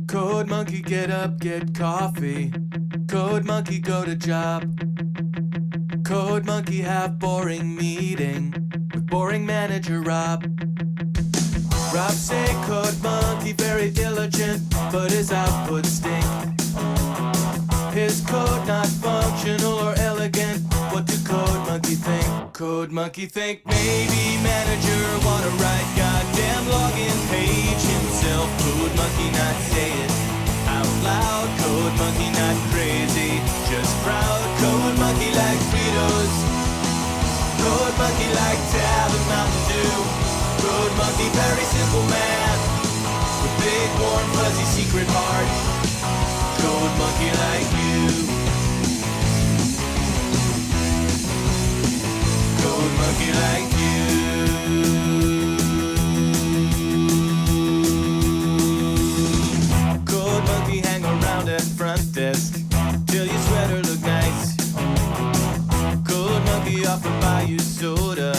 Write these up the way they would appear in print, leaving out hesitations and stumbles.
Code monkey, get up, get coffee. Code monkey, go to job. Code monkey, have boring meeting with boring manager Rob. Rob say code monkey very diligent, but his output stink. His code not functional or elegant. What do code monkey think? Code monkey think maybe manager wanna write goddamn login page himself. Code monkey not say it out loud. Code monkey not crazy, just proud. Code monkey like Fritos. Code monkey like Tab and Mountain Dew. Code monkey very simple man with big warm fuzzy secret heart. Code monkey like you. Code monkey like you. Code monkey hang around at front desk till your sweater look nice. Code monkey offer buy you soda,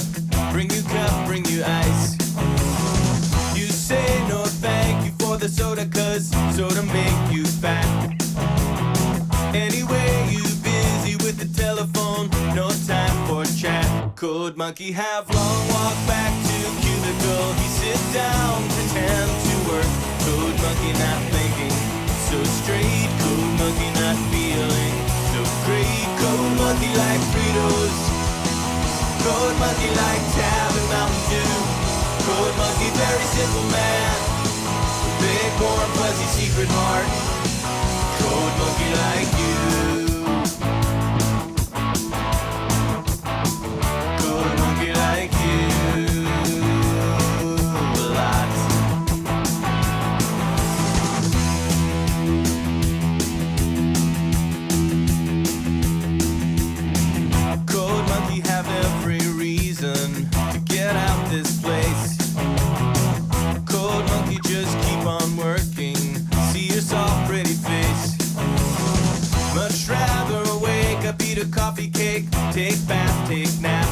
bring you cup, bring you ice. You say no thank you for the soda, cause soda make you fat. Anyway, you busy with the telephone, no time for chat. Code monkey have long walk back to cubicle. He sit down, pretend to work. Code monkey not thinking so straight. Code monkey not feeling so great. Code monkey like Fritos. Code monkey like Tab and Mountain Dew. Code monkey very simple man, big warm fuzzy secret heart. Code monkey like you. Code monkey like you. A lot. Code monkey have every reason to get out this place. Code monkey just keep on working. See your soft pretty face. Much rather wake up, eat a coffee cake, take bath, take nap.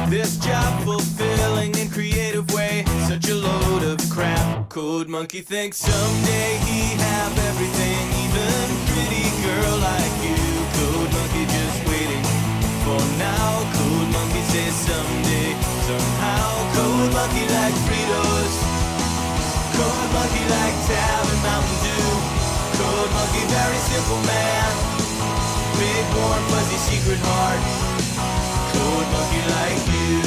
This job fulfilling in creative way, such a load of crap. Code monkey thinks someday he have everything, even pretty girl like you. Code monkey just waiting for now. Code monkey says someday, somehow. Code monkey like Fritos. Code monkey like Tab and Mountain Dew. Code monkey very simple man, big warm fuzzy secret heart. Code monkey like you.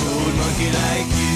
Code monkey like you.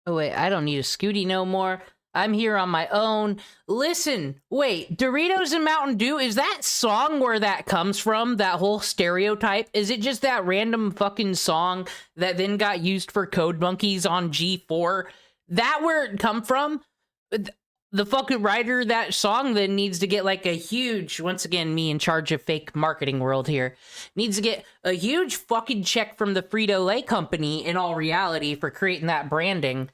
Oh wait, I don't need a Scooty no more. I'm here on my own. Listen, wait, Doritos and Mountain Dew, is that song where that comes from? That whole stereotype? Is it just that random fucking song that then got used for Code Monkeys on G4? That where it come from? The fucking writer of that song then needs to get like a huge, once again, me in charge of fake marketing world here, needs to get a huge fucking check from the Frito-Lay company in all reality for creating that branding.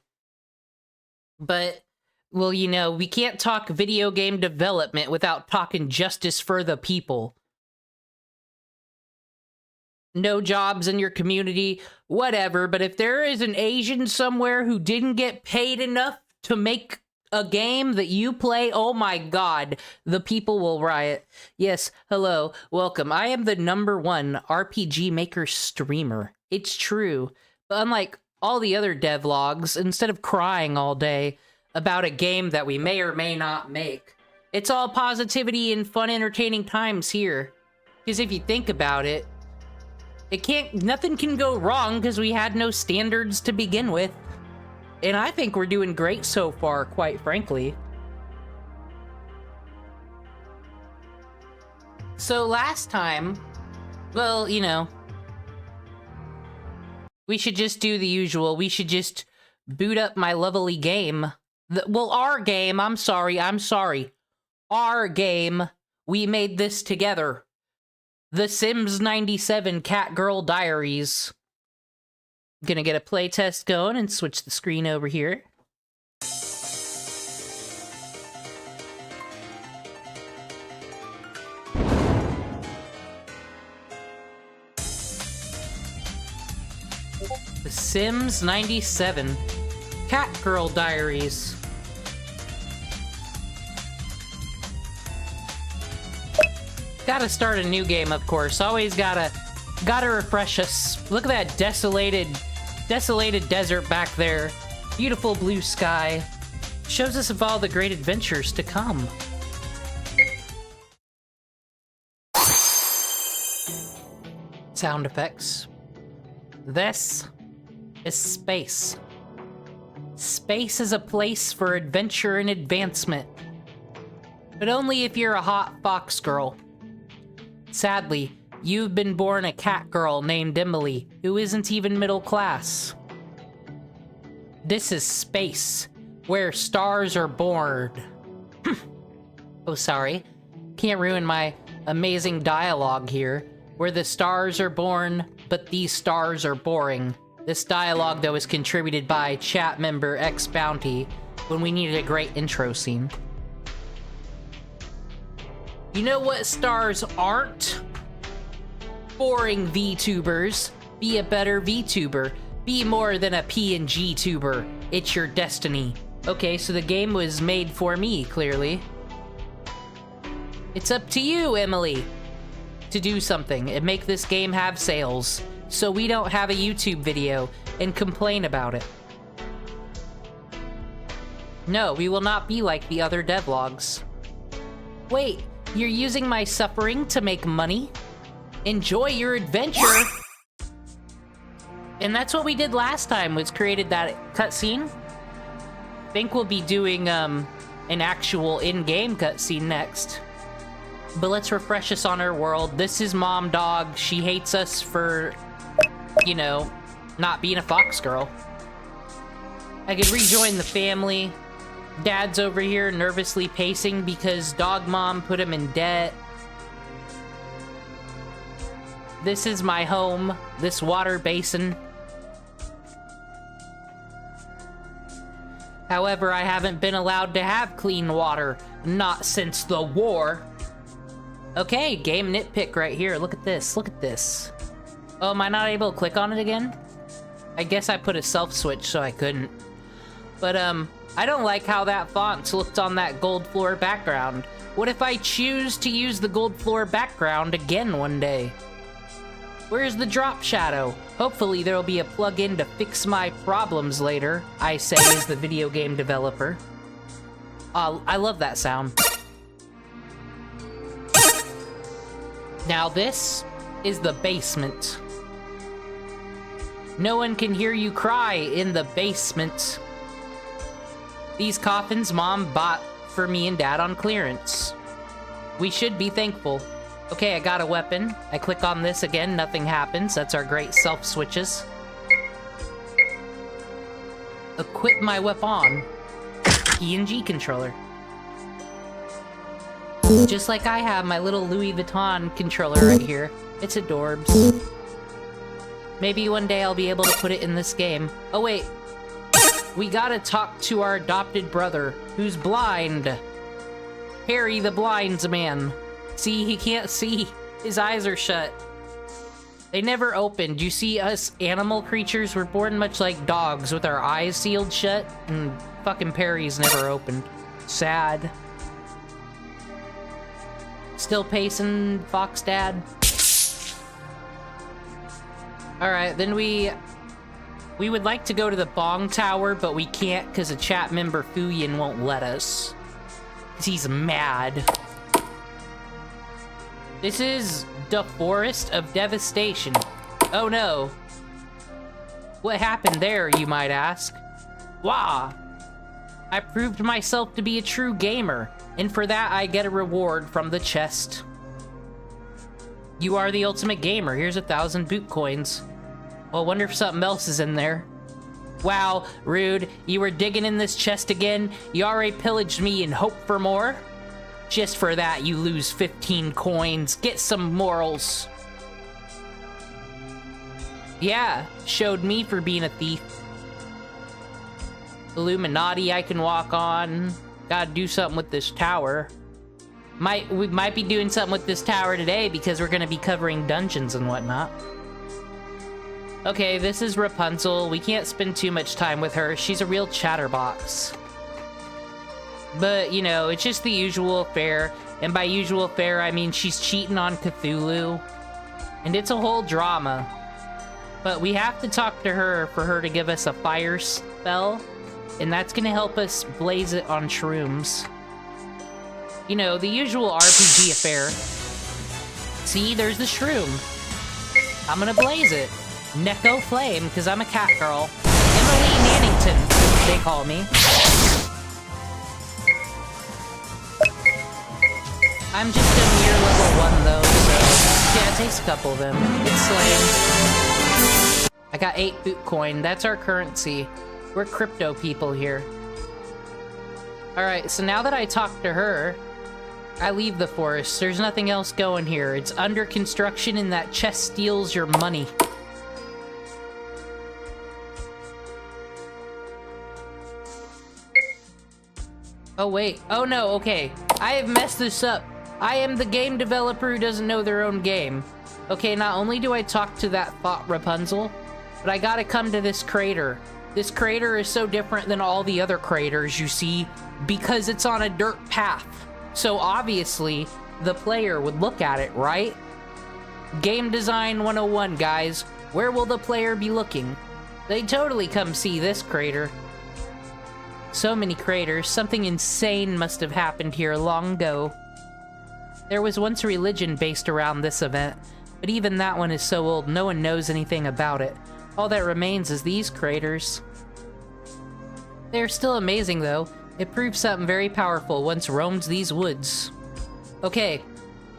But, well, you know, we can't talk video game development without talking justice for the people. No jobs in your community, whatever, but if there is an Asian somewhere who didn't get paid enough to make a game that you play, oh my god, the people will riot. Yes, hello, welcome. I am the #1 RPG Maker streamer. It's true. But unlike all the other devlogs, instead of crying all day about a game that we may or may not make, it's all positivity and fun, entertaining times here. Because if you think about it, nothing can go wrong because we had no standards to begin with. And I think we're doing great so far, quite frankly. So last time, well, you know, we should just do the usual. We should just boot up my lovely game. Well, our game, I'm sorry. Our game We made this together. The Sims 97 Cat Girl Diaries. Gonna get a playtest going and switch the screen over here. The Sims 97 Cat Girl Diaries. Gotta start a new game, of course. Always gotta refresh us. Look at that desolated desert back there. Beautiful blue sky. Shows us of all the great adventures to come. Sound effects. This is space. Space is a place for adventure and advancement. But only if you're a hot fox girl. Sadly, you've been born a cat girl named Emily, who isn't even middle class. This is space, where stars are born. Oh, sorry. Can't ruin my amazing dialogue here. Where the stars are born, but these stars are boring. This dialogue, though, is contributed by chat member X Bounty when we needed a great intro scene. You know what stars aren't? Boring VTubers. Be a better VTuber. Be more than a PNG tuber. It's your destiny. Okay, so the game was made for me, clearly. It's up to you, Emily, to do something and make this game have sales, so we don't have a YouTube video and complain about it. No, we will not be like the other devlogs. Wait, you're using my suffering to make money? Enjoy your adventure! And that's what we did last time, was created that cutscene. I think we'll be doing an actual in-game cutscene next. But let's refresh us on her world. This is Mom Dog. She hates us for, you know, not being a fox girl. I could rejoin the family. Dad's over here nervously pacing because Dog Mom put him in debt. This is my home. This water basin. However, I haven't been allowed to have clean water. Not since the war. Okay, game nitpick right here. Look at this. Look at this. Oh, am I not able to click on it again? I guess I put a self switch so I couldn't. But, I don't like how that font looked on that gold floor background. What if I choose to use the gold floor background again one day? Where's the drop shadow? Hopefully there'll be a plugin to fix my problems later, I say as the video game developer. I love that sound. Now this is the basement. No one can hear you cry in the basement. These coffins Mom bought for me and Dad on clearance. We should be thankful. Okay, I got a weapon. I click on this again, nothing happens. That's our great self switches. Equip my weapon. PNG controller. Just like I have my little Louis Vuitton controller right here. It's adorbs. Maybe one day I'll be able to put it in this game. Oh wait. We gotta talk to our adopted brother, who's blind. Harry the Blinds Man. See, he can't see. His eyes are shut. They never opened. You see, us animal creatures were born much like dogs with our eyes sealed shut, and fucking Perry's never opened. Sad. Still pacing, Fox Dad? Alright, then we would like to go to the Bong Tower, but we can't because a chat member Fuyin won't let us. 'Cause he's mad. This is the Forest of Devastation. Oh no. What happened there, you might ask? Wah! I proved myself to be a true gamer, and for that I get a reward from the chest. You are the ultimate gamer. Here's 1,000 boot coins. Well, I wonder if something else is in there. Wow, rude. You were digging in this chest again? You already pillaged me and hope for more? Just for that, you lose 15 coins. Get some morals. Yeah, showed me for being a thief. Illuminati I can walk on. Gotta do something with this tower. We might be doing something with this tower today because we're gonna be covering dungeons and whatnot. Okay, this is Rapunzel. We can't spend too much time with her. She's a real chatterbox. But, you know, it's just the usual fare. And by usual fare, I mean she's cheating on Cthulhu. And it's a whole drama. But we have to talk to her for her to give us a fire spell. And that's gonna help us blaze it on shrooms. You know, the usual RPG affair. See, there's the shroom. I'm gonna blaze it. Neko Flame, because I'm a cat girl. Emily Nannington, they call me. I'm just a mere level 1 though, so yeah, it takes a couple of them. It's slain. I got 8 boot coin. That's our currency. We're crypto people here. Alright, so now that I talked to her, I leave the forest. There's nothing else going here. It's under construction and that chest steals your money. Oh wait, oh no, okay. I have messed this up. I am the game developer who doesn't know their own game. Okay, not only do I talk to that thought Rapunzel, but I gotta come to this crater. This crater is so different than all the other craters you see because it's on a dirt path. So obviously, the player would look at it, right? Game Design 101, guys. Where will the player be looking? They totally come see this crater. So many craters. Something insane must have happened here long ago. There was once a religion based around this event, but even that one is so old no one knows anything about it. All that remains is these craters. They're still amazing though. It proves something very powerful once roams these woods. Okay,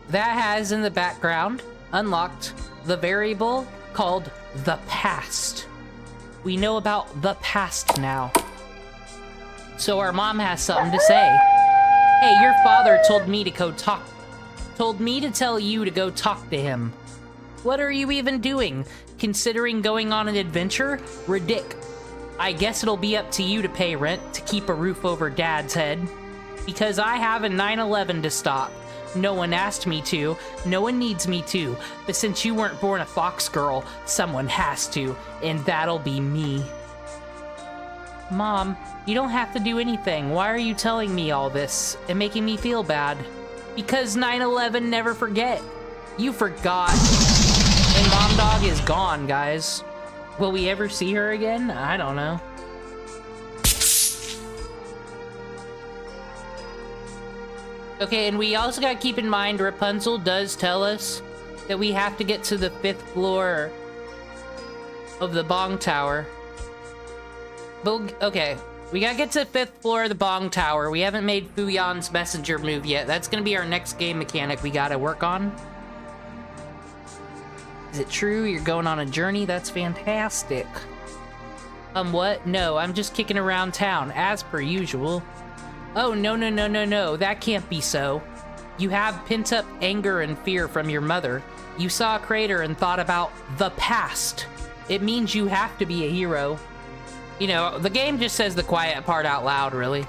that has in the background unlocked the variable called the past. We know about the past now. So our mom has something to say. Hey, your father told me to go talk. Told me to tell you to go talk to him. What are you even doing? Considering going on an adventure? Ridic. I guess it'll be up to you to pay rent to keep a roof over Dad's head. Because I have a 9/11 to stop. No one asked me to. No one needs me to. But since you weren't born a fox girl, someone has to. And that'll be me. Mom, you don't have to do anything. Why are you telling me all this and making me feel bad? Because 9/11 never forget. You forgot. And Mom Dog is gone, guys. Will we ever see her again? I don't know. Okay, and we also gotta keep in mind Rapunzel does tell us that we have to get to the 5th floor of the Bong Tower. But, okay, we gotta get to the 5th floor of the Bong Tower. We haven't made Fuyan's messenger move yet. That's gonna be our next game mechanic we gotta work on. Is it true you're going on a journey? That's fantastic. What? No, I'm just kicking around town, as per usual. Oh, no, no, no, no, no, that can't be so. You have pent-up anger and fear from your mother. You saw a crater and thought about the past. It means you have to be a hero. You know, the game just says the quiet part out loud, really.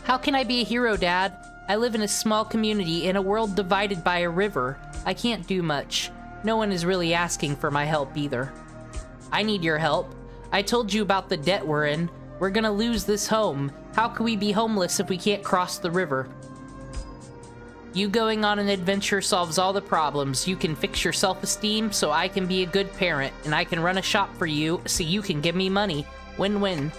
How can I be a hero, Dad? I live in a small community in a world divided by a river. I can't do much. No one is really asking for my help either. I need your help. I told you about the debt we're in. We're gonna lose this home. How can we be homeless if we can't cross the river? You going on an adventure solves all the problems. You can fix your self-esteem so I can be a good parent, and I can run a shop for you so you can give me money. Win-win. ...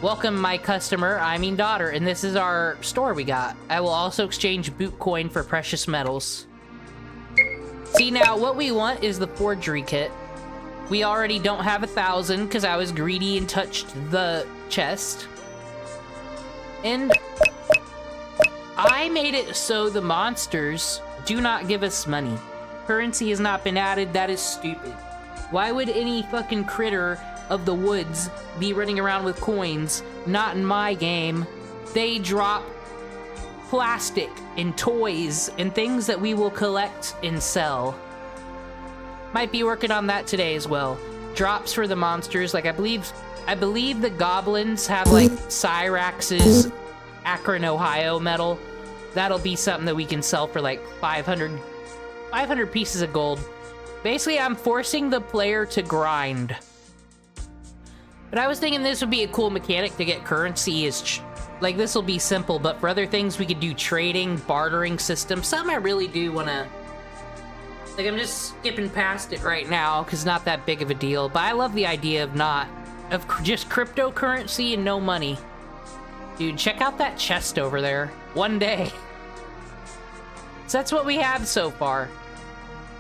Welcome, my customer, I mean daughter, and this is our store we got. I will also exchange boot coin for precious metals. See, now, what we want is the forgery kit. We already don't have 1,000 because I was greedy and touched the chest. And I made it so the monsters do not give us money. Currency has not been added. That is stupid. Why would any fucking critter of the woods be running around with coins? Not in my game. They drop plastic and toys and things that we will collect and sell. Might be working on that today as well. Drops for the monsters, like I believe the goblins have like Cyrax's Akron, Ohio metal. That'll be something that we can sell for like 500 pieces of gold. Basically, I'm forcing the player to grind. But I was thinking this would be a cool mechanic to get currency like, this will be simple, but for other things, we could do trading, bartering systems. Something I really do want to... Like, I'm just skipping past it right now, because it's not that big of a deal. But I love the idea of just cryptocurrency and no money. Dude, check out that chest over there. One day. So that's what we have so far.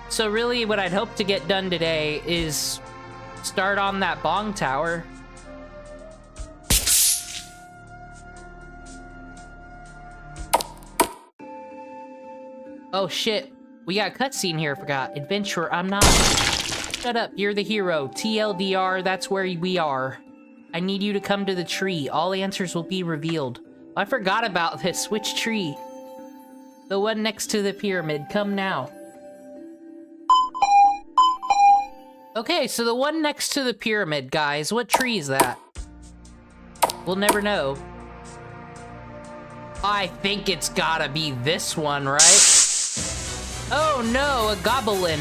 So really, what I'd hope to get done today is start on that bong tower. Oh shit, we got a cutscene here, I forgot. Adventurer, I'm not. Shut up, you're the hero. TLDR, that's where we are. I need you to come to the tree. All answers will be revealed. I forgot about this. Which tree? The one next to the pyramid. Come now. Okay, so the one next to the pyramid, guys. What tree is that? We'll never know. I think it's gotta be this one, right? Oh no, a goblin.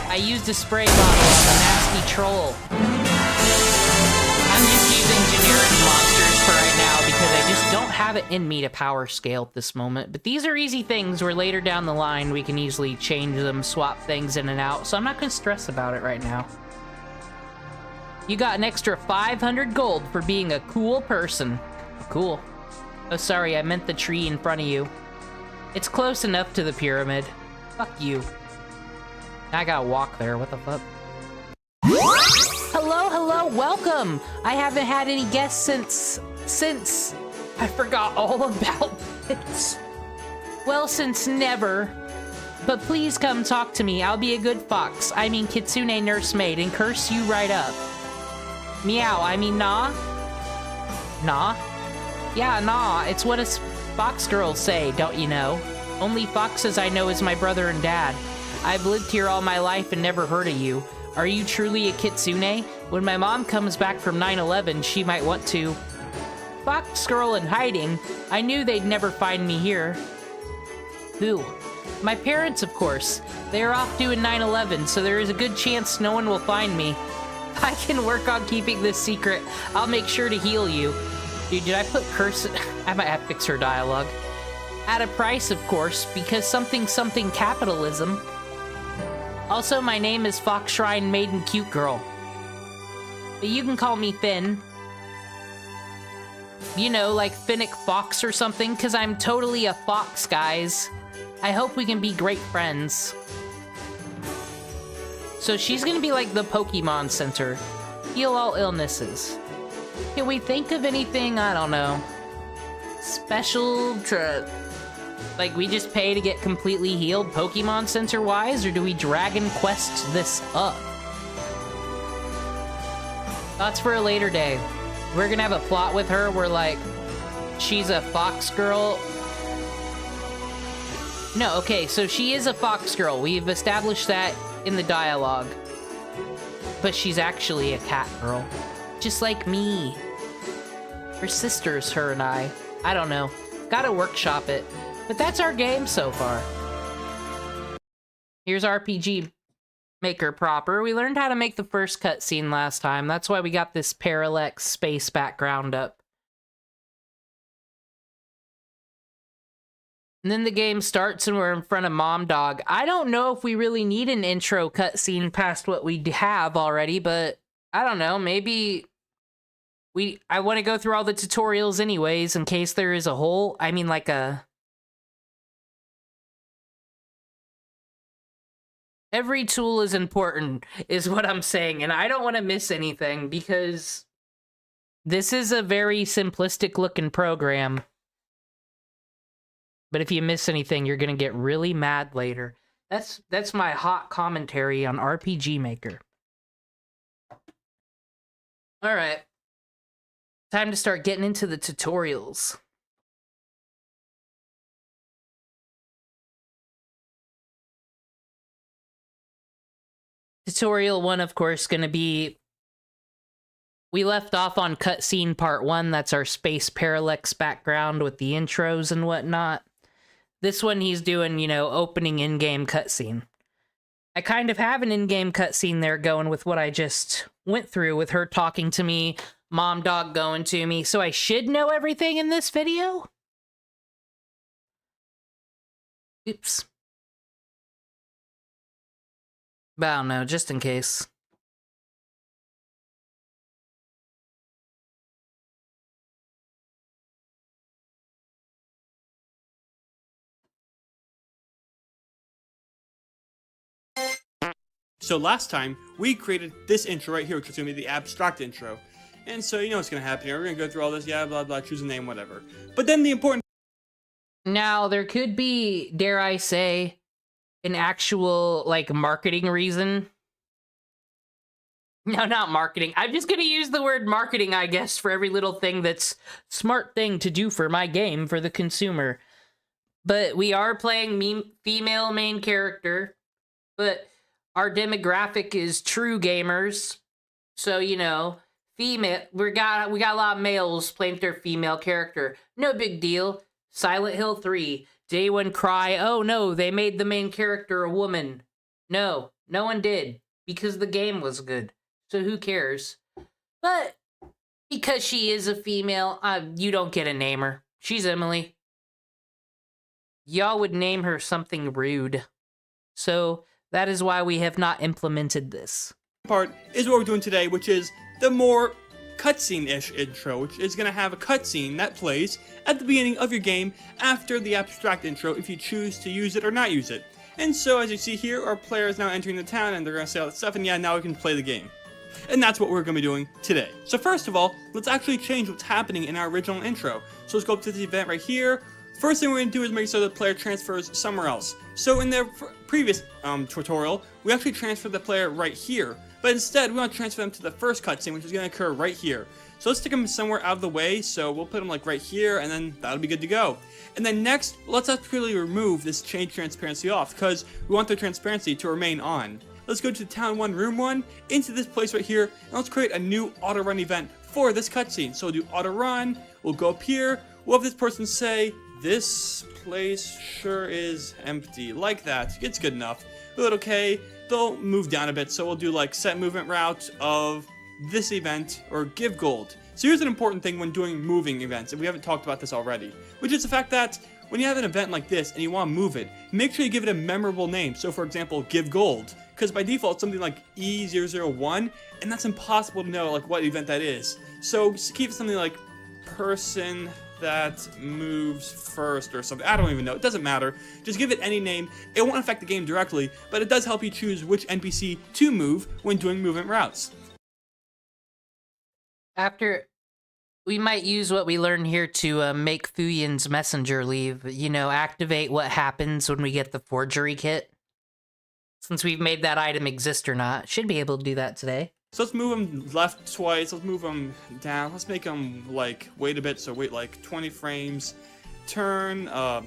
I used a spray bottle on the nasty troll. I'm just using generic monsters for right now because I just don't have it in me to power scale at this moment. But these are easy things where later down the line we can easily change them, swap things in and out. So I'm not going to stress about it right now. You got an extra 500 gold for being a cool person. Cool. Oh, sorry, I meant the tree in front of you. It's close enough to the pyramid. Fuck you. I gotta walk there, what the fuck? Hello, hello, welcome! I haven't had any guests since... I forgot all about this. Well, since never. But please come talk to me, I'll be a good fox. I mean kitsune nursemaid, and curse you right up. Meow, I mean nah? Nah? Yeah, nah, it's what us fox girls say, don't you know? Only foxes I know is my brother and dad. I've lived here all my life and never heard of you. Are you truly a kitsune? When my mom comes back from 9/11, she might want to. Fox girl in hiding? I knew they'd never find me here. Who? My parents, of course. They are off doing 9/11, so there is a good chance no one will find me. I can work on keeping this secret. I'll make sure to heal you. Dude, did I put curse? I might have to fix her dialogue. At a price, of course, because something capitalism. Also, my name is Fox Shrine Maiden Cute Girl. But you can call me Finn. You know, like Finnick Fox or something, because I'm totally a fox, guys. I hope we can be great friends. So she's gonna be like the Pokemon Center. Heal all illnesses. Can we think of anything, I don't know, special to... Like, we just pay to get completely healed Pokemon Center-wise, or do we Dragon Quest this up? That's for a later day. We're gonna have a plot with her where, like, she's a fox girl. No, okay, so she is a fox girl. We've established that in the dialogue. But she's actually a cat girl. Just like me. We're sisters, her and I. I don't know. Gotta workshop it. But that's our game so far. Here's RPG Maker proper. We learned how to make the first cutscene last time. That's why we got this parallax space background up. And then the game starts and we're in front of Mom Dog. I don't know if we really need an intro cutscene past what we have already, but I don't know, maybe... I want to go through all the tutorials anyways, in case there is a hole. I mean, like a... Every tool is important, is what I'm saying, and I don't want to miss anything, because this is a very simplistic-looking program. But if you miss anything, you're gonna get really mad later. That's my hot commentary on RPG Maker. Alright. Time to start getting into the tutorials. Tutorial 1, of course, gonna be... We left off on cutscene part 1. That's our space parallax background with the intros and whatnot. This one he's doing, you know, opening in-game cutscene. I kind of have an in-game cutscene there going with what I just went through with her talking to me, Mom Dog going to me, so I should know everything in this video? Oops. But I don't know, just in case. So last time, we created this intro right here, which is going to be the abstract intro. And so you know what's going to happen here. We're going to go through all this, yeah, blah, blah, choose a name, whatever. But then the important... Now, there could be, dare I say, an actual, like, marketing reason. No, not marketing. I'm just going to use the word marketing, I guess, for every little thing that's smart thing to do for my game, for the consumer. But we are playing female main character, but... Our demographic is true gamers, so, you know, female. We got a lot of males playing their female character. No big deal. Silent Hill 3, Day One Cry. Oh no, they made the main character a woman. No, no one did, because the game was good. So who cares? But because she is a female, you don't get to name her. She's Emily. Y'all would name her something rude. So... that is why we have not implemented this. part is what we're doing today, which is the more cutscene-ish intro, which is going to have a cutscene that plays at the beginning of your game after the abstract intro if you choose to use it or not use it. And so, as you see here, our player is now entering the town and they're going to say all that stuff, and yeah, now we can play the game. And that's what we're going to be doing today. So first of all, let's actually change what's happening in our original intro. So let's go up to the event right here. First thing we're going to do is make sure the player transfers somewhere else. So in the previous tutorial, we actually transferred the player right here. But instead, we want to transfer them to the first cutscene, which is going to occur right here. So let's stick them somewhere out of the way. So we'll put them like right here, and then that'll be good to go. And then next, let's actually remove this change transparency off, because we want the transparency to remain on. Let's go to Town 1, Room 1, into this place right here, and let's create a new auto-run event for this cutscene. So we'll do auto-run, we'll go up here, we'll have this person say, "This place sure is empty," like that. It's good enough. We'll hit OK, they'll move down a bit, so we'll do like set movement route of this event, or give gold. So here's an important thing when doing moving events, and we haven't talked about this already, which is the fact that when you have an event like this and you want to move it, make sure you give it a memorable name. So for example, give gold, because by default it's something like E001, and that's impossible to know like what event that is. So just keep something like person that moves first or something. I don't even know. It doesn't matter. Just give it any name. It won't affect the game directly, but it does help you choose which NPC to move when doing movement routes. After, we might use what we learned here to make Fuyin's messenger leave. You know, activate what happens when we get the forgery kit. Since we've made that item exist or not. Should be able to do that today. So let's move them left twice, let's move them down, let's make them, like, wait a bit, so wait, like, 20 frames, turn, up,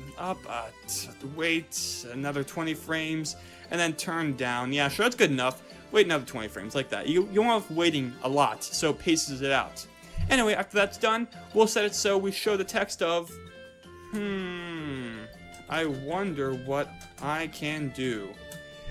wait, another 20 frames, and then turn down. Yeah, sure, that's good enough. Wait another 20 frames, like that. You want waiting a lot, so it paces it out. Anyway, after that's done, we'll set it so we show the text of, I wonder what I can do.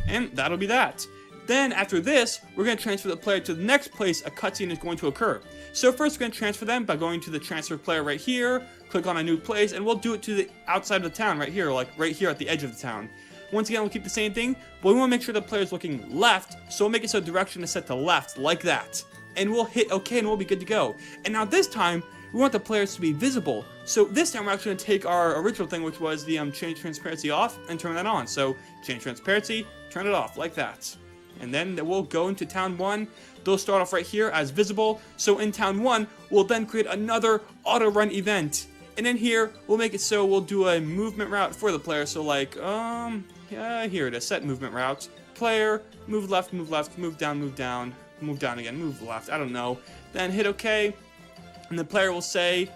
And that'll be that. Then, after this, we're going to transfer the player to the next place a cutscene is going to occur. So first, we're going to transfer them by going to the transfer player right here, click on a new place, and we'll do it to the outside of the town right here, like right here at the edge of the town. Once again, we'll keep the same thing, but we want to make sure the player is looking left, so we'll make it so direction is set to left, like that. And we'll hit OK, and we'll be good to go. And now this time, we want the players to be visible. So this time, we're actually going to take our original thing, which was the change transparency off, and turn that on. So change transparency, turn it off, like that. And then we'll go into Town 1. They'll start off right here as visible. So in Town 1, we'll then create another auto-run event. And then here, we'll make it so we'll do a movement route for the player. So like, yeah, here it is, set movement routes. Player, move left, move down, move down, move down again, move left, I don't know. Then hit OK, and the player will say,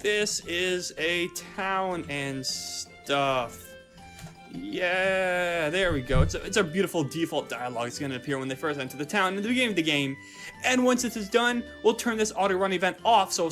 this is a town and stuff. Yeah, there we go. It's a beautiful default dialogue. It's going to appear when they first enter the town in the beginning of the game. And once this is done, we'll turn this auto run event off. So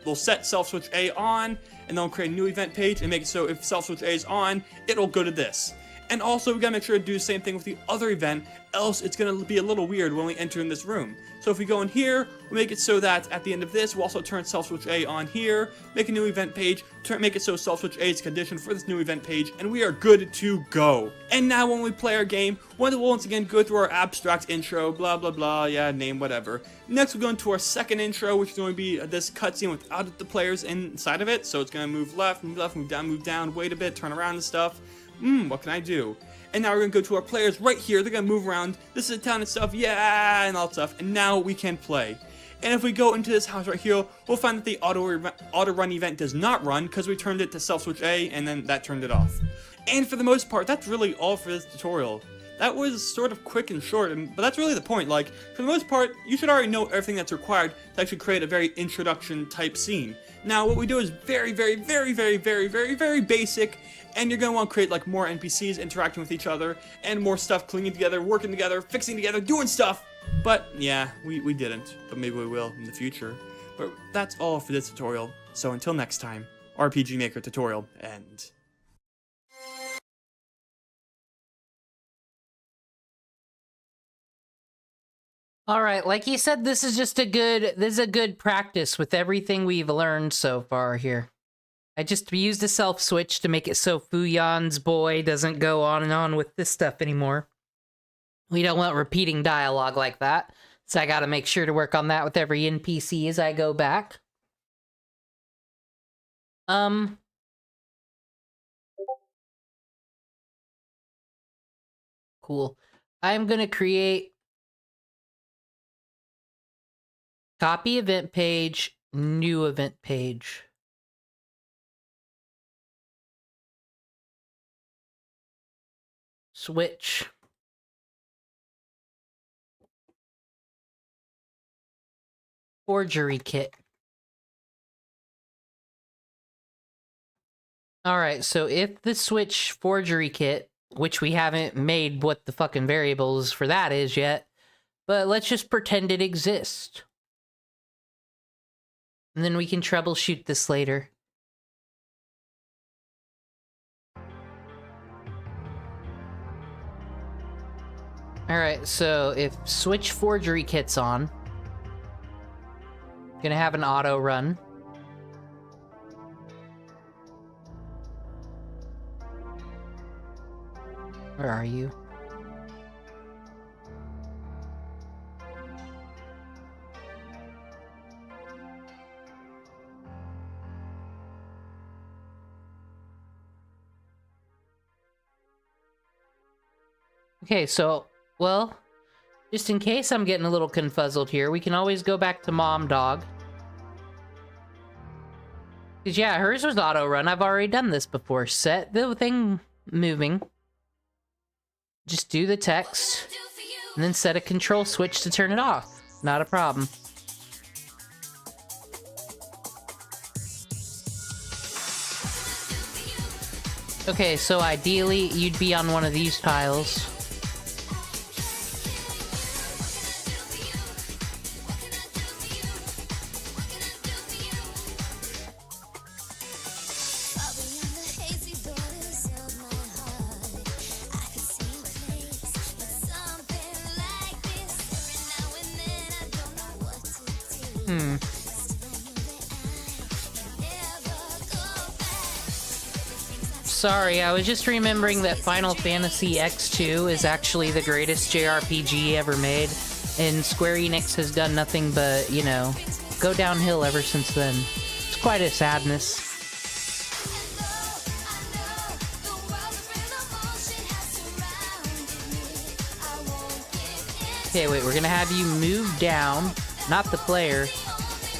we'll set self switch A on, and then we'll create a new event page and make it so if self switch A is on, it'll go to this. And also, we gotta make sure to do the same thing with the other event, else it's gonna be a little weird when we enter in this room. So if we go in here, we'll make it so that at the end of this, we'll also turn self switch A on here, make a new event page, make it so self switch A is conditioned for this new event page, and we are good to go. And now when we play our game, we'll once again go through our abstract intro, blah blah blah, yeah, name, whatever. Next we'll go into our second intro, which is going to be this cutscene without the players inside of it. So it's gonna move left, move down, wait a bit, turn around and stuff. What can I do? And now we're gonna go to our players right here. They're gonna move around. This is a town and stuff, yeah, and all that stuff. And now we can play. And if we go into this house right here, we'll find that the auto run event does not run because we turned it to self switch A, and then that turned it off. And for the most part, that's really all for this tutorial. That was sort of quick and short, but that's really the point. Like, for the most part, you should already know everything that's required to actually create a very introduction type scene. Now, what we do is very basic, and you're going to want to create like more NPCs interacting with each other, and more stuff clinging together, working together, fixing together, doing stuff. But yeah, we didn't, but maybe we will in the future. But that's all for this tutorial, so until next time, RPG Maker tutorial end. Alright, like you said, this is a good practice with everything we've learned so far here. I just used a self switch to make it so Fuyan's boy doesn't go on and on with this stuff anymore. We don't want repeating dialogue like that, so I gotta make sure to work on that with every NPC as I go back. Cool. I'm gonna create copy event page, new event page. Switch. Forgery kit. Alright, so if the switch forgery kit, which we haven't made what the fucking variables for that is yet, but let's just pretend it exists. And then we can troubleshoot this later. Alright, so if switch forgery kit's on, gonna have an auto run. Where are you? Okay, so, well, just in case I'm getting a little confuzzled here, we can always go back to Mom Dog. Because, yeah, hers was auto-run. I've already done this before. Set the thing moving. Just do the text. And then set a control switch to turn it off. Not a problem. Okay, so ideally, you'd be on one of these tiles. Sorry, I was just remembering that Final Fantasy X2 is actually the greatest JRPG ever made, and Square Enix has done nothing but, you know, go downhill ever since then. It's quite a sadness. Okay, wait, we're gonna have you move down, not the player.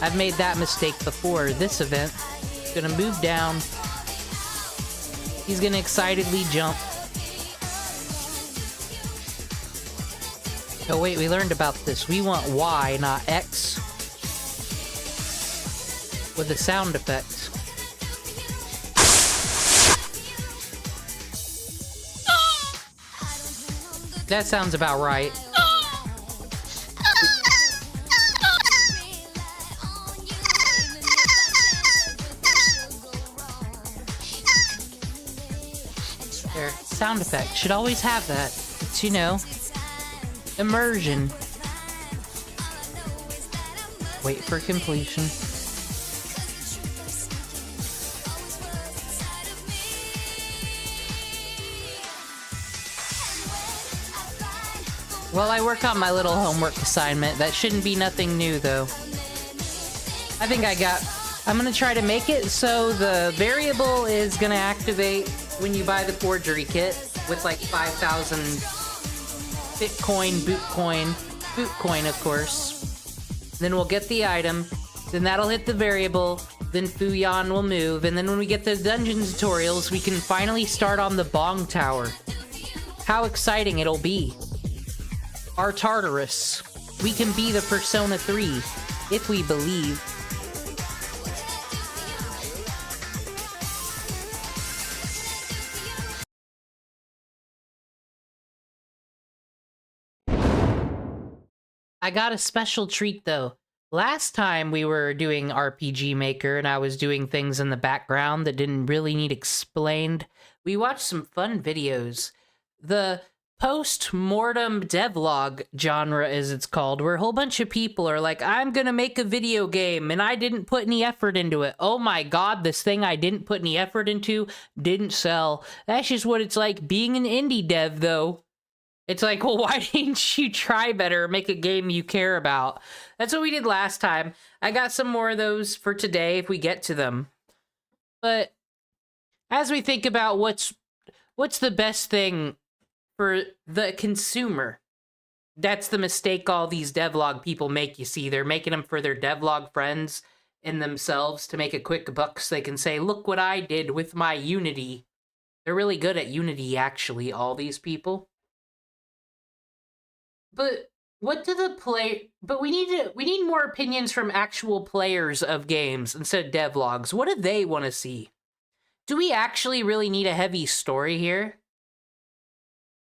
I've made that mistake before. This event, he's gonna move down. He's gonna excitedly jump. Oh wait, we learned about this. We want Y, not X. With the sound effects. That sounds about right. There, sound effect. Should always have that. It's, you know, immersion. Wait for completion. While I work on my little homework assignment, that shouldn't be nothing new though. I'm gonna try to make it so the variable is gonna activate when you buy the forgery kit with like 5,000 Bitcoin, Bootcoin of course. Then we'll get the item, then that'll hit the variable, then Fuyan will move, and then when we get the dungeon tutorials, we can finally start on the Bong Tower. How exciting it'll be. Our Tartarus. We can be the Persona 3, if we believe. I got a special treat though. Last time we were doing RPG Maker and I was doing things in the background that didn't really need explained, we watched some fun videos. The post-mortem devlog genre, as it's called, where a whole bunch of people are like, I'm gonna make a video game and I didn't put any effort into it. Oh my god, this thing I didn't put any effort into didn't sell. That's just what it's like being an indie dev though. It's like, well, why didn't you try better, make a game you care about? That's what we did last time. I got some more of those for today if we get to them. But as we think about what's the best thing for the consumer, that's the mistake all these devlog people make, you see. They're making them for their devlog friends and themselves to make a quick buck so they can say, look what I did with my Unity. They're really good at Unity, actually, all these people. But what do the But we need more opinions from actual players of games instead of devlogs. What do they want to see? Do we actually really need a heavy story here?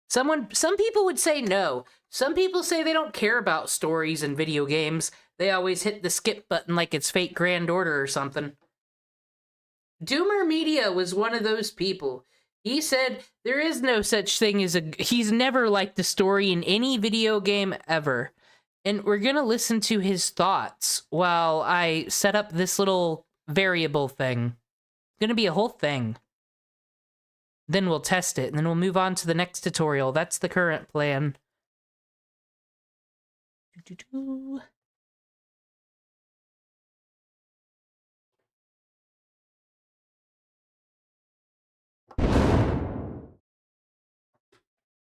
Some people would say no. Some people say they don't care about stories in video games. They always hit the skip button like it's Fate Grand Order or something. Doomer Media was one of those people. He said there is no such thing as he's never liked the story in any video game ever. And we're gonna listen to his thoughts while I set up this little variable thing. It's gonna be a whole thing. Then we'll test it, and then we'll move on to the next tutorial. That's the current plan.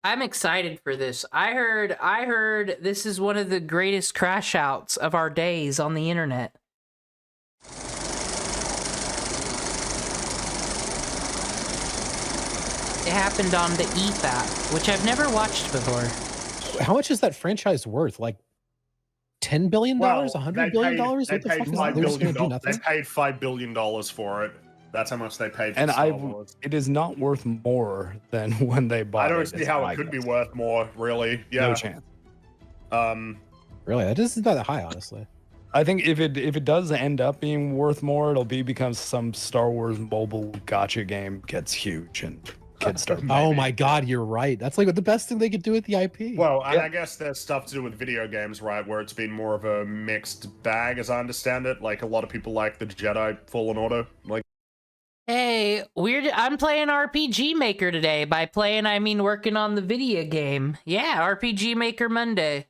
I'm excited for this. I heard this is one of the greatest crash outs of our days on the internet. It happened on the ETH, which I've never watched before. How much is that franchise worth? Like $10 billion? Well, $100 billion? What the fuck is that? They're just gonna do nothing? They paid $5 billion for it. That's how much they paid for And Star Wars. it is not worth more than when they bought it. I don't see how it could be worth more, really. Yeah. No chance. Really? That isn't that high, honestly. I think if it does end up being worth more, it'll be because some Star Wars mobile gotcha game gets huge and kids start playing. Oh my god, you're right. That's like the best thing they could do with the IP. Well, and I guess there's stuff to do with video games, right, where it's been more of a mixed bag, as I understand it. Like, a lot of people like the Jedi Fallen Order. Like, Hey, I'm playing RPG Maker today. By playing, I mean working on the video game. Yeah, RPG Maker Monday.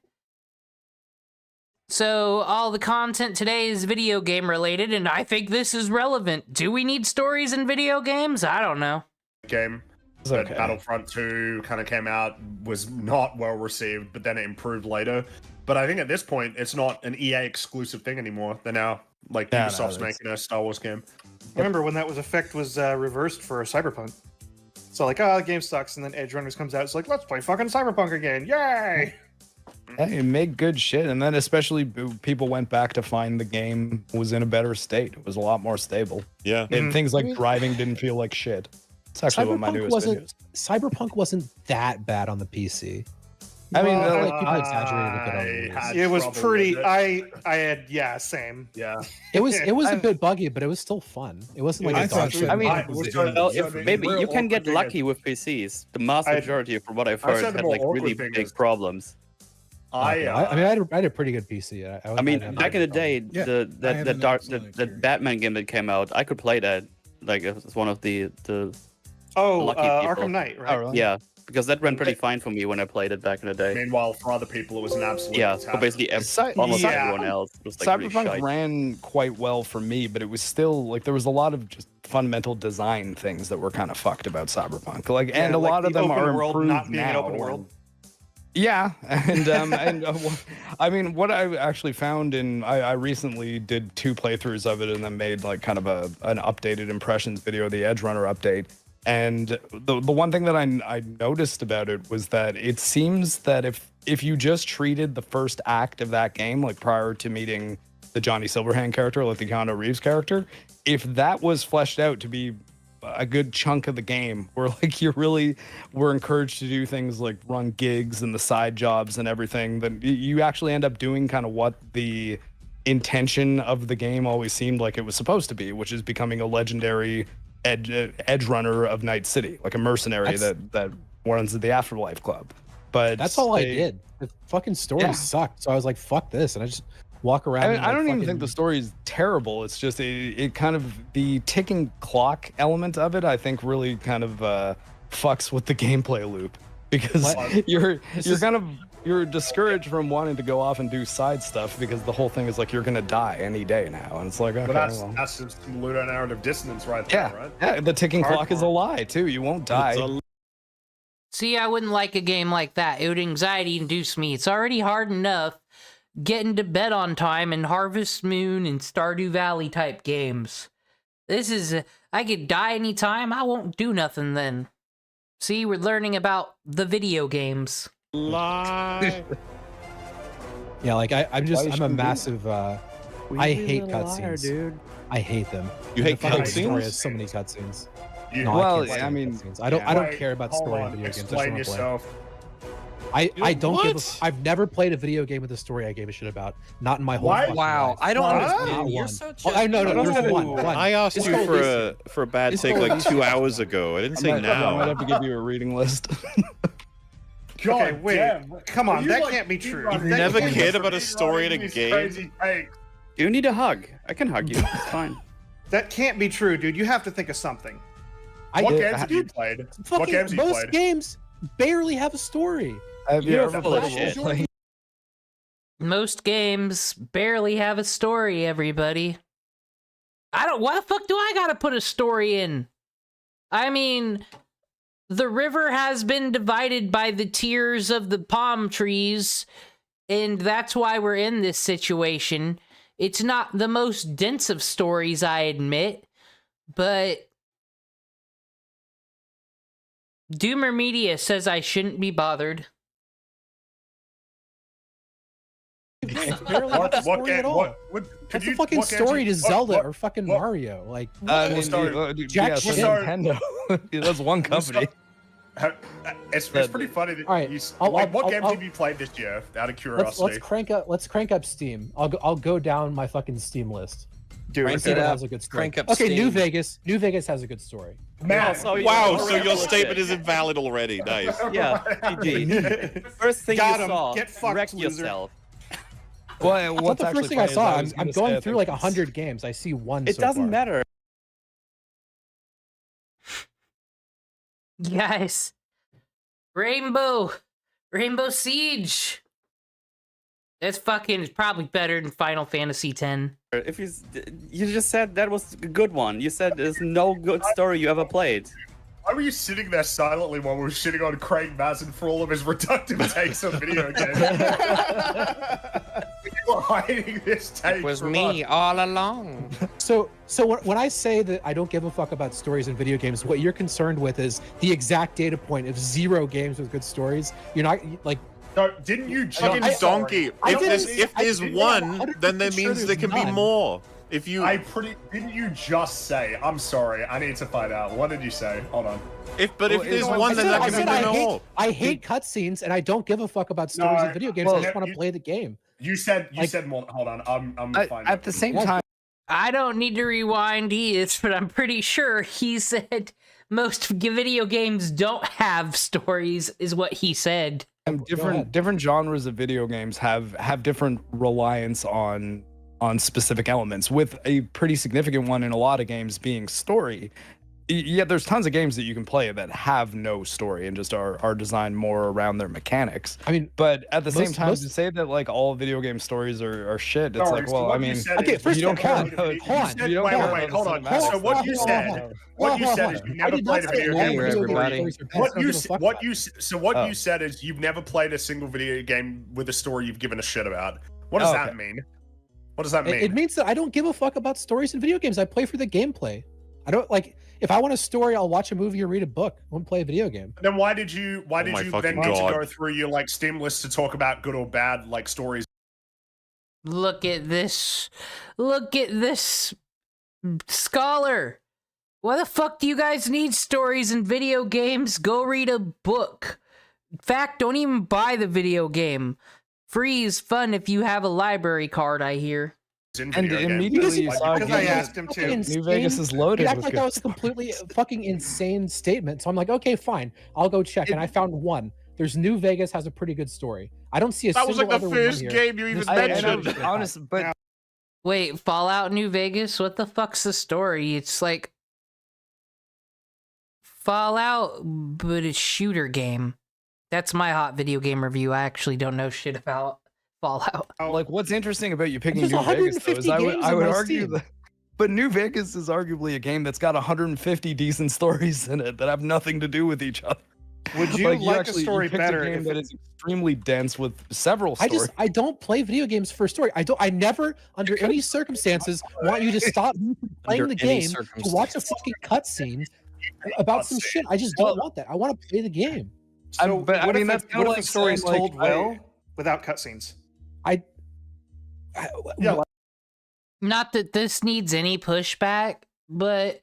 So, all the content today is video game related, and I think this is relevant. Do we need stories in video games? I don't know. game. Okay. Battlefront 2 kind of came out, was not well received, but then it improved later. But I think at this point, it's not an EA exclusive thing anymore. They're now Like Yeah, no, Ubisoft's that's- making a Star Wars game. Remember when that was effect was reversed for Cyberpunk? So like, the game sucks, and then Edge Runners comes out. It's like, let's play fucking Cyberpunk again! Yay! Hey, make good shit, and then especially people went back to find the game was in a better state. It was a lot more stable, Yeah. and things like driving didn't feel like shit. It's actually one of my newest videos. Cyberpunk wasn't that bad on the PC. I mean, Well, like, people exaggerated a bit on I the had It was trouble pretty. with it. I had same. Yeah. It was a bit buggy, but it was still fun. It wasn't like I a thought dog so. shit. I mean, Well, if maybe you can get lucky with PCs. The mass I- majority, from what I've I'd heard, say the had more like awkward really thing big is- problems. I mean, I had a pretty good PC. I mean, back in the day, Yeah, I had an excellent the experience. Batman game that came out, I could play that. Like it was one of the Oh, Lucky people. Arkham Knight, right? Oh, really? yeah, because that ran pretty fine for me when I played it back in the day. Meanwhile, for other people, it was an absolute Yeah, attack. but basically Cy- almost yeah. everyone else was like really Cyberpunk shite. ran quite well for me, but it was still like there was a lot of just fundamental design things that were kind of fucked about Cyberpunk. Like, and a like lot of the them open are world improved not being an now. open world. Yeah, I mean, what I actually found in I recently did 2 playthroughs of it and then made like kind of an updated impressions video, the Edge Runner update. And the one thing that I noticed about it was that it seems that if you just treated the first act of that game like prior to meeting the Johnny Silverhand character, like the Keanu Reeves character, if that was fleshed out to be a good chunk of the game where like you really were encouraged to do things like run gigs and the side jobs and everything, then you actually end up doing kind of what the intention of the game always seemed like it was supposed to be, which is becoming a legendary edge runner of Night City, like a mercenary that runs the Afterlife Club. But That's all I did. The fucking story sucked, so I was like, "Fuck this," and I just walk around. I mean, and, I like, don't even fucking- think the story is terrible. It's just it kind of the ticking clock element of it. I think really kind of fucks with the gameplay loop because What? you're discouraged from wanting to go off and do side stuff because the whole thing is like you're gonna die any day now, and it's like okay, But that's well, that's just some ludonarrative dissonance right there, right? yeah, the ticking clock is a lie too. You won't die. See, I wouldn't like a game like that. It would anxiety induce me. It's already hard enough getting to bed on time in Harvest Moon and Stardew Valley type games. This is, I could die anytime. I won't do nothing then. See, we're learning about the video games. Lie. Yeah, like I'm Why you a shouldn't do massive. I hate cutscenes. dude. I hate them. You hate The fucking story cutscenes? has so many cutscenes. You, No, Well, I, can't I stand mean, cutscenes. I don't. yeah. I don't Wait, care about hold story on, in video games. I just explain wanna play. yourself. I don't give. What? I've never played a video game with a story I gave a shit about. Not in my whole. Why? fucking Wow, life. I don't What? understand. Not You're one. such Oh, a... I no, there's one. I asked It's you called for a bad It's take called like 2 Lisa. hours ago. I didn't say I might now. have to give you a reading list. God Okay, wait. damn. Come on, You, that like, can't be you true. run That never can't be cared true. about a story in a These game? crazy takes. Do you need a hug? I can hug you. It's fine. That can't be true, dude. You have to think of something. What games have you played? What Fucking games have you most played? games barely have a story. Have you You're ever full of played shit. role-playing? Most games barely have a story, everybody. Why the fuck do I gotta put a story in? I mean, the river has been divided by the tears of the palm trees, and that's why we're in this situation. It's not the most dense of stories, I admit, but Doomer Media says I shouldn't be bothered. It's barely have a story at all. That's a fucking story to Zelda or fucking Mario. Like, I mean, story? Jack yes, shit. Nintendo. That's one company. It's pretty funny that All right, you. I'll- Like, what I'll- games I'll- have you played this year? Out of let's curiosity. crank up Steam. I'll go down my fucking Steam list. Dude, Crank See it what up. has a good story. Crank up Okay, New Steam. Vegas. New Vegas has a good story. Man, Wow, so your statement is invalid already. Nice. Yeah, GG. First thing Got you 'em. saw, Get fucked, wreck loser. yourself. Well, That's what's not the actually first thing I funny is saw. was I'm gonna say, going I through think like it's- 100 games. I see one. It so doesn't far. matter. Guys, Rainbow Siege. That's fucking probably better than Final Fantasy X. If you just said that was a good one. You said there's no good story you ever played. why were you sitting there silently while we were shitting on Craig Mazin for all of his reductive takes on video games? were hiding this tape. It was from me us. all along. So when I say that I don't give a fuck about stories in video games, what you're concerned with is the exact data point of 0 games with good stories. You're not like. No, didn't you Fucking just donkey. If there's one, then that means there can be none. more. If you, didn't you just say? I'm sorry. I need to find out. What did you say? Hold on. if there's I one, then said- that I can be said more. I hate cutscenes and I don't give a fuck about stories in video games. I just want to you- play the game. You said more. Hold on. I'm finding At the same time, I don't need to rewind either, but I'm pretty sure he said most video games don't have stories, is what he said. different genres of video games have different reliance on specific elements, with a pretty significant one in a lot of games being story. Yeah, there's tons of games that you can play that have no story and just are designed more around their mechanics. I mean, but at the same time, most- to say that like all video game stories are shit, it's Sorry, like, so well, what I you mean, said okay, is first you of don't all, play- hold on, you hold on. said- You don't wait, know wait, the hold on. cinematics. So what you said, what you said is you've never played a video game with a everybody. What you said is you've never played a single video game with a story you've given a shit about. What does that mean? What does that mean? It means that I don't give a fuck about stories in video games. I play for the gameplay. I don't like. If I want a story, I'll watch a movie or read a book. I won't play a video game. Then why did you my then fucking need to God. go through your like Steam list to talk about good or bad like stories? Look at this. Look at this. Scholar. Why the fuck do you guys need stories in video games? Go read a book. In fact, don't even buy the video game. Free is fun if you have a library card, I hear. In and video games. immediately you saw Because I games- asked him Fucking to. insane. New Vegas is You loaded act with like good that was a completely fucking insane statement. So I'm like, okay, fine. I'll go check. And I found one. There's New Vegas has a pretty good story. I don't see a That was single like the other one first here. game you even This- mentioned. honest, but Wait, Fallout New Vegas? What the fuck's the story? It's like Fallout, but it's shooter game. That's my hot video game review. I actually don't know shit about Fallout. like what's interesting about you picking There's New Vegas though 150 is I games would on my argue Steam. that, but New Vegas is arguably a game that's got 150 decent stories in it that have nothing to do with each other. Would you like actually- a story you picked better a game if that is extremely dense with several stories. I don't play video games for story. I never, under any circumstances, want you to stop me from playing Under the any game to watch a fucking cutscene about some shit. I just don't want that. I want to play the game. So, but I what mean, if that's the, kinda what if like the story is saying, told like, well without cutscenes? Yeah, Not that this needs any pushback, but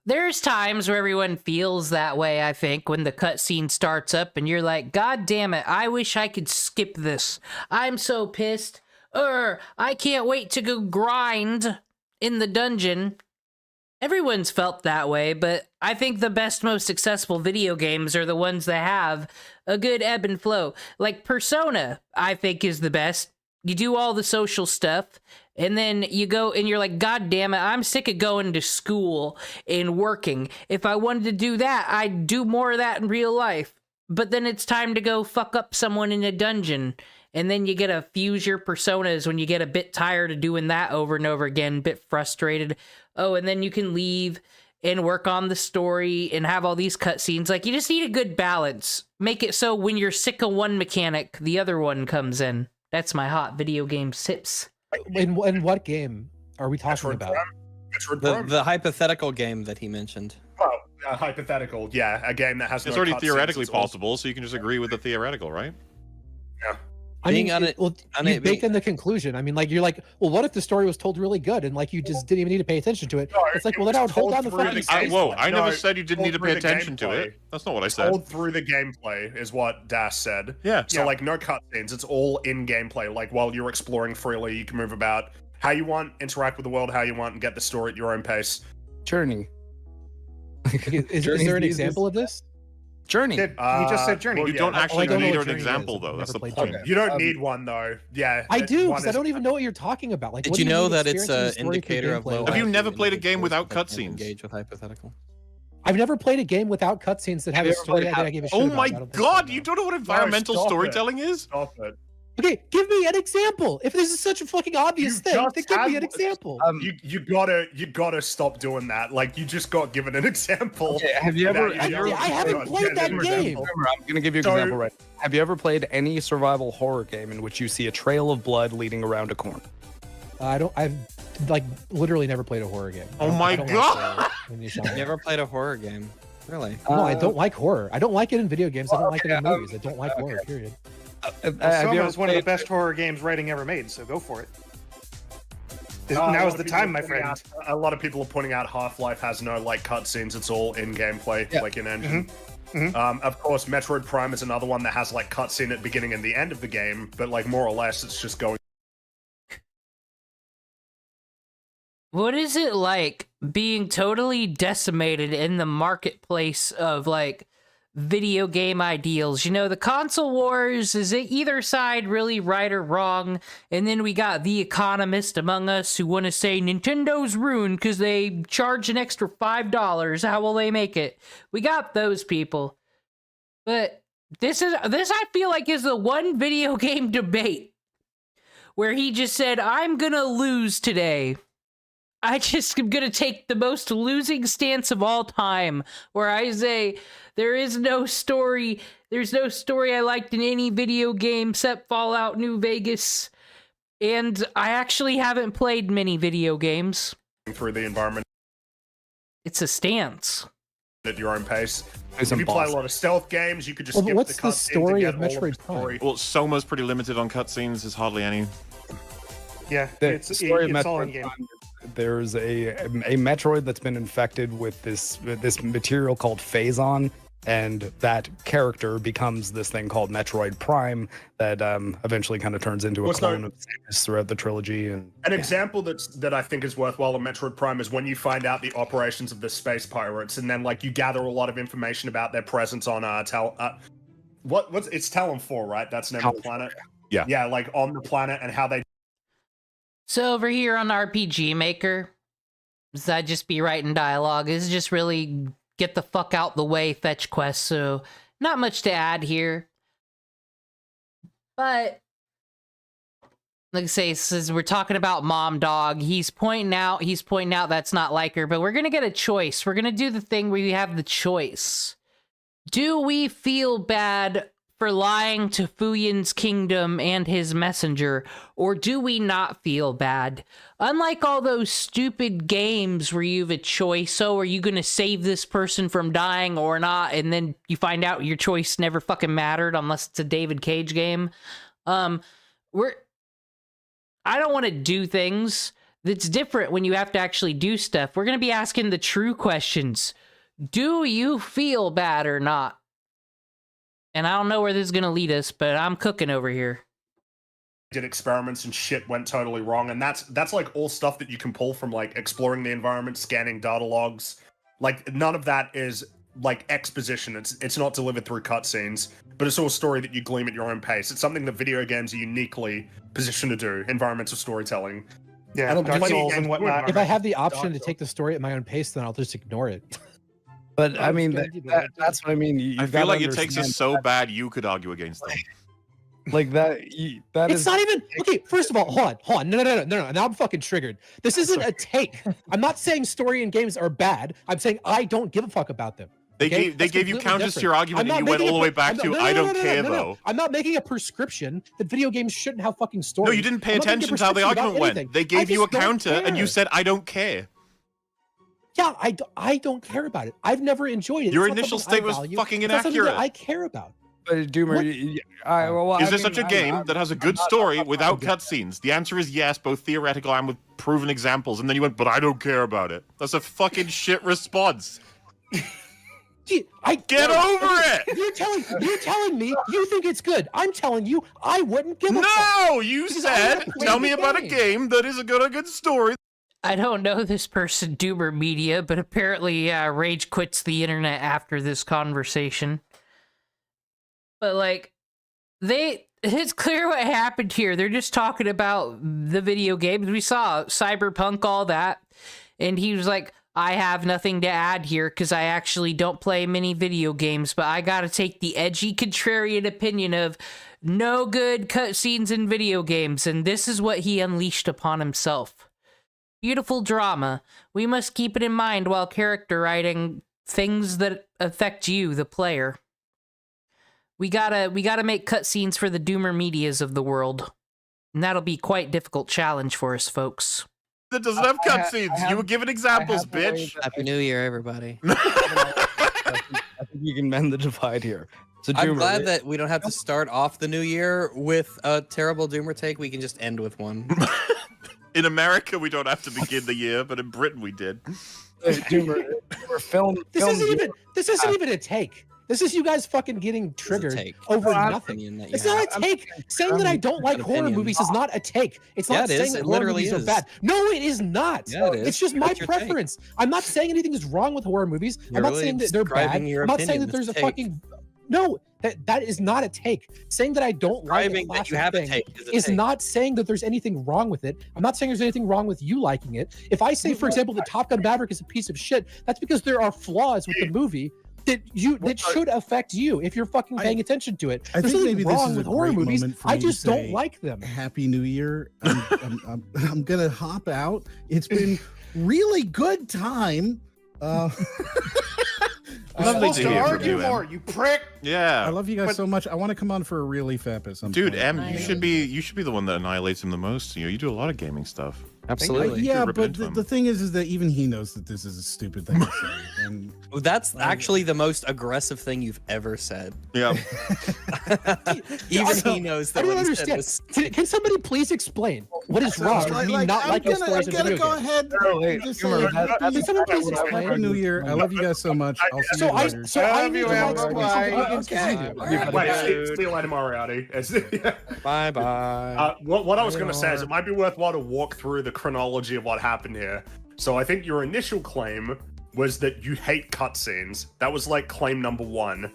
there's times where everyone feels that way, I think, when the cutscene starts up and you're like, God damn it, I wish I could skip this. I'm so pissed. I can't wait to go grind in the dungeon. Everyone's felt that way, but I think the best, most successful video games are the ones that have a good ebb and flow. Like Persona, I think, is the best. You do all the social stuff, and then you go and you're like, God damn it, I'm sick of going to school and working. If I wanted to do that, I'd do more of that in real life. But then it's time to go fuck up someone in a dungeon. And then you get to fuse your personas when you get a bit tired of doing that over and over again, a bit frustrated. Oh, and then you can leave and work on the story and have all these cutscenes. Like, you just need a good balance. Make it so when you're sick of one mechanic, the other one comes in. That's my hot video game sips. In what game are we talking about? The hypothetical game that he mentioned. Well, hypothetical, yeah, a game that has It's no already cutscenes, theoretically it's all- possible, so you can just agree with the theoretical, right? I mean, Being on it- on you it baked being- in the conclusion. I mean, like, you're like, well, what if the story was told really good and like you just didn't even need to pay attention to it? No, It's like, it well, then I would was hold told on the through fucking the story. game. Whoa, I No, never said you didn't told need to through pay the attention to gameplay. it. That's not what I said. Told through the gameplay is what Das said. Yeah. So like no cutscenes, it's all in gameplay. Like while you're exploring freely, you can move about how you want, interact with the world how you want, and get the story at your own pace. Journey. Is there an example of this? Journey. He just said Journey. well, You yeah, don't that's- actually I don't know need what an Journey is. example, I've though. That's never the played point. You don't need one though. Yeah. I do, one because I is- don't even know what you're talking about. Like, Did what you do know need that it's experiencing an the story through indicator of gameplay? low Have you IQ never played a game individuals without that can't cutscenes? Engage with hypothetical. I've never played a game without cutscenes that have Have a you ever story played that I gave a shit Oh about. my I don't think so, god, no. you don't know what environmental stop it. storytelling is? Stop it. Okay, give me an example. If this is such a fucking obvious thing, then give me an example. You gotta stop doing that. Like, you just got given an example. Okay, have you ever? I haven't played that game. Remember, I'm gonna give you an example right. Have you ever played any survival horror game in which you see a trail of blood leading around a corner? I've like literally never played a horror game. Oh my god! You never played a horror game? Really? No, I don't like horror. I don't like it in video games. I don't like it in movies. I don't like horror, period. Soma is one of the best horror games writing ever made, so go for it. Now is the time, my friend. A lot of people are pointing out Half-Life has no like cutscenes; it's all in gameplay, like in engine. Of course, Metroid Prime is another one that has like cutscene at the beginning and the end of the game, but like more or less, it's just going. What is it like being totally decimated in the marketplace of like video game ideals? You know, the console wars, is it either side really right or wrong? And then we got the economist among us who want to say Nintendo's ruined because they charge an extra $5. How will they make it? We got those people. But this I feel like is the one video game debate where he just said, I'm gonna lose today. I just am gonna take the most losing stance of all time, where I say there's no story I liked in any video game except Fallout New Vegas, and I actually haven't played many video games. Through the environment. It's a stance. At your own pace. If you play a lot of stealth games, you could just skip what's the the story of Metroid Prime? Well, Soma's pretty limited on cutscenes. There's hardly any. Yeah, The it's story of all in Metroid game. Prime, there's a Metroid that's been infected with this material called Phazon, and that character becomes this thing called Metroid Prime that eventually kind of turns into a clone of Samus throughout the trilogy. And an example that I think is worthwhile in Metroid Prime is when you find out the operations of the space pirates, and then like you gather a lot of information about their presence on it's Talon 4, right? That's the name of the planet. Yeah, like on the planet and how they. So over here on RPG Maker, does that just be writing dialogue? Is just really get the fuck out the way fetch quests, so not much to add here. But like I say, since we're talking about Mom Dog, he's pointing out that's not like her, but we're gonna get a choice. We're gonna do the thing where we have the choice. Do we feel bad for lying to Fuyan's kingdom and his messenger, or do we not feel bad? Unlike all those stupid games where you have a choice, so are you gonna save this person from dying or not, and then you find out your choice never fucking mattered unless it's a David Cage game. I don't want to do things. That's different when you have to actually do stuff. We're gonna be asking the true questions. Do you feel bad or not? And I don't know where this is going to lead us, but I'm cooking over here. Did experiments and shit went totally wrong, and that's like all stuff that you can pull from like exploring the environment, scanning data logs. Like none of that is like exposition. It's not delivered through cutscenes, but it's all a story that you glean at your own pace. It's something that video games are uniquely positioned to do. Environmental storytelling. Yeah, I don't Dark Souls and whatnot. If I have the option to take the story at my own pace, then I'll just ignore it. But I mean, that's what I mean. I feel like it takes us so bad you could argue against them. Like that. That it's not even okay. First of all, hold on. No. Now I'm fucking triggered. This isn't a take. I'm not saying story and games are bad. I'm saying I don't give a fuck about them. They gave you counters to your argument, and you went all the way back to I don't care though. I'm not making a prescription that video games shouldn't have fucking stories. No, you didn't pay attention to how the argument went. They gave you a counter, and you said I don't care. Yeah, I don't care about it. I've never enjoyed it. Your initial state was fucking inaccurate. I care about. But Doomer, is there such a game that has a good story without cutscenes? The answer is yes, both theoretical and with proven examples. And then you went, but I don't care about it. That's a fucking shit response. Get over it! You're telling me you think it's good. I'm telling you I wouldn't give a fuck. No, you said tell me about a game that is a good story. I don't know this person, Doomer Media, but apparently Rage quits the internet after this conversation. But like, it's clear what happened here. They're just talking about the video games. We saw Cyberpunk, all that, and he was like, I have nothing to add here because I actually don't play many video games, but I gotta take the edgy contrarian opinion of no good cutscenes in video games, and this is what he unleashed upon himself. Beautiful drama. We must keep it in mind while character writing things that affect you, the player. We gotta make cutscenes for the doomer medias of the world. And that'll be quite difficult challenge for us, folks. That doesn't have cutscenes. You were given examples, bitch. Happy New Year, everybody. I think you can mend the divide here. So I'm glad that we don't have to start off the new year with a terrible Doomer take. We can just end with one. In America, we don't have to begin the year, but in Britain, we did. Doomer film. This isn't even a take. This is you guys fucking getting triggered over nothing. It's not a take. Saying that I don't like horror movies is not a take. It's not saying that horror movies are bad. No, it is not. Yeah, it is. It's just my preference. I'm not saying anything is wrong with horror movies. I'm not saying that they're bad. I'm not saying that there's a fucking... No, that is not a take. Saying that I don't like a classic thing is not saying that there's anything wrong with it. I'm not saying there's anything wrong with you liking it. If I say, for example, that Top Gun Maverick is a piece of shit, that's because there are flaws with the movie that should affect you if you're fucking paying attention to it. There's nothing wrong with horror movies. I just don't like them. Happy New Year. I'm gonna hop out. It's been really good time. Lovely to hear from you, more, Em. you prick. Yeah. I love you guys so much. I want to come on for a real Leaf Epis. Dude, Em, you should be the one that annihilates him the most. You do a lot of gaming stuff. Absolutely. Yeah, but the thing is that even he knows that this is a stupid thing to say. And that's actually the most aggressive thing you've ever said. Yeah. Even he knows that. I don't understand. Can somebody please explain what is wrong with me not liking stories in video go games? ahead. Can someone please explain? Happy New Year. I love you guys so much. I'll see you later. I love you, Em. Bye-bye. Wait, see you later, Moriarty. Bye-bye. What I was going to say is it might be worthwhile to walk through the chronology of what happened here. So I think your initial claim was that you hate cutscenes. That was like claim number 1.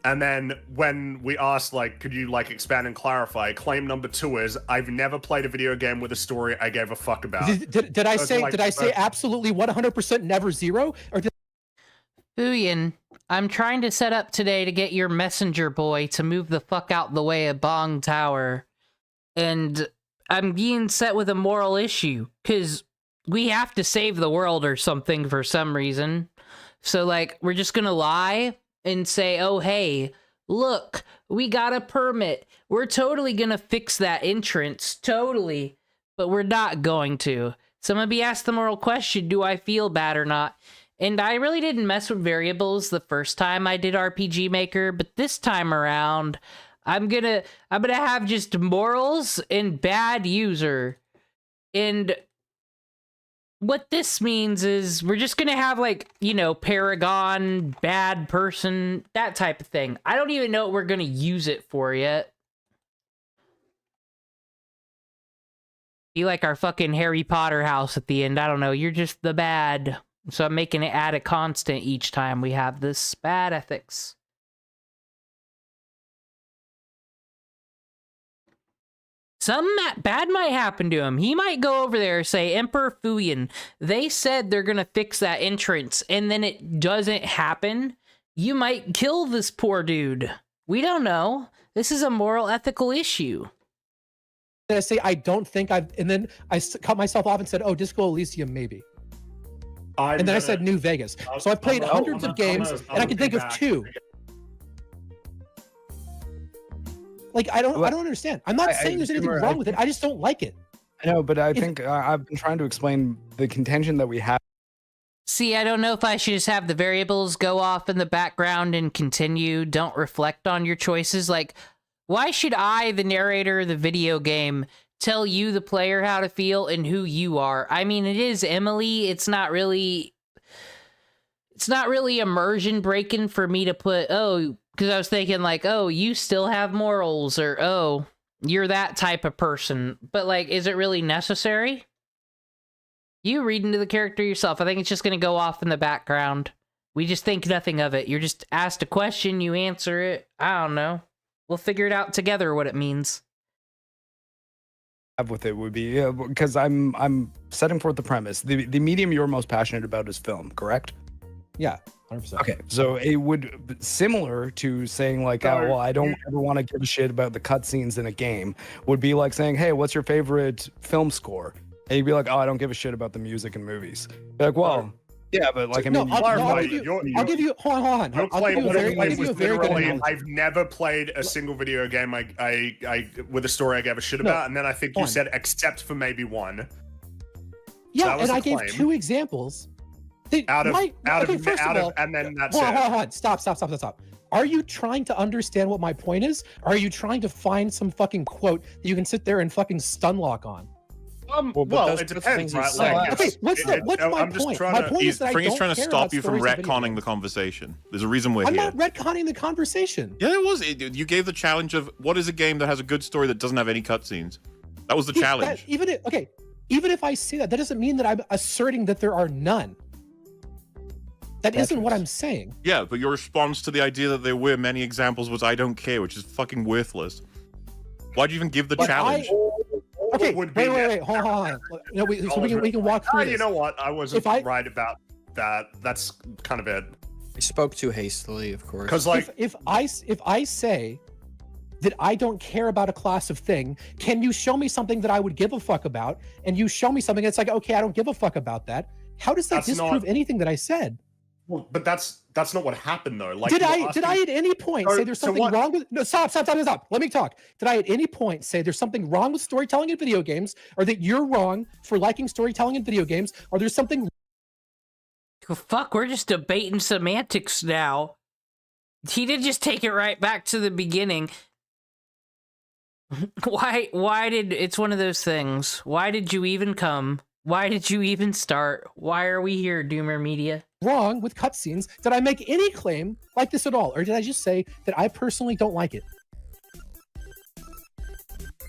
And then when we asked, like, could you like expand and clarify? Claim number 2 is I've never played a video game with a story I gave a fuck about. Did I say absolutely 100% never zero? Or did Fuyin, I'm trying to set up today to get your messenger boy to move the fuck out the way of Bong Tower. And I'm being set with a moral issue, because we have to save the world or something for some reason. So, like, we're just gonna lie and say, oh, hey, look, we got a permit. We're totally gonna fix that entrance, totally. But we're not going to. So I'm gonna be asked the moral question, do I feel bad or not? And I really didn't mess with variables the first time I did RPG Maker, but this time around, I'm gonna have just morals and bad user. And what this means is we're just gonna have, like, you know, Paragon, bad person, that type of thing. I don't even know what we're gonna use it for yet. Be like our fucking Harry Potter house at the end. I don't know, you're just the bad. So I'm making it add a constant each time we have this bad ethics. Something bad might happen to him. He might go over there and say, Emperor Fuyin, they said they're gonna fix that entrance, and then it doesn't happen. You might kill this poor dude. We don't know. This is a moral, ethical issue. I say I don't think and then I cut myself off and said, oh, Disco Elysium, maybe. And then I said New Vegas. So I've played hundreds of games, and I can think of 2. Like, I don't understand. I'm not saying there's anything wrong with it. I just don't like it. I know, but I think I've been trying to explain the contention that we have. See, I don't know if I should just have the variables go off in the background and continue. Don't reflect on your choices. Like, why should I, the narrator of the video game, tell you, the player, how to feel and who you are? I mean, it is Emily. It's not really immersion breaking for me to put, oh, because I was thinking, like, oh, you still have morals, or, oh, you're that type of person. But, like, is it really necessary? You read into the character yourself. I think it's just going to go off in the background. We just think nothing of it. You're just asked a question, you answer it. I don't know. We'll figure it out together what it means. have with it would be because I'm setting forth the premise. The medium you're most passionate about is film, correct? Yeah, 100%. Okay, so it would similar to saying like, oh, well, I don't ever want to give a shit about the cutscenes in a game. Would be like saying, hey, what's your favorite film score? And you'd be like, oh, I don't give a shit about the music and movies. You're like, well, yeah, but like, I mean, I'll give you. Hold on. I'll give you a very good analogy. I've never played a single video game I with a story I gave a shit about, and then I think you said except for maybe one. Yeah, and I gave 2 examples. Out of, and then that's it. Hold on. Stop. Are you trying to understand what my point is? Or are you trying to find some fucking quote that you can sit there and fucking stun lock on? Well, it depends, right? Like, okay, what's my point? My point is that Frankie's trying to stop you from retconning the conversation. There's a reason we're here. I'm not retconning the conversation. Yeah, it was. You gave the challenge of what is a game that has a good story that doesn't have any cutscenes. That was the challenge. Even if I say that doesn't mean that I'm asserting that there are none. That isn't what I'm saying. Yeah, but your response to the idea that there were many examples was I don't care, which is fucking worthless. Why'd you even give the challenge? Okay, wait, hold on. No, we can walk through this. You know what? I wasn't right about that. That's kind of it. I spoke too hastily, of course. Because like, if I say that I don't care about a class of thing, can you show me something that I would give a fuck about? And you show me something that's like, okay, I don't give a fuck about that. How does that disprove anything that I said? Well, but that's not what happened though. Like, did I at any point say there's something wrong with? No, stop. Let me talk. Did I at any point say there's something wrong with storytelling in video games, or that you're wrong for liking storytelling in video games, or there's something? Well, fuck, we're just debating semantics now. He did just take it right back to the beginning. Why did it's one of those things? Why did you even come? Why did you even start? Why are we here, Doomer Media? Wrong with cutscenes. Did I make any claim like this at all? Or did I just say that I personally don't like it?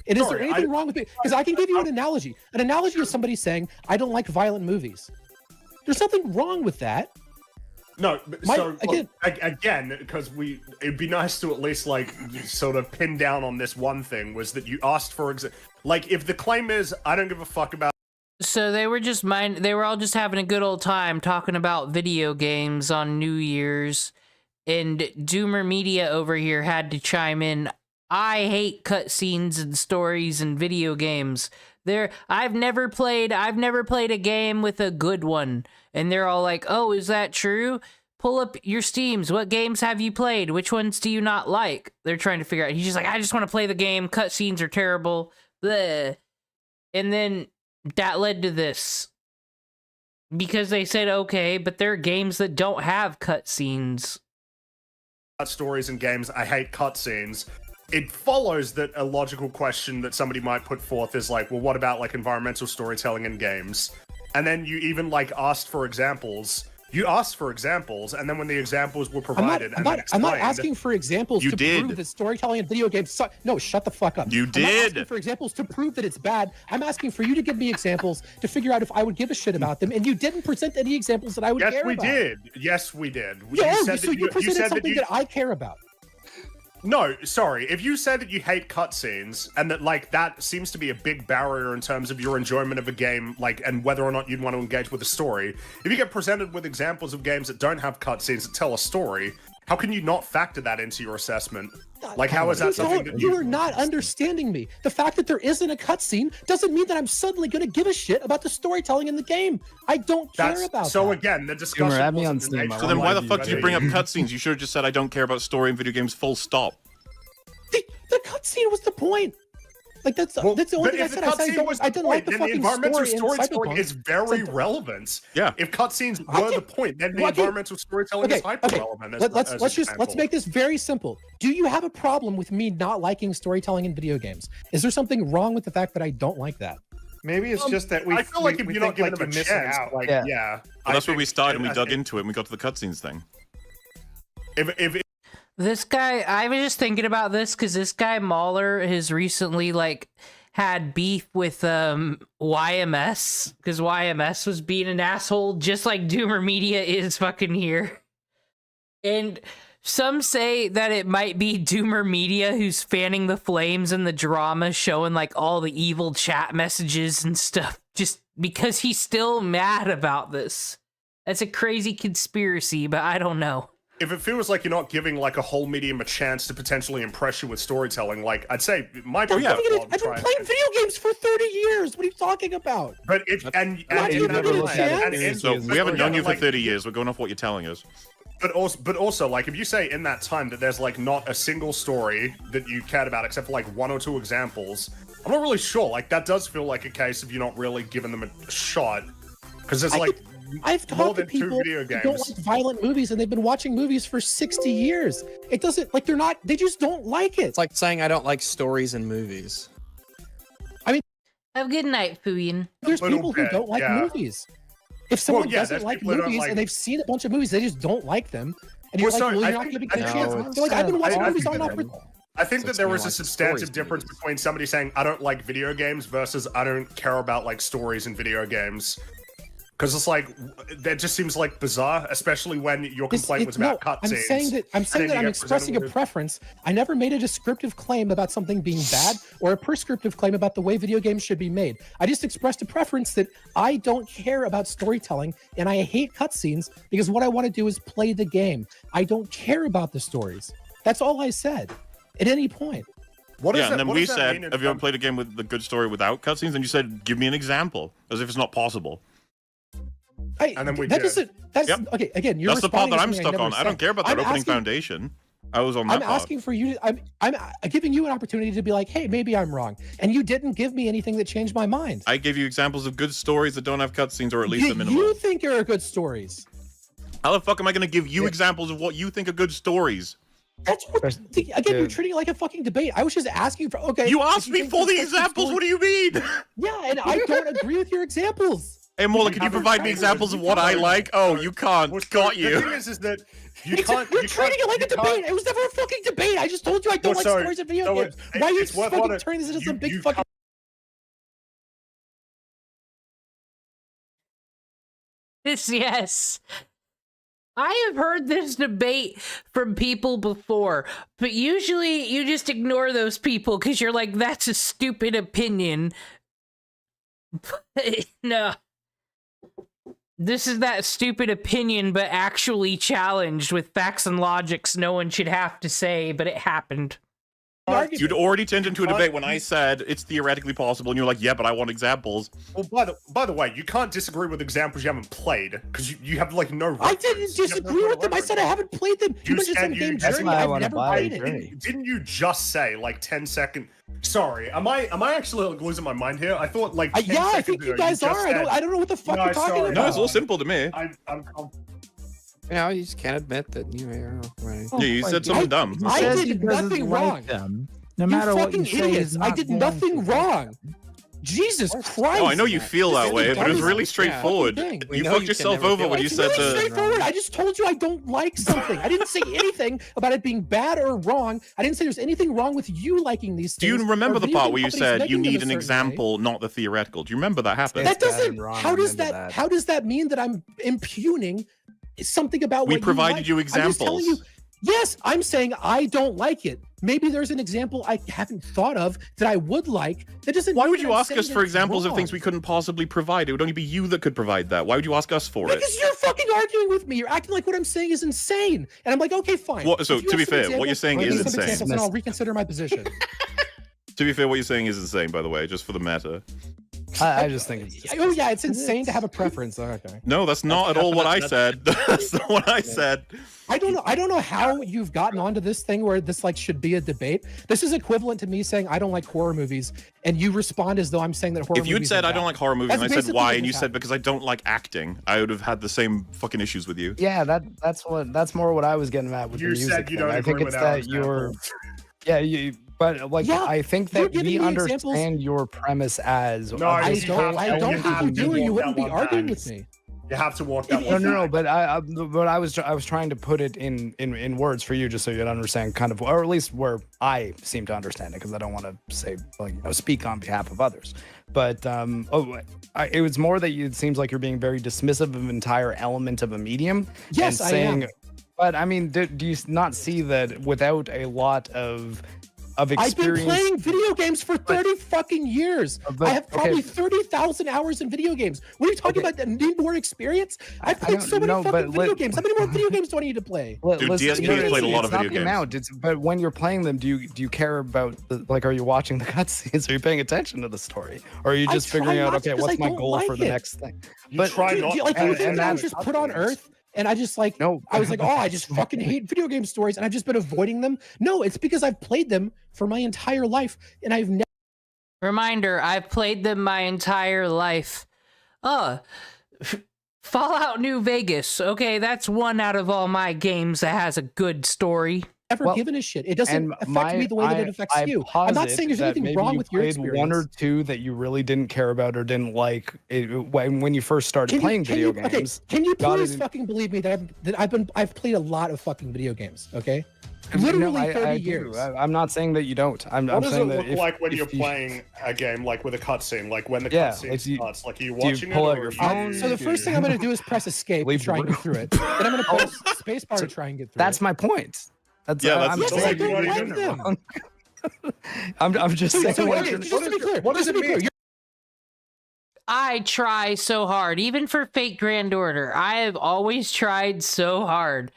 And is there anything wrong with it? Because I can give you an analogy. An analogy is somebody saying, I don't like violent movies. There's nothing wrong with that. No, again, because it'd be nice to at least like sort of pin down on this one thing, was that you asked for like if the claim is I don't give a fuck about. So they were all just having a good old time talking about video games on New Year's, and Doomer Media over here had to chime in. I hate cutscenes and stories and video games. I've never played a game with a good one. And they're all like, oh, is that true? Pull up your Steams. What games have you played? Which ones do you not like? They're trying to figure out. He's just like, I just want to play the game. Cutscenes are terrible. Bleh. And then that led to this. Because they said, okay, but there are games that don't have cutscenes. Stories and games, I hate cutscenes. It follows that a logical question that somebody might put forth is like, well, what about like environmental storytelling in games? And then you even like asked for examples. You asked for examples, and then when the examples were provided, I'm not asking for examples to prove that storytelling in video games suck. No, shut the fuck up. You did. I'm not asking for examples to prove that it's bad. I'm asking for you to give me examples to figure out if I would give a shit about them, and you didn't present any examples that I would care about. Yes, we did. So you presented something that I care about. No, sorry. If you said that you hate cutscenes and that like that seems to be a big barrier in terms of your enjoyment of a game, like and whether or not you'd want to engage with a story, if you get presented with examples of games that don't have cutscenes that tell a story, how can you not factor that into your assessment? Like, how is that something that you are not understanding me? The fact that there isn't a cutscene doesn't mean that I'm suddenly going to give a shit about the storytelling in the game. I don't care about that. So again, the discussion wasn't so then why the fuck did you bring up cutscenes? You should have just said I don't care about story in video games, full stop. The cutscene was the point. Like that's the only thing I said. I didn't like the fucking environmental storytelling is very relevant. Yeah. If cutscenes were the point, then the environmental storytelling is hyper relevant. Let's make this very simple. Do you have a problem with me not liking storytelling in video games? Is there something wrong with the fact that I don't like that? Maybe it's just that I feel like if you're not giving them a chance, like Well, that's where we started and we dug into it and we got to the cutscenes thing. If this guy, I was just thinking about this because this guy Mahler has recently like had beef with YMS because YMS was being an asshole just like Doomer Media is fucking here. And Some say that it might be Doomer Media who's fanning the flames in the drama, showing like all the evil chat messages and stuff, just because he's still mad about this. That's a crazy conspiracy, but I don't know. If it feels like you're not giving like a whole medium a chance to potentially impress you with storytelling, like I'd say it might be. I've been playing video games for 30 years. What are you talking about? But if so we haven't known you for 30 years. We're going off what you're telling us. But also, like, if you say in that time that there's like not a single story that you cared about except for like 1 or 2 examples, I'm not really sure. Like, that does feel like a case of you're not really giving them a shot, because there's I've talked to people who don't like violent movies, and they've been watching movies for 60 years. It doesn't like they just don't like it. It's like saying I don't like stories in movies. I mean, have a good night, Fuyin. There's people who don't like movies. If someone doesn't like movies and they've seen a bunch of movies, they just don't like them. And you're you're not giving it a chance. They're like, I've been watching movies on that for. I think that there was a substantive difference between somebody saying I don't like video games versus I don't care about like stories in video games. Because it's like, that just seems like bizarre, especially when your complaint was about cutscenes. I'm saying that I'm expressing a preference. I never made a descriptive claim about something being bad or a prescriptive claim about the way video games should be made. I just expressed a preference that I don't care about storytelling and I hate cutscenes because what I want to do is play the game. I don't care about the stories. That's all I said at any point. And then we said, have you ever played a game with the good story without cutscenes? And you said, give me an example, as if it's not possible. And then we okay. Again, that's the part that I'm stuck on. I don't care about that opening foundation. I was on that. I'm asking for you. I'm giving you an opportunity to be like, hey, maybe I'm wrong, and you didn't give me anything that changed my mind. I gave you examples of good stories that don't have cutscenes, or at least a minimum. You think are good stories? How the fuck am I going to give you examples of what you think are good stories? That's what, again, you're treating it like a fucking debate. I was just asking for. Okay, you asked me for the examples. What do you mean? Yeah, and I don't agree with your examples. Hey, Mola, can you provide me examples of what I like? Oh, you can't. Got you. The thing is that you can't. You're treating it like a debate. It was never a fucking debate. I just told you I don't like stories in video games. Why are you fucking turning this into some big fucking... Yes. I have heard this debate from people before, but usually you just ignore those people because you're like, that's a stupid opinion. No. This is that stupid opinion, but actually challenged with facts and logics no one should have to say, but it happened. You'd already turned into a debate when I said it's theoretically possible, and you're like, yeah, but I want examples. Well, by the way, you can't disagree with examples you haven't played, because you have, like, no reference. I didn't disagree with them. I said I haven't played them. You mentioned some game Journey. I've never played it. Didn't you just say, like, 10 seconds... Sorry, am I actually like, losing my mind here? I thought, like, 10 yeah, I think you guys are. I don't know what the fuck you're talking about. No, it's all simple to me. You know, you just can't admit that you know, right? Yeah, you said something dumb. I did nothing wrong. No matter what you fucking idiots! I did nothing wrong. Jesus Christ! Oh, I know you feel that way, but it was really straightforward. You fucked yourself over when you said that. It's really straightforward. I just told you I don't like something. I didn't say anything about it being bad or wrong. I didn't say there's anything wrong with you liking these things. Do you remember the part where you said you need an example, not the theoretical? Do you remember that happened? That doesn't. How does that mean that I'm impugning something about what we provided you examples? Yes, I'm saying I don't like it. Maybe there's an example I haven't thought of that I would like. That doesn't. Why would you ask us for examples of things we couldn't possibly provide? It would only be you that could provide that. Why would you ask us for it? Because you're fucking arguing with me. You're acting like what I'm saying is insane. And I'm like, okay, fine. So to be fair, what you're saying is insane. And I'll reconsider my position. To be fair, what you're saying is insane, by the way, just for the meta. I just think it's oh yeah, it's insane to have a preference. Okay. No, that's not at all what I said. That's not what I said. I don't know how you've gotten onto this thing where this like should be a debate. This is equivalent to me saying I don't like horror movies, and you respond as though I'm saying that horror movies. If you'd said I don't like horror movies, and I said why, and you said because I don't like acting, I would have had the same fucking issues with you. Yeah, that's more what I was getting at with the music. You said you don't I think it's that you're. Yeah, but like I think that we understand your premise as. No, I don't think you do, or you wouldn't be arguing with me. You have to walk that one. No, but I was trying to put it in words for you, just so you'd understand kind of, or at least where I seem to understand it, because I don't want to say speak on behalf of others. But it was more that it seems like you're being very dismissive of an entire element of a medium. Yes, and saying, I am. But I mean, do you not see that without a lot of experience? I've been playing video games for 30 fucking years. I have probably 30,000 hours in video games. What are you talking about? Need more experience? I've played so many fucking video games. How many more video games do I need to play? Dude, DSP has played a lot of video games. Out. But when you're playing them, do you care about are you watching the cutscenes? Are you paying attention to the story, or are you just figuring out, okay, what's my goal for the next thing? But try not. Do you think that I was just put on Earth? And I just I was like, oh, I just fucking hate video game stories, and I've just been avoiding them. No, it's because I've played them for my entire life, and I've never. Reminder, I've played them my entire life. Fallout New Vegas. Okay, that's one out of all my games that has a good story. Ever given a shit. It doesn't affect me the way that it affects you. I'm not saying there's anything wrong with your experience. One or two that you really didn't care about or didn't like when you first started playing video games. Okay, can you please fucking believe me that I've played a lot of fucking video games, okay? Literally 30 years. I'm not saying that you don't. What does it look like when you're playing a game, like with a cutscene, like when the cutscene starts? Like, are you watching pull out your phone? So the first thing I'm going to do is press escape to try and get through it. Then I'm going to press spacebar to try and get through it. That's my point. I'm just saying. Just to be clear, what does it mean? I try so hard, even for Fate Grand Order. I have always tried so hard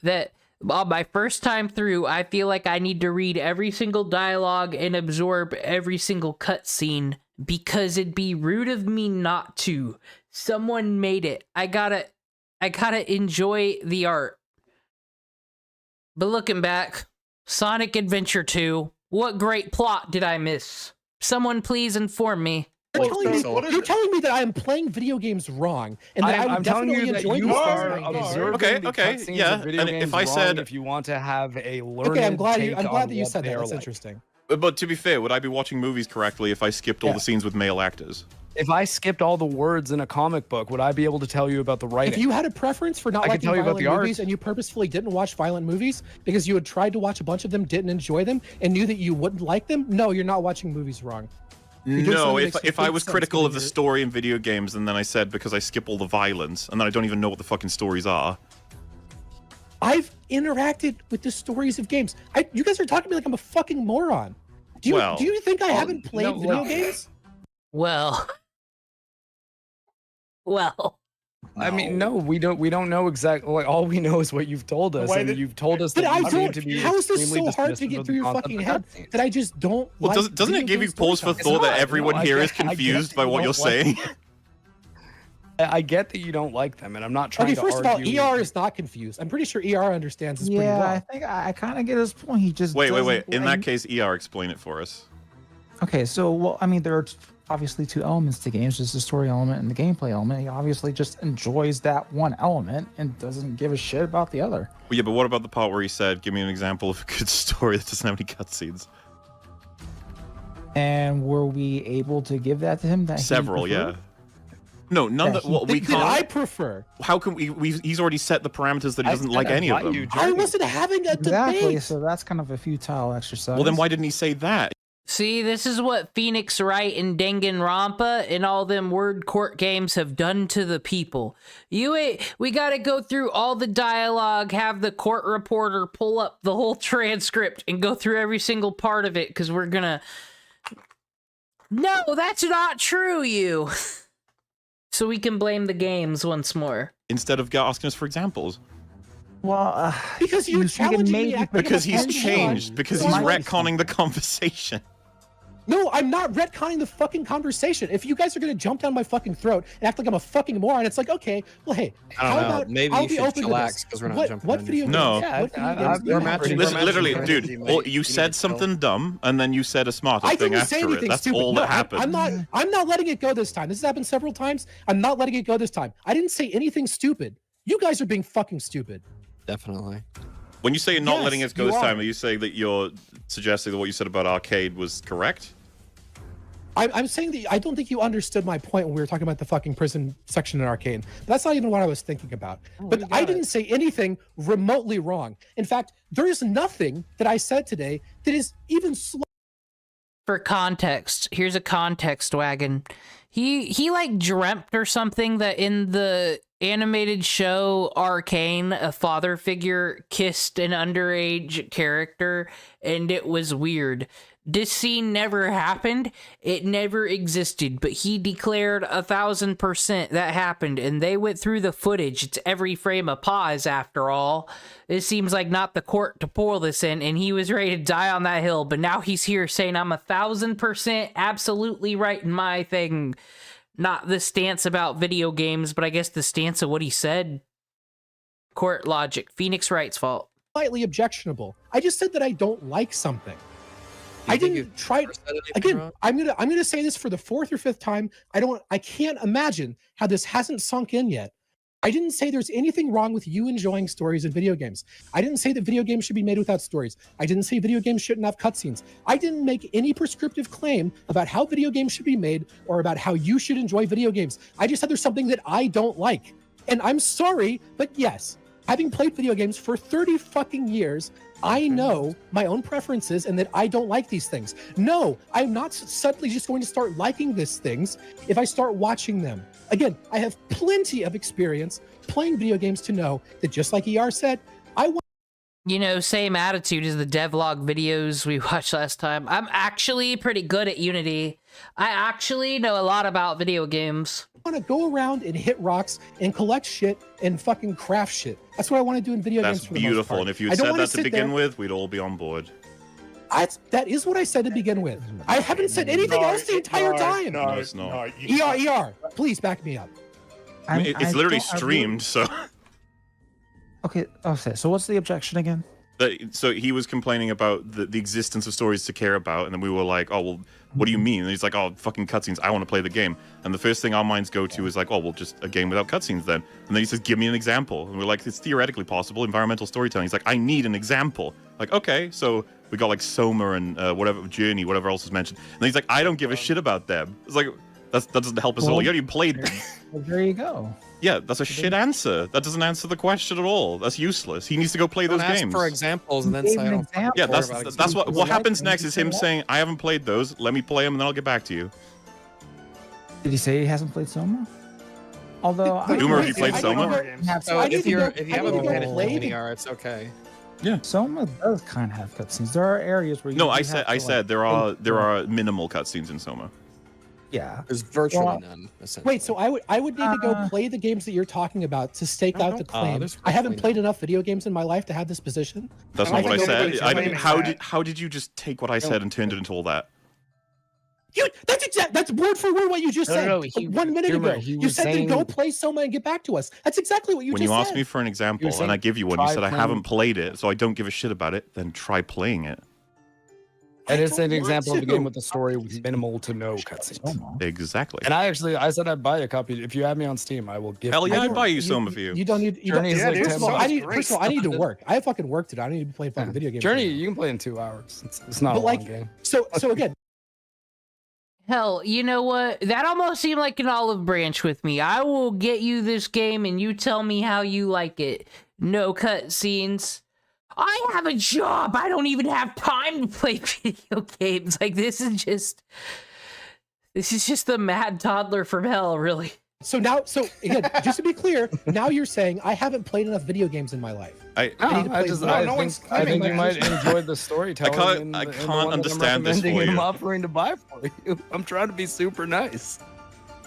that on my first time through, I feel like I need to read every single dialogue and absorb every single cutscene because it'd be rude of me not to. Someone made it. I gotta enjoy the art. But looking back, Sonic Adventure 2, what great plot did I miss? Someone please inform me. You're telling me that I am playing video games wrong, and that I would definitely enjoy these observing yeah. And if I said, if you want to have a learned okay, I'm glad that you said that. That's interesting. But to be fair, would I be watching movies correctly if I skipped all the scenes with male actors? If I skipped all the words in a comic book, would I be able to tell you about the writing? If you had a preference for not liking violent movies and you purposefully didn't watch violent movies because you had tried to watch a bunch of them, didn't enjoy them, and knew that you wouldn't like them, no, you're not watching movies wrong. No, if I was critical of the story in video games and then I said because I skip all the violence and then I don't even know what the fucking stories are. I've interacted with the stories of games. You guys are talking to me like I'm a fucking moron. Do you think I haven't played video games? Well, I mean, no, we don't know exactly. Like, all we know is what you've told us, and you've told us that you seem to be. How is this so hard to get through your fucking head that I just don't? Well, doesn't it give you pause for thought that everyone here is confused by what you're saying? I get that you don't like them, and I'm not trying to argue. First of all, ER is not confused. I'm pretty sure ER understands this pretty well. Yeah, I think I kind of get his point. He just wait. In that case, ER, explain it for us. Okay, so I mean, there are obviously two elements to games. There's the story element and the gameplay element. He obviously just enjoys that one element and doesn't give a shit about the other. Well, yeah, but what about the part where he said, give me an example of a good story that doesn't have any cutscenes? And were we able to give that to him? Several, yeah. No, none that we can't. I prefer. How can he's already set the parameters that he doesn't like any of them. I wasn't having a debate. Exactly, so that's kind of a futile exercise. Well, then why didn't he say that? See, this is what Phoenix Wright and Danganronpa and all them word court games have done to the people. We gotta go through all the dialogue, have the court reporter pull up the whole transcript and go through every single part of it, because we're gonna... No, that's not true, you! So we can blame the games once more. Instead of asking us for examples. Well, because you're challenging me. Because he's changed. Because he's retconning the conversation. No, I'm not retconning the fucking conversation. If you guys are gonna jump down my fucking throat and act like I'm a fucking moron, it's like, okay, well, hey, how about maybe you should chillax because we're not jumping. What video games? No, we're matching. Literally, dude, you said something dumb and then you said a smarter thing after it. That's all that happened. I'm not letting it go this time. This has happened several times. I'm not letting it go this time. I didn't say anything stupid. You guys are being fucking stupid. Definitely. When you say you're not letting it go this time, are you saying that you're suggesting that what you said about arcade was correct? I'm saying that I don't think you understood my point when we were talking about the fucking prison section in Arcane. That's not even what I was thinking about. But I didn't say anything remotely wrong. In fact, there is nothing that I said today that is even slow. For context, here's a context wagon. He like dreamt or something that in the animated show Arcane, a father figure kissed an underage character, and it was weird. This scene never happened. It never existed, but he declared 1,000% that happened, and they went through the footage. It's every frame a pause, after all. This seems like not the court to pull this in, and he was ready to die on that hill, but now he's here saying I'm 1,000% absolutely right in my thing. Not the stance about video games, but I guess the stance of what he said. Court logic. Phoenix Wright's fault. Slightly objectionable. I just said that I don't like something. I didn't try again. Wrong? I'm gonna say this for the 4th or 5th time. I can't imagine how this hasn't sunk in yet. I didn't say there's anything wrong with you enjoying stories in video games. I didn't say that video games should be made without stories. I didn't say video games shouldn't have cutscenes. I didn't make any prescriptive claim about how video games should be made or about how you should enjoy video games. I just said there's something that I don't like. And I'm sorry, but yes, having played video games for 30 fucking years, I know my own preferences and that I don't like these things. No, I'm not suddenly just going to start liking these things if I start watching them. Again, I have plenty of experience playing video games to know that just like ER said, I want... You know, same attitude as the devlog videos we watched last time. I'm actually pretty good at Unity. I actually know a lot about video games. I want to go around and hit rocks and collect shit and fucking craft shit. That's what I want to do in video games for the most part. That's beautiful, and if you had said that to begin with, we'd all be on board. That is what I said to begin with. I haven't said anything else the entire time. No, it's not. ER, please back me up. I mean, it's literally streamed, so... Okay, so what's the objection again? So he was complaining about the existence of stories to care about, and then we were like, oh, well, what do you mean? And he's like, oh, fucking cutscenes, I want to play the game. And the first thing our minds go to is like, oh, well, just a game without cutscenes then. And then he says, give me an example. And we're like, it's theoretically possible, environmental storytelling. He's like, I need an example. Like, okay, so we got like Soma and whatever, Journey, whatever else was mentioned. And then he's like, I don't give a shit about them. It's like, that doesn't help us at all. You already played them. Well, there you go. Yeah, that's a shit answer. That doesn't answer the question at all. That's useless. He needs to go play those games. Ask for examples and then say, yeah, that's what happens next is him saying, I haven't played those. Let me play them and then I'll get back to you. Did he say he hasn't played Soma? Although, Boomer, have you played Soma? So if you haven't been playing NDR, it's okay. Yeah. Soma does kind of have cutscenes. There are areas where you. No, I said there are minimal cutscenes in Soma. Yeah, there's virtually none. Wait, so I would need to go play the games that you're talking about to stake out the claim. I haven't played enough video games in my life to have this position. That's not what I said. How did you just take what I said and turned it into all that? That's word for word what you just said. Like 1 minute ago. You said to go play Soma and get back to us. That's exactly what you just said. When you asked me for an example and I give you one, you said I haven't played it, so I don't give a shit about it. Then try playing it. And it's an example of a game with a story with minimal to no cutscenes. Exactly. And I said I'd buy a copy. If you have me on Steam, I will give. Hell yeah, I'd buy you Soma for you. You don't need. First of all, I need to work. I have fucking work to do. I need to be playing fucking video games. Journey, you can play in 2 hours. It's not a long game. So again. Hell, you know what? That almost seemed like an olive branch with me. I will get you this game and you tell me how you like it. No cutscenes. I have a job. I don't even have time to play video games. Like, this is just the mad toddler from hell, really. So again, just to be clear, now you're saying I haven't played enough video games in my life. I think you might enjoy the storytelling. I can't understand this for you. I'm offering to buy for you. I'm trying to be super nice.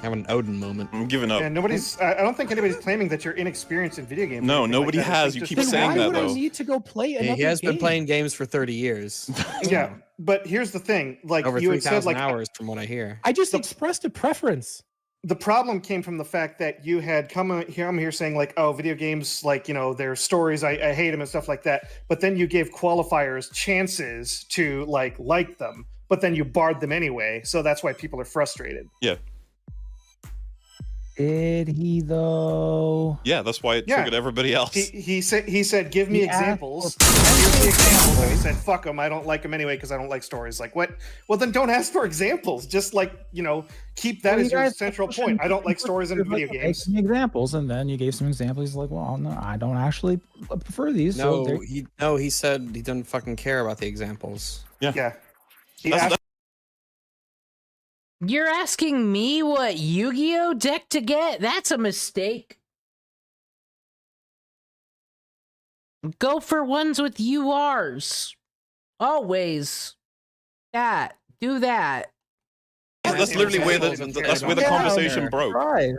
Have an Odin moment. I'm giving up. Yeah, I don't think anybody's claiming that you're inexperienced in video games. No, nobody has. You keep saying that, though. Why would I need to go play another game? He has been playing games for 30 years. Yeah, but here's the thing. Like, over you had said, 3,000 hours from what I hear. I just expressed a preference. The problem came from the fact that you had come here saying like, oh, video games, like, you know, their stories, I hate them and stuff like that. But then you gave qualifiers chances to like them, but then you barred them anyway. So that's why people are frustrated. Yeah. Did he though? Yeah, that's why it triggered everybody else. He said, give me examples. Here's the examples. And he said, fuck them. I don't like them anyway because I don't like stories. Like, what? Well, then don't ask for examples. Just keep that as your central point. I don't like stories in video games. Some examples, and then you gave some examples. He's like, well, no, I don't actually prefer these. He said he doesn't fucking care about the examples. Yeah. You're asking me what Yu-Gi-Oh deck to get? That's a mistake. Go for ones with URs. Always. Do that. That's literally where the conversation broke. Right.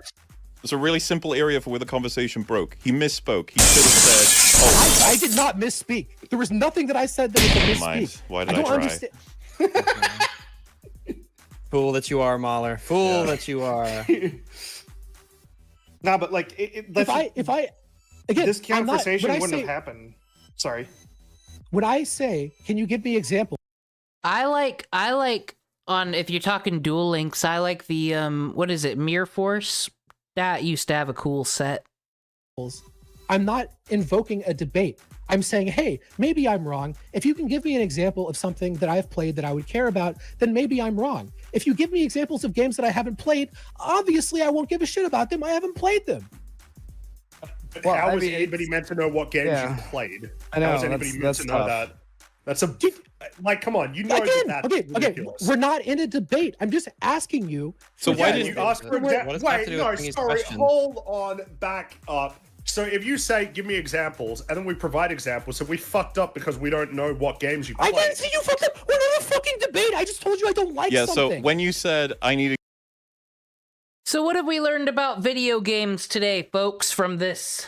It's a really simple area for where the conversation broke. He misspoke. He should have said, "Oh, I did not misspeak. There was nothing that I said that was a misspeak. Why did I don't try? understand. Fool that you are, Mahler. Fool that you are. No, but like, if I again, this conversation have wouldn't have happened. Sorry. When I say, can you give me examples? I like on, if you're talking Duel Links, I like the what is it, Mirror Force? That used to have a cool set. I'm not invoking a debate. I'm saying, hey, maybe I'm wrong. If you can give me an example of something that I've played that I would care about, then maybe I'm wrong. If you give me examples of games that I haven't played, obviously I won't give a shit about them. I haven't played them. Well, how was anybody meant to know what games you played? I know. How was anybody meant to know that? That's a like, come on, you know that's ridiculous. We're not in a debate. I'm just asking you. So why did you ask for wait, no, sorry, hold on, back up. So if you say, give me examples, and then we provide examples, so we fucked up because we don't know what games you played. I didn't see you fucked up. We're in a fucking debate. I just told you I don't like something. So when you said, I need a... So what have we learned about video games today, folks, from this?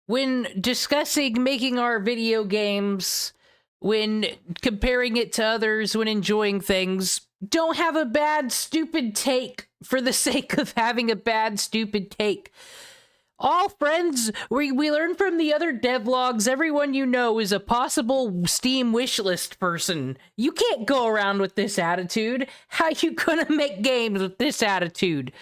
When discussing making our video games, when comparing it to others, when enjoying things, don't have a bad, stupid take for the sake of having a bad, stupid take. All friends, we learn from the other devlogs, everyone you know is a possible Steam wishlist person. You can't go around with this attitude. How you gonna make games with this attitude?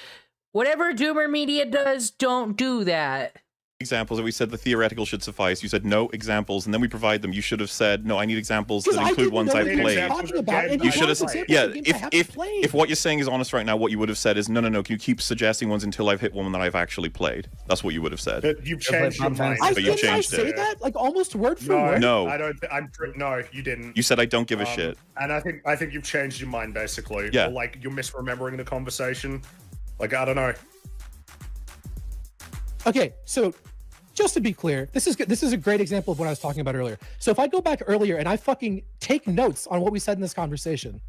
Whatever Doomer Media does, don't do that. Examples, and we said the theoretical should suffice. You said no examples, and then we provide them. You should have said, no, I need examples that include ones I've played. You should have said, yeah, if what you're saying is honest right now, what you would have said is, no, can you keep suggesting ones until I've hit one that I've actually played? That's what you would have said. But you've changed your mind. But you changed it. That? Like almost word for word? No. I don't, no, you didn't. You said I don't give a shit. And I think you've changed your mind, basically. Yeah. Or like, you're misremembering the conversation. Like, I don't know. Okay, so... just to be clear, this is a great example of what I was talking about earlier. So if I go back earlier and I fucking take notes on what we said in this conversation,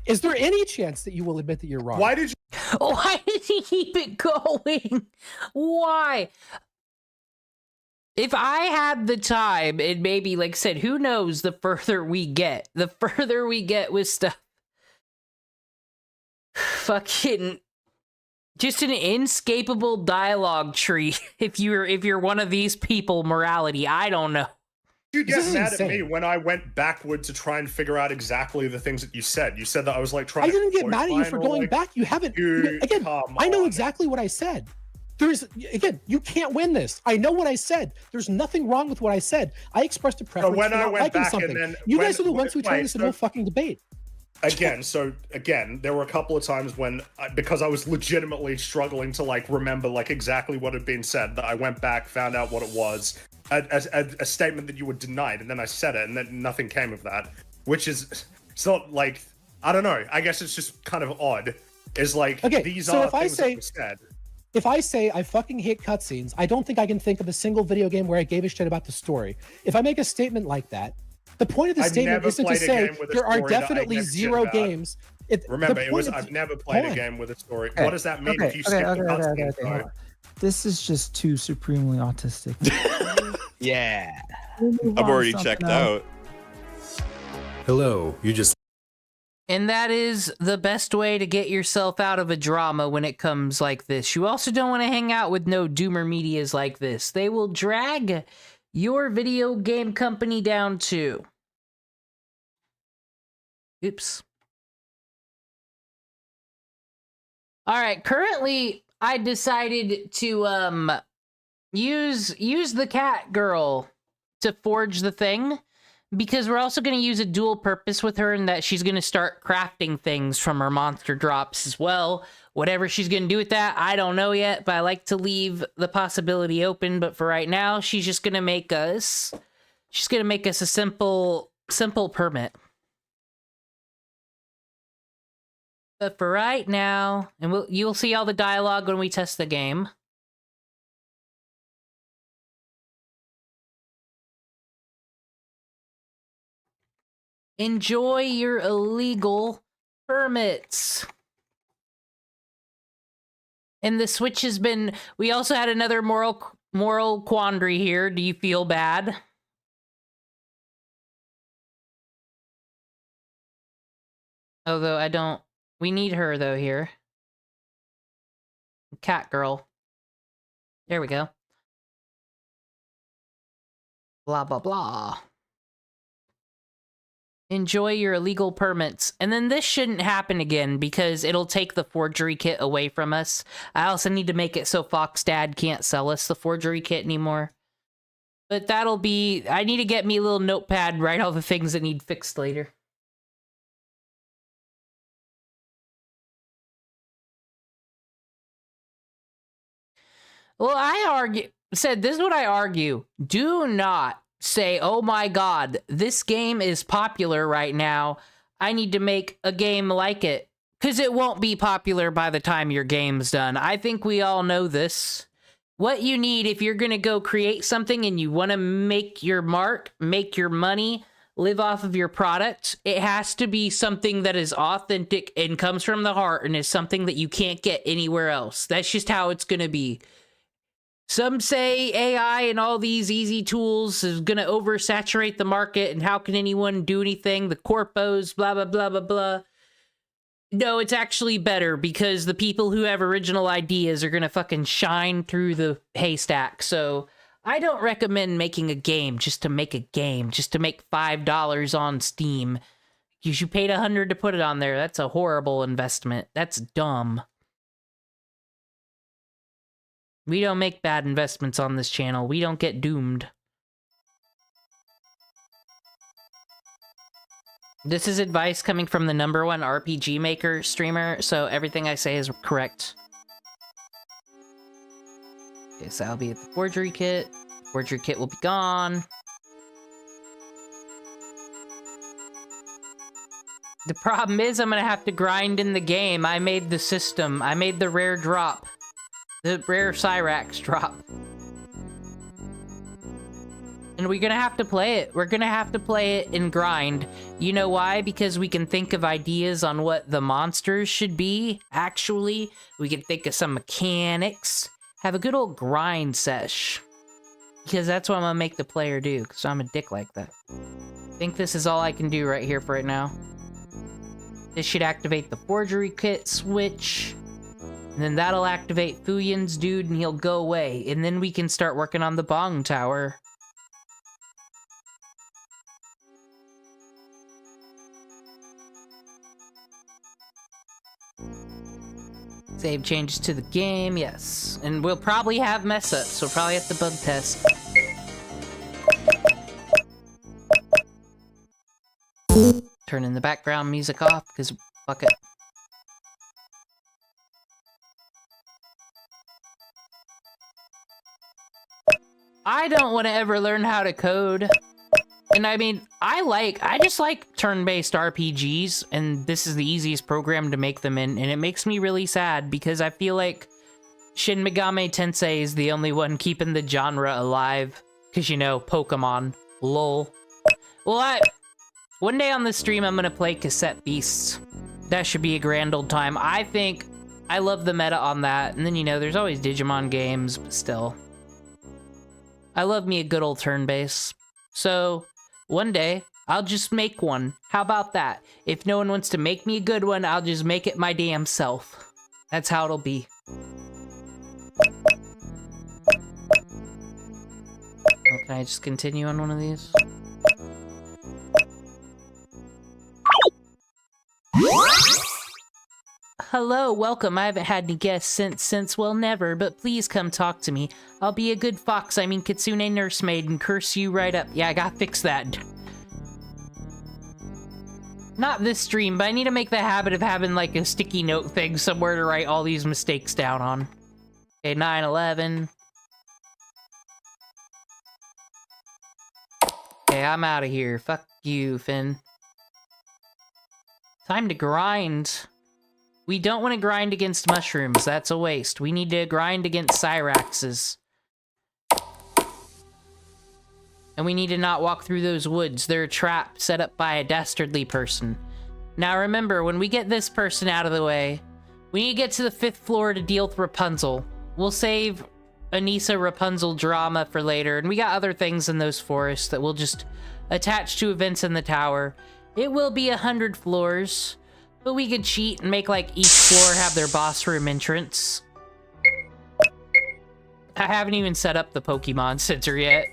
is there any chance that you will admit that you're wrong? Why did he keep it going? Why? If I had the time, and maybe, like I said, who knows, the further we get with stuff. Fucking... just an inescapable dialogue tree. If you're one of these people, morality, I don't know. You get mad at me when I went backward to try and figure out exactly the things that you said. You said that I was like trying. I didn't get mad at you for going back. You haven't. Again, I know exactly what I said. You can't win this. I know what I said. There's nothing wrong with what I said. I expressed a preference for not liking something. You guys are the ones who turned this into a fucking debate. Again, there were a couple of times when, because I was legitimately struggling to like remember like exactly what had been said, that I went back, found out what it was, a statement that you were denied, and then I said it, and then nothing came of that. Which is, it's not like, I don't know. I guess it's just kind of odd. Is like, these are things that were said. If I say I fucking hate cutscenes, I don't think I can think of a single video game where I gave a shit about the story. If I make a statement like that, the point of the statement isn't to say there are definitely zero games. Remember, it was I've never played a game with a story. What does that mean if you skip the cutscene? This is just too supremely autistic. Yeah. I've already checked out. Hello, you just... And that is the best way to get yourself out of a drama when it comes like this. You also don't want to hang out with no doomer medias like this. They will drag your video game company down too. Oops. All right, currently I decided to use the cat girl to forge the thing, because we're also going to use a dual purpose with her, in that she's going to start crafting things from her monster drops as well. Whatever she's going to do with that, I don't know yet, but I like to leave the possibility open. But for right now, she's just going to make us a simple permit. But for right now, and you'll see all the dialogue when we test the game. Enjoy your illegal permits. And the Switch has been... We also had another moral quandary here. Do you feel bad? Although I don't... We need her, though, here. Cat girl. There we go. Blah, blah, blah. Enjoy your illegal permits. And then this shouldn't happen again because it'll take the forgery kit away from us. I also need to make it so Fox Dad can't sell us the forgery kit anymore. But that'll be... I need to get me a little notepad, write all the things that need fixed later. Well, this is what I argue. Do not say, oh my god, this game is popular right now. I need to make a game like it. Because it won't be popular by the time your game's done. I think we all know this. What you need if you're going to go create something and you want to make your mark, make your money, live off of your product, it has to be something that is authentic and comes from the heart and is something that you can't get anywhere else. That's just how it's going to be. Some say AI and all these easy tools is going to oversaturate the market and how can anyone do anything? The corpos, blah, blah, blah, blah, blah. No, it's actually better because the people who have original ideas are going to fucking shine through the haystack. So I don't recommend making a game just to make a game, just to make $5 on Steam. Because you paid $100 to put it on there. That's a horrible investment. That's dumb. We don't make bad investments on this channel. We don't get doomed. This is advice coming from the #1 RPG Maker streamer, so everything I say is correct. Okay, so I'll be at the forgery kit. Forgery kit will be gone. The problem is I'm gonna have to grind in the game. I made the system. I made the rare drop. The rare Cyrax drop. And we're gonna have to play it. We're gonna have to play it and grind. You know why? Because we can think of ideas on what the monsters should be, actually. We can think of some mechanics. Have a good old grind sesh. Because that's what I'm gonna make the player do, because I'm a dick like that. I think this is all I can do right here for right now. This should activate the forgery kit switch. And then that'll activate Fuyin's dude and he'll go away. And then we can start working on the bong tower. Save changes to the game, yes. And we'll probably have mess ups, so we'll probably have to bug test. Turning the background music off, because fuck it. I don't want to ever learn how to code. And I mean, I just like turn-based RPGs, and this is the easiest program to make them in, and it makes me really sad because I feel like Shin Megami Tensei is the only one keeping the genre alive. Because, you know, Pokemon. Lol. Well, one day on the stream, I'm gonna play Cassette Beasts. That should be a grand old time. I love the meta on that, and then, you know, there's always Digimon games, but still. I love me a good old turn-base. So, one day, I'll just make one. How about that? If no one wants to make me a good one, I'll just make it my damn self. That's how it'll be. Oh, can I just continue on one of these? Hello, welcome. I haven't had any guests since, well, never, but please come talk to me. I'll be a good fox, I mean Kitsune nursemaid, and curse you right up. Yeah, I gotta fix that. Not this stream, but I need to make the habit of having, like, a sticky note thing somewhere to write all these mistakes down on. Okay, 9/11. Okay, I'm out of here. Fuck you, Finn. Time to grind. We don't want to grind against mushrooms. That's a waste. We need to grind against Cyraxes. And we need to not walk through those woods. They're a trap set up by a dastardly person. Now remember, when we get this person out of the way, we need to get to the 5th floor to deal with Rapunzel. We'll save Anissa Rapunzel drama for later, and we got other things in those forests that we'll just attach to events in the tower. It will be 100 floors, but we could cheat and make like each floor have their boss room entrance. I haven't even set up the Pokemon Center yet.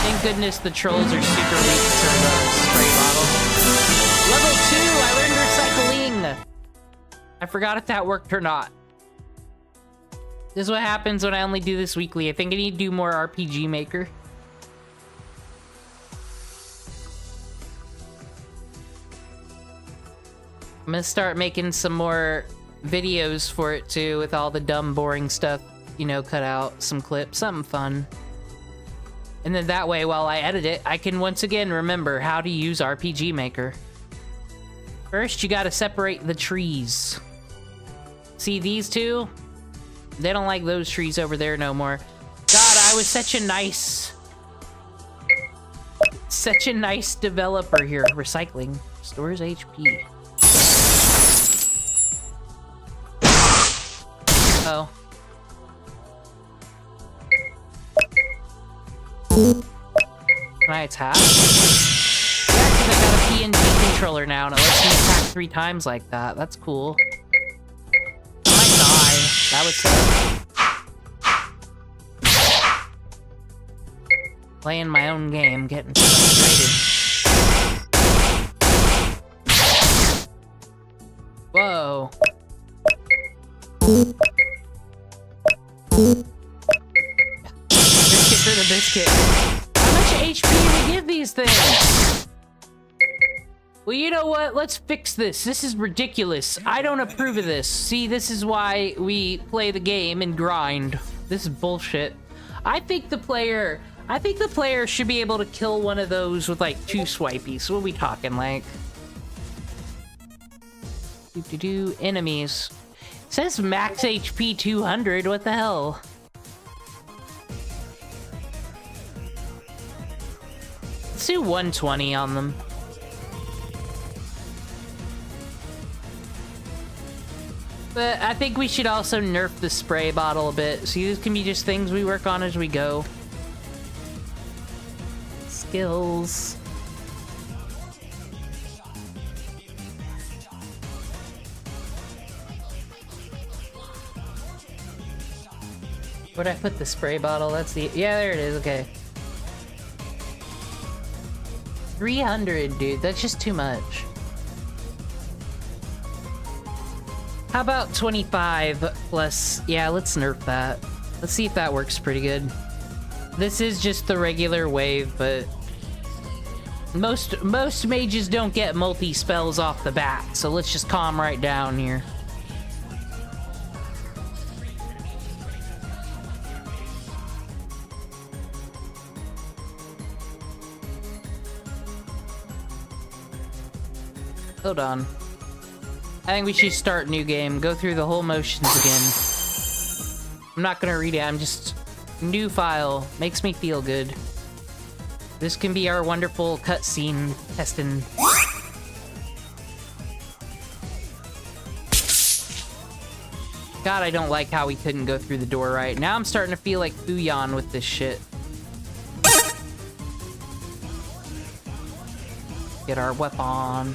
Thank goodness the trolls are super weak to the spray bottle. Level 2, I learned recycling. I forgot if that worked or not. This is what happens when I only do this weekly. I think I need to do more RPG Maker. I'm gonna start making some more videos for it too, with all the dumb, boring stuff, you know, cut out, some clips, something fun. And then that way, while I edit it, I can once again remember how to use RPG Maker. First, you gotta separate the trees. See these two? They don't like those trees over there no more. God, I was such a nice developer here. Recycling. Stores HP. Oh. Can I attack? Yeah, because I got a PNG controller now, and it lets me attack 3 times like that. That's cool. I might die. That would suck. Playing my own game, getting frustrated. Whoa. Biscuit for the biscuit. How much HP do we give these things? Well, you know what? Let's fix this. This is ridiculous. I don't approve of this. See, this is why we play the game and grind. This is bullshit. I think the player should be able to kill one of those with like 2 swipies. What are we talking like? Enemies. It says max HP 200. What the hell? Let's do 120 on them. But I think we should also nerf the spray bottle a bit. See, this can be just things we work on as we go. Skills. Where'd I put the spray bottle? That's the... Yeah, there it is. Okay. 300, dude. That's just too much. How about 25 plus... Yeah, let's nerf that. Let's see if that works pretty good. This is just the regular wave, but... Most mages don't get multi-spells off the bat, so let's just calm right down here. Hold on. I think we should start a new game. Go through the whole motions again. I'm not gonna read it. I'm just... New file. Makes me feel good. This can be our wonderful cutscene testing. God, I don't like how we couldn't go through the door right. Now I'm starting to feel like Fuyon with this shit. Get our weapon.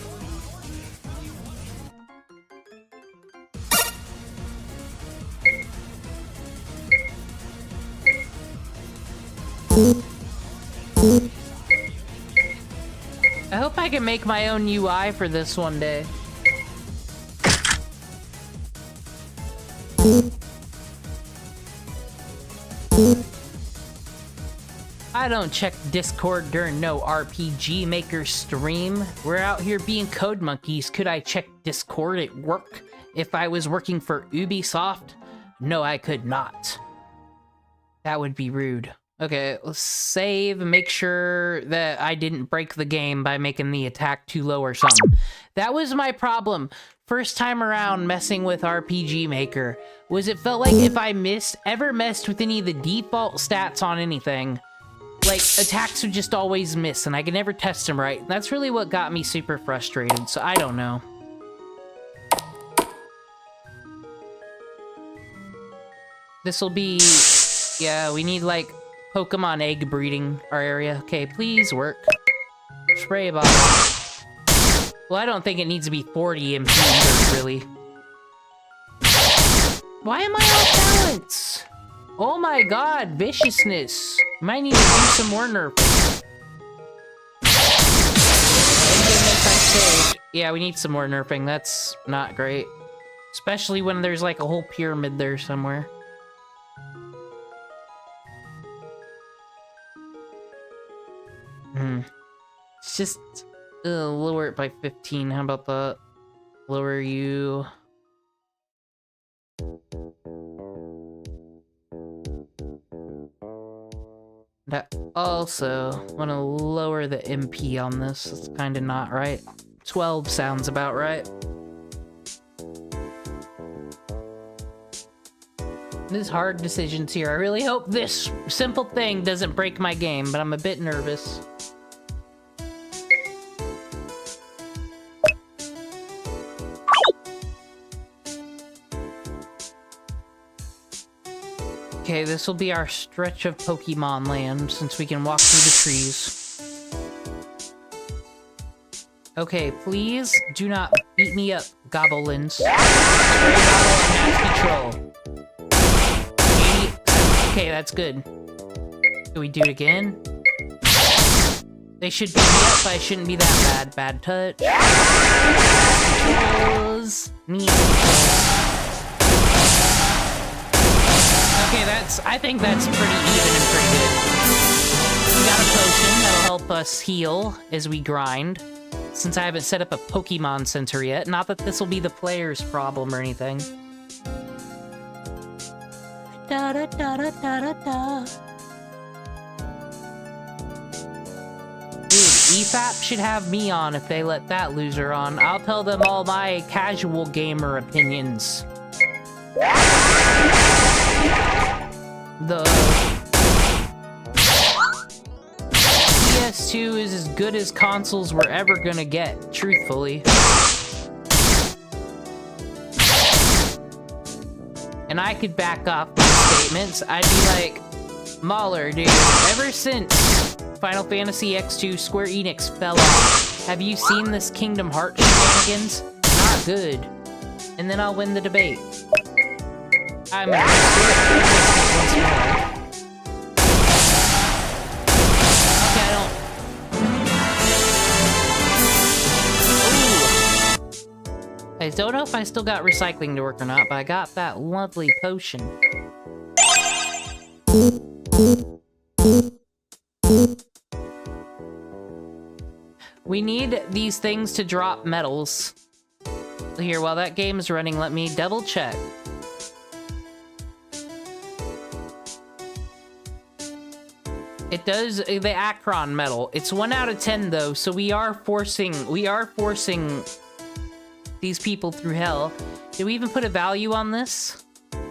I hope I can make my own UI for this one day. I don't check Discord during no RPG Maker stream. We're out here being code monkeys. Could I check Discord at work if I was working for Ubisoft? No, I could not. That would be rude. Okay, let's save and make sure that I didn't break the game by making the attack too low or something. That was my problem. First time around messing with RPG Maker was it felt like if I ever messed with any of the default stats on anything, like attacks would just always miss and I could never test them right. That's really what got me super frustrated, so I don't know. This'll be, yeah, we need like Pokemon egg breeding our area. Okay, please work. Spray bottle. Well, I don't think it needs to be 40 MP either, really. Why am I off balance? Oh my god, viciousness. Might need to do some more nerfing. Yeah, we need some more nerfing. That's not great. Especially when there's like a whole pyramid there somewhere. It's just lower it by 15. How about that? Lower you. That also want to lower the MP on this. It's kind of not right. 12 sounds about right. There's hard decisions here. I really hope this simple thing doesn't break my game, but I'm a bit nervous. Okay, this will be our stretch of Pokemon land, since we can walk through the trees. Okay, please do not beat me up, goblins. Spray bottle on mass control. 80. Okay, that's good. Do we do it again? They should beat me up, but I shouldn't be that bad. Bad touch. Controls. Knee controls. Okay, I think that's pretty even and pretty good. We got a potion that'll help us heal as we grind. Since I haven't set up a Pokemon Center yet, not that this will be the player's problem or anything. Da da da da da da da. Dude, EFAP should have me on if they let that loser on. I'll tell them all my casual gamer opinions. The PS2 is as good as consoles we're ever gonna get, truthfully. And I could back off my statements. I'd be like, Mahler, dude, ever since Final Fantasy X2 Square Enix fell off, have you seen this Kingdom Hearts shenanigans? Not good. And then I'll win the debate. I'm gonna do it once more. Okay, I don't... Ooh. I don't know if I still got recycling to work or not, but I got that lovely potion. We need these things to drop medals. Here, while that game's running, let me double check. It does the Akron medal. It's 1 out of 10 though, so we are forcing these people through hell. Did we even put a value on this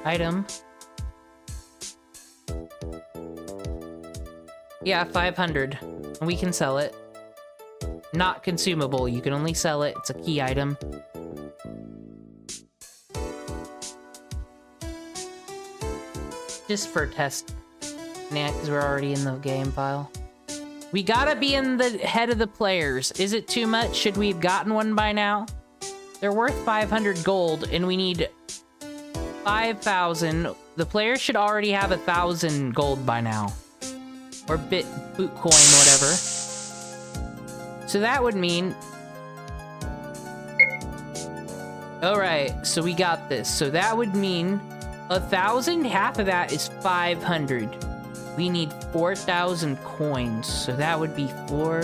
item? Yeah, 500. We can sell it. Not consumable. You can only sell it. It's a key item. Just for test. Yeah, because we're already in the game file. We gotta be in the head of the players. Is it too much? Should we have gotten one by now? They're worth 500 gold, and we need 5,000. The players should already have 1,000 gold by now. Or boot coin, whatever. So that would mean... Alright, so we got this. So that would mean 1,000, half of that is 500. We need 4,000 coins, so that would be 4.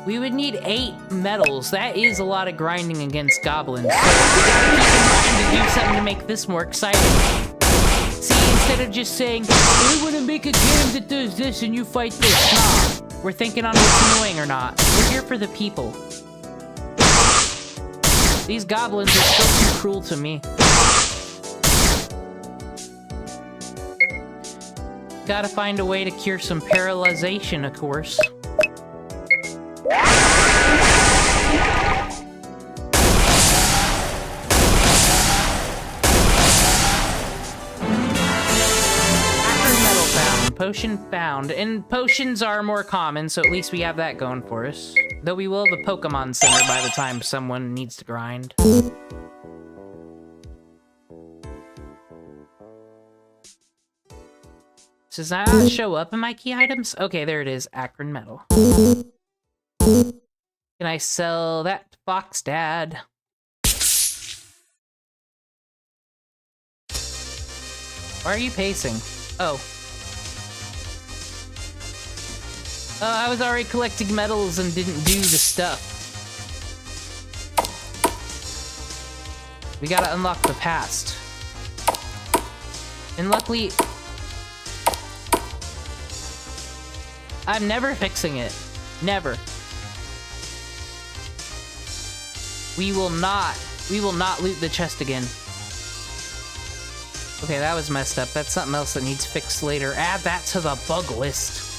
We would need 8 medals. That is a lot of grinding against goblins. So we gotta keep in mind to do something to make this more exciting. See, instead of just saying, we want to make a game that does this and you fight this. Nah, we're thinking on what's annoying or not. We're here for the people. These goblins are still too cruel to me. Gotta find a way to cure some paralyzation, of course. Potion found. And potions are more common, so at least we have that going for us. Though we will have a Pokemon Center by the time someone needs to grind. Does that not show up in my key items? Okay, there it is. Akron Metal. Can I sell that to Fox Dad? Why are you pacing? Oh. I was already collecting medals and didn't do the stuff. We gotta unlock the past. And luckily... I'm never fixing it. Never. We will not loot the chest again. Okay, that was messed up. That's something else that needs fixed later. Add that to the bug list.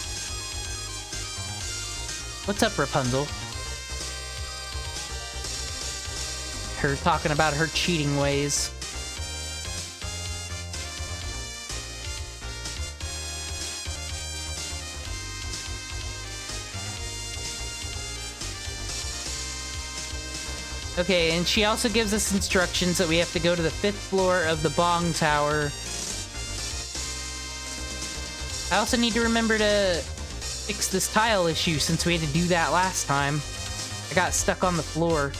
What's up, Rapunzel? Her talking about her cheating ways. Okay, and she also gives us instructions that we have to go to the 5th floor of the Bong Tower. I also need to remember to fix this tile issue since we had to do that last time. I got stuck on the floor.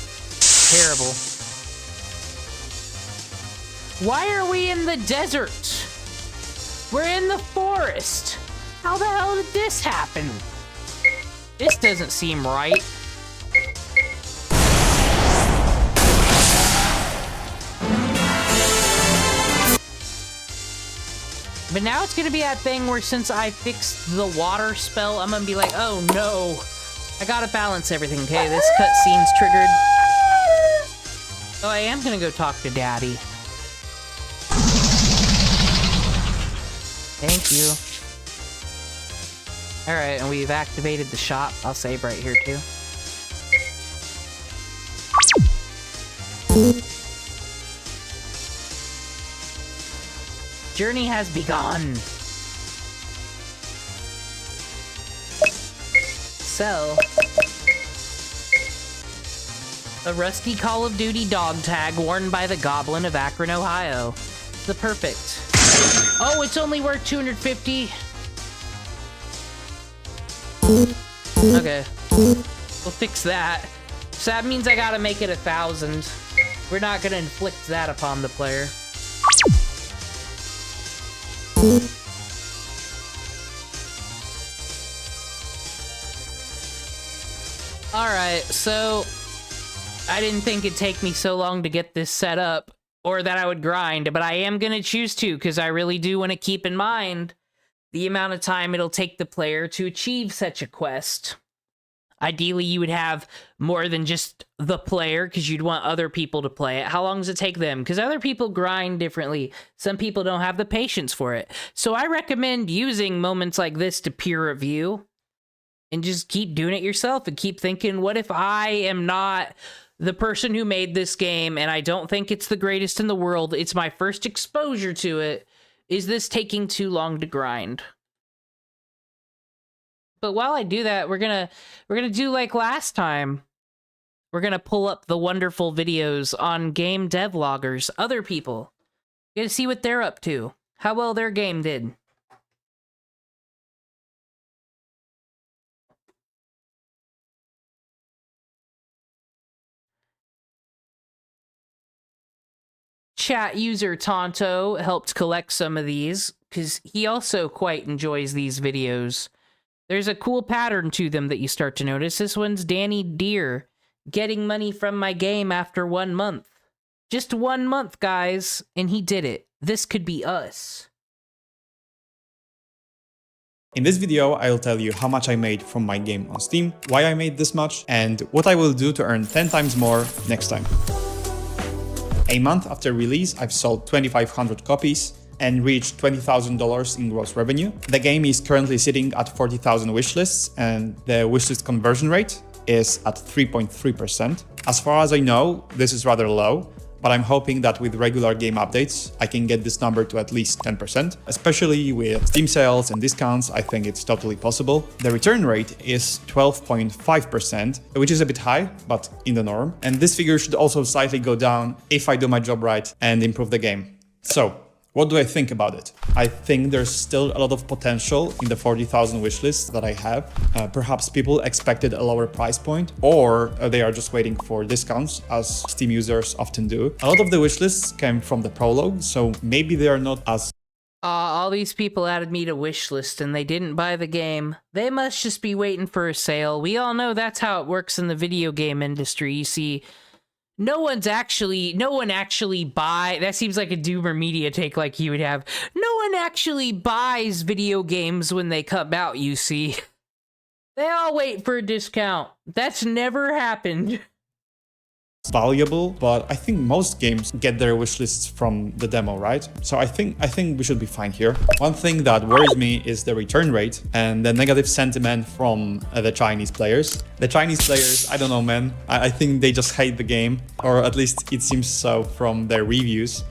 Terrible. Why are we in the desert? We're in the forest. How the hell did this happen? This doesn't seem right. But now it's gonna be that thing where since I fixed the water spell, I'm gonna be like, oh no. I gotta balance everything, okay? This cutscene's triggered. Oh, I am gonna go talk to Daddy. Thank you. Alright, and we've activated the shop. I'll save right here, too. Journey has begun. Sell a rusty Call of Duty dog tag worn by the Goblin of Akron, Ohio. The perfect. Oh, it's only worth 250. Okay, we'll fix that. So that means I gotta make it 1,000. We're not gonna inflict that upon the player. Alright, so I didn't think it'd take me so long to get this set up, or that I would grind, but I am gonna choose to, because I really do want to keep in mind the amount of time it'll take the player to achieve such a quest. Ideally, you would have more than just the player, because you'd want other people to play it. How long does it take them? Because other people grind differently. Some people don't have the patience for it. So I recommend using moments like this to peer review, and just keep doing it yourself, and keep thinking, what if I am not the person who made this game, and I don't think it's the greatest in the world, it's my first exposure to it, is this taking too long to grind? But while I do that, we're gonna do like last time. We're gonna pull up the wonderful videos on game devloggers, other people. You gotta see what they're up to, how well their game did. Chat user Tonto helped collect some of these, because he also quite enjoys these videos. There's a cool pattern to them that you start to notice. This one's Danny Deer, getting money from my game after 1 month. Just 1 month, guys, and he did it. This could be us. In this video, I'll tell you how much I made from my game on Steam, why I made this much, and what I will do to earn 10 times more next time. A month after release, I've sold 2,500 copies and reached $20,000 in gross revenue. The game is currently sitting at 40,000 wishlists, and the wishlist conversion rate is at 3.3%. As far as I know, this is rather low, but I'm hoping that with regular game updates, I can get this number to at least 10%. Especially with Steam sales and discounts, I think it's totally possible. The return rate is 12.5%, which is a bit high, but in the norm. And this figure should also slightly go down if I do my job right and improve the game. So, what do I think about it? I think there's still a lot of potential in the 40,000 wishlist that I have. Perhaps people expected a lower price point, or they are just waiting for discounts, as Steam users often do. A lot of the wishlists came from the prologue, so maybe they are not as... All these people added me to wishlist and they didn't buy the game. They must just be waiting for a sale. We all know that's how it works in the video game industry. You see, no one actually buy. That seems like a Doomer Media take like you would have. No one actually buys video games when they come out, you see. They all wait for a discount. That's never happened. valuable, but I think most games get their wishlists from the demo, right? So I think we should be fine here. One thing that worries me is the return rate and the negative sentiment from the Chinese players. The Chinese players, I don't know, man. I think they just hate the game, or at least it seems so from their reviews.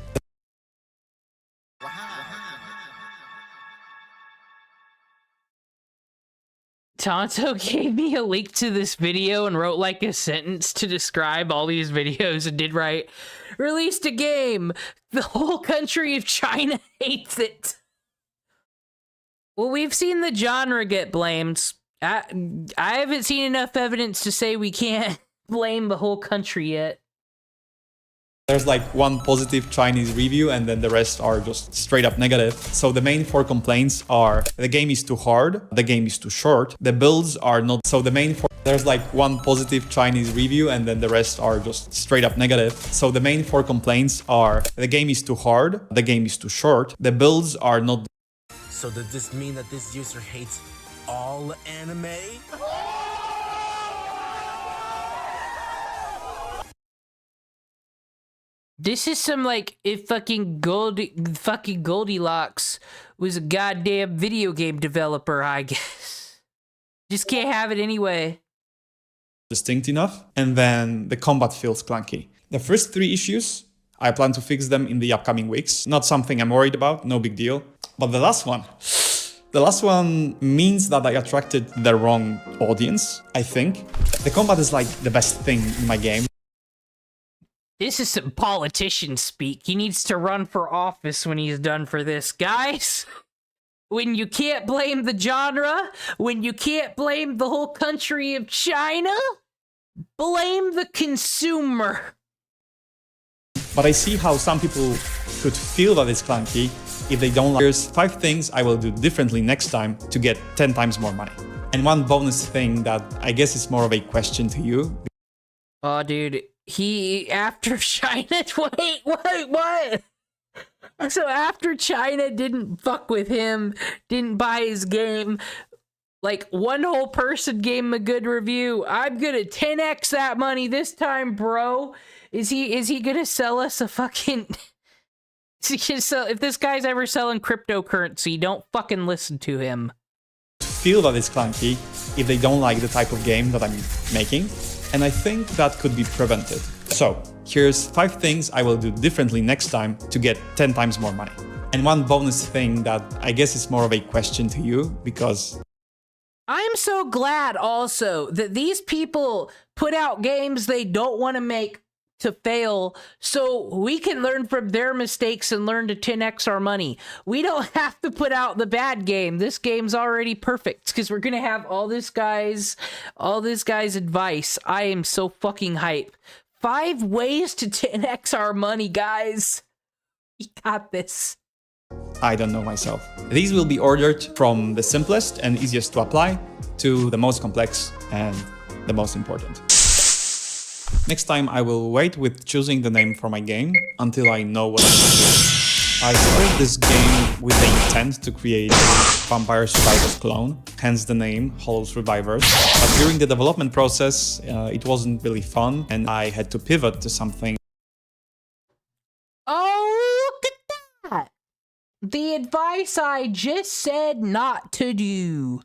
Tonto gave me a link to this video and wrote like a sentence to describe all these videos and did write, "Released a game. The whole country of China hates it." Well, we've seen the genre get blamed. I haven't seen enough evidence to say we can't blame the whole country yet. There's like one positive Chinese review and then the rest are just straight up negative. So the main 4 complaints are: the game is too hard, the game is too short, the builds are not... So the main 4... There's like one positive Chinese review and then the rest are just straight up negative. So the main 4 complaints are: the game is too hard, the game is too short, the builds are not... So does this mean that this user hates all anime? This is some like if fucking Goldilocks was a goddamn video game developer, I guess. Just can't have it anyway. Distinct enough, and then the combat feels clunky. The first 3 issues, I plan to fix them in the upcoming weeks. Not something I'm worried about, no big deal. But the last one means that I attracted the wrong audience, I think. The combat is like the best thing in my game. This is some politician speak. He needs to run for office when he's done for this, guys. When you can't blame the genre, when you can't blame the whole country of China, blame the consumer. But I see how some people could feel that it's clunky if they don't like. Here's 5 things I will do differently next time to get 10 times more money. And one bonus thing that I guess is more of a question to you. Oh, dude. After China, wait, what? So after China didn't fuck with him, didn't buy his game, like one whole person gave him a good review. I'm gonna 10x that money this time, bro. Is he gonna sell us a fucking... Is he gonna sell... If this guy's ever selling cryptocurrency, don't fucking listen to him. Feel that it's clunky if they don't like the type of game that I'm making. And I think that could be prevented. So, here's 5 things I will do differently next time to get 10 times more money. And one bonus thing that I guess is more of a question to you, because... I'm so glad also that these people put out games they don't want to make to fail, so we can learn from their mistakes and learn to 10x our money. We don't have to put out the bad game. This game's already perfect because we're gonna have all this guy's advice. I am so fucking hype. 5 ways to 10x our money, guys. We got this. I don't know myself. These will be ordered from the simplest and easiest to apply to the most complex and the most important. Next time I will wait with choosing the name for my game until I know what I'm doing. I started this game with the intent to create a Vampire Survivors clone, hence the name Hollow Survivors. But during the development process, it wasn't really fun and I had to pivot to something. The advice I just said not to do.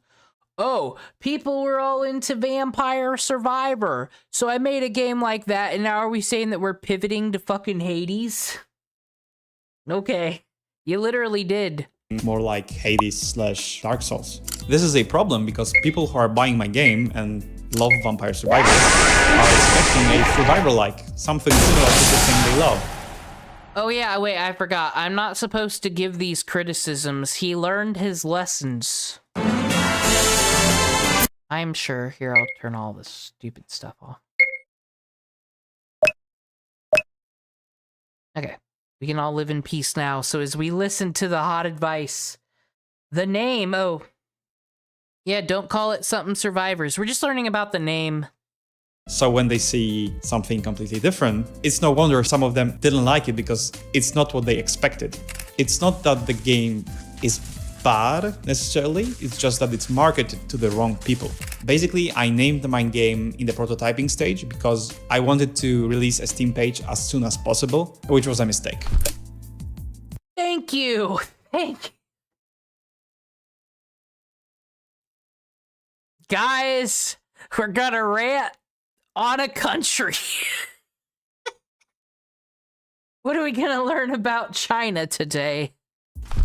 Oh, people were all into Vampire Survivor, so I made a game like that, and now are we saying that we're pivoting to fucking Hades? Okay, you literally did. More like Hades/Dark Souls. This is a problem because people who are buying my game and love Vampire Survivor are expecting a survivor-like, something similar to the thing they love. Oh yeah, wait, I forgot. I'm not supposed to give these criticisms. He learned his lessons. I'm sure. Here, I'll turn all this stupid stuff off. Okay. We can all live in peace now. So as we listen to the hot advice, the name, oh. Yeah, don't call it something survivors. We're just learning about the name. So when they see something completely different, it's no wonder some of them didn't like it because it's not what they expected. It's not that the game is bad necessarily, it's just that it's marketed to the wrong people. Basically, I named my game in the prototyping stage because I wanted to release a Steam page as soon as possible, which was a mistake. Thank you. Thank you. Guys, we're gonna rant on a country. What are we gonna learn about China today?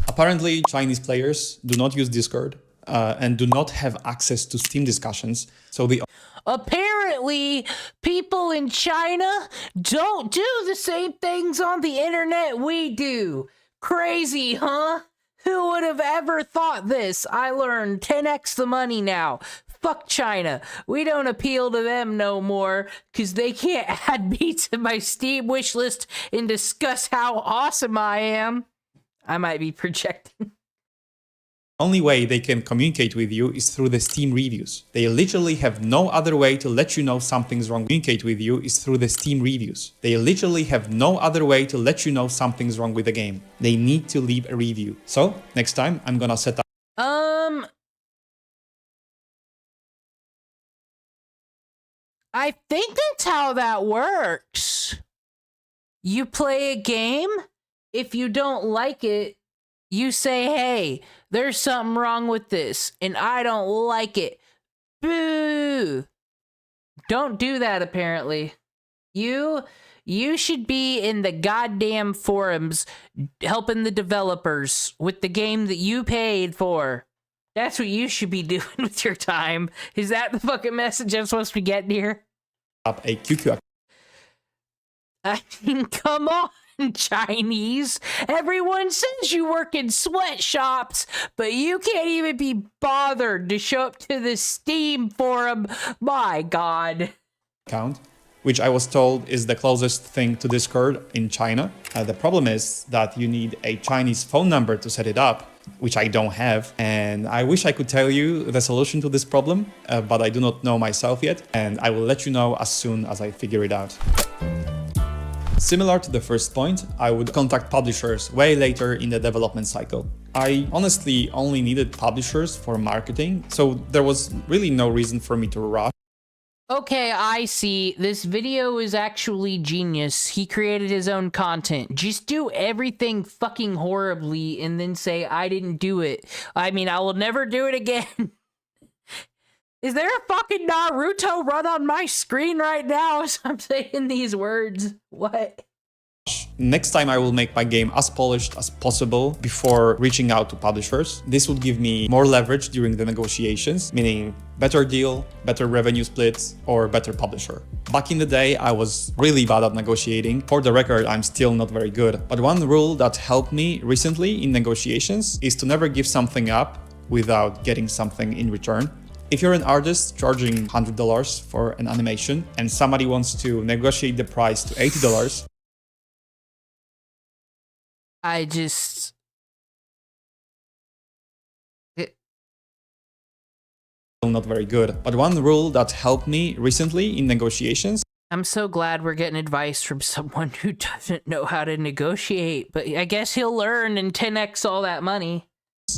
Apparently, Chinese players do not use Discord and do not have access to Steam discussions, so the apparently, people in China don't do the same things on the internet we do. Crazy, huh? Who would have ever thought this? I learned 10x the money now. Fuck China. We don't appeal to them no more, because they can't add me to my Steam wishlist and discuss how awesome I am. I might be projecting. only way they can communicate with you is through the Steam reviews. They literally have no other way to let you know something's wrong. Communicate with you is through the Steam reviews. They literally have no other way to let you know something's wrong with the game. They need to leave a review. So next time I'm gonna set up. I think that's how that works. You play a game, if you don't like it, you say, hey, there's something wrong with this, and I don't like it. Boo! Don't do that, apparently. You should be in the goddamn forums helping the developers with the game that you paid for. That's what you should be doing with your time. Is that the fucking message I'm supposed to be getting here? Up a QQ. I mean, come on, Chinese. Everyone says you work in sweatshops, but you can't even be bothered to show up to the Steam forum. My God. Account, which I was told is the closest thing to Discord in China. The problem is that you need a Chinese phone number to set it up, which I don't have. And I wish I could tell you the solution to this problem, but I do not know myself yet. And I will let you know as soon as I figure it out. Similar to the first point, I would contact publishers way later in the development cycle. I honestly only needed publishers for marketing, so there was really no reason for me to rush. Okay, I see. This video is actually genius. He created his own content. Just do everything fucking horribly and then say, I didn't do it. I mean, I will never do it again. Is there a fucking Naruto run on my screen right now as I'm saying these words? What? Next time I will make my game as polished as possible before reaching out to publishers. This would give me more leverage during the negotiations, meaning better deal, better revenue splits, or better publisher. Back in the day, I was really bad at negotiating. For the record, I'm still not very good. But one rule that helped me recently in negotiations is to never give something up without getting something in return. If you're an artist charging $100 for an animation and somebody wants to negotiate the price to $80, not very good. But one rule that helped me recently in negotiations. I'm so glad we're getting advice from someone who doesn't know how to negotiate, but I guess he'll learn and 10x all that money.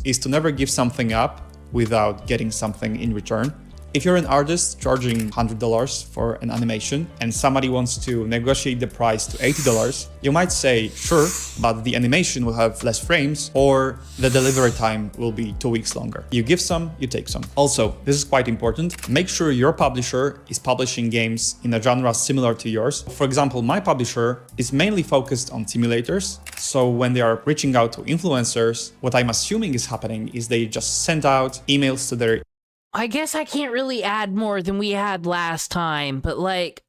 Is to never give something up without getting something in return. If you're an artist charging $100 for an animation and somebody wants to negotiate the price to $80, you might say, sure, but the animation will have less frames or the delivery time will be 2 weeks longer. You give some, you take some. Also, this is quite important. Make sure your publisher is publishing games in a genre similar to yours. For example, my publisher is mainly focused on simulators. So when they are reaching out to influencers, what I'm assuming is happening is they just send out emails to their... I guess I can't really add more than we had last time, but like,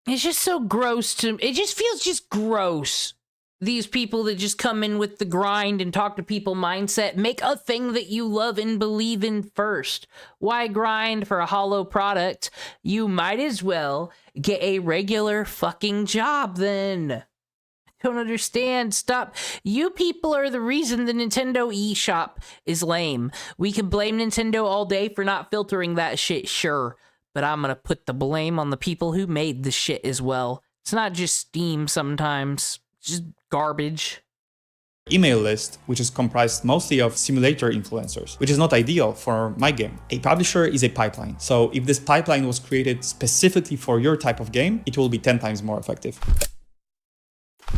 it's just so gross to, it just feels just gross. These people that just come in with the grind and talk to people mindset, make a thing that you love and believe in first. Why grind for a hollow product? You might as well get a regular fucking job then. Don't understand. Stop. You people are the reason the Nintendo eShop is lame. We can blame Nintendo all day for not filtering that shit, sure. But I'm gonna put the blame on the people who made the shit as well. It's not just Steam sometimes. It's just garbage. Email list, which is comprised mostly of simulator influencers, which is not ideal for my game. A publisher is a pipeline. So if this pipeline was created specifically for your type of game, it will be 10 times more effective.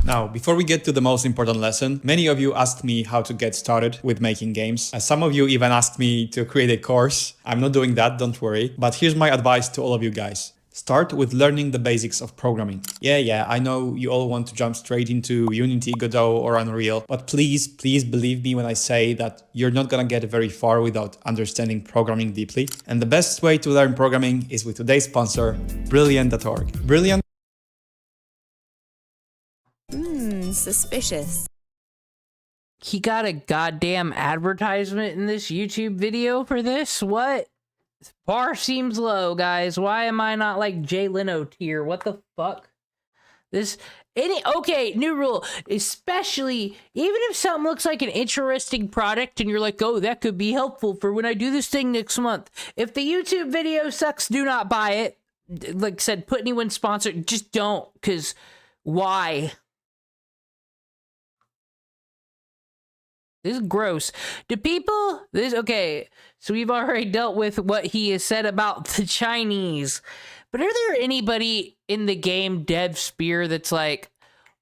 Now, before we get to the most important lesson, many of you asked me how to get started with making games. Some of you even asked me to create a course. I'm not doing that, don't worry. But here's my advice to all of you guys. Start with learning the basics of programming. Yeah, I know you all want to jump straight into Unity, Godot, or Unreal, but please believe me when I say that you're not gonna get very far without understanding programming deeply. And the best way to learn programming is with today's sponsor, Brilliant.org. Brilliant. Suspicious. He got a goddamn advertisement in this YouTube video for this? What? Bar seems low, guys. Why am I not like Jay Leno tier? What the fuck? Okay, new rule. Especially, even if something looks like an interesting product and you're like, oh, that could be helpful for when I do this thing next month. If the YouTube video sucks, do not buy it. Like I said, put anyone sponsored. Just don't, because why? This is gross. Okay, so we've already dealt with what he has said about the Chinese. But are there anybody in the game dev sphere that's like,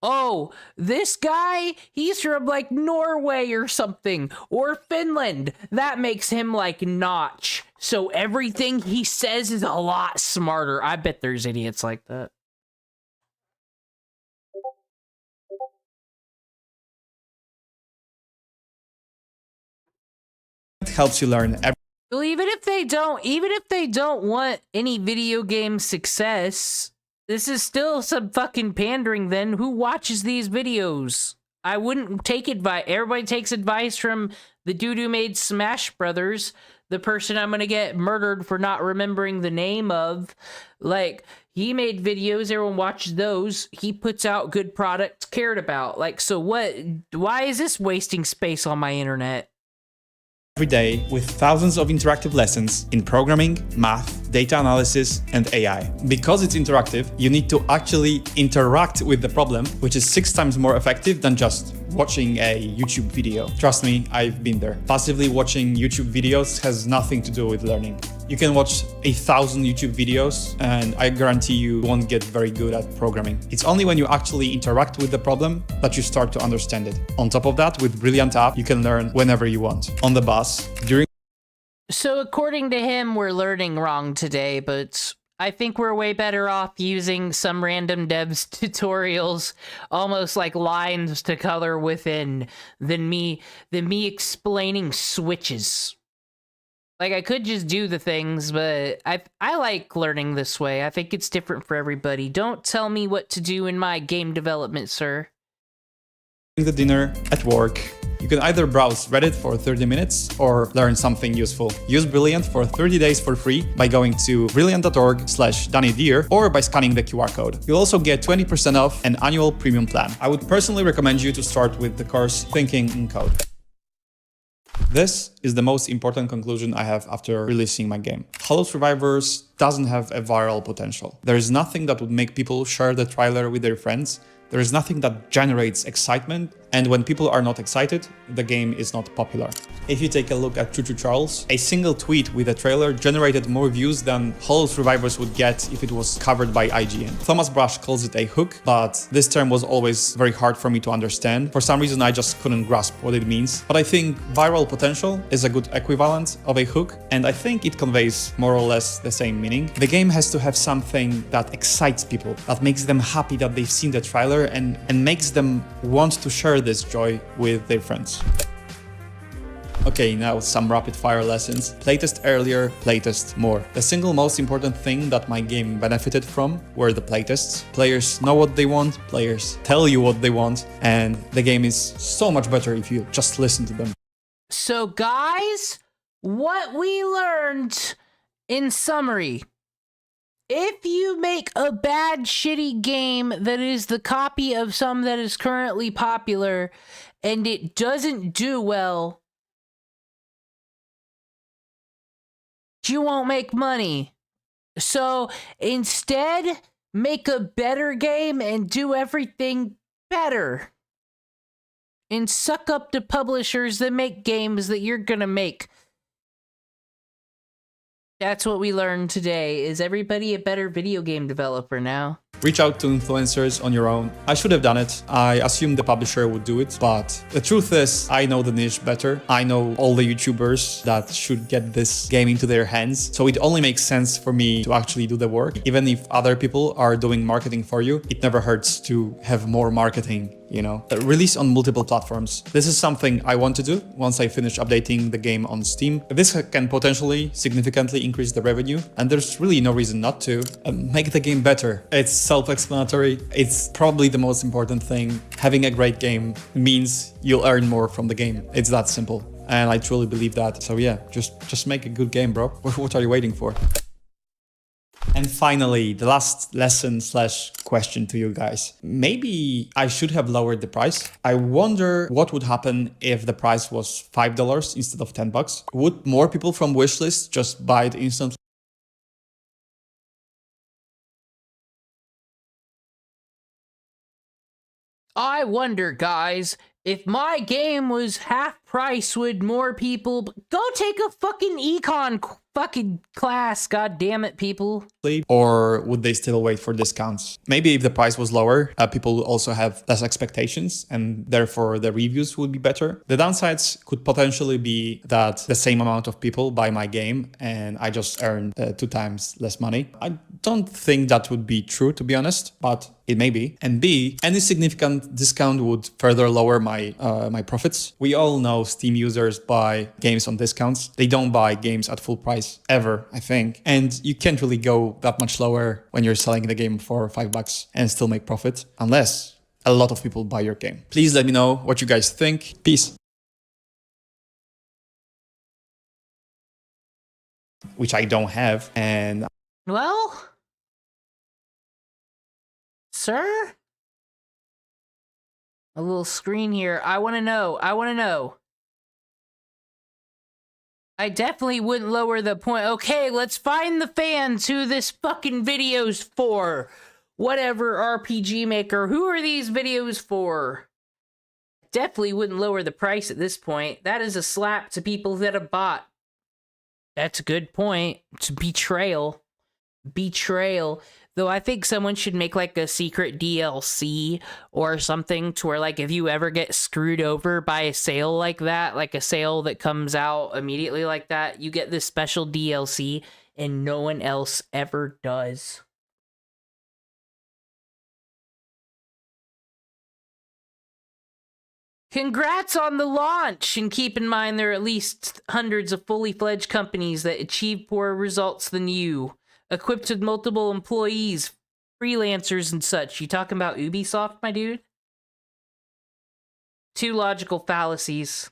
oh, this guy, he's from like Norway or something, or Finland. That makes him like Notch. So everything he says is a lot smarter. I bet there's idiots like that. Helps you learn everything. Well, even if they don't want any video game success, this is still some fucking pandering then. Who watches these videos? I wouldn't take advice. Everybody takes advice from the dude who made Smash Brothers, the person I'm gonna get murdered for not remembering the name of. Like, he made videos, everyone watches those. He puts out good products cared about. Like, so what? Why is this wasting space on my internet? Every day with thousands of interactive lessons in programming, math, data analysis, and AI. Because it's interactive, you need to actually interact with the problem, which is 6 times more effective than just watching a YouTube video. Trust me, I've been there. Passively watching YouTube videos has nothing to do with learning. You can watch 1,000 YouTube videos and I guarantee you won't get very good at programming. It's only when you actually interact with the problem that you start to understand it. On top of that, with Brilliant app, you can learn whenever you want. On the bus, during... So according to him, we're learning wrong today, but I think we're way better off using some random dev's tutorials, almost like lines to color within, than me explaining switches. Like, I could just do the things, but I like learning this way. I think it's different for everybody. Don't tell me what to do in my game development, sir. The dinner, at work, you can either browse Reddit for 30 minutes or learn something useful. Use Brilliant for 30 days for free by going to brilliant.org/DannyDeer or by scanning the QR code. You'll also get 20% off an annual premium plan. I would personally recommend you to start with the course Thinking in Code. This is the most important conclusion I have after releasing my game. Hollow Survivors doesn't have a viral potential. There is nothing that would make people share the trailer with their friends. There is nothing that generates excitement And when people are not excited, the game is not popular. If you take a look at Choo Choo Charles, a single tweet with a trailer generated more views than Hollow Survivors would get if it was covered by IGN. Thomas Brush calls it a hook, but this term was always very hard for me to understand. For some reason, I just couldn't grasp what it means. But I think viral potential is a good equivalent of a hook, and I think it conveys more or less the same meaning. The game has to have something that excites people, that makes them happy that they've seen the trailer and makes them want to share this joy with their friends. Okay, now some rapid fire lessons. Playtest earlier, playtest more. The single most important thing that my game benefited from were the playtests. Players know what they want, players tell you what they want, and the game is so much better if you just listen to them. So guys, what we learned in summary: if you make a bad, shitty game that is the copy of some that is currently popular and it doesn't do well, you won't make money. So instead, make a better game and do everything better. And suck up to publishers that make games that you're gonna make. That's what we learned today. Is everybody a better video game developer now? Reach out to influencers on your own. I should have done it. I assumed the publisher would do it, but the truth is, I know the niche better. I know all the YouTubers that should get this game into their hands. So it only makes sense for me to actually do the work. Even if other people are doing marketing for you, it never hurts to have more marketing, you know. Release on multiple platforms. This is something I want to do once I finish updating the game on Steam. This can potentially significantly increase the revenue, and there's really no reason not to. Make the game better. It's self-explanatory. It's probably the most important thing. Having a great game means you'll earn more from the game. It's that simple. And I truly believe that. So yeah, just make a good game, bro. What are you waiting for? And finally, the last lesson / question to you guys. Maybe I should have lowered the price. I wonder what would happen if the price was $5 instead of $10. Would more people from wishlist just buy it instantly? I wonder, guys, if my game was half price, would more people go take a fucking econ fucking class? God damn it, people. Or would they still wait for discounts? Maybe if the price was lower, people also have less expectations and therefore the reviews would be better. The downsides could potentially be that the same amount of people buy my game and I just earn 2 times less money. I don't think that would be true, to be honest, but it may be. And B, any significant discount would further lower my my profits. We all know Steam users buy games on discounts. They don't buy games at full price ever, I think. And you can't really go that much lower when you're selling the game for $5 and still make profit, unless a lot of people buy your game. Please let me know what you guys think. Peace. Which I don't have, and... Well... Sir? A little screen here. I want to know. I definitely wouldn't lower the point. Okay, let's find the fans who this fucking video's for. Whatever, RPG Maker. Who are these videos for? Definitely wouldn't lower the price at this point. That is a slap to people that have bought. That's a good point. It's betrayal. Betrayal. Though I think someone should make like a secret DLC or something to where like if you ever get screwed over by a sale like that, like a sale that comes out immediately like that, you get this special DLC and no one else ever does. Congrats on the launch, and keep in mind there are at least hundreds of fully fledged companies that achieve poorer results than you. Equipped with multiple employees, freelancers and such. You talking about Ubisoft, my dude? 2 logical fallacies.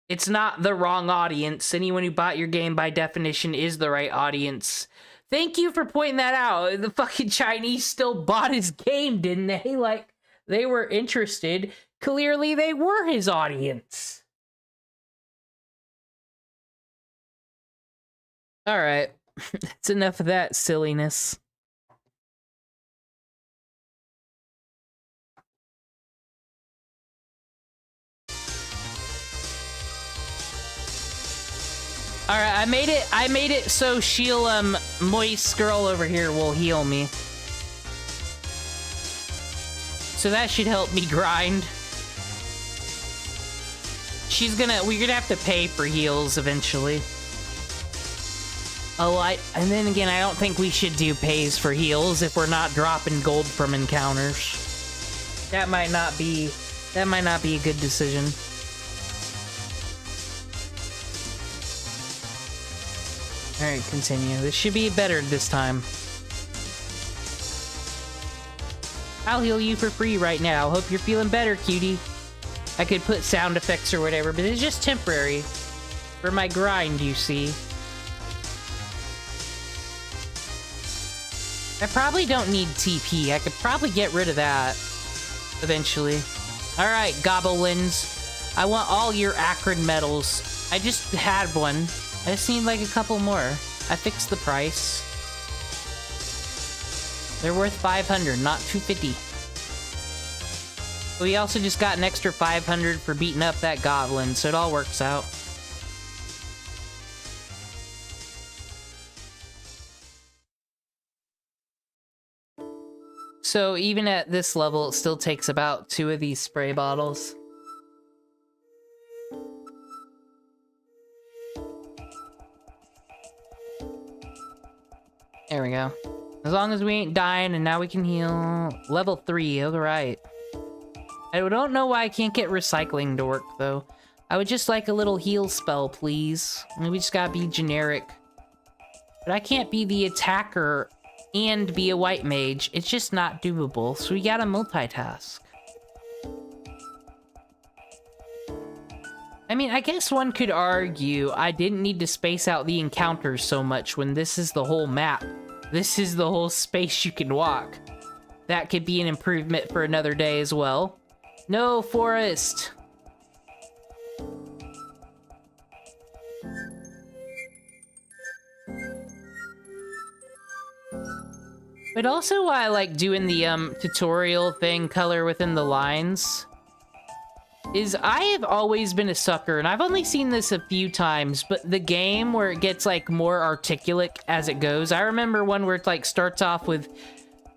It's not the wrong audience. Anyone who bought your game by definition is the right audience. Thank you for pointing that out. The fucking Chinese still bought his game, didn't they? Like, they were interested. Clearly, they were his audience. All right. That's enough of that silliness. All right, I made it so she'll moist girl over here will heal me. So that should help me grind. We're gonna have to pay for heals eventually. Oh, and then again, I don't think we should do pays for heals if we're not dropping gold from encounters. That might not be a good decision. Alright, continue. This should be better this time. I'll heal you for free right now. Hope you're feeling better, cutie. I could put sound effects or whatever, but it's just temporary. For my grind, you see. I probably don't need TP. I could probably get rid of that eventually. Alright, goblins. I want all your acrid metals. I just had one. I just need like a couple more. I fixed the price. They're worth 500, not 250. We also just got an extra 500 for beating up that goblin, so it all works out. So even at this level, it still takes about 2 of these spray bottles. There we go. As long as we ain't dying, and now we can heal. Level 3, alright. I don't know why I can't get recycling to work, though. I would just like a little heal spell, please. We just gotta be generic. But I can't be the attacker and be a white mage. It's just not doable, so we gotta multitask. I mean, I guess one could argue I didn't need to space out the encounters so much when this is the whole map. This is the whole space you can walk. That could be an improvement for another day as well. No, forest! But also why I like doing the tutorial thing, color within the lines, is I have always been a sucker, and I've only seen this a few times, but the game where it gets like more articulate as it goes. I remember one where it like starts off with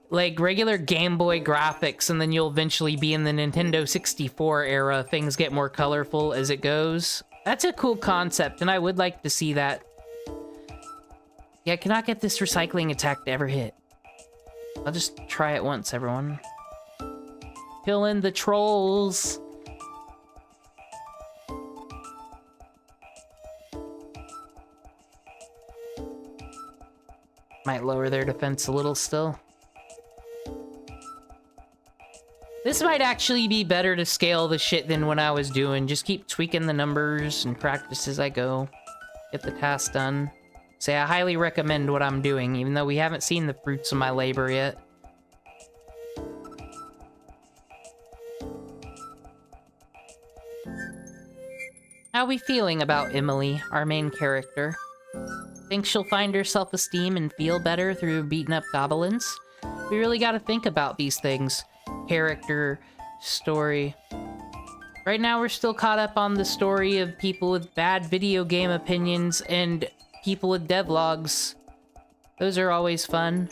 like regular Game Boy graphics, and then you'll eventually be in the Nintendo 64 era. Things get more colorful as it goes. That's a cool concept, and I would like to see that. Yeah, I cannot get this recycling attack to ever hit. I'll just try it once, everyone. Kill in the trolls. Might lower their defense a little still. This might actually be better to scale the shit than when I was doing. Just keep tweaking the numbers and practice as I go. Get the task done. Say, I highly recommend what I'm doing, even though we haven't seen the fruits of my labor yet. How are we feeling about Emily, our main character? Think she'll find her self-esteem and feel better through beating up goblins? We really gotta think about these things. Character, story. Right now we're still caught up on the story of people with bad video game opinions and people with devlogs. Those are always fun.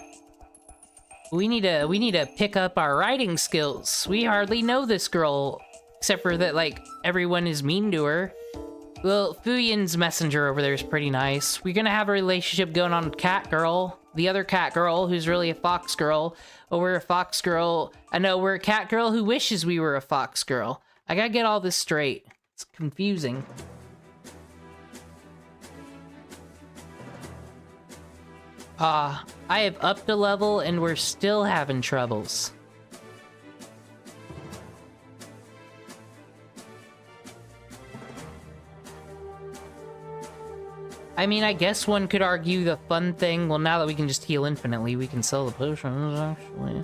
We need to pick up our writing skills. We hardly know this girl, except for that, like, everyone is mean to her. Well, Fuyin's messenger over there is pretty nice. We're gonna have a relationship going on with Cat Girl, the other Cat Girl, who's really a Fox Girl. Or we're a Fox Girl. I know, we're a Cat Girl who wishes we were a Fox Girl. I gotta get all this straight. It's confusing. I have upped a level and we're still having troubles. I mean, I guess one could argue the fun thing, well, now that we can just heal infinitely, we can sell the potions, actually.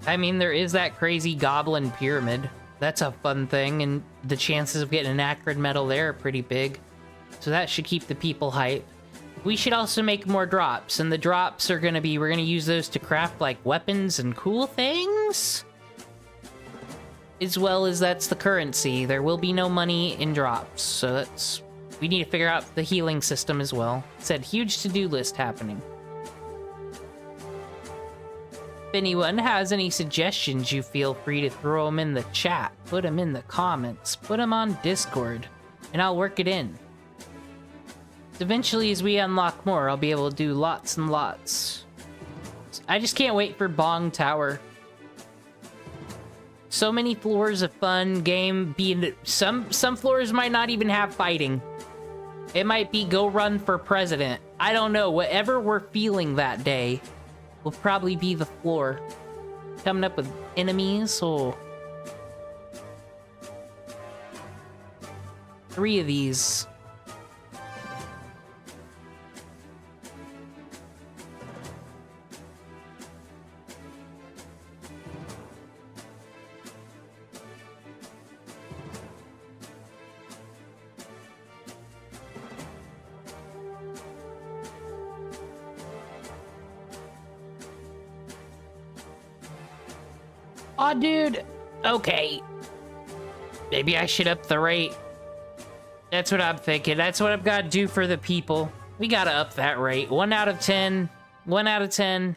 I mean, there is that crazy goblin pyramid. That's a fun thing, and the chances of getting an acrid metal there are pretty big. So that should keep the people hyped. We should also make more drops, and the drops are gonna be, we're gonna use those to craft, like, weapons and cool things? as well as that's the currency. There will be no money in drops, so we need to figure out the healing system as well. Said huge to-do list happening. If anyone has any suggestions, you feel free to throw them in the chat, put them in the comments, put them on Discord, and I'll work it in. Eventually, as we unlock more, I'll be able to do lots and lots. I just can't wait for Bong Tower. So many floors of fun, game being... Some floors might not even have fighting. It might be go run for president. I don't know. Whatever we're feeling that day will probably be the floor. Coming up with enemies, or... 3 of these. Aw, dude. Okay. Maybe I should up the rate. That's what I'm thinking. That's what I've got to do for the people. We gotta up that rate. 1 out of 10. 1 out of 10.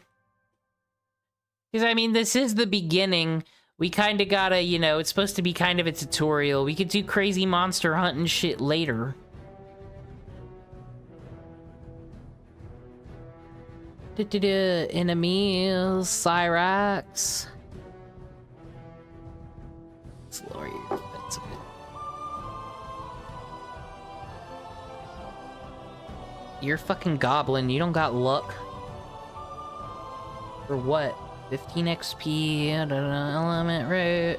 Because, I mean, this is the beginning. We kind of gotta, you know, it's supposed to be kind of a tutorial. We could do crazy monster hunting shit later. Enemies, Cyrax. Let's lower your defense a bit. You're fucking goblin. You don't got luck. For what? 15 XP, element rate.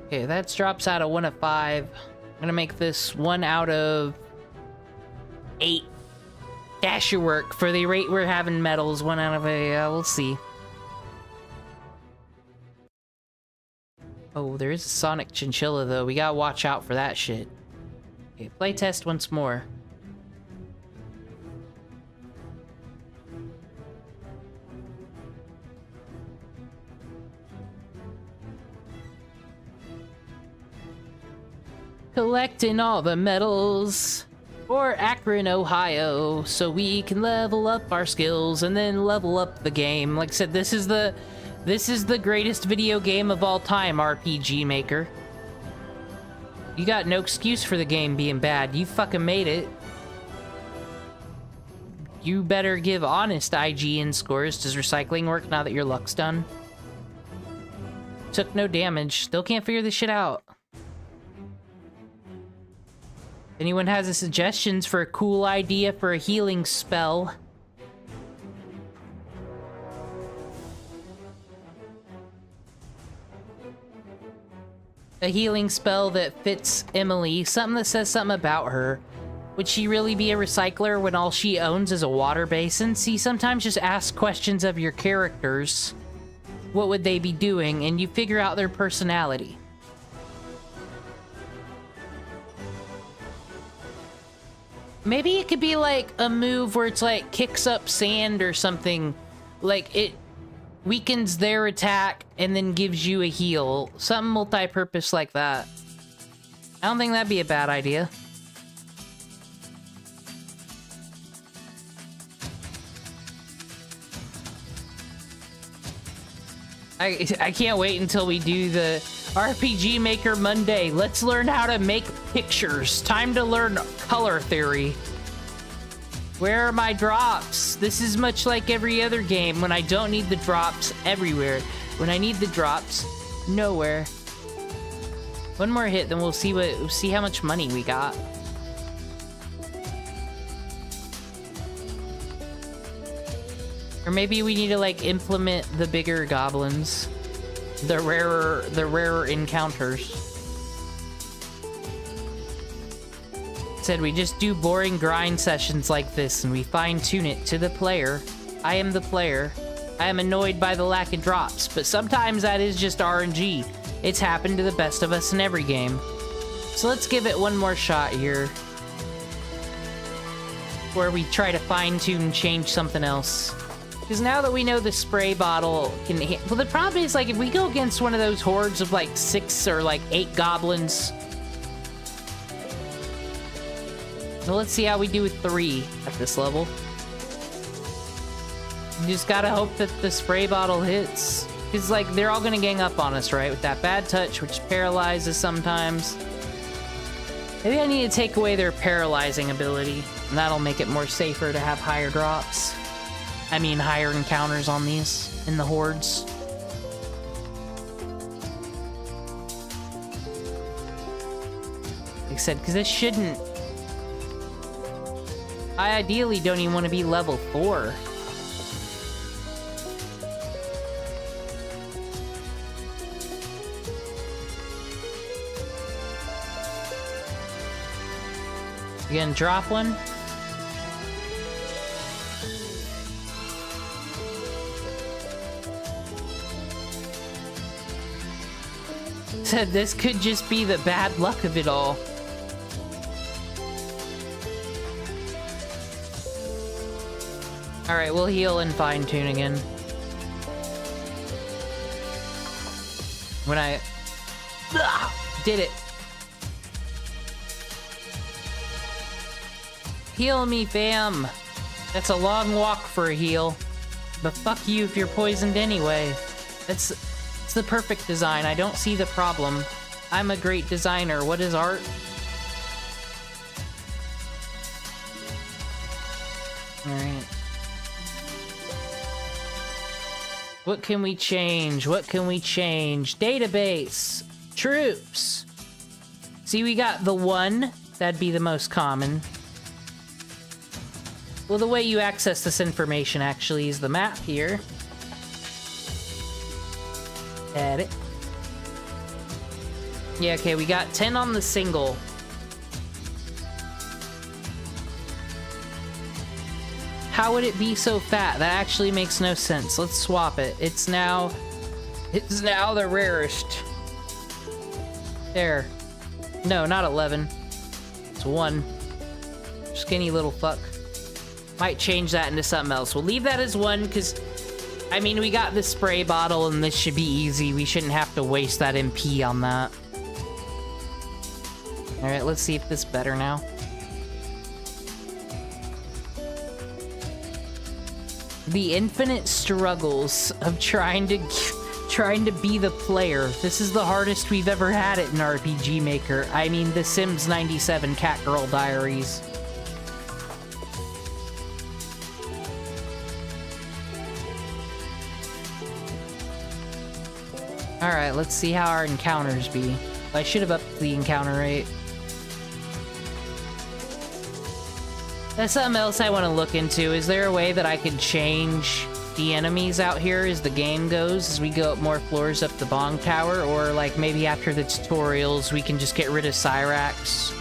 Okay, that drops out of 1 of 5. I'm gonna make this 1 out of 8. Dash your work. For the rate we're having medals, 1 out of 8. We'll see. Oh, there is a Sonic Chinchilla, though. We gotta watch out for that shit. Okay, playtest once more. Collecting all the medals for Akron, Ohio, so we can level up our skills and then level up the game. Like I said, this is the greatest video game of all time, RPG Maker. You got no excuse for the game being bad. You fucking made it. You better give honest IGN scores. Does recycling work now that your luck's done? Took no damage. Still can't figure this shit out. Anyone has any suggestions for a cool idea for a healing spell? A healing spell that fits Emily, something that says something about her. Would she really be a recycler when all she owns is a water basin? See, sometimes just ask questions of your characters. What would they be doing? And you figure out their personality. Maybe it could be like a move where it's like kicks up sand or something. Like it weakens their attack and then gives you a heal. Something multi-purpose like that. I don't think that'd be a bad idea. I can't wait until we do the RPG Maker Monday. Let's learn how to make pictures. Time to learn color theory. Where are my drops? This is much like every other game when I don't need the drops everywhere. When I need the drops, nowhere. One more hit, then we'll see how much money we got. Or maybe we need to like implement the bigger goblins. The rarer encounters. Said we just do boring grind sessions like this and we fine-tune it to the player. I am the player. I am annoyed by the lack of drops, but sometimes that is just RNG. It's happened to the best of us in every game. So let's give it one more shot here. Where we try to fine-tune and change something else. Because now that we know the spray bottle can... Well, the problem is, like, if we go against one of those hordes of, like, 6 or, like, 8 goblins... Well, let's see how we do with 3 at this level. You just gotta hope that the spray bottle hits. Because, like, they're all gonna gang up on us, right? With that bad touch, which paralyzes sometimes. Maybe I need to take away their paralyzing ability. And that'll make it more safer to have higher drops. I mean, higher encounters on these in the hordes. Like I said, because this shouldn't... I ideally don't even want to be level 4. You gonna drop one? Said this could just be the bad luck of it all. Alright, we'll heal and fine-tune again. When I... did it. Heal me, fam. That's a long walk for a heal. But fuck you if you're poisoned anyway. It's the perfect design. I don't see the problem. I'm a great designer. What is art? Alright. What can we change? What can we change? Database. Troops. See, we got the 1. That'd be the most common. Well, the way you access this information actually is the map here. Edit. Yeah, okay, we got 10 on the single. How would it be so fat? That actually makes no sense. Let's swap it. It's now the rarest. There. No, not 11. It's 1. Skinny little fuck. Might change that into something else. We'll leave that as 1, because, I mean, we got the spray bottle, and this should be easy. We shouldn't have to waste that MP on that. Alright, let's see if this is better now. The infinite struggles of trying to be the player. This is the hardest we've ever had it in RPG Maker. I mean, The Sims 97 Catgirl Diaries. Alright, let's see how our encounters be. I should have upped the encounter rate. That's something else I want to look into. Is there a way that I could change the enemies out here as the game goes, as we go up more floors up the Bong Tower? Or, like, maybe after the tutorials, we can just get rid of Cyrax?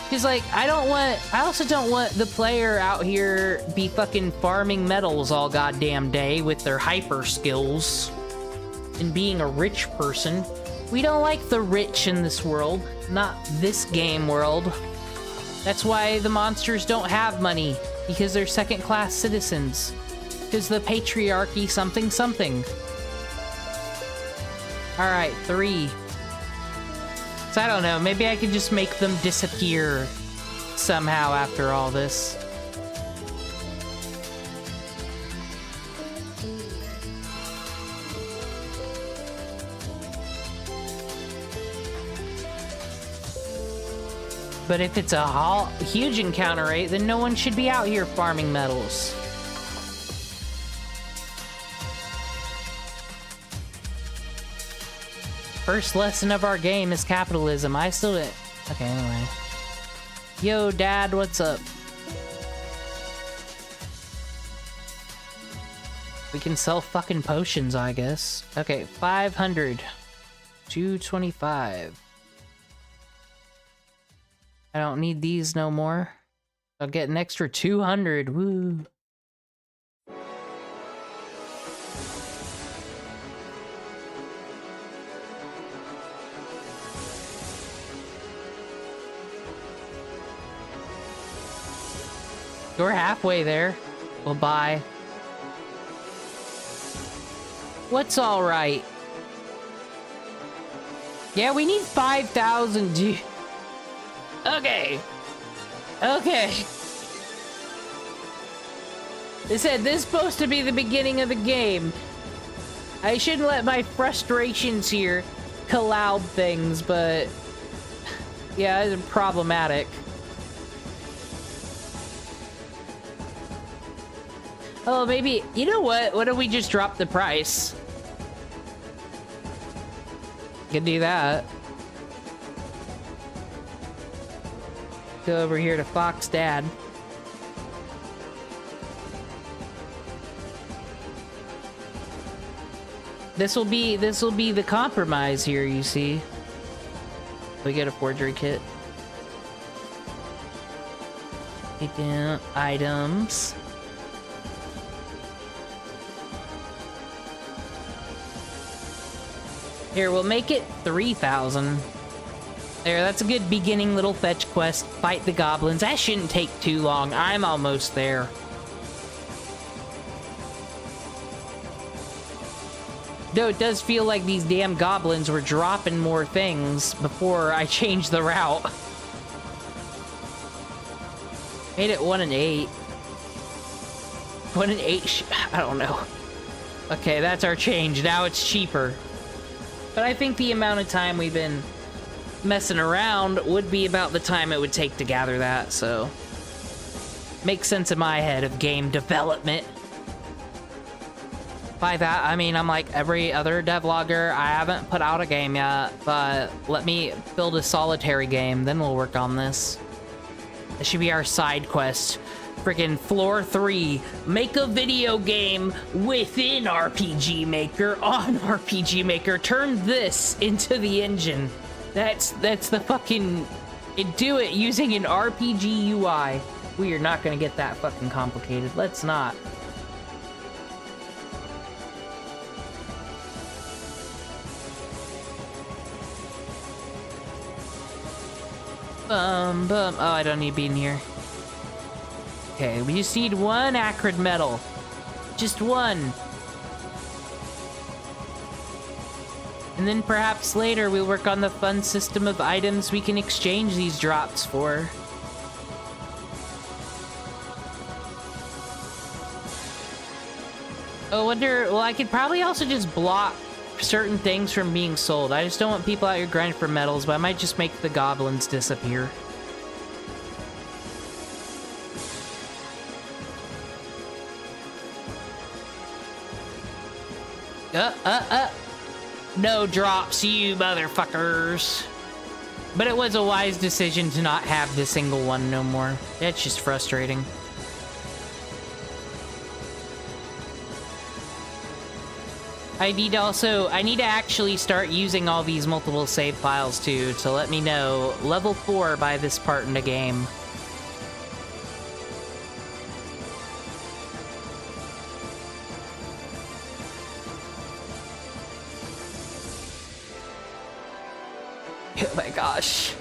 Because, like, I also don't want the player out here be fucking farming metals all goddamn day with their hyper skills and being a rich person. We don't like the rich in this world. Not this game world. That's why the monsters don't have money, because they're second-class citizens. Because the patriarchy something something. Alright, 3. So I don't know, maybe I could just make them disappear somehow after all this. But if it's a huge encounter rate, then no one should be out here farming metals. First lesson of our game is capitalism. I still didn't... Okay, anyway. Yo, Dad, what's up? We can sell fucking potions, I guess. Okay, 500. 225. I don't need these no more. I'll get an extra 200. Woo. We're halfway there. We'll buy. What's all right? Yeah, we need 5,000. Okay. Okay. They said this is supposed to be the beginning of the game. I shouldn't let my frustrations here cloud things, but yeah, it's problematic. Oh, maybe, you know what? What if we just drop the price? Can do that. Go over here to Fox Dad. This will be the compromise here, you see. We get a forgery kit. Take down items. Here, we'll make it 3,000. There, that's a good beginning little fetch quest. Fight the goblins. That shouldn't take too long. I'm almost there. Though it does feel like these damn goblins were dropping more things before I changed the route. Made it 1 and 8. 1 and 8, I don't know. Okay, that's our change. Now it's cheaper. But I think the amount of time we've been messing around would be about the time it would take to gather that, so... Makes sense in my head of game development. By that, I mean I'm like every other devlogger. I haven't put out a game yet, but let me build a solitary game, then we'll work on this. This should be our side quest. Freaking floor 3, make a video game within RPG Maker, on RPG Maker. Turn this into the engine. That's the fucking... Do it using an RPG UI. We are not gonna get that fucking complicated. Let's not. Oh, I don't need being here. Okay, we just need 1 acrid metal. Just 1. And then perhaps later we'll work on the fun system of items we can exchange these drops for. Oh, well, I could probably also just block certain things from being sold. I just don't want people out here grinding for metals, but I might just make the goblins disappear. No drops, you motherfuckers. But it was a wise decision to not have the single one no more. That's just frustrating. I need to actually start using all these multiple save files too, to let me know level 4 by this part in the game. Oh my gosh.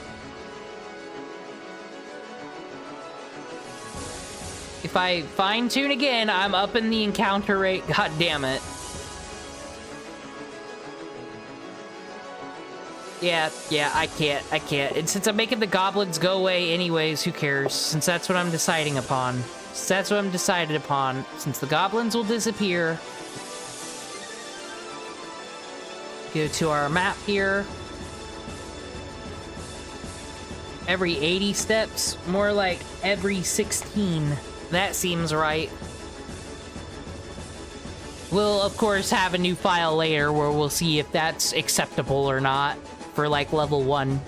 If I fine-tune again, I'm up in the encounter rate. God damn it. Yeah, I can't. And since I'm making the goblins go away anyways, who cares? Since that's what I'm deciding upon. Since the goblins will disappear. Go to our map here. Every 80 steps, more like every 16. That seems right. We'll, of course, have a new file later where we'll see if that's acceptable or not for, like, level 1.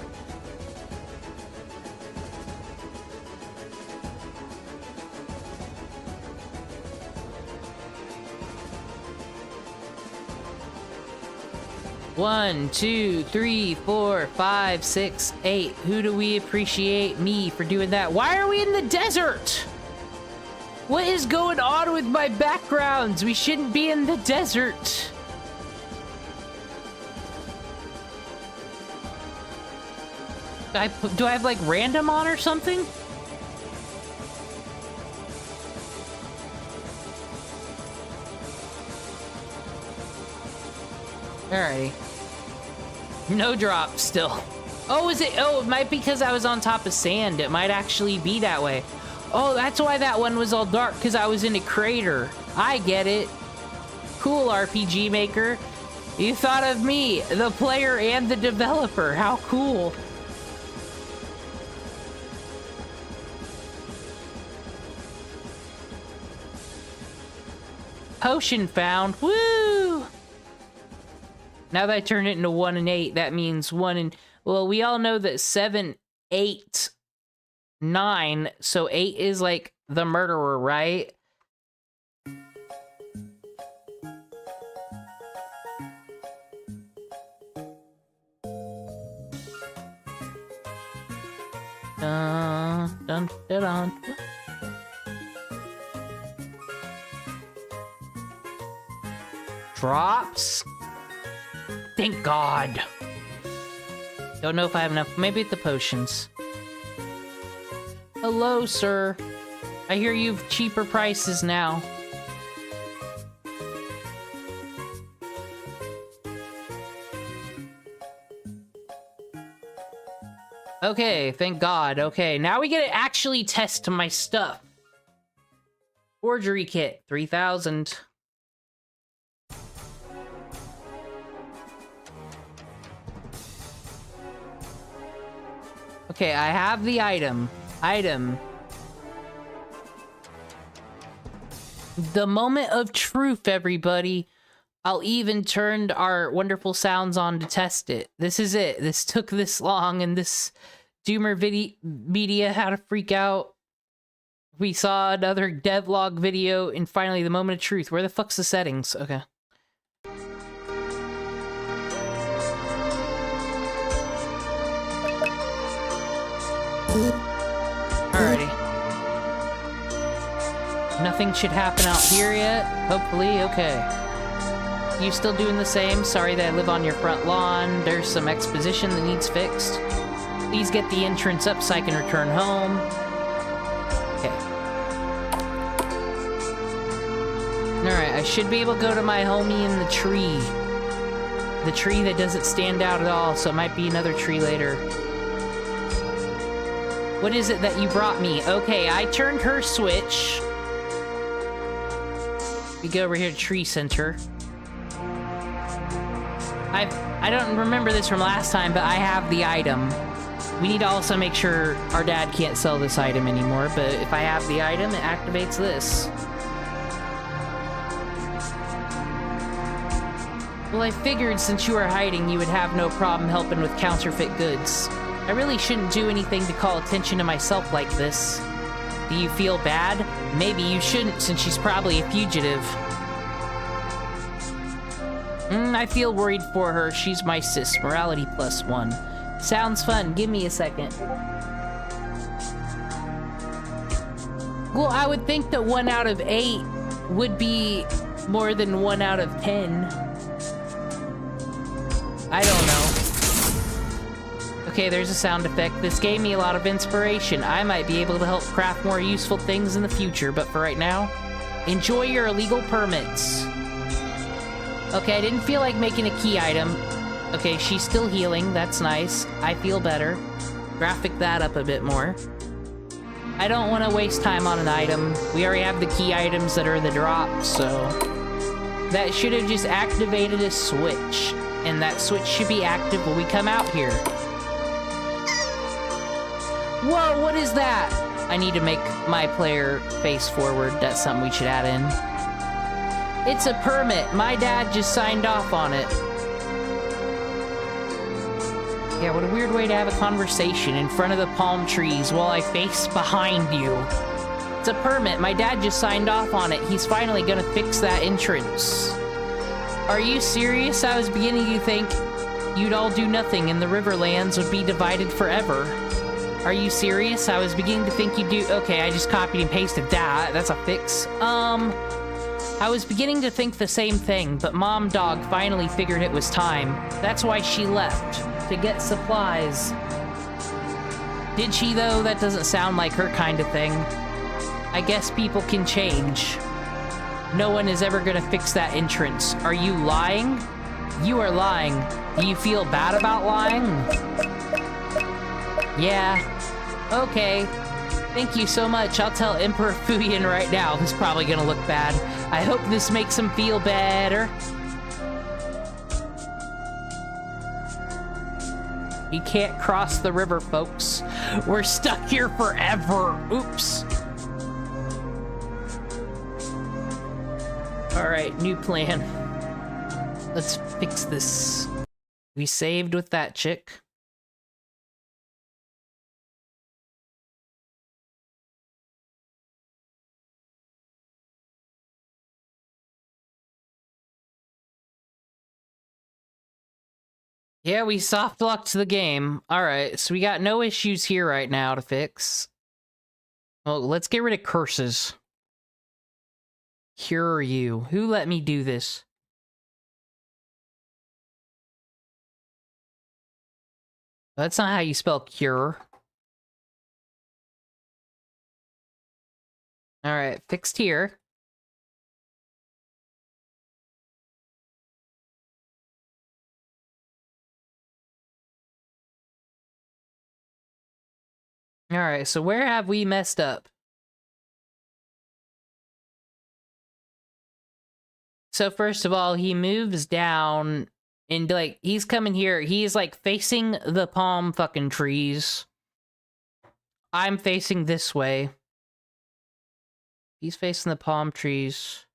One, 2, 3, 4, 5, 6, 8. Who do we appreciate? Me for doing that. Why are we in the desert? What is going on with my backgrounds? We shouldn't be in the desert. Do I have like random on or something? Alrighty. No drop still. Oh, is it? Oh, it might be because I was on top of sand. It might actually be that way. Oh, that's why that one was all dark, because I was in a crater. I get it. Cool, RPG Maker. You thought of me, the player and the developer. How cool. Potion found. Woo! Now that I turned it into 1 and 8, that means 1 and... Well, we all know that 7, 8, 9, so 8 is like the murderer, right? Dun, dun, dun, dun. Drops? Thank God. Don't know if I have enough. Maybe at the potions. Hello, sir. I hear you've cheaper prices now. Okay, thank God. Okay, now we get to actually test my stuff. Forgery kit, 3,000. Okay, I have the item. The moment of truth, everybody. I'll even turn our wonderful sounds on to test it. This is it. This took this long, and this Doomer media had to freak out. We saw another devlog video, and finally the moment of truth. Where the fuck's the settings? Okay. Alrighty. Nothing should happen out here yet. Hopefully, okay. You still doing the same? Sorry that I live on your front lawn. There's some exposition that needs fixed. Please get the entrance up so I can return home. Okay. Alright, I should be able to go to my homie in the tree. The tree that doesn't stand out at all, so it might be another tree later. What is it that you brought me? Okay, I turned her switch. We go over here to Tree Center. I don't remember this from last time, but I have the item. We need to also make sure our dad can't sell this item anymore, but if I have the item, it activates this. Well, I figured since you were hiding, you would have no problem helping with counterfeit goods. I really shouldn't do anything to call attention to myself like this. Do you feel bad? Maybe you shouldn't, since she's probably a fugitive. I feel worried for her. She's my sis. Morality +1. Sounds fun. Give me a second. Well, I would think that 1 out of 8 would be more than 1 out of 10. I don't know. Okay, there's a sound effect. This gave me a lot of inspiration. I might be able to help craft more useful things in the future, but for right now, enjoy your illegal permits. Okay, I didn't feel like making a key item. Okay, she's still healing. That's nice. I feel better. Graphic that up a bit more. I don't want to waste time on an item. We already have the key items that are the drop, so... That should have just activated a switch. And that switch should be active when we come out here. Whoa, what is that? I need to make my player face forward. That's something we should add in. It's a permit. My dad just signed off on it. Yeah, what a weird way to have a conversation in front of the palm trees while I face behind you. It's a permit. My dad just signed off on it. He's finally gonna fix that entrance. Are you serious? I was beginning to think you'd all do nothing and the Riverlands would be divided forever. Are you serious? I was beginning to think you'd do... Okay, I just copied and pasted that. That's a fix. I was beginning to think the same thing, but Mom Dog finally figured it was time. That's why she left. To get supplies. Did she, though? That doesn't sound like her kind of thing. I guess people can change. No one is ever gonna fix that entrance. Are you lying? You are lying. Do you feel bad about lying? Yeah. Okay. Thank you so much. I'll tell Emperor Fuyin right now. This is probably gonna look bad. I hope this makes him feel better. He can't cross the river, folks. We're stuck here forever. Oops. All right, new plan. Let's fix this. We saved with that chick. Yeah, we soft locked the game. Alright, so we got no issues here right now to fix. Well, let's get rid of curses. Cure you. Who let me do this? That's not how you spell cure. Alright, fixed here. Alright, so where have we messed up? So first of all, he moves down and like he's coming here. He's like facing the palm fucking trees. I'm facing this way. He's facing the palm trees.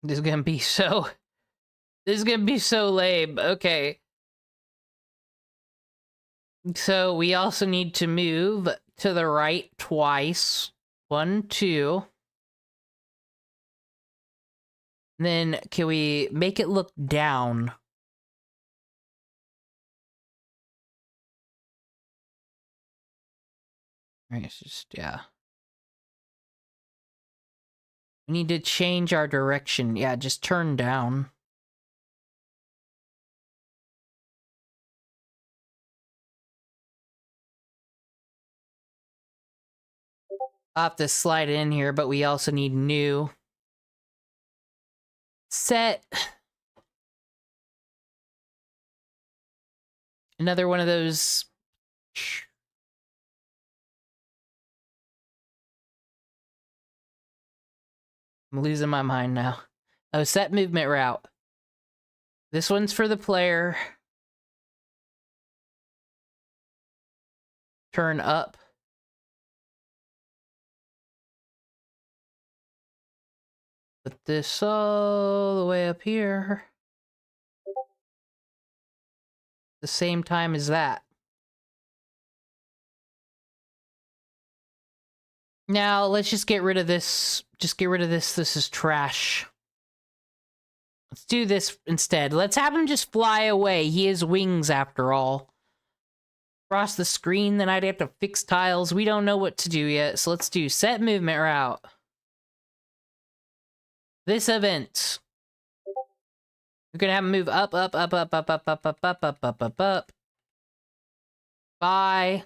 This is gonna be so... This is gonna be so lame. Okay. So we also need to move to the right twice. 1, 2. Then can we make it look down? Alright, it's just, yeah. We need to change our direction. Yeah, just turn down. I'll have to slide it in here, but we also need new. Set. Another one of those. I'm losing my mind now. Oh, set movement route. This one's for the player. Turn up. Put this all the way up here. The same time as that. Now, let's just get rid of this. Just get rid of this. This is trash. Let's do this instead. Let's have him just fly away. He has wings after all. Across the screen, then I'd have to fix tiles. We don't know what to do yet, so let's do set movement route. This event. We're gonna have him move up, up, up, up, up, up, up, up, up, up, up, up, up. Bye.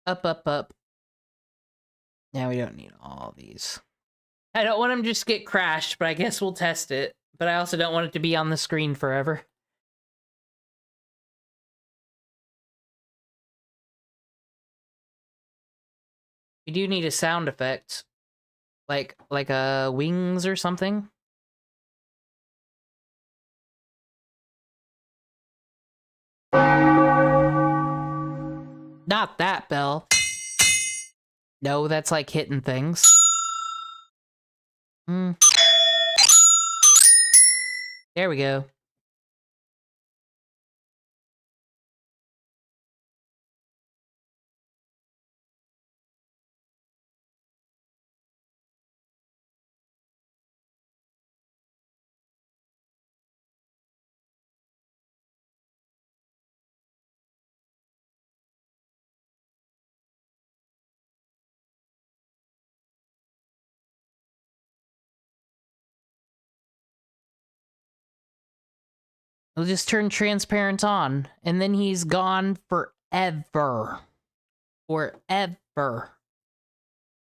Up, up, up. Now we don't need all these. I don't want him to just get crashed, but I guess we'll test it. But I also don't want it to be on the screen forever. We do need a sound effect. Like a wings or something. Not that bell. No, that's like hitting things. There we go. We'll just turn transparent on, and then he's gone forever. Forever.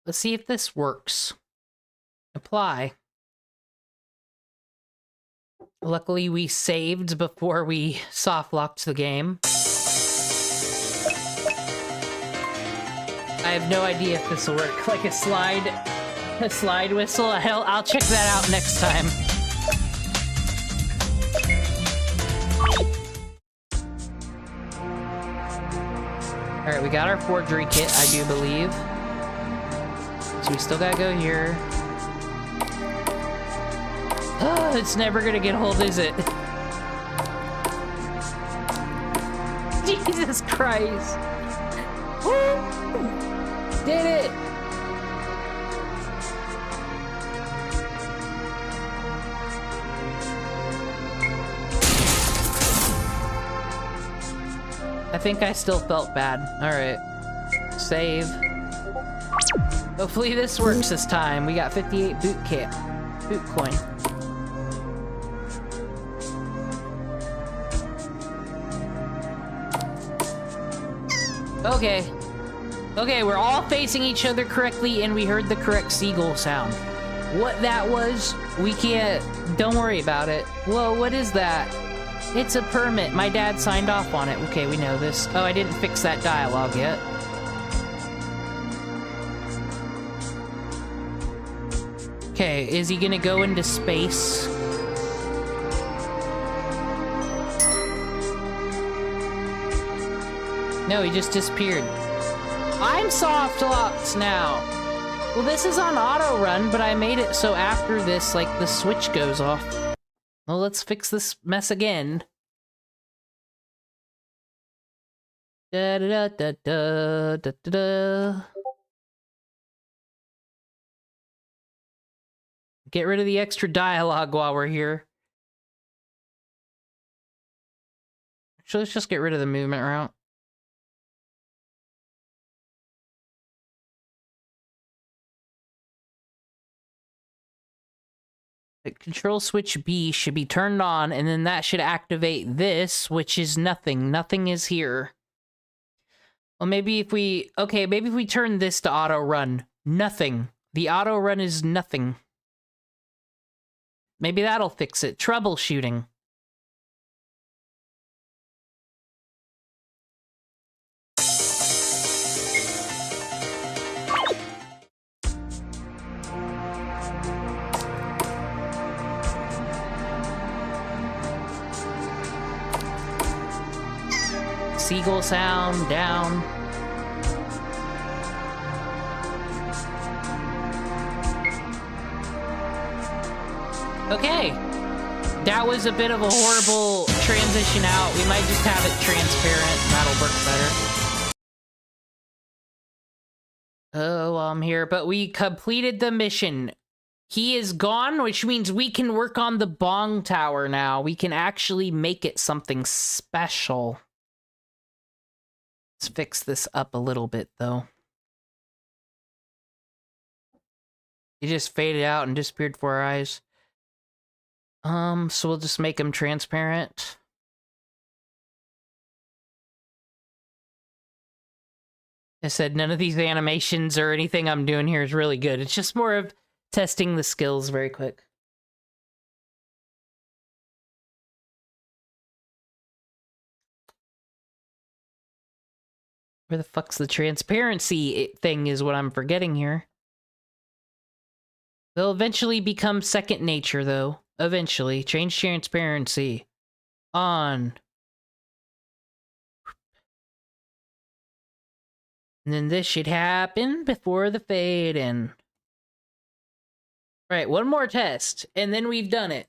Let's see if this works. Apply. Luckily, we saved before we soft-locked the game. I have no idea if this will work. Like a slide whistle. I'll check that out next time. All right, we got our forgery kit, I do believe. So we still gotta go here. Oh, it's never gonna get hold, is it? Jesus Christ. Woo! Did it! I think I still felt bad. Alright. Save. Hopefully this works this time. We got 58 boot coin. Okay. Okay, we're all facing each other correctly, and we heard the correct seagull sound. What that was, we can't... Don't worry about it. Whoa, what is that? It's a permit. My dad signed off on it. Okay, we know this. Oh, I didn't fix that dialogue yet. Okay, is he gonna go into space? No, he just disappeared. I'm soft locked now. Well, this is on auto run, but I made it so after this, like, the switch goes off. Well, let's fix this mess again. Da da da da da da da. Get rid of the extra dialogue while we're here. Actually, let's just get rid of the movement route. Control switch B should be turned on, and then that should activate this, which is nothing. Nothing is here. Well, maybe if we... Okay, maybe if we turn this to auto run. Nothing. The auto run is nothing. Maybe that'll fix it. Troubleshooting. Seagull sound down. Okay. That was a bit of a horrible transition out. We might just have it transparent. That'll work better. Oh, I'm here. But we completed the mission. He is gone, which means we can work on the bong tower now. We can actually make it something special. Let's fix this up a little bit, though. He just faded out and disappeared before our eyes. So we'll just make him transparent. I said none of these animations or anything I'm doing here is really good. It's just more of testing the skills very quick. Where the fuck's the transparency thing is what I'm forgetting here. They'll eventually become second nature, though. Eventually. Change transparency. On. And then this should happen before the fade in. Right, one more test, and then we've done it.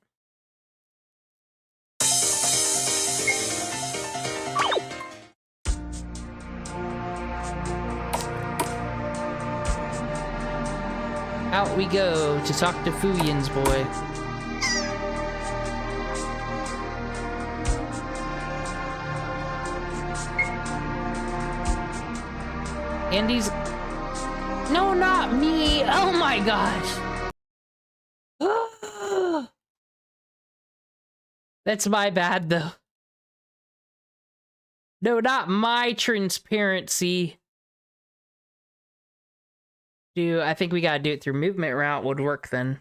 Out we go to talk to Fuyan's boy. Andy's... No, not me! Oh my gosh! That's my bad, though. No, not my transparency. Dude, I think we gotta do it through movement route would work then.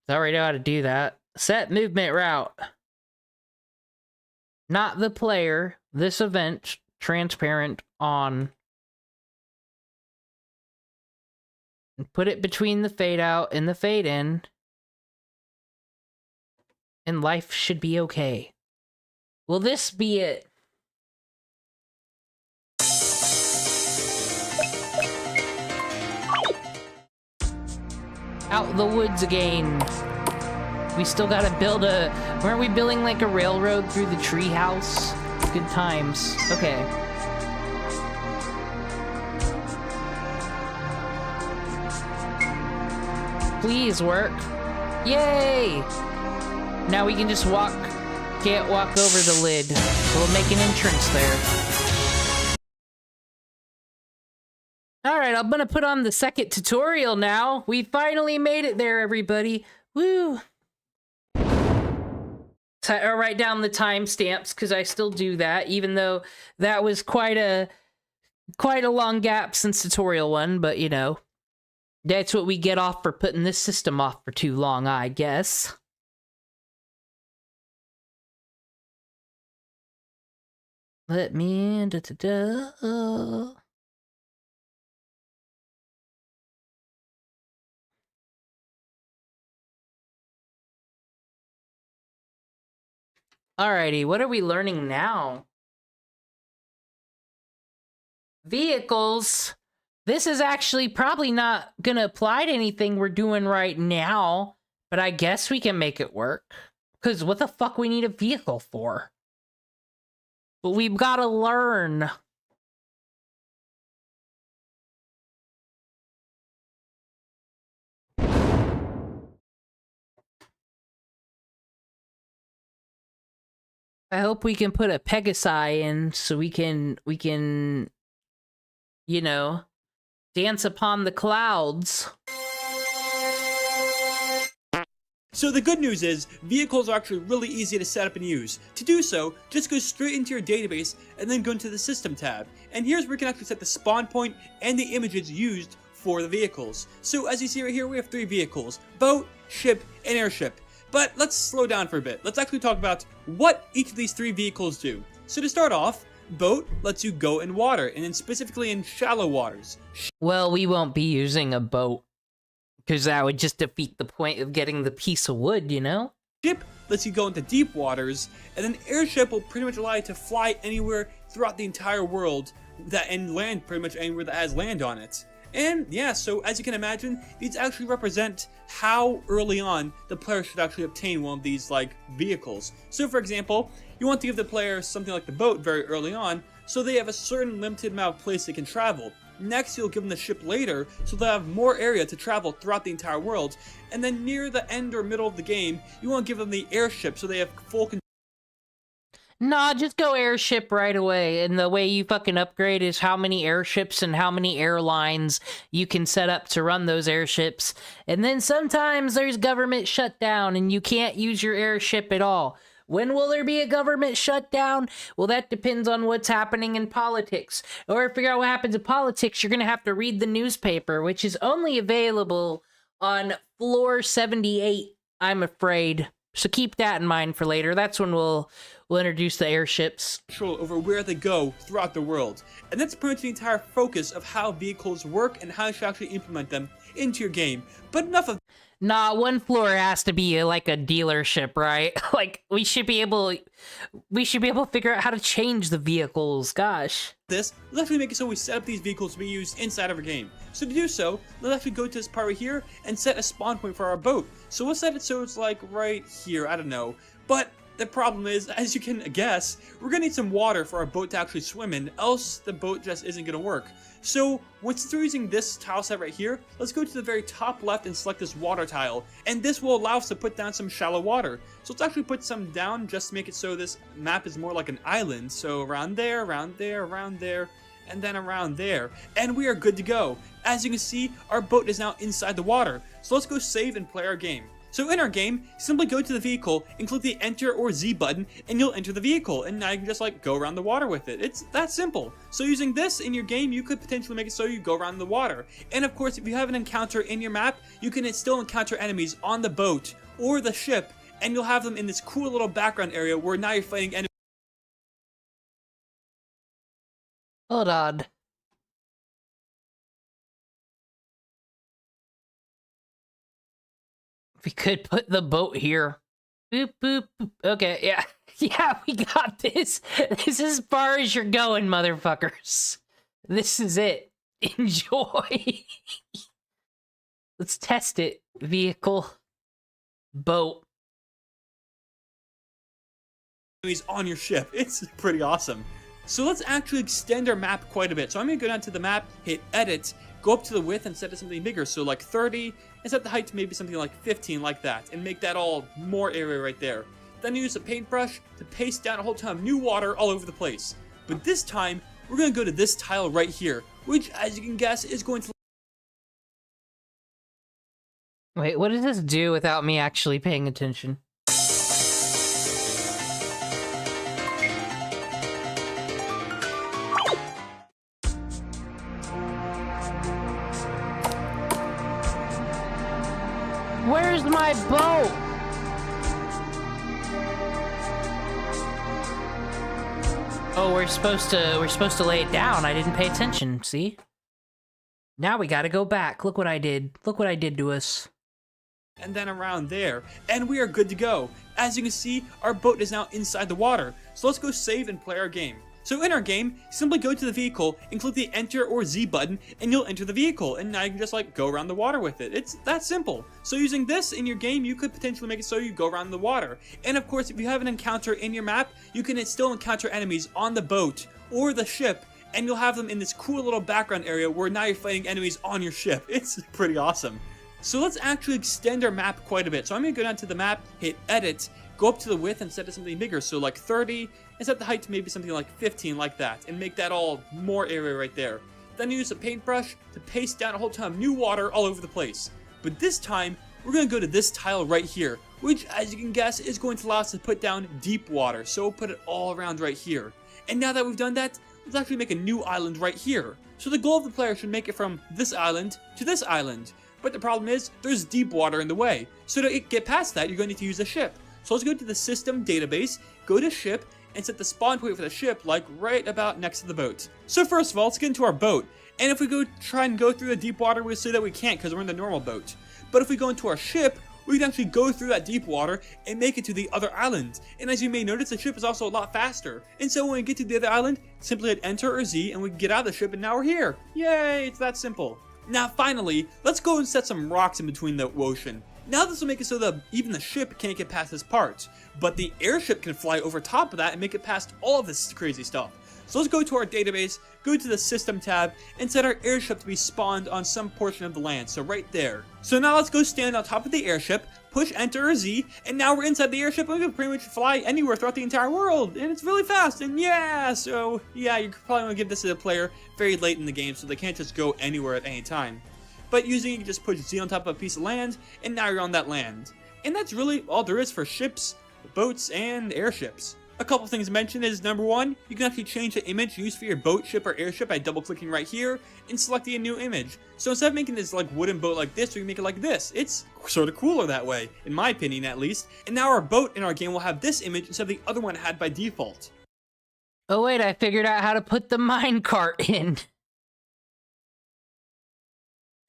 I already know how to do that. Set movement route. Not the player. This event, transparent on. And put it between the fade out and the fade in. And life should be okay. Will this be it? Out the woods again. We still gotta build a... Weren't we building like a railroad through the treehouse? Good times. Okay. Please work. Yay! Now we can just walk... Can't walk over the lid. We'll make an entrance there. Alright, I'm gonna put on the second tutorial now. We finally made it there, everybody. Woo! I'll write down the timestamps, because I still do that, even though that was quite a long gap since tutorial 1, but you know. That's what we get off for putting this system off for too long, I guess. Let me... Alrighty, what are we learning now? Vehicles. This is actually probably not gonna apply to anything we're doing right now, but I guess we can make it work. Because what the fuck we need a vehicle for? But we've gotta learn. I hope we can put a Pegasi in so we can, you know, dance upon the clouds. So the good news is, vehicles are actually really easy to set up and use. To do so, just go straight into your database and then go into the System tab. And here's where you can actually set the spawn point and the images used for the vehicles. So as you see right here, we have 3 vehicles: boat, ship, and airship. But let's slow down for a bit. Let's actually talk about what each of these 3 vehicles do. So to start off, boat lets you go in water, and then specifically in shallow waters. Well, we won't be using a boat, because that would just defeat the point of getting the piece of wood, you know? Ship lets you go into deep waters, and then airship will pretty much allow you to fly anywhere throughout the entire world and land pretty much anywhere that has land on it. And yeah, so as you can imagine, these actually represent how early on the player should actually obtain one of these like vehicles. So for example, you want to give the player something like the boat very early on, so they have a certain limited amount of place they can travel. Next, you'll give them the ship later, so they'll have more area to travel throughout the entire world. And then near the end or middle of the game, you want to give them the airship, so they have full control. Nah, just go airship right away. And the way you fucking upgrade is how many airships and how many airlines you can set up to run those airships. And then sometimes there's government shutdown and you can't use your airship at all. When will there be a government shutdown? Well, that depends on what's happening in politics. Or to figure out what happens in politics, you're going to have to read the newspaper, which is only available on floor 78, I'm afraid. So keep that in mind for later. That's when we'll introduce the airships. Control over where they go throughout the world. And that's pretty much the entire focus of how vehicles work and how you should actually implement them into your game. But enough of... Nah, one floor has to be like a dealership, right? Like, we should be able to figure out how to change the vehicles, gosh. Let's actually make it so we set up these vehicles to be used inside of our game. So to do so, let's actually go to this part right here and set a spawn point for our boat. So we'll set it so it's like right here, I don't know. But the problem is, as you can guess, we're gonna need some water for our boat to actually swim in, else the boat just isn't gonna work. So, once we're using this tile set right here, let's go to the very top left and select this water tile. And this will allow us to put down some shallow water. So let's actually put some down just to make it so this map is more like an island. So around there, around there, around there, and then around there. And we are good to go. As you can see, our boat is now inside the water. So let's go save and play our game. So in our game, simply go to the vehicle and click the enter or Z button and you'll enter the vehicle, and now you can just like go around the water with it. It's that simple. So using this in your game, you could potentially make it so you go around the water. And of course, if you have an encounter in your map, you can still encounter enemies on the boat or the ship, and you'll have them in this cool little background area where now you're fighting enemies. Hold on. We could put the boat here. Boop, boop, boop. Okay, yeah. Yeah, we got this. This is as far as you're going, motherfuckers. This is it. Enjoy. Let's test it. Vehicle. Boat. Enemies on your ship. It's pretty awesome. So let's actually extend our map quite a bit. So I'm going to go down to the map, hit edit, go up to the width and set it something bigger. So like 30, and set the height to maybe something like 15 like that, and make that all more area right there. Then use a paintbrush to paste down a whole ton of new water all over the place. But this time, we're going to go to this tile right here, which as you can guess is going to... Wait, what does this do without me actually paying attention? Where's my boat? Oh, we're supposed to lay it down. I didn't pay attention, see? Now we gotta go back. Look what I did. Look what I did to us. And then around there, and we are good to go. As you can see, our boat is now inside the water. So let's go save and play our game. So in our game, simply go to the vehicle and click the enter or Z button and you'll enter the vehicle, and now you can just like go around the water with it. It's that simple. So using this in your game, you could potentially make it so you go around the water. And of course, if you have an encounter in your map, you can still encounter enemies on the boat or the ship, and you'll have them in this cool little background area where now you're fighting enemies on your ship. It's pretty awesome. So let's actually extend our map quite a bit. So I'm going to go down to the map, hit edit, go up to the width and set it something bigger. So like 30, and set the height to maybe something like 15 like that, and make that all more area right there. Then use a paintbrush to paste down a whole ton of new water all over the place. But this time, we're going to go to this tile right here, which as you can guess is going to allow us to put down deep water. So we'll put it all around right here. And now that we've done that, let's actually make a new island right here. So the goal of the player should make it from this island to this island. But the problem is, there's deep water in the way. So to get past that, you're going to need to use a ship. So let's go to the system database, go to ship, and set the spawn point for the ship like right about next to the boat. So first of all, let's get into our boat. And if we try and go through the deep water, we'll see that we can't because we're in the normal boat. But if we go into our ship, we can actually go through that deep water and make it to the other island. And as you may notice, the ship is also a lot faster. And so when we get to the other island, simply hit enter or Z and we can get out of the ship, and now we're here. Yay, it's that simple. Now finally, let's go and set some rocks in between the ocean. Now this will make it so that even the ship can't get past this part, but the airship can fly over top of that and make it past all of this crazy stuff. So let's go to our database, go to the system tab, and set our airship to be spawned on some portion of the land, so right there. So now let's go stand on top of the airship, push enter or Z, and now we're inside the airship and we can pretty much fly anywhere throughout the entire world, and it's really fast, and yeah, so yeah, you probably want to give this to the player very late in the game so they can't just go anywhere at any time. But using it, you can just push Z on top of a piece of land, and now you're on that land. And that's really all there is for ships, boats, and airships. A couple things mentioned is, number one, you can actually change the image used for your boat, ship, or airship by double-clicking right here and selecting a new image. So instead of making this like wooden boat like this, we can make it like this. It's sort of cooler that way, in my opinion at least. And now our boat in our game will have this image instead of the other one it had by default. Oh wait, I figured out how to put the minecart in.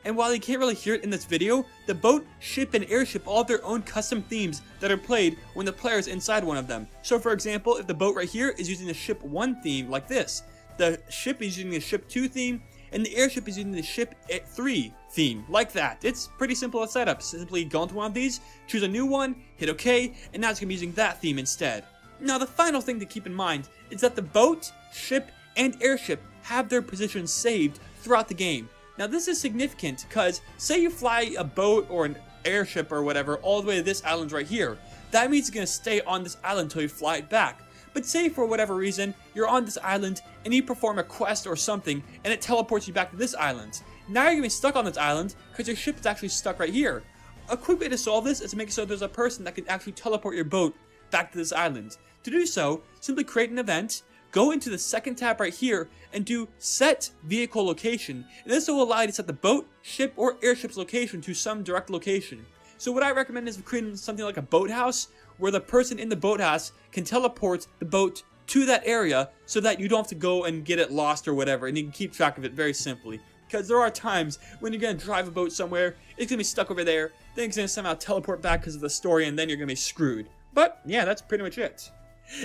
And while you can't really hear it in this video, the boat, ship, and airship all have their own custom themes that are played when the player is inside one of them. So for example, if the boat right here is using the ship 1 theme like this, the ship is using the ship 2 theme, and the airship is using the ship 3 theme like that. It's pretty simple to set up. Simply go into one of these, choose a new one, hit OK, and now it's going to be using that theme instead. Now the final thing to keep in mind is that the boat, ship, and airship have their positions saved throughout the game. Now this is significant because say you fly a boat or an airship or whatever all the way to this island right here. That means it's going to stay on this island until you fly it back. But say for whatever reason you're on this island and you perform a quest or something and it teleports you back to this island. Now you're going to be stuck on this island because your ship is actually stuck right here. a quick way to solve this is to make it so there's a person that can actually teleport your boat back to this island. To do so, simply create an event, go into the second tab right here, and do set vehicle location, and this will allow you to set the boat, ship, or airship's location to some direct location. So what I recommend is creating something like a boathouse, where the person in the boathouse can teleport the boat to that area so that you don't have to go and get it lost or whatever, and you can keep track of it very simply. Because there are times when you're going to drive a boat somewhere, it's going to be stuck over there, then it's going to somehow teleport back because of the story, and then you're going to be screwed. But yeah, that's pretty much it.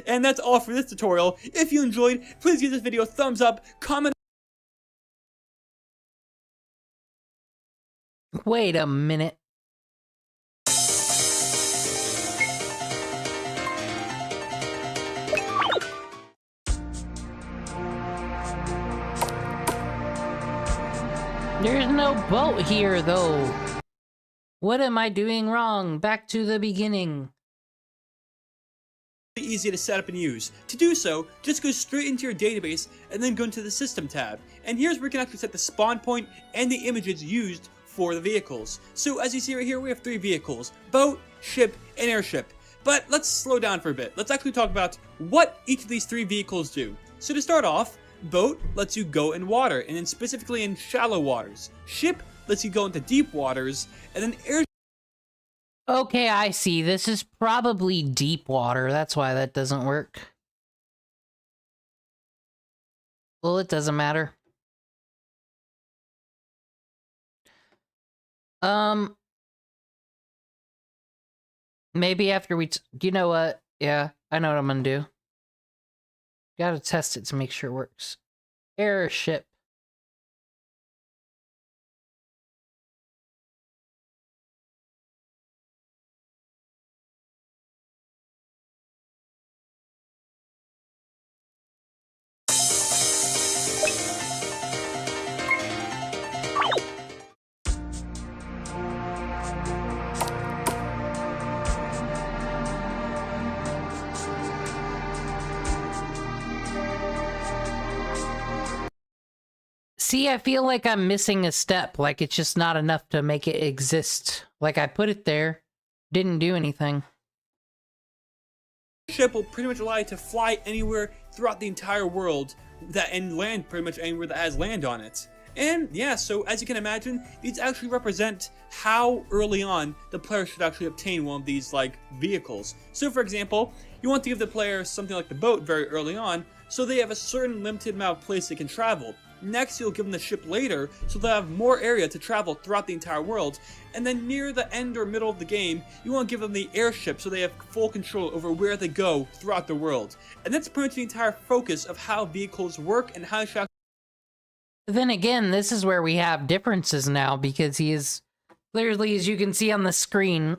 And that's all for this tutorial. If you enjoyed, please give this video a thumbs up, comment. Wait a minute. There's no boat here, though. What am I doing wrong? Back to the beginning. Easy to set up and use. To do so, just go straight into your database and then go into the System tab. And here's where you can actually set the spawn point and the images used for the vehicles. So as you see right here, we have 3 vehicles: boat, ship, and airship. But let's slow down for a bit. Let's actually talk about what each of these 3 vehicles do. So to start off, boat lets you go in water, and then specifically in shallow waters. Ship lets you go into deep waters, and then airship. Okay, I see. This is probably deep water. That's why that doesn't work. Well, it doesn't matter. Maybe after we... you know what? Yeah, I know what I'm gonna do. Gotta test it to make sure it works. Airship. See, I feel like I'm missing a step, like it's just not enough to make it exist. Like I put it there, didn't do anything. Ship will pretty much allow you to fly anywhere throughout the entire world and land pretty much anywhere that has land on it. And yeah, so as you can imagine, these actually represent how early on the player should actually obtain one of these like vehicles. So for example, you want to give the player something like the boat very early on, so they have a certain limited amount of place they can travel. Next, you'll give them the ship later, so they'll have more area to travel throughout the entire world. And then near the end or middle of the game, you want to give them the airship so they have full control over where they go throughout the world. And that's pretty much the entire focus of how vehicles work and how you should. Then again, this is where we have differences now, because he is clearly, as you can see on the screen,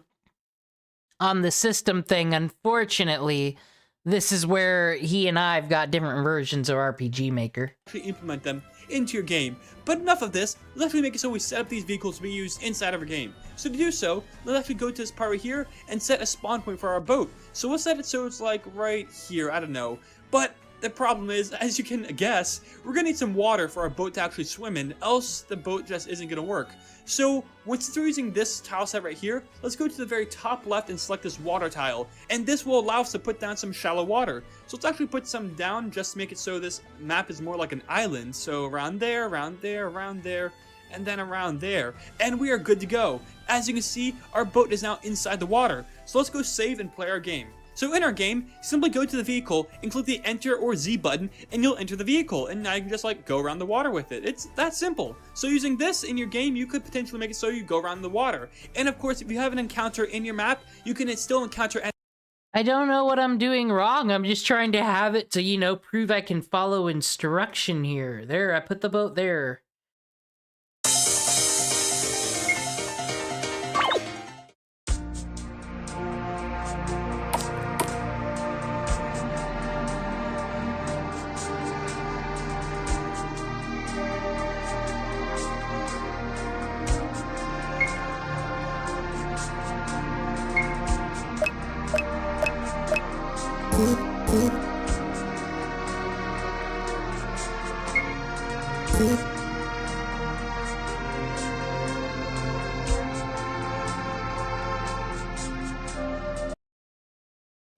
on the system thing, unfortunately, this is where he and I've got different versions of RPG Maker. Actually implement them into your game. But enough of this, let's actually make it so we set up these vehicles to be used inside of our game. So to do so, let's actually go to this part right here and set a spawn point for our boat. So we'll set it so it's like right here, I don't know. But the problem is, as you can guess, we're gonna need some water for our boat to actually swim in, else the boat just isn't gonna work. So, once they're using this tile set right here, let's go to the very top left and select this water tile, and this will allow us to put down some shallow water. So let's actually put some down just to make it so this map is more like an island. So around there, around there, around there, and then around there, and we are good to go. As you can see, our boat is now inside the water. So let's go save and play our game. So in our game, simply go to the vehicle and click the enter or Z button and you'll enter the vehicle, and now you can just like go around the water with it. It's that simple. So using this in your game, you could potentially make it so you go around the water. And of course, if you have an encounter in your map, you can still encounter. I don't know what I'm doing wrong. I'm just trying to have it to, you know, prove I can follow instruction here. There, I put the boat there.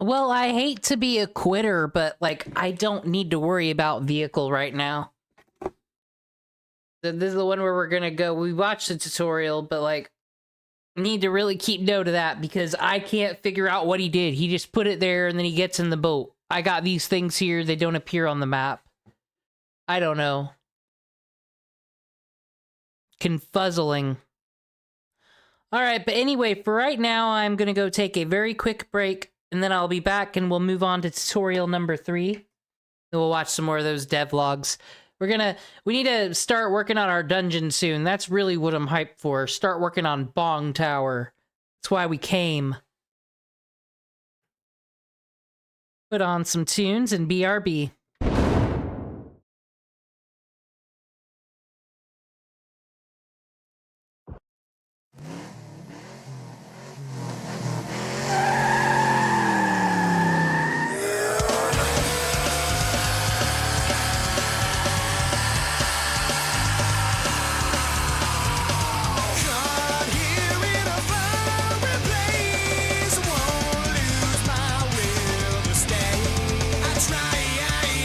Well, I hate to be a quitter, but, like, I don't need to worry about vehicle right now. This is the one where we're gonna go. We watched the tutorial, but, like, need to really keep note of that because I can't figure out what he did. He just put it there and then he gets in the boat. I got these things here. They don't appear on the map. I don't know. Confuzzling. Alright, but anyway, for right now, I'm gonna go take a very quick break, and then I'll be back and we'll move on to tutorial number 3. And we'll watch some more of those devlogs. We need to start working on our dungeon soon. That's really what I'm hyped for. Start working on Bong Tower. That's why we came. Put on some tunes and BRB. Try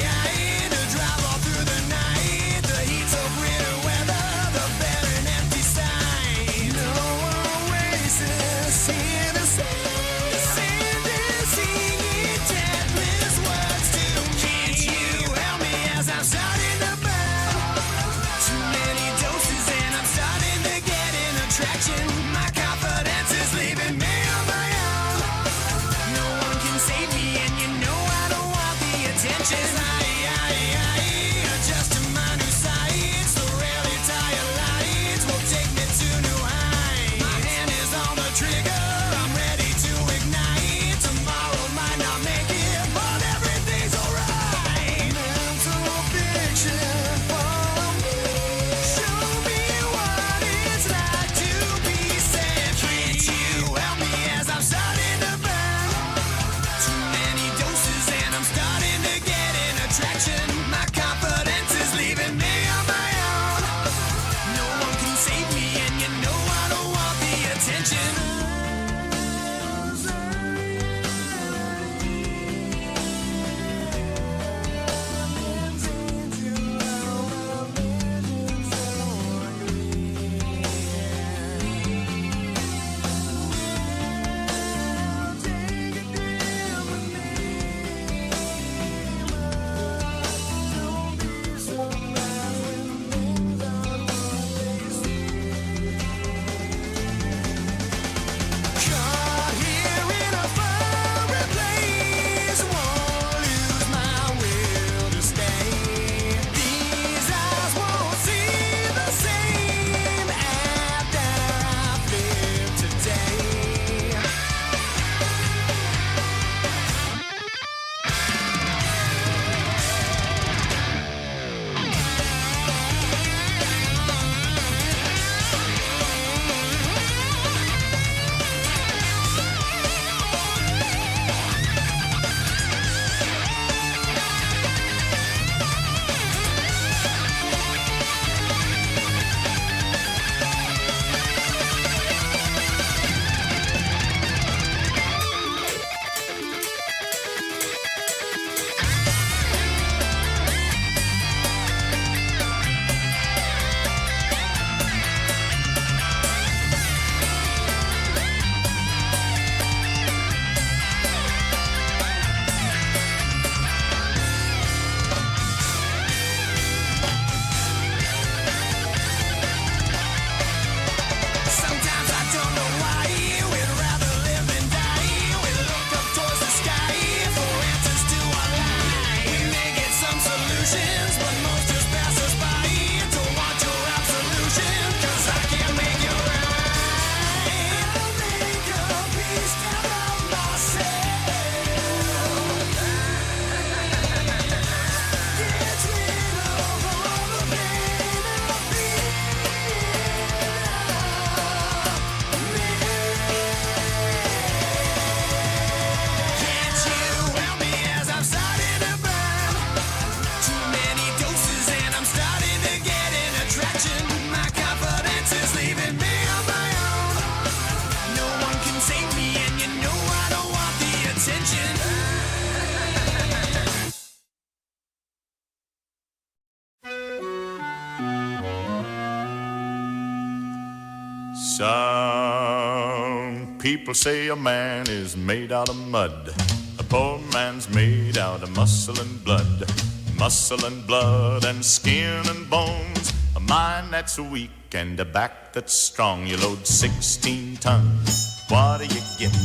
Some people say a man is made out of mud. A poor man's made out of muscle and blood. Muscle and blood and skin and bones. A mind that's weak and a back that's strong. You load 16 tons. What do you get?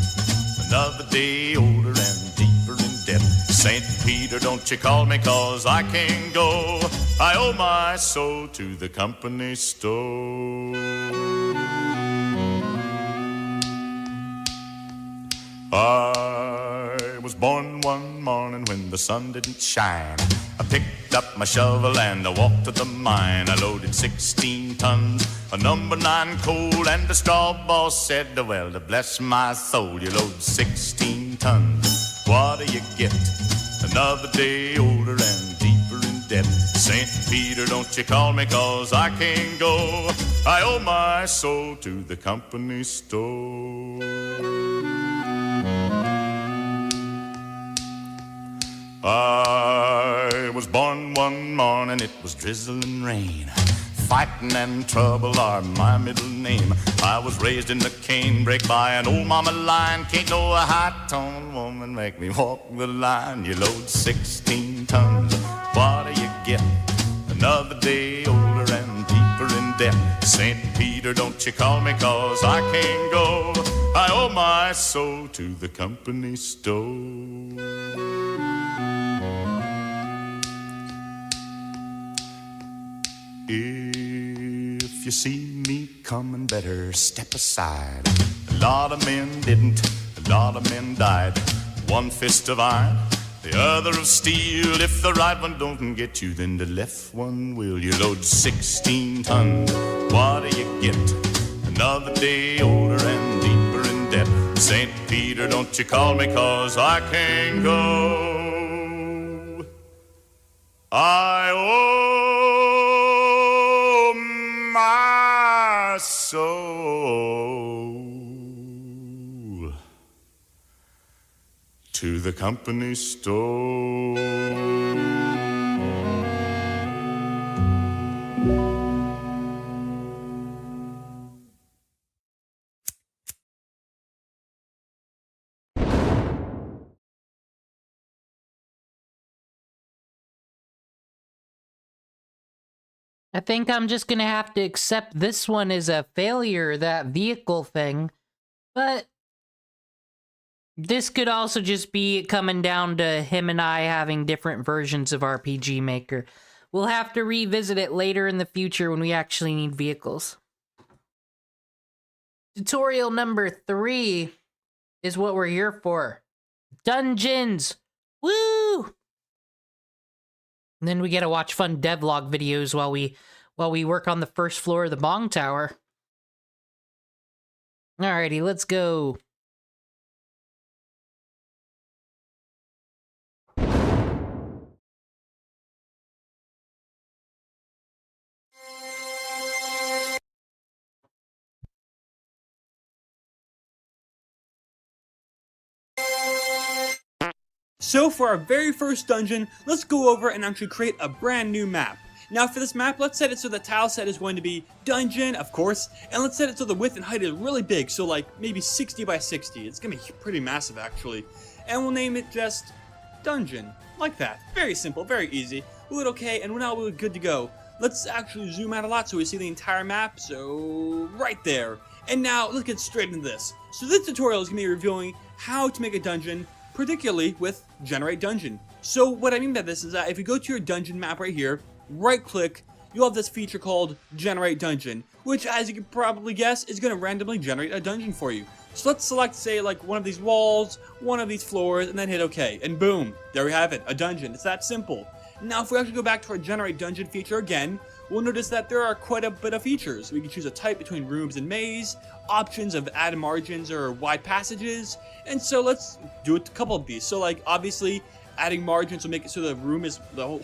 Another day older and deeper in debt. St. Peter, don't you call me, 'cause I can't go. I owe my soul to the company store. I was born one morning when the sun didn't shine. I picked up my shovel and I walked to the mine. I loaded 16 tons of number 9 coal, and the straw boss said, well, to bless my soul, you load 16 tons. What do you get? Another day older and deeper in debt. St. Peter, don't you call me, 'cause I can't go. I owe my soul to the company store. I was born one morning, it was drizzling rain. Fighting and trouble are my middle name. I was raised in the canebrake by an old mama lion. Can't no high-toned woman make me walk the line. You load 16 tons, what do you get? Another day older and deeper in debt. St. Peter, don't you call me, 'cause I can't go. I owe my soul to the company store. If you see me coming, better step aside. A lot of men didn't, a lot of men died. One fist of iron, the other of steel. If the right one don't get you, then the left one will. You load 16 tons, what do you get? Another day older and deeper in debt. St. Peter, don't you call me, 'cause I can't go. I owe my soul to the company store. I think I'm just gonna have to accept this one as a failure, that vehicle thing. But this could also just be coming down to him and I having different versions of RPG Maker. We'll have to revisit it later in the future when we actually need vehicles. Tutorial number 3 is what we're here for. Dungeons! Woo! And then we get to watch fun devlog videos while we work on the first floor of the Bong Tower. Alrighty, let's go. So for our very first dungeon, let's go over and actually create a brand new map. Now for this map, let's set it so the tile set is going to be dungeon, of course, and let's set it so the width and height is really big, so like maybe 60 by 60. It's gonna be pretty massive actually. And we'll name it just dungeon, like that. Very simple, very easy. We'll hit OK, and now we're good to go. Let's actually zoom out a lot so we see the entire map, so right there. And now let's get straight into this. So this tutorial is gonna be reviewing how to make a dungeon, particularly with Generate Dungeon. So what I mean by this is that if you go to your dungeon map right here, right click, you'll have this feature called Generate Dungeon, which as you can probably guess is going to randomly generate a dungeon for you. So let's select, say, like one of these walls, one of these floors, and then hit OK, and boom, there we have it, a dungeon. It's that simple. Now if we actually go back to our Generate Dungeon feature again, we'll notice that there are quite a bit of features. We can choose a type between rooms and maze, options of add margins or wide passages, and so let's do a couple of these. So like obviously adding margins will make it so the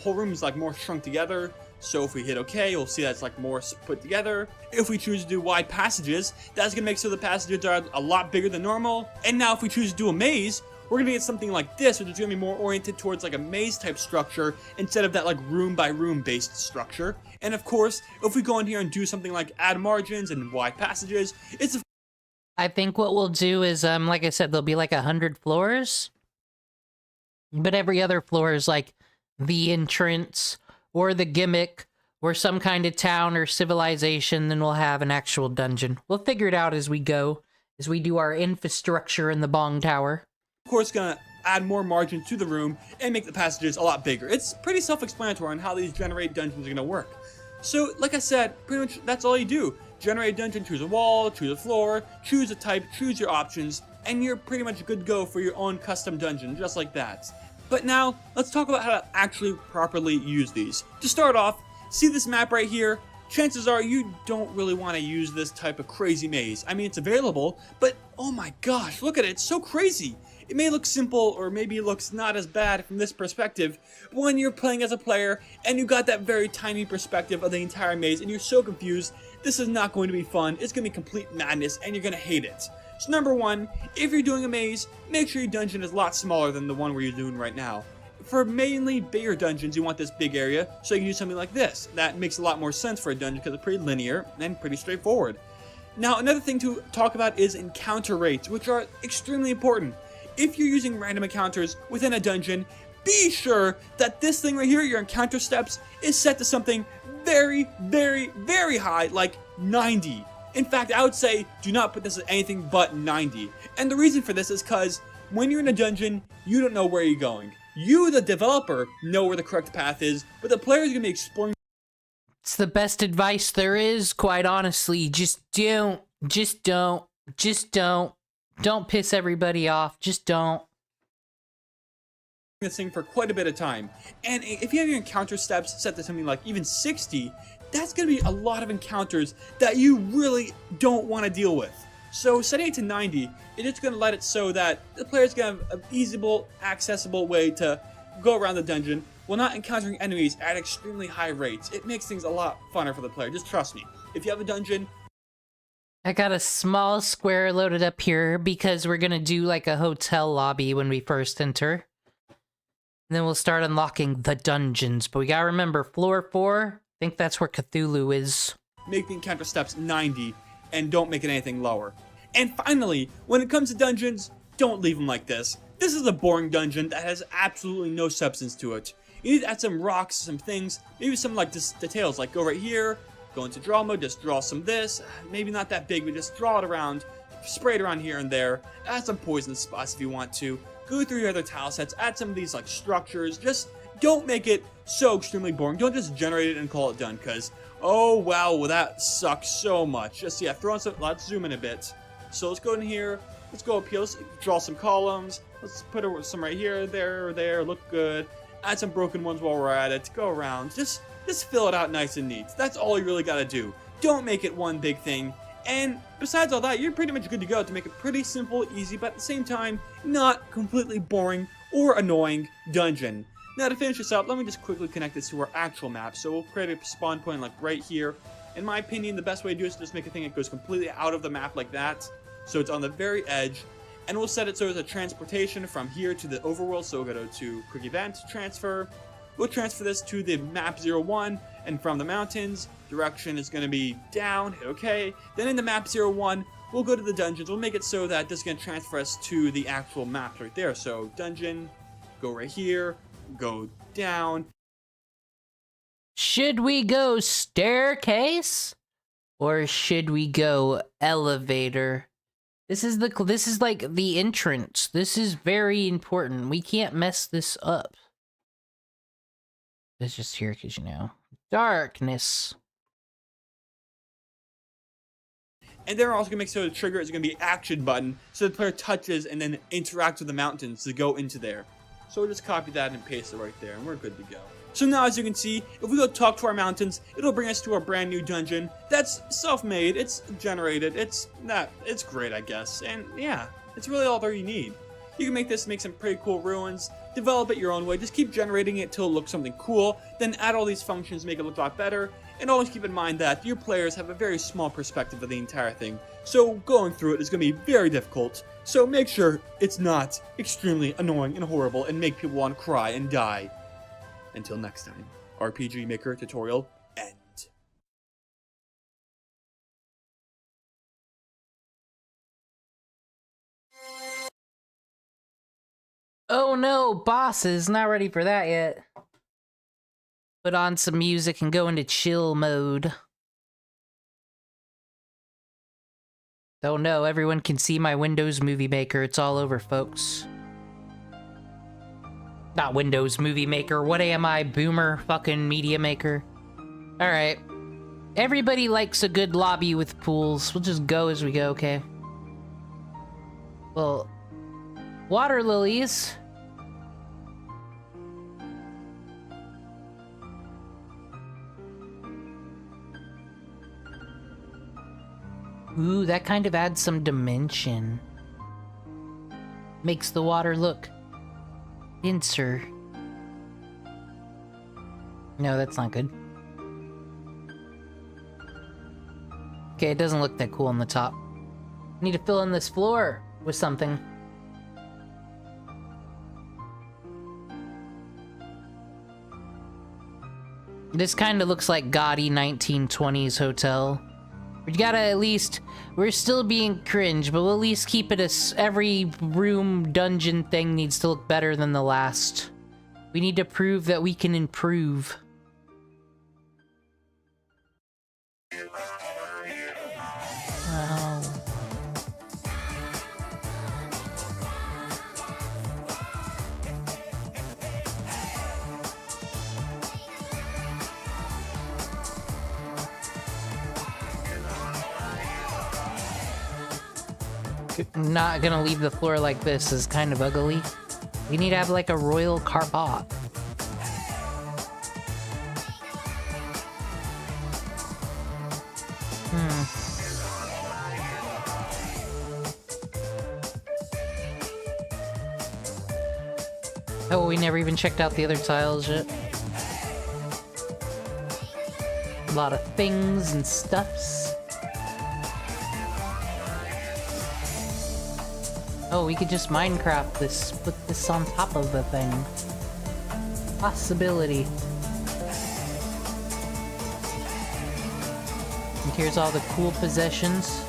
whole room is like more shrunk together. So if we hit OK, you'll see that it's like more put together. If we choose to do wide passages, that's gonna make so the passages are a lot bigger than normal. And now if we choose to do a maze, we're gonna get something like this, which is gonna be more oriented towards like a maze type structure instead of that like room by room based structure. And of course, if we go in here and do something like add margins and wide passages, it's I think what we'll do is, like I said, there'll be like 100 floors, but every other floor is like the entrance or the gimmick or some kind of town or civilization. Then we'll have an actual dungeon. We'll figure it out as we go, as we do our infrastructure in the Bong Tower. of course gonna add more margin to the room and make the passages a lot bigger. It's pretty self-explanatory on how these generate dungeons are gonna work. So, like I said, pretty much that's all you do. Generate a dungeon, choose a wall, choose a floor, choose a type, choose your options, and you're pretty much good to go for your own custom dungeon, just like that. But now, let's talk about how to actually properly use these. To start off, see this map right here? Chances are you don't really want to use this type of crazy maze. I mean, it's available, but oh my gosh, look at it, it's so crazy. It may look simple, or maybe it looks not as bad from this perspective, but when you're playing as a player, and you got that very tiny perspective of the entire maze, and you're so confused, this is not going to be fun. It's going to be complete madness, and you're going to hate it. So number one, if you're doing a maze, make sure your dungeon is a lot smaller than the one where you're doing right now. For mainly bigger dungeons, you want this big area, so you can do something like this. That makes a lot more sense for a dungeon because it's pretty linear and pretty straightforward. Now, another thing to talk about is encounter rates, which are extremely important. If you're using random encounters within a dungeon, be sure that this thing right here, your encounter steps, is set to something very, very, very high, like 90. In fact, I would say do not put this at anything but 90. And the reason for this is because when you're in a dungeon, you don't know where you're going. You, the developer, know where the correct path is, but the player is going to be exploring. It's the best advice there is, quite honestly. Just don't. Don't piss everybody off. Just don't. This thing for quite a bit of time. And if you have your encounter steps set to something like even 60, that's going to be a lot of encounters that you really don't want to deal with. So setting it to 90, it's going to let it so that the player's going to have an easable, accessible way to go around the dungeon while not encountering enemies at extremely high rates. It makes things a lot funner for the player. Just trust me. If you have a dungeon, I got a small square loaded up here because we're gonna do like a hotel lobby when we first enter. And then we'll start unlocking the dungeons. But we gotta remember, floor 4, I think that's where Cthulhu is. Make the encounter steps 90 and don't make it anything lower. And finally, when it comes to dungeons, don't leave them like this. This is a boring dungeon that has absolutely no substance to it. You need to add some rocks, some things, maybe some like details, like go right here, go into draw mode, just draw some this, maybe not that big, but just draw it around, spray it around here and there, add some poison spots if you want to, go through your other tile sets, add some of these like structures, just don't make it so extremely boring. Don't just generate it and call it done, because, oh wow, well, that sucks so much. Just, yeah, throw in some, let's zoom in a bit. So let's go in here, let's go up here, let's draw some columns, let's put some right here, there, look good, add some broken ones while we're at it, go around, just fill it out nice and neat. That's all you really gotta do. Don't make it one big thing. And besides all that, you're pretty much good to go to make a pretty simple, easy, but at the same time, not completely boring or annoying dungeon. Now to finish this up, let me just quickly connect this to our actual map. So we'll create a spawn point like right here. In my opinion, the best way to do it is to just make a thing that goes completely out of the map like that. So it's on the very edge. And we'll set it so there's a transportation from here to the overworld. So we'll go to quick event, transfer. We'll transfer this to the map 01, and from the mountains, direction is going to be down, hit OK. Then in the map 01, we'll go to the dungeons. We'll make it so that this is going to transfer us to the actual map right there. So dungeon, go right here, go down. Should we go staircase? Or should we go elevator? This is like the entrance. This is very important. We can't mess this up. It's just here because, you know, darkness. And then we're also going to make sure the trigger is going to be action button, so the player touches and then interacts with the mountains to go into there. So we'll just copy that and paste it right there, and we're good to go. So now, as you can see, if we go talk to our mountains, it'll bring us to our brand new dungeon. That's self-made, it's generated, it's great, I guess. And yeah, it's really all there you need. you can make some pretty cool ruins, develop it your own way, just keep generating it till it looks something cool, then add all these functions, make it look a lot better, and always keep in mind that your players have a very small perspective of the entire thing, so going through it is going to be very difficult, so make sure it's not extremely annoying and horrible and make people want to cry and die. Until next time, RPG Maker tutorial end. Oh no, boss is not ready for that yet. Put on some music and go into chill mode. Oh no, everyone can see my Windows Movie Maker. It's all over, folks. Not Windows Movie Maker. What am I, boomer fucking media maker? Alright. Everybody likes a good lobby with pools. We'll just go as we go, okay? Well, water lilies. Ooh, that kind of adds some dimension. Makes the water look denser. No, that's not good. Okay, it doesn't look that cool on the top. I need to fill in this floor with something. This kind of looks like gaudy 1920s hotel. We gotta at least... We're still being cringe, but we'll at least keep it as every room dungeon thing needs to look better than the last. We need to prove that we can improve. Oh. Not gonna leave the floor like this is kind of ugly. We need to have like a royal carpet. Oh, we never even checked out the other tiles yet. A lot of things and stuffs. Oh, we could just Minecraft this, put this on top of the thing. Possibility. And here's all the cool possessions.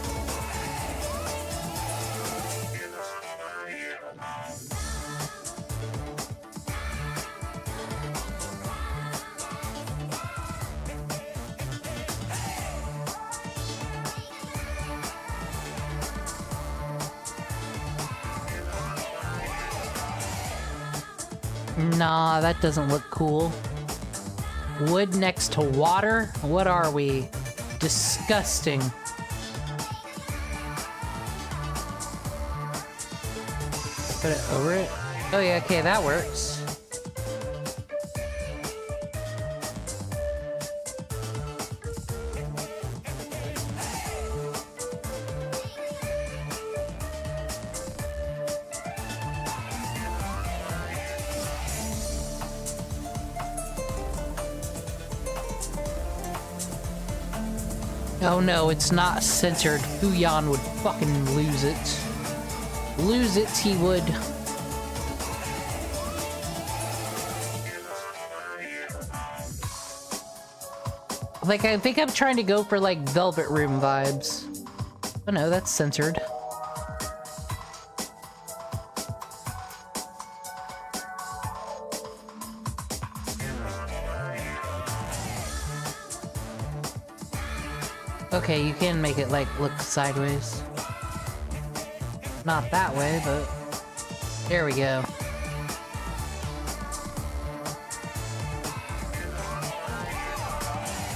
Nah, that doesn't look cool. Wood next to water? What are we? Disgusting. Put it over it? Oh yeah, okay, that works. Oh no, it's not censored. Fuyan would fucking lose it. Lose it, he would. Like, I think I'm trying to go for, like, Velvet Room vibes. Oh no, that's censored. Okay, you can make it, like, look sideways. Not that way, but... There we go.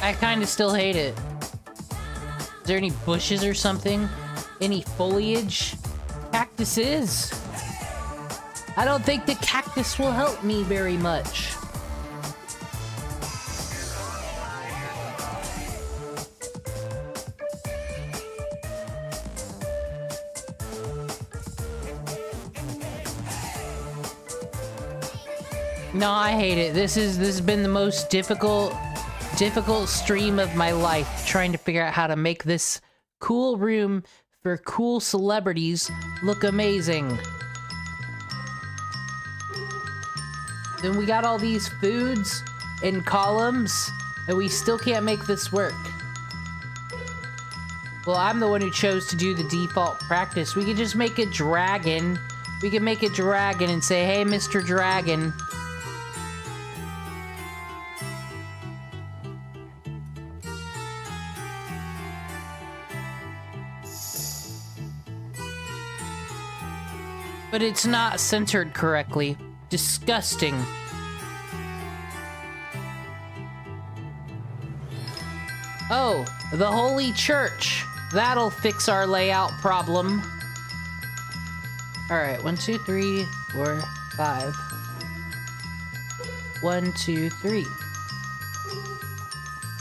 I kinda still hate it. Is there any bushes or something? Any foliage? Cactuses? I don't think the cactus will help me very much. No, I hate it. This has been the most difficult stream of my life, trying to figure out how to make this cool room for cool celebrities look amazing. Then we got all these foods and columns, and we still can't make this work. Well, I'm the one who chose to do the default practice. We could just make a dragon. We could make a dragon and say, hey, Mr. Dragon. But it's not centered correctly. Disgusting. Oh, the Holy Church. That'll fix our layout problem. All right, 1, 2, 3, 4, 5. 1, 2, 3.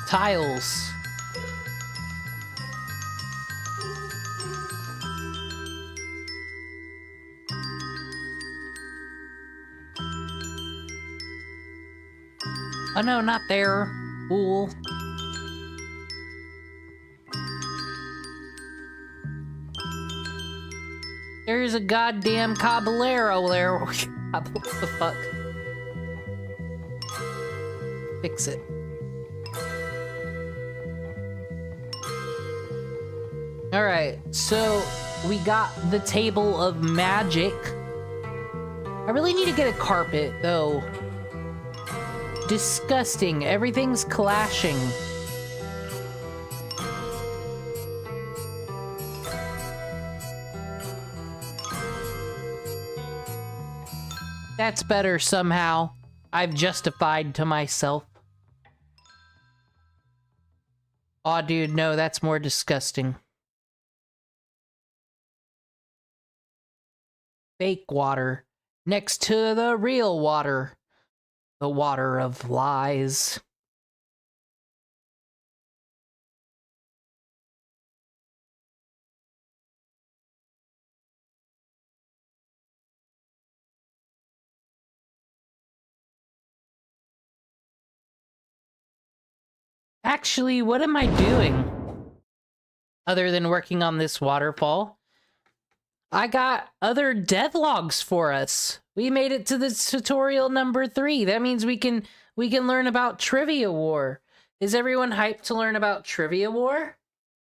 Tiles. Oh no, not there, fool. There's a goddamn caballero there. What the fuck? Fix it. Alright, so we got the table of magic. I really need to get a carpet, though. Disgusting. Everything's clashing. That's better somehow. I've justified to myself. Aw, dude, no, that's more disgusting. Fake water. Next to the real water. The water of lies. Actually, what am I doing? Other than working on this waterfall? I got other devlogs for us. We made it to the tutorial number 3. That means we can learn about Trivia War. Is everyone hyped to learn about Trivia War?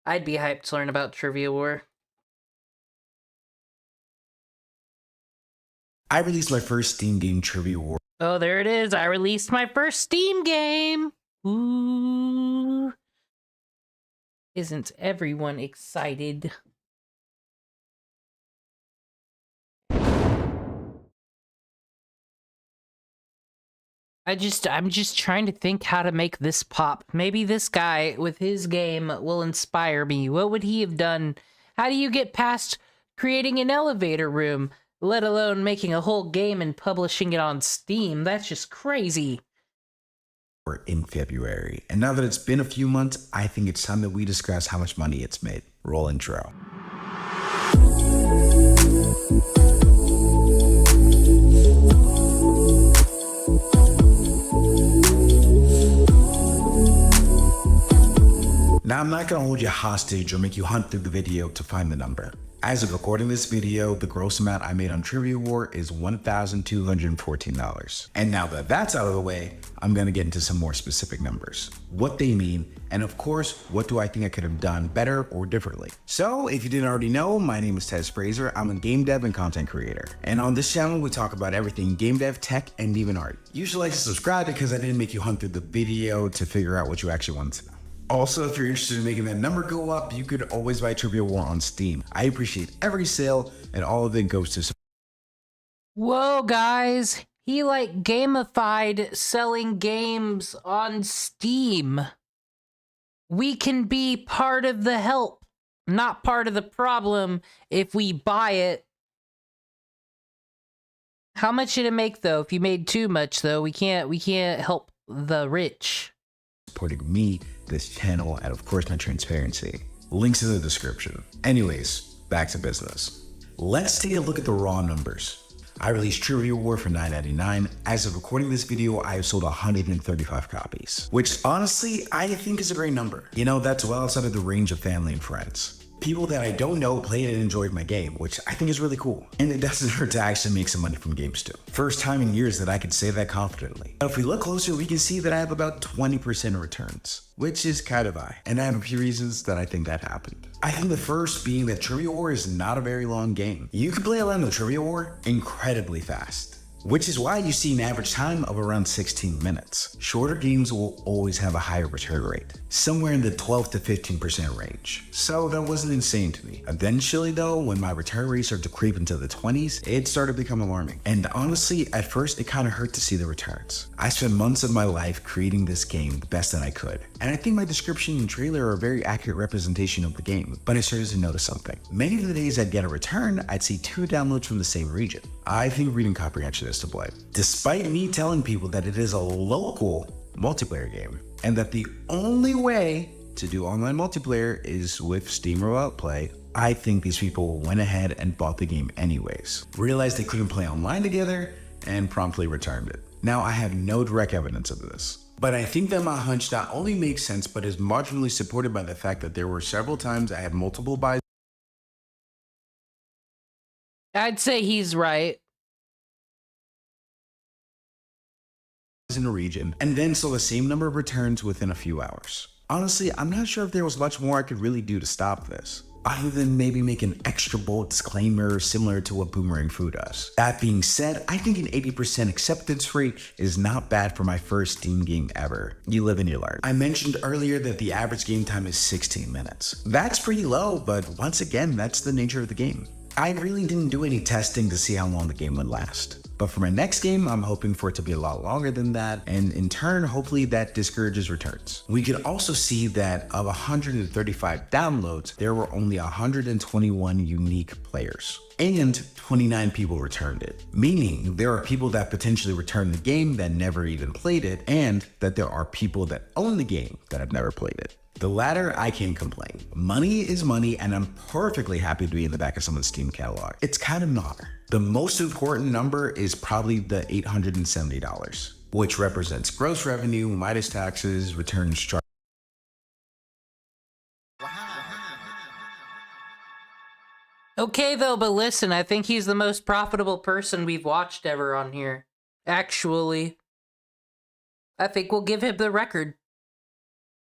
I'd be hyped to learn about Trivia War. I released my first Steam game, Trivia War. Oh, there it is. I released my first Steam game. Ooh. Isn't everyone excited? I'm just trying to think how to make this pop. Maybe this guy with his game will inspire me. What would he have done? How do you get past creating an elevator room, let alone making a whole game and publishing it on Steam? That's just crazy. In February. And now that it's been a few months, I think it's time that we discuss how much money it's made. Roll intro. Now, I'm not going to hold you hostage or make you hunt through the video to find the number. As of recording this video, the gross amount I made on Trivia War is $1,214. And now that that's out of the way, I'm going to get into some more specific numbers, what they mean, and of course, what do I think I could have done better or differently. So if you didn't already know, my name is Tez Fraser. I'm a game dev and content creator. And on this channel, we talk about everything game dev, tech, and even art. You should like to subscribe because I didn't make you hunt through the video to figure out what you actually want to know. Also, if you're interested in making that number go up, you could always buy Trivia War on Steam. I appreciate every sale, and all of it goes to... Whoa, guys. He, like, gamified selling games on Steam. We can be part of the help, not part of the problem if we buy it. How much did it make, though? If you made too much, though, we can't help the rich. Supporting me, this channel, and of course my transparency. Links in the description. Anyways, back to business. Let's take a look at the raw numbers. I released Trivia War for $9.99. As of recording this video, I have sold 135 copies, which honestly, I think is a great number. You know, that's well outside of the range of family and friends. People that I don't know played and enjoyed my game, which I think is really cool. And it doesn't hurt to actually make some money from games too. First time in years that I could say that confidently. But if we look closer, we can see that I have about 20% returns, which is kind of high. And I have a few reasons that I think that happened. I think the first being that Trivia War is not a very long game. You can play a lot of Trivia War incredibly fast, which is why you see an average time of around 16 minutes. Shorter games will always have a higher return rate, somewhere in the 12 to 15% range. So that wasn't insane to me. Eventually though, when my return rate started to creep into the 20s, it started to become alarming. And honestly, at first it kind of hurt to see the returns. I spent months of my life creating this game the best that I could. And I think my description and trailer are a very accurate representation of the game, but I started to notice something. Many of the days I'd get a return, I'd see 2 downloads from the same region. I think reading comprehension is to blame. Despite me telling people that it is a local multiplayer game, and that the only way to do online multiplayer is with Steam Rollout Play, I think these people went ahead and bought the game anyways, realized they couldn't play online together, and promptly returned it. Now, I have no direct evidence of this, but I think that my hunch not only makes sense, but is marginally supported by the fact that there were several times I had multiple buys. I'd say he's right. In a region, and then saw the same number of returns within a few hours. Honestly, I'm not sure if there was much more I could really do to stop this, other than maybe make an extra bold disclaimer similar to what Boomerang Fu does. That being said, I think an 80% acceptance rate is not bad for my first Steam game ever. You live and you learn. I mentioned earlier that the average game time is 16 minutes. That's pretty low, but once again, that's the nature of the game. I really didn't do any testing to see how long the game would last. But for my next game, I'm hoping for it to be a lot longer than that, and in turn, hopefully that discourages returns. We could also see that of 135 downloads, there were only 121 unique players, and 29 people returned it. Meaning, there are people that potentially returned the game that never even played it, and that there are people that own the game that have never played it. The latter, I can't complain. Money is money, and I'm perfectly happy to be in the back of someone's Steam catalog. It's kind of not. The most important number is probably the $870, which represents gross revenue, minus taxes, returns charged. Okay, though, but listen, I think he's the most profitable person we've watched ever on here. Actually, I think we'll give him the record.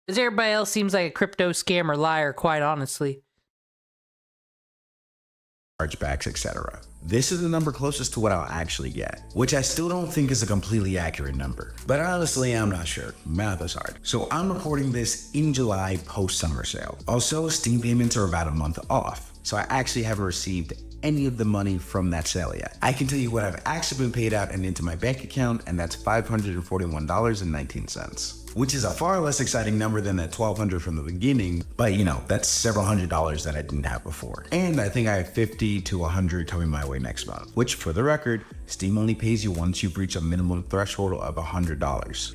Because everybody else seems like a crypto scammer liar, quite honestly. Chargebacks, etc. This is the number closest to what I'll actually get, which I still don't think is a completely accurate number. But honestly, I'm not sure. Math is hard. So I'm recording this in July post-summer sale. Also, Steam payments are about a month off, so I actually haven't received any of the money from that sale yet. I can tell you what I've actually been paid out and into my bank account, and that's $541.19, which is a far less exciting number than that $1,200 from the beginning, but you know, that's several $100s that I didn't have before. And I think I have $50 to $100 coming my way next month, which for the record, Steam only pays you once you've reached a minimum threshold of $100.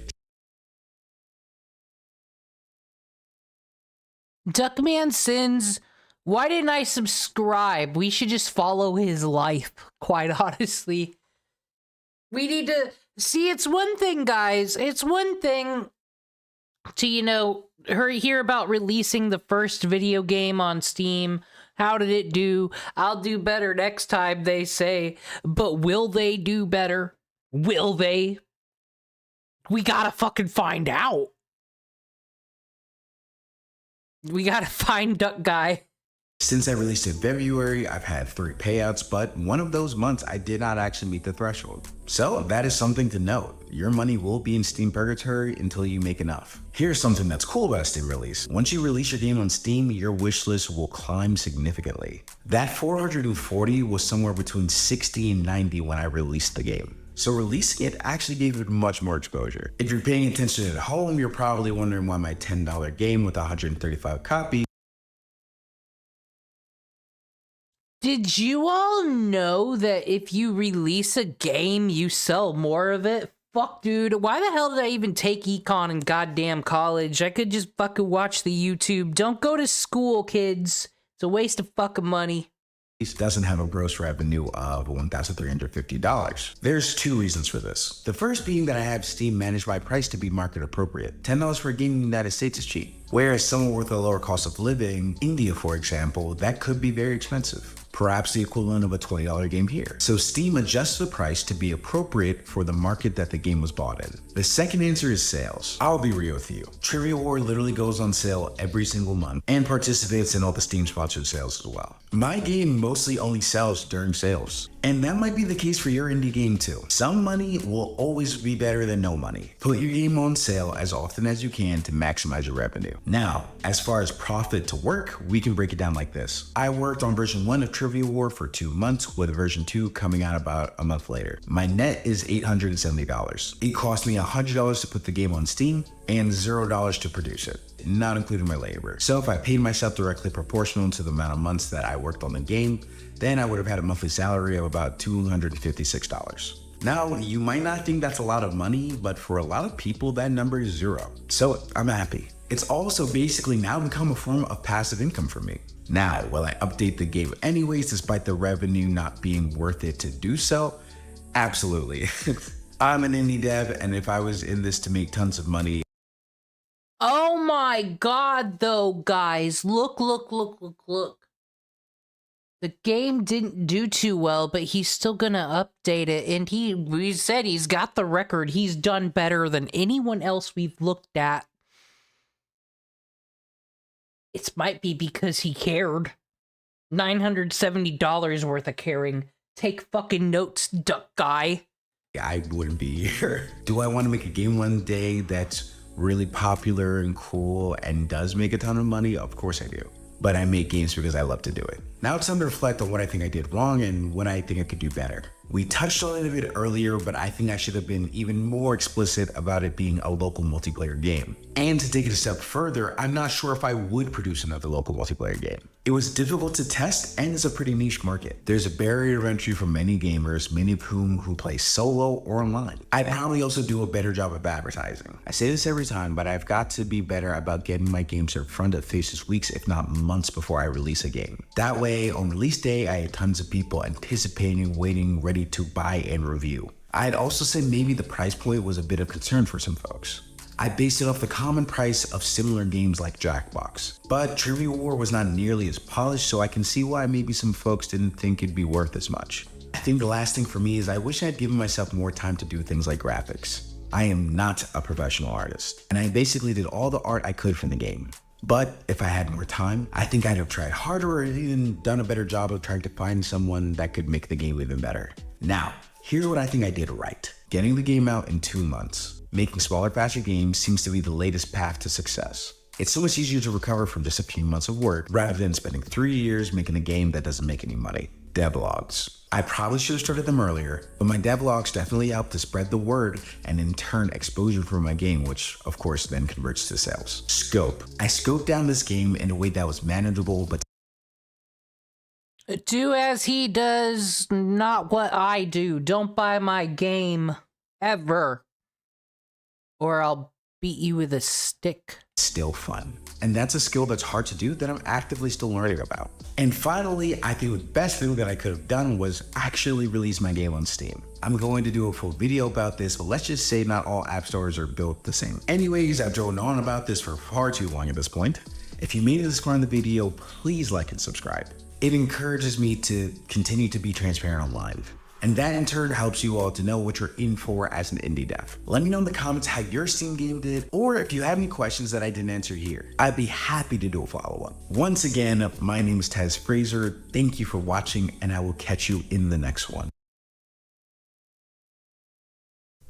Duckman Sins, why didn't I subscribe? We should just follow his life, quite honestly. We need to... See, it's one thing, guys. It's one thing to, you know, hear about releasing the first video game on Steam. How did it do? I'll do better next time, they say. But will they do better? Will they? We gotta fucking find out. We gotta find Duck Guy. Since I released in February, I've had 3 payouts, but one of those months I did not actually meet the threshold. So that is something to note. Your money will be in Steam Purgatory until you make enough. Here's something that's cool about a Steam release. Once you release your game on Steam, your wishlist will climb significantly. That 440 was somewhere between 60 and 90 when I released the game. So releasing it actually gave it much more exposure. If you're paying attention at home, you're probably wondering why my $10 game with 135 copies. Did you all know that if you release a game, you sell more of it? Fuck, dude. Why the hell did I even take econ in goddamn college? I could just fucking watch the YouTube. Don't go to school, kids. It's a waste of fucking money. doesn't have a gross revenue of $1,350. There's two reasons for this. The first being that I have Steam manage my price to be market appropriate. $10 for a game in the United States is cheap. Whereas somewhere with a lower cost of living, India for example, that could be very expensive. Perhaps the equivalent of a $20 game here. So Steam adjusts the price to be appropriate for the market that the game was bought in. The second answer is sales. I'll be real with you. Trivia War literally goes on sale every single month and participates in all the Steam sponsored sales as well. My game mostly only sells during sales. And that might be the case for your indie game too. Some money will always be better than no money. Put your game on sale as often as you can to maximize your revenue. Now, as far as profit to work, we can break it down like this. I worked on version 1 of Trivia War for 2 months, with version 2 coming out about a month later. My net is $870. It cost me $100 to put the game on Steam and $0 to produce it, not including my labor. So if I paid myself directly proportional to the amount of months that I worked on the game, then I would have had a monthly salary of about $256. Now, you might not think that's a lot of money, but for a lot of people, that number is zero. So I'm happy. It's also basically now become a form of passive income for me. Now, will I update the game anyways, despite the revenue not being worth it to do so? Absolutely. I'm an indie dev, and if I was in this to make tons of money. Oh my god, though, guys. Look. The game didn't do too well, but he's still gonna update it, and he said he's got the record. He's done better than anyone else we've looked at. It might be because he cared. $970 worth of caring. Take fucking notes, duck guy. I wouldn't be here. Do I want to make a game one day that's really popular and cool and does make a ton of money? Of course I do. But I make games because I love to do it. Now it's time to reflect on what I think I did wrong and what I think I could do better. We touched on it a bit earlier, but I think I should have been even more explicit about it being a local multiplayer game. And to take it a step further, I'm not sure if I would produce another local multiplayer game. It was difficult to test and it's a pretty niche market. There's a barrier of entry for many gamers, many of whom who play solo or online. I'd probably also do a better job of advertising. I say this every time, but I've got to be better about getting my games in front of faces weeks, if not months before I release a game. That way, on release day, I had tons of people anticipating, waiting, ready to buy and review. I'd also say maybe the price point was a bit of concern for some folks. I based it off the common price of similar games like Jackbox, but Trivia War was not nearly as polished, so I can see why maybe some folks didn't think it'd be worth as much. I think the last thing for me is I wish I'd given myself more time to do things like graphics. I am not a professional artist, and I basically did all the art I could from the game. But if I had more time, I think I'd have tried harder or even done a better job of trying to find someone that could make the game even better. Now, here's what I think I did right. Getting the game out in 2 months. Making smaller, faster games seems to be the latest path to success. It's so much easier to recover from just a few months of work rather than spending 3 years making a game that doesn't make any money. Devlogs. I probably should have started them earlier, but my devlogs definitely helped to spread the word and in turn exposure for my game, which of course then converts to sales. Scope. I scoped down this game in a way that was manageable, but do as he does, not what I do. Don't buy my game. Ever. Or I'll beat you with a stick. Still fun. And that's a skill that's hard to do that I'm actively still learning about. And finally, I think the best thing that I could have done was actually release my game on Steam. I'm going to do a full video about this, but let's just say not all app stores are built the same. Anyways, I've drone on about this for far too long at this point. If you made it this far in the video, please like and subscribe. It encourages me to continue to be transparent on live. And that in turn helps you all to know what you're in for as an indie dev. Let me know in the comments how your Steam game did, or if you have any questions that I didn't answer here. I'd be happy to do a follow-up. Once again, my name is Tez Fraser. Thank you for watching, and I will catch you in the next one.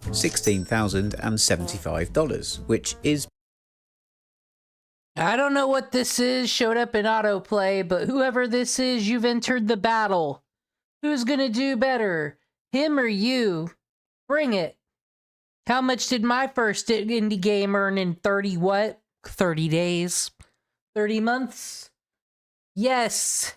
$16,075, which is... I don't know what this is, showed up in autoplay, but whoever this is, you've entered the battle. Who's gonna do better? Him or you? Bring it. How much did my first indie game earn in 30 what? 30 days? 30 months? Yes.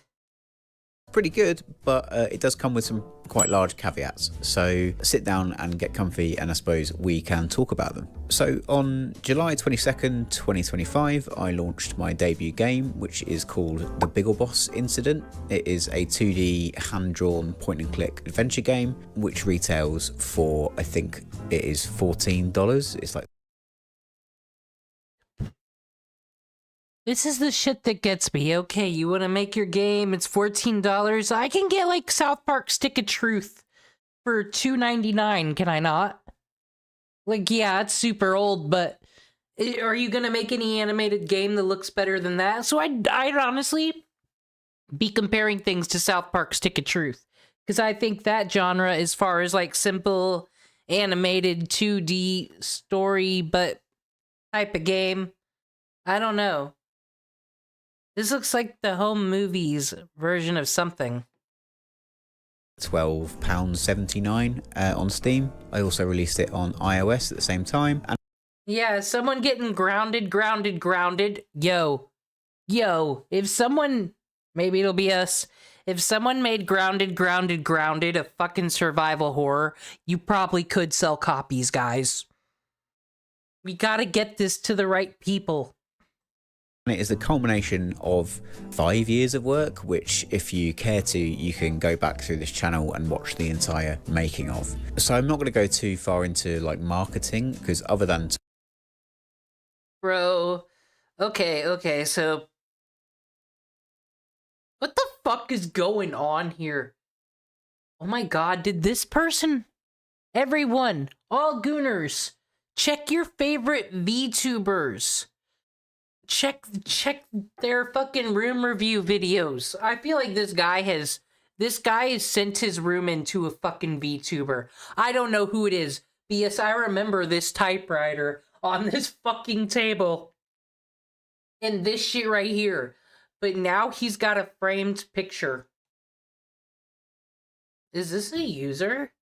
pretty good, but it does come with some quite large caveats. So sit down and get comfy, and I suppose we can talk about them. So on July 22nd, 2025, I launched my debut game, which is called The Biggleboss Incident. It is a 2D hand-drawn point-and-click adventure game, which retails for, I think it is $14. It's like... This is the shit that gets me. Okay, you want to make your game, it's $14. I can get, like, South Park Stick of Truth for $2.99, can I not? Like, yeah, it's super old, but are you going to make any animated game that looks better than that? So I'd honestly be comparing things to South Park Stick of Truth, because I think that genre, as far as, like, simple animated 2D story, but type of game, I don't know. This looks like the home movies version of something. £12.79 on Steam. I also released it on iOS at the same time. And yeah, someone getting grounded. Yo, if someone, maybe it'll be us, if someone made grounded a fucking survival horror, you probably could sell copies, guys. We gotta get this to the right people. it is the culmination of 5 years of work, which if you care to, you can go back through this channel and watch the entire making of. So I'm not going to go too far into like marketing, because other than... Bro, okay, so... what the fuck is going on here? Oh my god, did this person... Everyone, all gooners, check your favorite VTubers. Check their fucking room review videos. I feel like this guy has sent his room into a fucking VTuber. I don't know who it is. But yes, I remember this typewriter on this fucking table. And this shit right here. But now he's got a framed picture. Is this a user?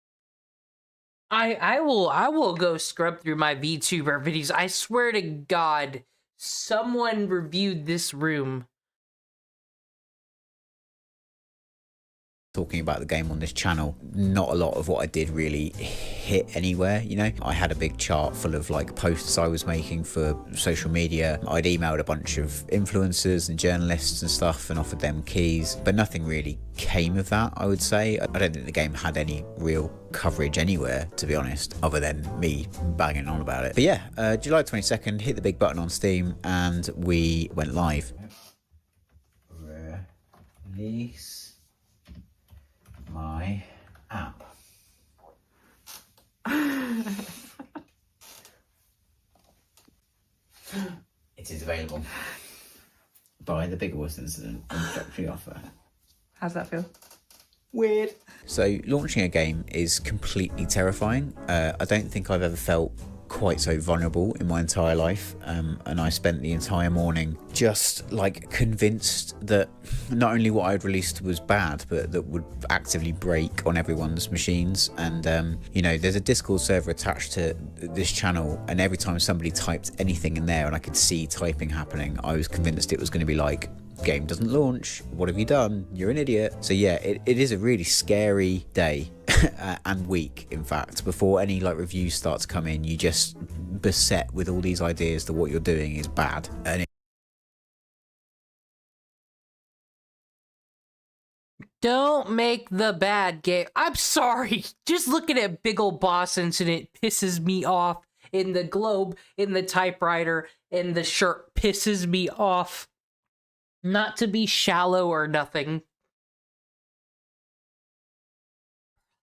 I will go scrub through my VTuber videos. I swear to God, someone reviewed this room. Talking about the game on this channel, not a lot of what I did really hit anywhere, you know. I had a big chart full of like posts I was making for social media. I'd emailed a bunch of influencers and journalists and stuff and offered them keys, but nothing really came of that, I would say. I don't think the game had any real coverage anywhere, to be honest, other than me banging on about it. But yeah, July 22nd, hit the big button on Steam and we went live. Release my app. It is available by the Biggleboss Incident introductory offer. How's that feel? Weird. So launching a game is completely terrifying. I don't think I've ever felt quite so vulnerable in my entire life, and I spent the entire morning just like convinced that not only what I'd released was bad, but that would actively break on everyone's machines. And you know, there's a Discord server attached to this channel, and every time somebody typed anything in there and I could see typing happening, I was convinced it was going to be like, game doesn't launch, what have you done, you're an idiot. So yeah, it is a really scary day and week, in fact. Before any like reviews start to come in, you just beset with all these ideas that what you're doing is bad. And don't make the bad game. I'm sorry, just looking at Big Ol' Boss Incident pisses me off. In the globe, in the typewriter, in the shirt pisses me off. Not to be shallow or nothing.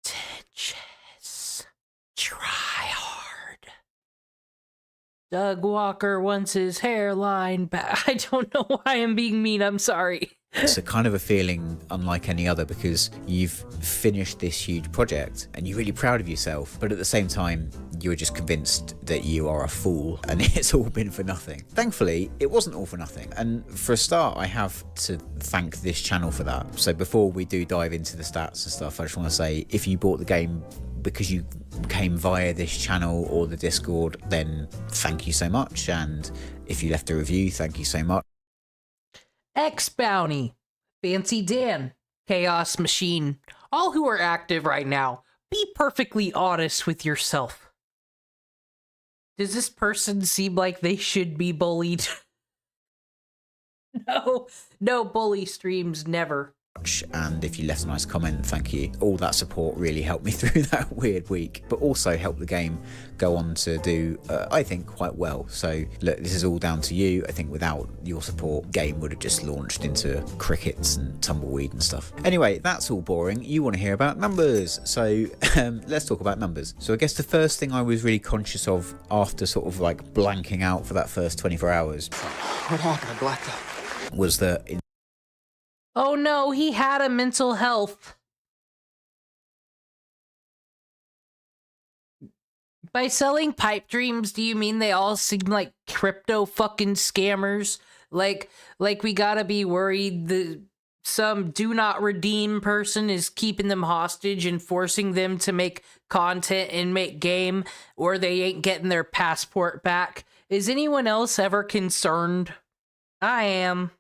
Pretentious. Try hard. Doug Walker wants his hairline back. I don't know why I'm being mean, I'm sorry. It's a kind of a feeling unlike any other, because you've finished this huge project and you're really proud of yourself, but at the same time you're just convinced that you are a fool and it's all been for nothing. Thankfully, it wasn't all for nothing, and for a start I have to thank this channel for that. So before we do dive into the stats and stuff, I just want to say, if you bought the game because you came via this channel or the Discord, then thank you so much, and if you left a review, thank you so much. X Bounty, Fancy Dan, Chaos Machine, all who are active right now, be perfectly honest with yourself. Does this person seem like they should be bullied? No bully streams, never. And if you left a nice comment, thank you. All that support really helped me through that weird week, but also helped the game go on to do, I think, quite well. So look, this is all down to you. I think without your support, game would have just launched into crickets and tumbleweed and stuff. Anyway, that's all boring. You want to hear about numbers. So let's talk about numbers. So I guess the first thing I was really conscious of after sort of like blanking out for that first 24 hours. What happened? I blacked out. Was that Oh no, he had a mental health. By selling pipe dreams, do you mean they all seem like crypto fucking scammers? Like we gotta be worried some do not redeem person is keeping them hostage and forcing them to make content and make game, or they ain't getting their passport back. Is anyone else ever concerned? I am.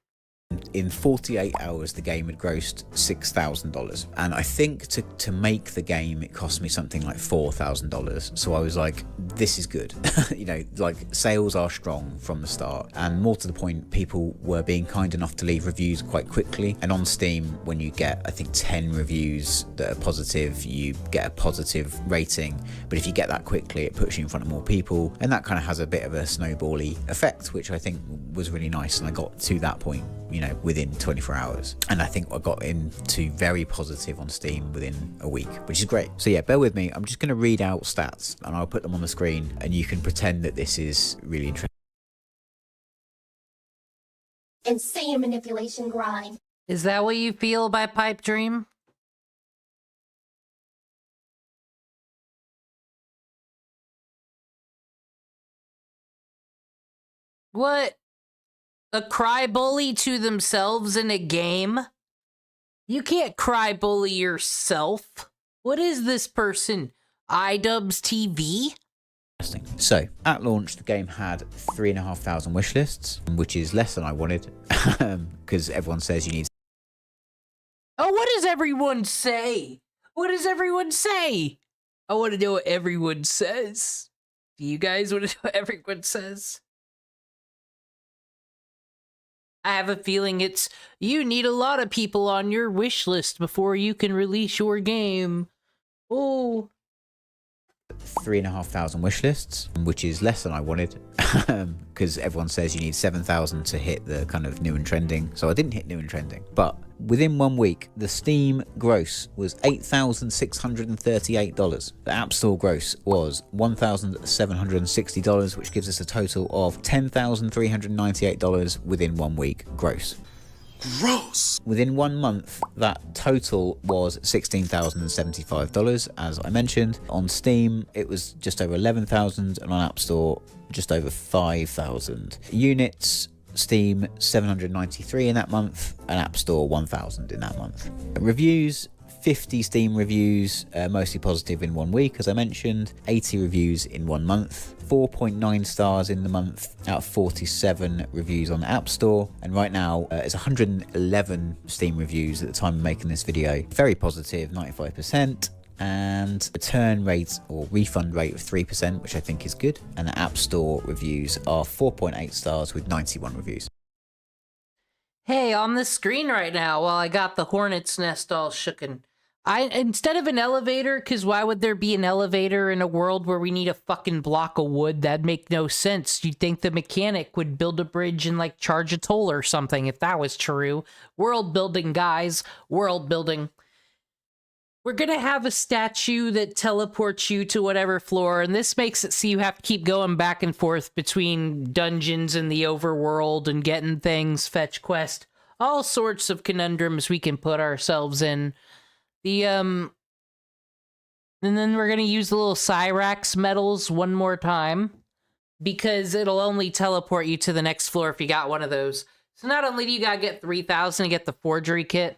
in 48 hours the game had grossed $6,000, and I think to make the game it cost me something like $4,000. So I was like, this is good. You know, like sales are strong from the start, and more to the point, people were being kind enough to leave reviews quite quickly. And on Steam, when you get I think 10 reviews that are positive, you get a positive rating, but if you get that quickly it puts you in front of more people, and that kind of has a bit of a snowbally effect, which I think was really nice. And I got to that point, you know, within 24 hours, and I think I got into very positive on Steam within a week, which is great. So yeah, bear with me, I'm just going to read out stats and I'll put them on the screen and you can pretend that this is really interesting. Insane manipulation grind. Is that what you feel by Pipe Dream? What? A cry bully to themselves in a game? You can't cry bully yourself. What is this person? iDubbbz TV? So, at launch, the game had 3,500 wish lists, which is less than I wanted, because everyone says you need... Oh, what does everyone say? What does everyone say? I want to know what everyone says. Do you guys want to know what everyone says? I have a feeling it's, you need a lot of people on your wish list before you can release your game. Oh. 3,500 wish lists, which is less than I wanted, because everyone says you need 7,000 to hit the kind of new and trending. So I didn't hit new and trending, but within 1 week, the Steam gross was $8,638. The App Store gross was $1,760, which gives us a total of $10,398 within 1 week gross. Gross! Within 1 month, that total was $16,075, as I mentioned. On Steam, it was just over 11,000, and on App Store, just over 5,000. Units, Steam 793 in that month, and App Store 1,000 in that month. Reviews, 50 Steam reviews, mostly positive in 1 week, as I mentioned. 80 reviews in 1 month. 4.9 stars in the month out of 47 reviews on the App Store. And right now, it's 111 Steam reviews at the time of making this video. Very positive, 95%. And return rate or refund rate of 3%, which I think is good. And the App Store reviews are 4.8 stars with 91 reviews. Hey, on the screen right now, while I got the hornet's nest all shooken, instead of an elevator, because why would there be an elevator in a world where we need a fucking block of wood? That'd make no sense. You'd think the mechanic would build a bridge and, like, charge a toll or something if that was true. World building, guys. World building. We're gonna have a statue that teleports you to whatever floor, and this makes it so you have to keep going back and forth between dungeons and the overworld and getting things, fetch quest, all sorts of conundrums we can put ourselves in. And then we're gonna use the little Cyrax medals one more time, because it'll only teleport you to the next floor if you got one of those. So not only do you gotta get 3,000 to get the forgery kit,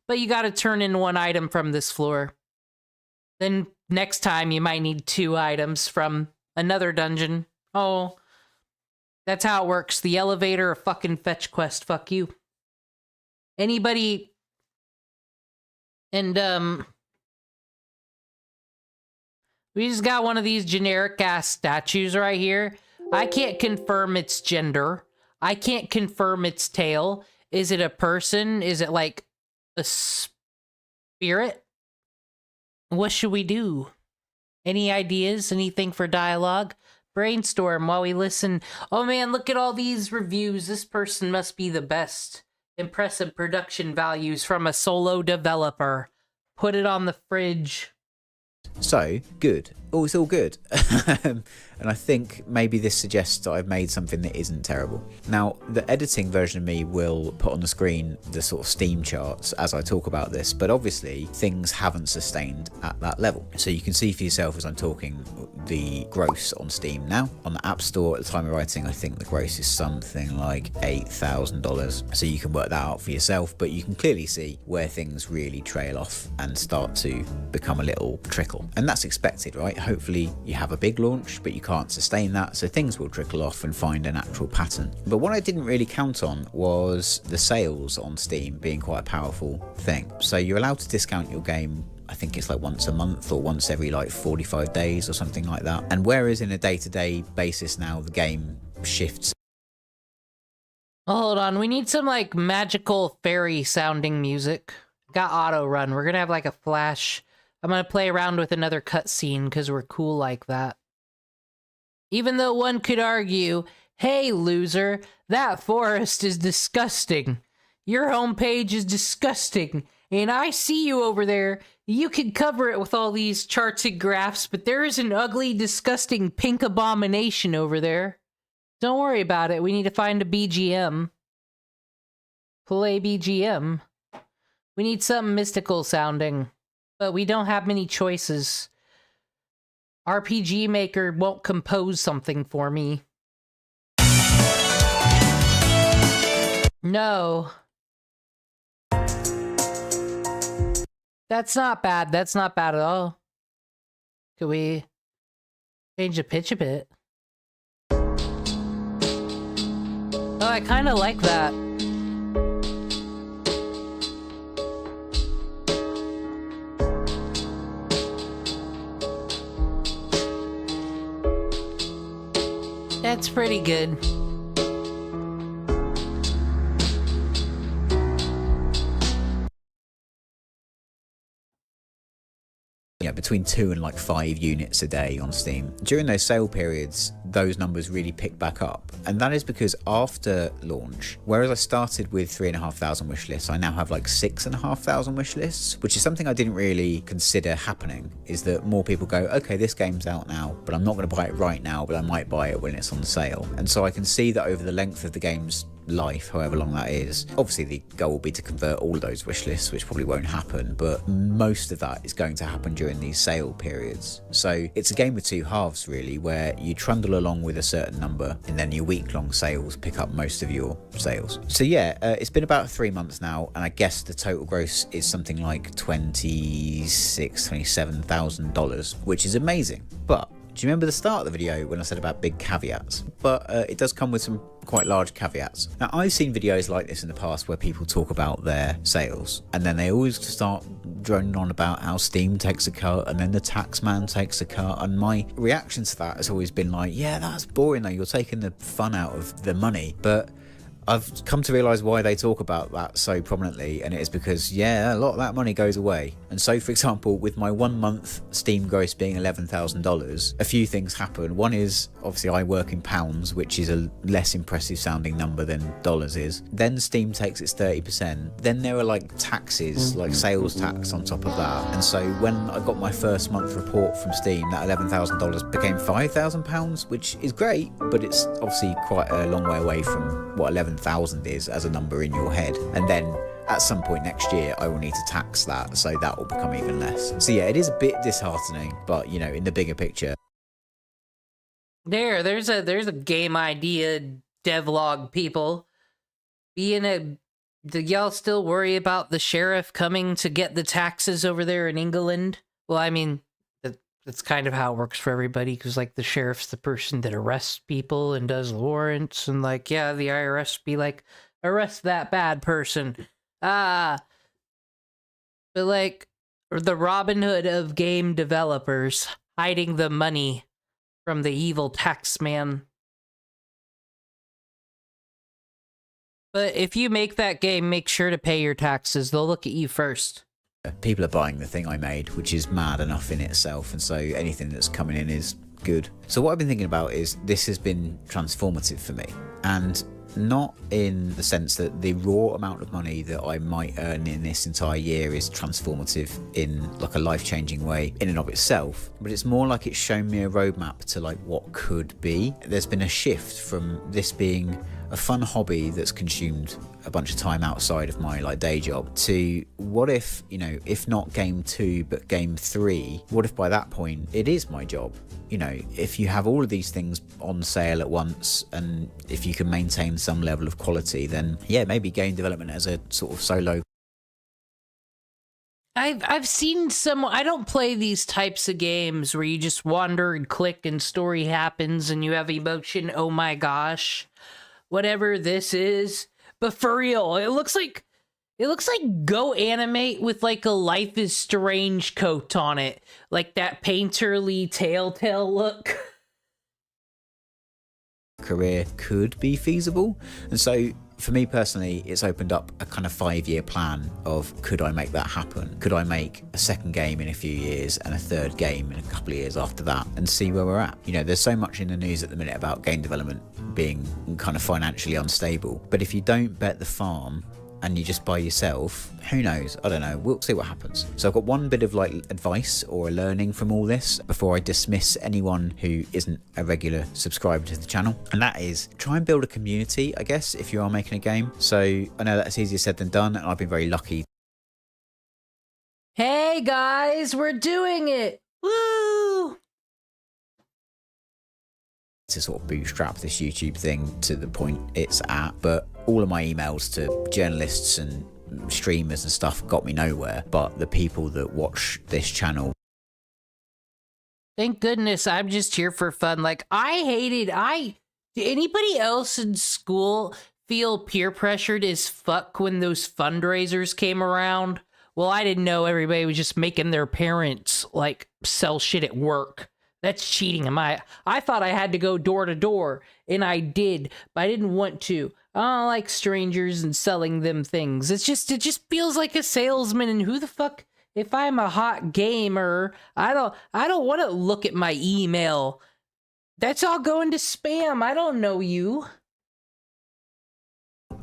but you gotta turn in 1 item from this floor. Then next time you might need 2 items from another dungeon. Oh, that's how it works. The elevator, a fucking fetch quest, fuck you. Anybody And, we just got one of these generic-ass statues right here. I can't confirm its gender. I can't confirm its tail. Is it a person? Is it, like, a spirit? What should we do? Any ideas? Anything for dialogue? Brainstorm while we listen. Oh man, look at all these reviews. This person must be the best. Impressive production values from a solo developer. Put it on the fridge. So, good. Oh, it's all good. And I think maybe this suggests that I've made something that isn't terrible. Now, the editing version of me will put on the screen the sort of Steam charts as I talk about this, but obviously things haven't sustained at that level. So you can see for yourself as I'm talking the gross on Steam now. On the App Store at the time of writing, I think the gross is something like $8,000. So you can work that out for yourself, but you can clearly see where things really trail off and start to become a little trickle. And that's expected, right? Hopefully you have a big launch, but you can't sustain that, so things will trickle off and find a natural pattern. But what I didn't really count on was the sales on Steam being quite a powerful thing. So you're allowed to discount your game, I think it's like once a month or once every like 45 days or something like that. And whereas in a day-to-day basis now the game shifts. Oh, hold on, we need some like magical fairy sounding music. Got auto run. We're gonna have like a flash. I'm gonna play around with another cutscene because we're cool like that. Even though one could argue, hey loser, that forest is disgusting. Your homepage is disgusting. And I see you over there. You can cover it with all these charts and graphs, but there is an ugly, disgusting pink abomination over there. Don't worry about it. We need to find a BGM. Play BGM. We need something mystical sounding. But we don't have many choices. RPG Maker won't compose something for me. No. That's not bad. That's not bad at all. Could we change the pitch a bit? Oh, I kind of like that. That's pretty good. Yeah, between 2 and like 5 units a day on Steam. During those sale periods, those numbers really pick back up. And that is because after launch, whereas I started with 3,500 wish lists, I now have like 6,500 wish lists, which is something I didn't really consider happening, is that more people go, okay, this game's out now, but I'm not going to buy it right now, but I might buy it when it's on sale. And so I can see that over the length of the game's life, however long that is. Obviously the goal will be to convert all of those wish lists, which probably won't happen, but most of that is going to happen during these sale periods. So it's a game with two halves really, where you trundle along with a certain number and then your week-long sales pick up most of your sales. So yeah, it's been about 3 months now, and I guess the total gross is something like $27,000, which is amazing. But do you remember the start of the video when I said about big caveats? But it does come with some quite large caveats. Now, I've seen videos like this in the past where people talk about their sales, and then they always start droning on about how Steam takes a cut, and then the tax man takes a cut, and my reaction to that has always been like, yeah, that's boring though, you're taking the fun out of the money. But I've come to realise why they talk about that so prominently, and it is because, yeah, a lot of that money goes away. And so, for example, with my 1 month Steam gross being $11,000, a few things happen. One is, obviously, I work in pounds, which is a less impressive sounding number than dollars is. Then Steam takes its 30%. Then there are like taxes, like sales tax on top of that. And so when I got my first month report from Steam, that $11,000 became £5,000, which is great, but it's obviously quite a long way away from what 11,000 is as a number in your head. And then at some point next year I will need to tax that, so that will become even less. So yeah, it is a bit disheartening, but you know, in the bigger picture. There's a game idea, devlog people. Do y'all still worry about the sheriff coming to get the taxes over there in England? Well, I mean, that's kind of how it works for everybody, because like the sheriff's the person that arrests people and does the warrants, and like, yeah, the IRS be like, arrest that bad person. But like the Robin Hood of game developers, hiding the money from the evil tax man. But if you make that game, make sure to pay your taxes. They'll look at you first. People are buying the thing I made, which is mad enough in itself, and so anything that's coming in is good. So what I've been thinking about is this has been transformative for me, and not in the sense that the raw amount of money that I might earn in this entire year is transformative in like a life-changing way in and of itself, but it's more like it's shown me a roadmap to like what could be. There's been a shift from this being a fun hobby that's consumed a bunch of time outside of my like day job to what if, you know, if not game 2 but game 3, what if by that point it is my job? You know, if you have all of these things on sale at once and if you can maintain some level of quality, then yeah, maybe game development as a sort of solo. I've seen some. I don't play these types of games where you just wander and click and story happens and you have emotion. Oh my gosh, whatever this is. But for real, it looks like Go Animate with like a Life is Strange coat on it, like that painterly Telltale look. Career could be feasible, and so for me personally, it's opened up a kind of 5-year plan of could I make that happen? Could I make a second game in a few years and a third game in a couple of years after that and see where we're at? You know, there's so much in the news at the minute about game development being kind of financially unstable, but if you don't bet the farm and you just by yourself, who knows? I don't know. We'll see what happens. So I've got one bit of like advice or a learning from all this before I dismiss anyone who isn't a regular subscriber to the channel. And that is try and build a community, I guess, if you are making a game. So I know that's easier said than done, and I've been very lucky. Hey guys, we're doing it! Woo! To sort of bootstrap this YouTube thing to the point it's at, but all of my emails to journalists and streamers and stuff got me nowhere. But the people that watch this channel, thank goodness I'm just here for fun. Like did anybody else in school feel peer pressured as fuck when those fundraisers came around? Well, I didn't know everybody was just making their parents like sell shit at work. That's cheating. I thought I had to go door to door, and I did, but I didn't want to. I don't like strangers and selling them things. It just feels like a salesman, and who the fuck, if I'm a hot gamer, I don't want to look at my email. That's all going to spam. I don't know you.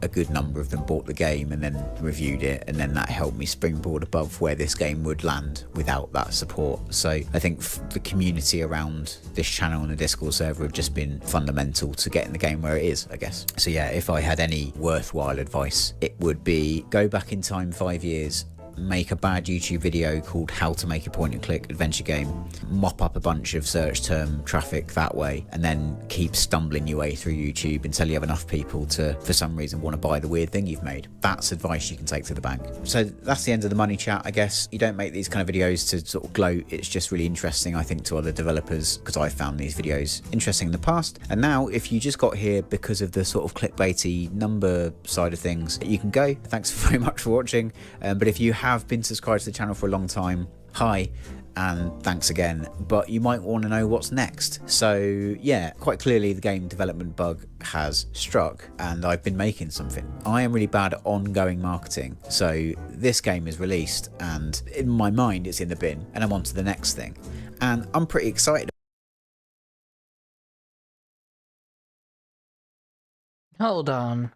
a good number of them bought the game and then reviewed it, and then that helped me springboard above where this game would land without that support. So I think the community around this channel and the Discord server have just been fundamental to getting the game where it is, I guess. So yeah, if I had any worthwhile advice, it would be go back in time 5 years, make a bad YouTube video called How to Make a Point and Click Adventure Game, mop up a bunch of search term traffic that way, and then keep stumbling your way through YouTube until you have enough people to, for some reason, want to buy the weird thing you've made. That's advice you can take to the bank. So that's the end of the money chat, I guess. You don't make these kind of videos to sort of gloat. It's just really interesting, I think, to other developers, because I found these videos interesting in the past. And now, if you just got here because of the sort of clickbaity number side of things, you can go. Thanks very much for watching. But if you have been subscribed to the channel for a long time, hi and thanks again, but you might want to know what's next. So yeah, quite clearly the game development bug has struck and I've been making something. I am really bad at ongoing marketing, so this game is released and in my mind it's in the bin and I'm on to the next thing, and I'm pretty excited. Hold on.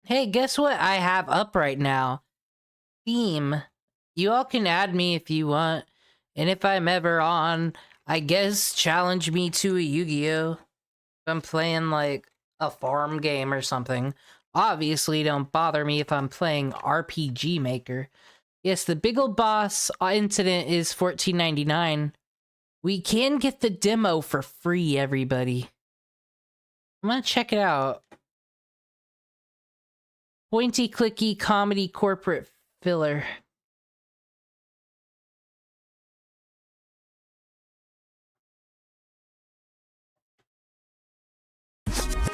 Hey, guess what I have up right now? Theme. You all can add me if you want. And if I'm ever on, I guess challenge me to a Yu-Gi-Oh! If I'm playing like a farm game or something. Obviously, don't bother me if I'm playing RPG Maker. Yes, the Big Ol' Boss incident is $14.99. We can get the demo for free, everybody. I'm gonna check it out. Pointy clicky comedy corporate filler.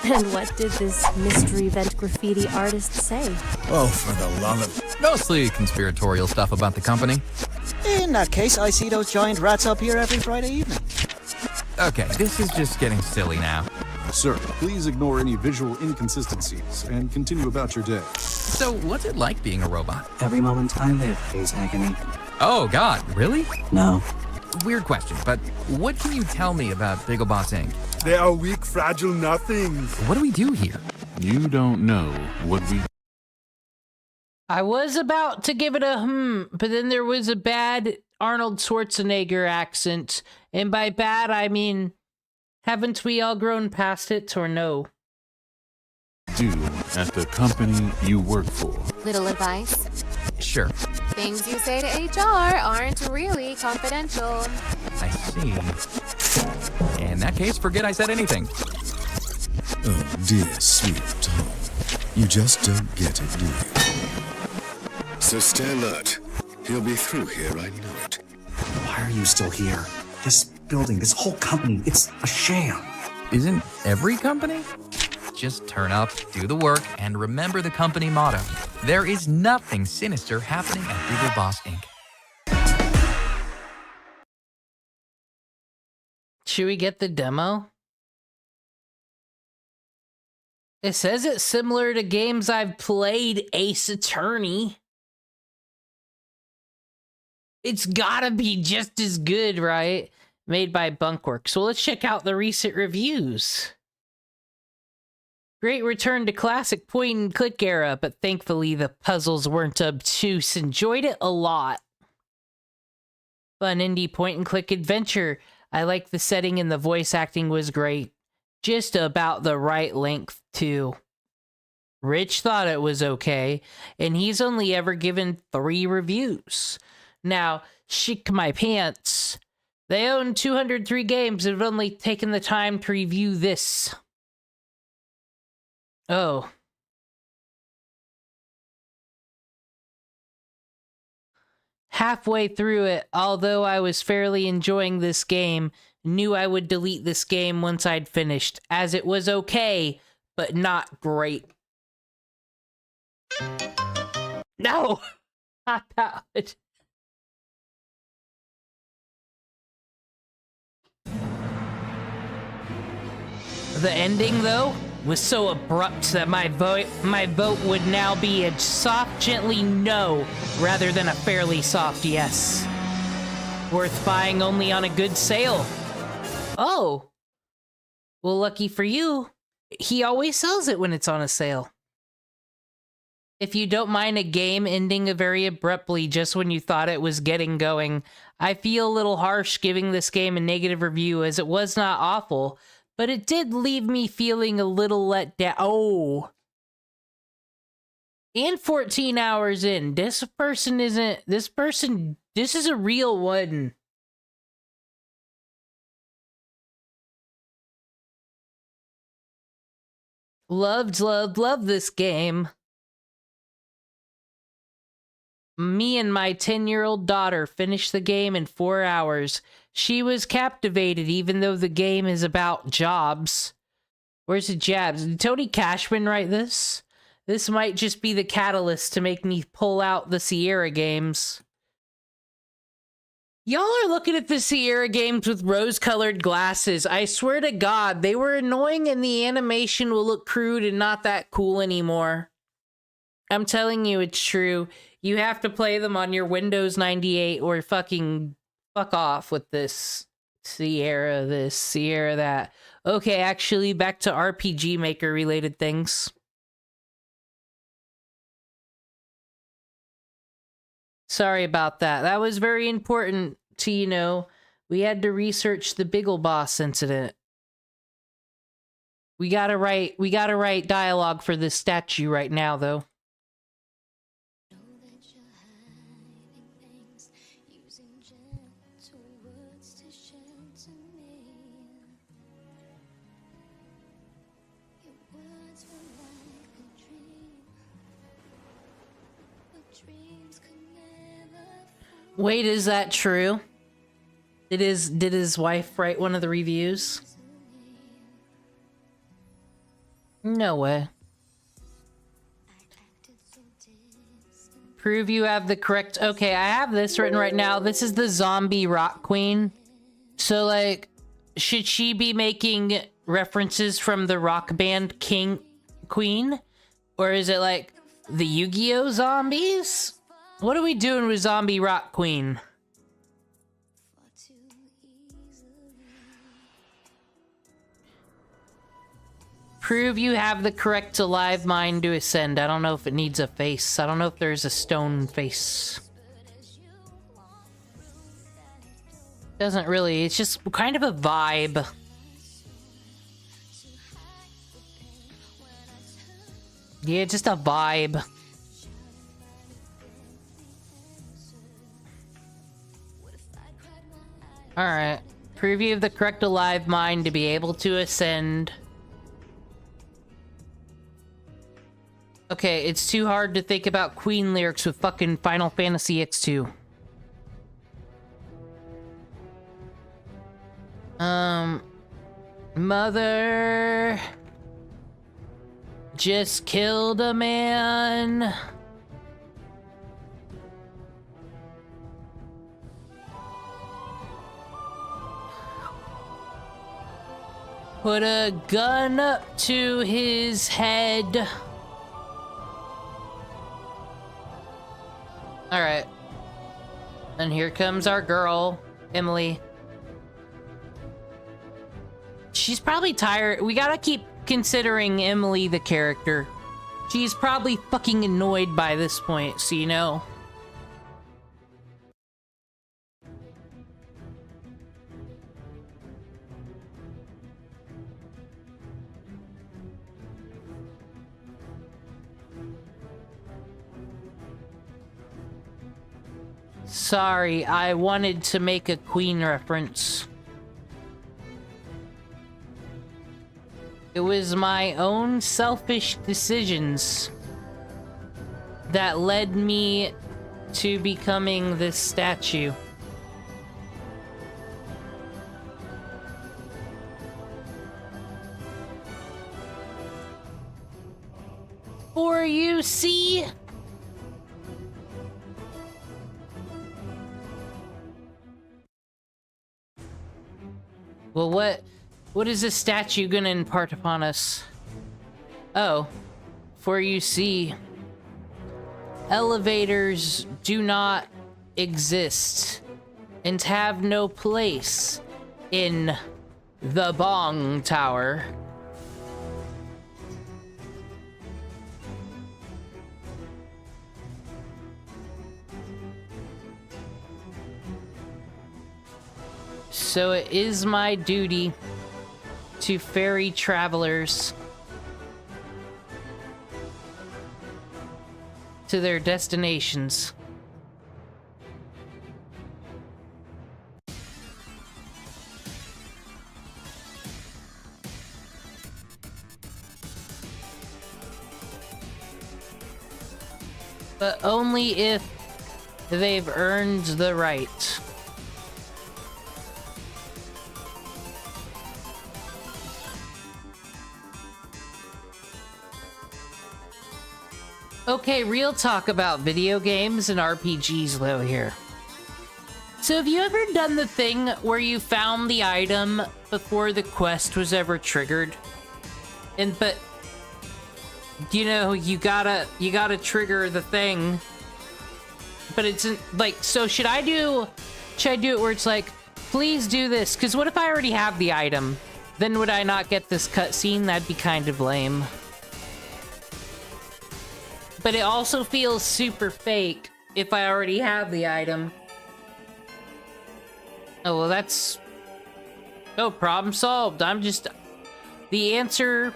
And what did this mystery vent graffiti artist say? Oh, for the love of... Mostly conspiratorial stuff about the company. In that case, I see those giant rats up here every Friday evening. Okay, this is just getting silly now. Sir, please ignore any visual inconsistencies and continue about your day. So, what's it like being a robot? Every moment I live is agony. Oh, God, really? No. Weird question, but what can you tell me about Biggle Boss Inc.? They are weak, fragile nothings. What do we do here? You don't know what we... I was about to give it a but then there was a bad Arnold Schwarzenegger accent. And by bad, I mean, haven't we all grown past it, or no? Do at the company you work for. Little advice. Sure. Things you say to HR aren't really confidential. I see. In that case, forget I said anything. Oh, dear sweet Tom. You just don't get it, do you? So stay alert. He'll be through here, I know it. Why are you still here? This building, this whole company, it's a sham. Isn't every company? Just turn up, do the work, and remember the company motto. There is nothing sinister happening at Biggle Boss Inc. Should we get the demo? It says it's similar to games I've played, Ace Attorney. It's gotta be just as good, right? Made by Bunkworks. So let's check out the recent reviews. Great return to classic point-and-click era, but thankfully the puzzles weren't obtuse. Enjoyed it a lot. Fun indie point-and-click adventure. I liked the setting and the voice acting was great. Just about the right length, too. Rich thought it was okay, and he's only ever given 3 reviews. Now, chic my pants. They own 203 games and have only taken the time to review this. Oh. Halfway through it, although I was fairly enjoying this game, knew I would delete this game once I'd finished, as it was okay, but not great. No! Not that one. The ending, though, was so abrupt that my vote would now be a soft, gently no, rather than a fairly soft yes. Worth buying only on a good sale. Oh. Well, lucky for you, he always sells it when it's on a sale. If you don't mind a game ending very abruptly just when you thought it was getting going, I feel a little harsh giving this game a negative review as it was not awful, but it did leave me feeling a little let down. Oh. And 14 hours in, this is a real one. Loved this game. Me and my 10-year-old daughter finished the game in 4 hours. She was captivated even though the game is about jobs. Where's the jabs? Did Tony Cashman write this? This might just be the catalyst to make me pull out the Sierra games. Y'all are looking at the Sierra games with rose-colored glasses. I swear to God, they were annoying and the animation will look crude and not that cool anymore. I'm telling you, it's true. You have to play them on your Windows 98 or fucking fuck off with this Sierra that. Okay, actually, back to RPG Maker related things. Sorry about that. That was very important to, you know, we had to research the Biggle Boss incident. We gotta write dialogue for this statue right now, though. Wait, is that true? Did his wife write one of the reviews? No way. Prove you have the correct... Okay, I have this written right now. This is the zombie rock queen. So, like, should she be making references from the rock band Queen? Or is it, like, the Yu-Gi-Oh! Zombies? What are we doing with zombie rock queen? Prove you have the correct alive mind to ascend. I don't know if it needs a face. I don't know if there's a stone face. Doesn't really. It's just kind of a vibe. Yeah, just a vibe. Alright. Prove you have the correct alive mind to be able to ascend. Okay, it's too hard to think about Queen lyrics with fucking Final Fantasy X2. Mother just killed a man. Put a gun up to his head. Alright. And here comes our girl, Emily. She's probably tired. We gotta keep considering Emily the character. She's probably fucking annoyed by this point, so you know. Sorry, I wanted to make a Queen reference. It was my own selfish decisions that led me to becoming this statue. For you see? Well, what is this statue gonna impart upon us? Oh, for you see, elevators do not exist and have no place in the Bong Tower. So it is my duty to ferry travelers to their destinations. But only if they've earned the right. Okay, real talk about video games and RPGs though here. So have you ever done the thing where you found the item before the quest was ever triggered? But you know, you gotta trigger the thing. But it's like, so should I do it where it's like, please do this? Because what if I already have the item? Then would I not get this cutscene? That'd be kind of lame. But it also feels super fake if I already have the item. Oh, well, that's... Oh, problem solved. I'm just... The answer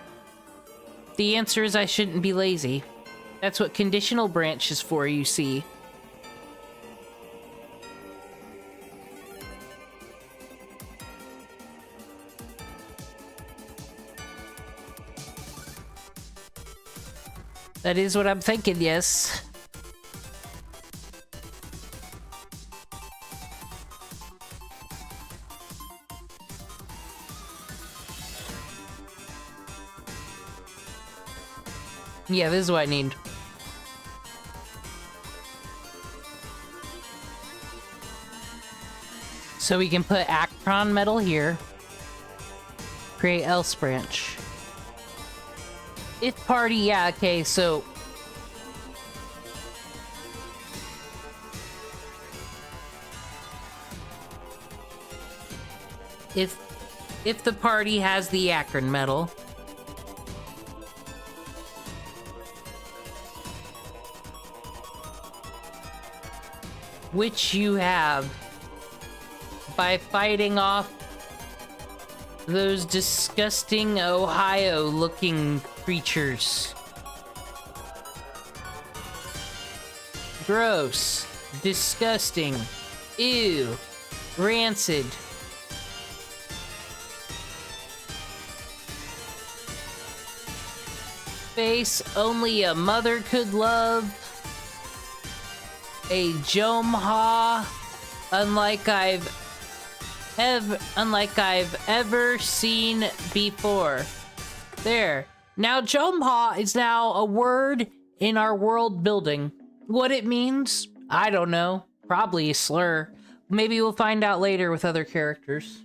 is I shouldn't be lazy. That's what conditional branch is for, you see. That is what I'm thinking, yes. Yeah, this is what I need. So we can put Actron metal here. Create else branch. If party, yeah, okay, so... If the party has the Akron metal, which you have by fighting off those disgusting Ohio-looking creatures. Gross. Disgusting. Ew. Rancid. Face only a mother could love. A Jomha unlike I've ever seen before. There. Now Jomha is now a word in our world building. What it means? I don't know. Probably a slur. Maybe we'll find out later with other characters.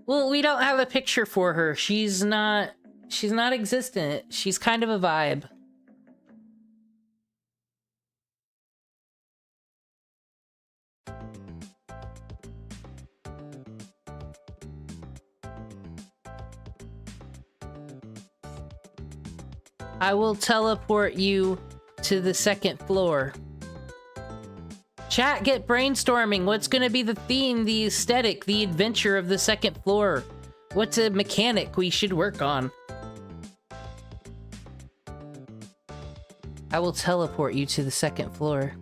Well, we don't have a picture for her. She's not existent. She's kind of a vibe. I will teleport you to the second floor. Chat, get brainstorming. What's gonna be the theme, the aesthetic, the adventure of the second floor? What's a mechanic we should work on? I will teleport you to the second floor.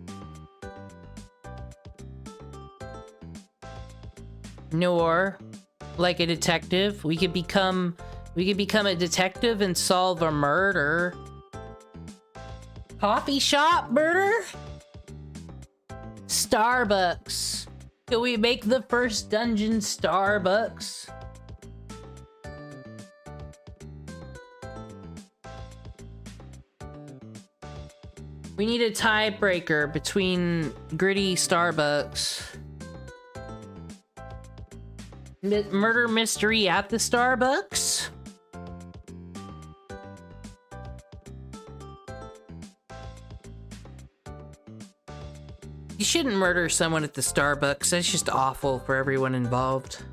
Nor, like a detective, we could become a detective and solve a murder. Coffee shop murder? Starbucks. Can we make the first dungeon Starbucks? We need a tiebreaker between gritty Starbucks. Murder mystery at the Starbucks? You shouldn't murder someone at the Starbucks. That's just awful for everyone involved.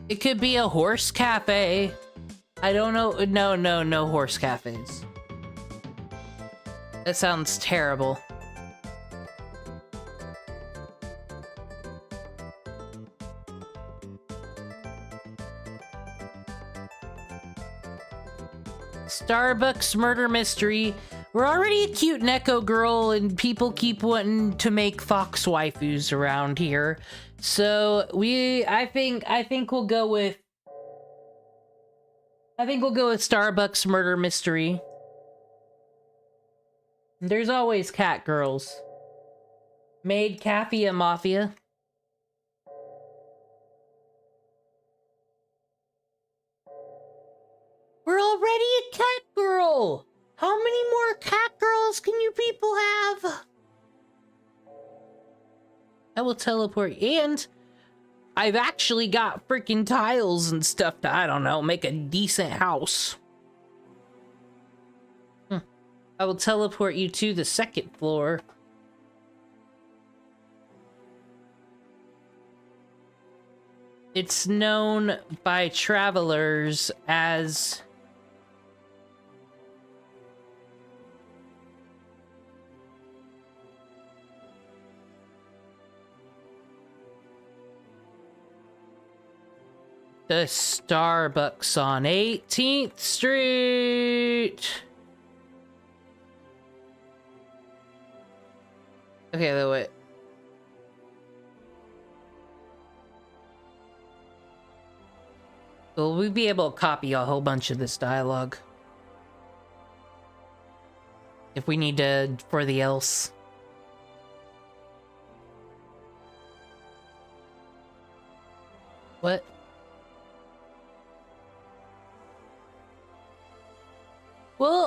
It could be a horse cafe. I don't know. No horse cafes. That sounds terrible. Starbucks murder mystery. We're already a cute Neko girl, and people keep wanting to make fox waifus around here. So I think we'll go with Starbucks murder mystery. There's always cat girls. Maid Caffeia Mafia. We're already a cat girl! How many more cat girls can you people have? I will teleport, and I've actually got freaking tiles and stuff to, I don't know, make a decent house. I will teleport you to the second floor. It's known by travelers as the Starbucks on 18th Street. Okay, wait. Will we be able to copy a whole bunch of this dialogue? If we need to, for the else. What?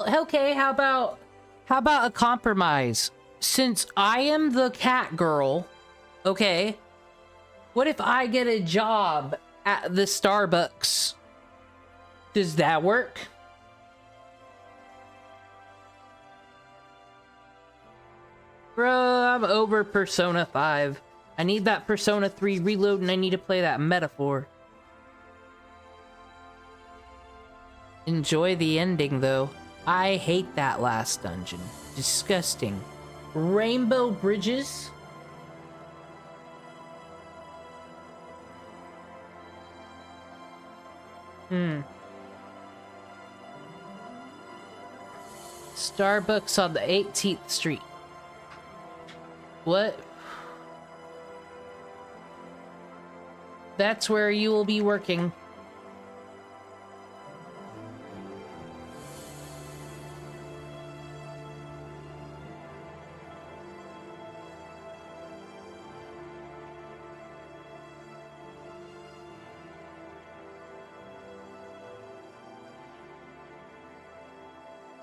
Well, okay, how about a compromise? Since I am the cat girl, okay, what if I get a job at the Starbucks? Does that work? Bro, I'm over Persona 5. I need that Persona 3 reload and I need to play that Metaphor. Enjoy the ending, though. I hate that last dungeon. Disgusting. Rainbow bridges? Starbucks on the 18th Street. What? That's where you will be working.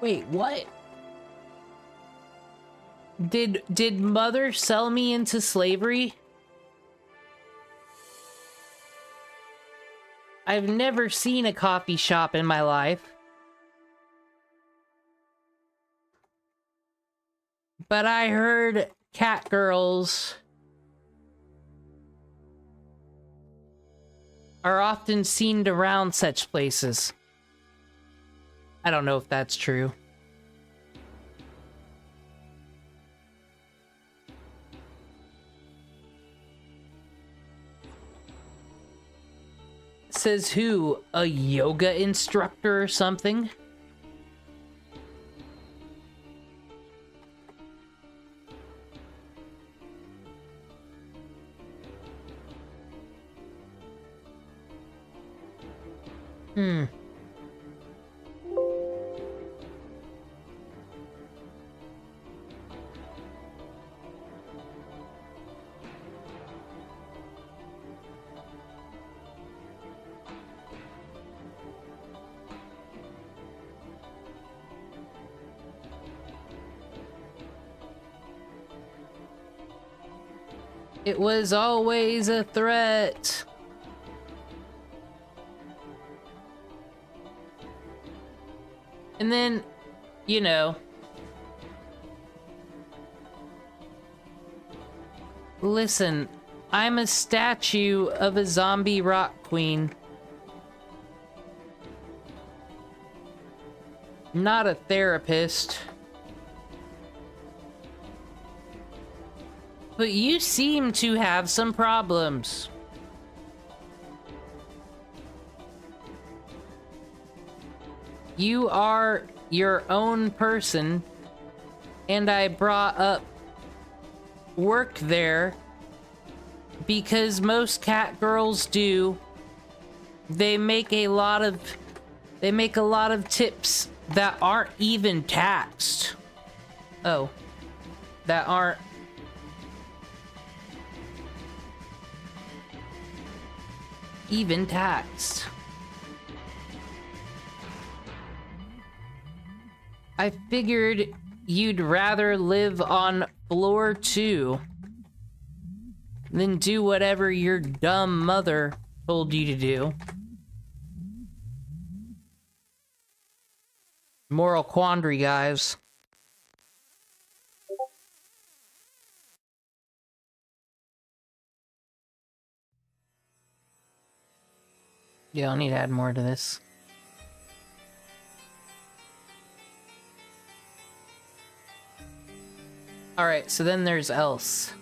Wait, what? Did mother sell me into slavery? I've never seen a coffee shop in my life. But I heard cat girls are often seen around such places. I don't know if that's true. Says who? A yoga instructor or something? It was always a threat. And then, you know, listen, I'm a statue of a zombie rock queen. Not a therapist. But you seem to have some problems. You are your own person, and I brought up work there because most cat girls do. They make a lot of tips that aren't even taxed. Oh, that aren't even taxed. I figured you'd rather live on floor 2 than do whatever your dumb mother told you to do. Moral quandary, guys. Yeah, I'll need to add more to this. Alright, so then there's else.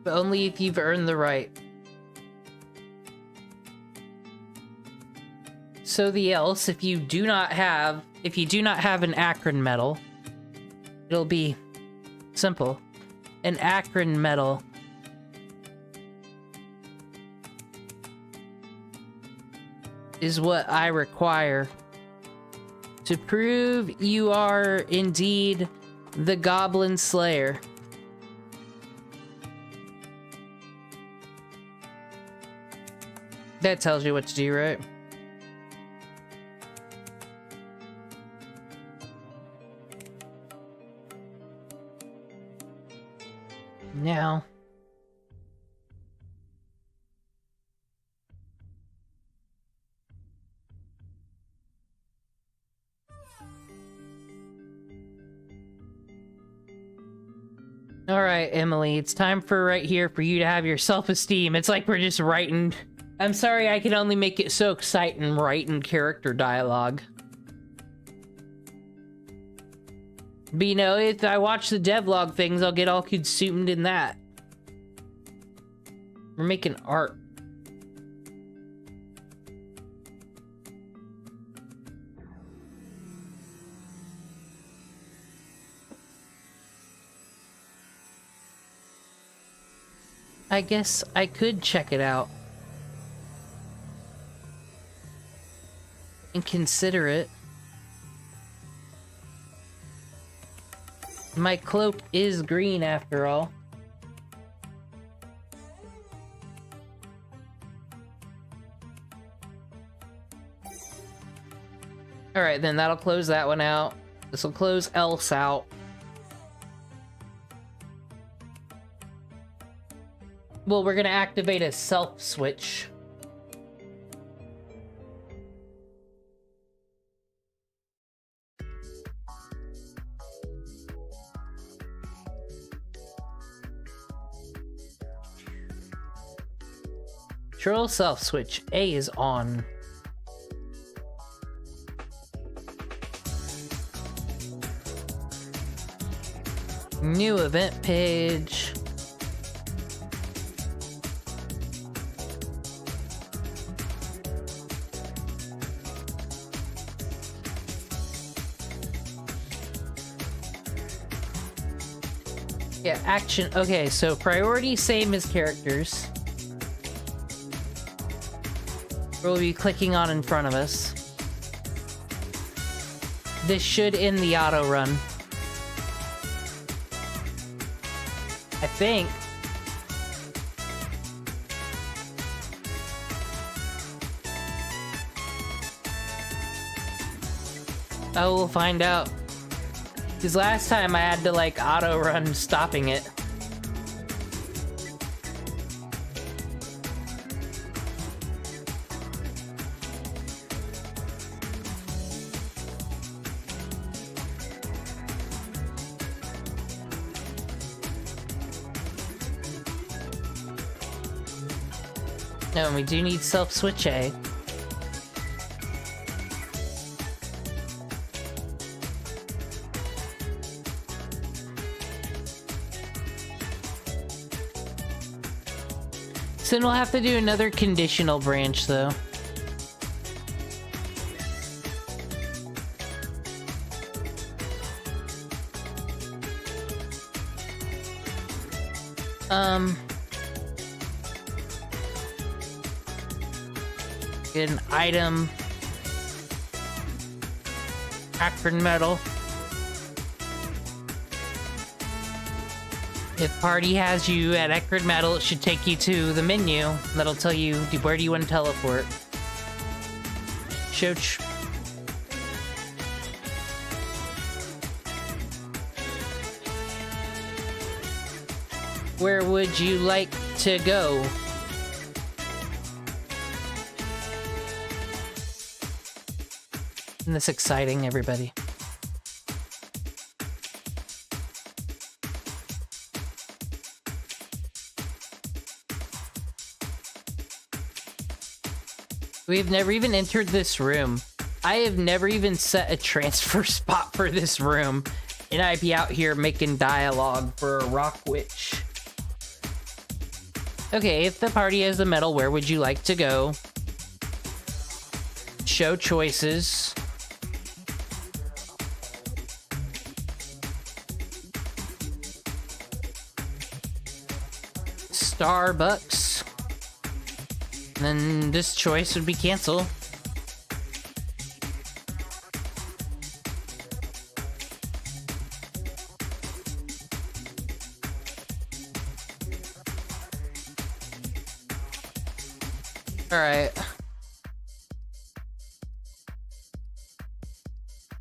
But only if you've earned the right. So the else, if you do not have an Akron medal, it'll be simple. An Akron medal is what I require To prove you are indeed the Goblin Slayer. That tells you what to do, right? Now... Alright, Emily, it's time for right here for you to have your self-esteem. It's like we're just writing... I'm sorry I can only make it so exciting writing character dialogue. But you know, if I watch the devlog things, I'll get all consumed in that. We're making art. I guess I could check it out. And consider it. My cloak is green after all. Alright, then that'll close that one out. This will close else out. Well, we're gonna activate a self switch. Control self switch. A is on. New event page. Yeah, action. Okay, so priority same as characters. We'll be clicking on in front of us. This should end the auto run. I think. Oh, we'll find out. Because last time I had to like auto run stopping it. No, and we do need self-switch A. So then we'll have to do another conditional branch, though. Get an item. Akron metal. If party has you at Ekrid Metal, it should take you to the menu. That'll tell you where do you want to teleport. Shoch. Where would you like to go? Isn't this exciting, everybody? We've never even entered this room. I have never even set a transfer spot for this room. And I'd be out here making dialogue for a rock witch. Okay, if the party has a medal, where would you like to go? Show choices. Starbucks. And then this choice would be cancel. Alright.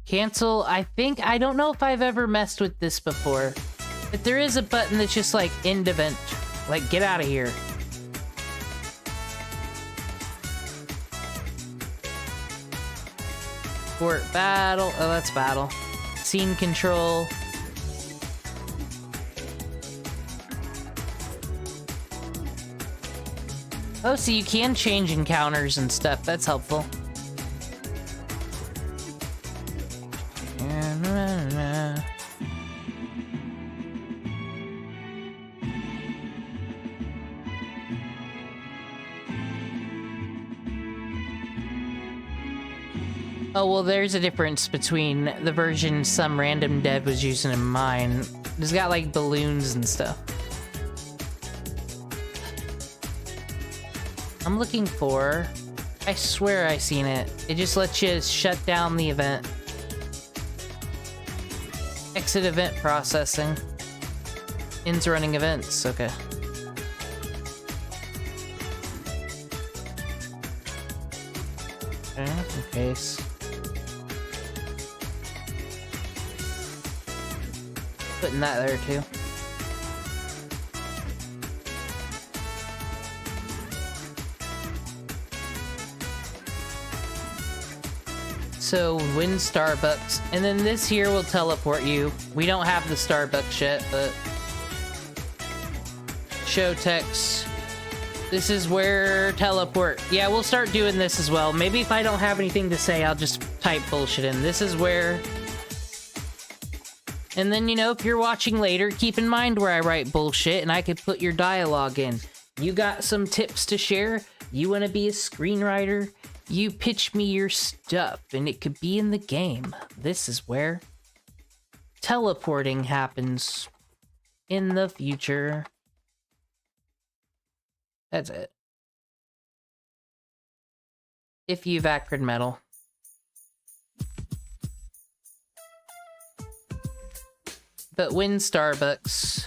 Cancel. I don't know if I've ever messed with this before. But there is a button that's just like end event. Like, get out of here. Fort battle. Oh, that's battle. Scene control. Oh, so you can change encounters and stuff. That's helpful. Oh, well, there's a difference between the version some random dev was using and mine. It's got, like, balloons and stuff. I'm looking for... I swear I seen it. It just lets you shut down the event. Exit event processing. Ends running events. Okay. Okay, in case. Putting that there too. So win Starbucks, and then this here will teleport you. We don't have the Starbucks yet, but show text. This is where teleport. Yeah, we'll start doing this as well. Maybe if I don't have anything to say, I'll just type bullshit in. This is where. And then, you know, if you're watching later, keep in mind where I write bullshit and I could put your dialogue in. You got some tips to share? You want to be a screenwriter? You pitch me your stuff and it could be in the game. This is where teleporting happens in the future. That's it. If you've Acrid Metal. But win Starbucks.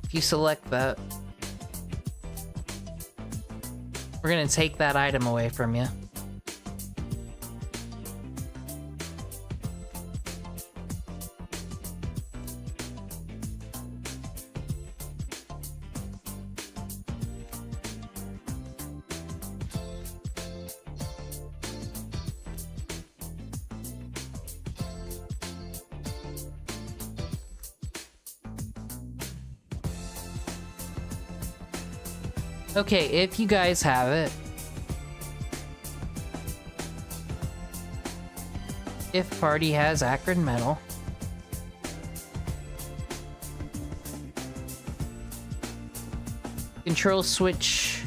If you select that, we're gonna take that item away from you. Okay, if you guys have it. If party has Acrid Metal. Control switch.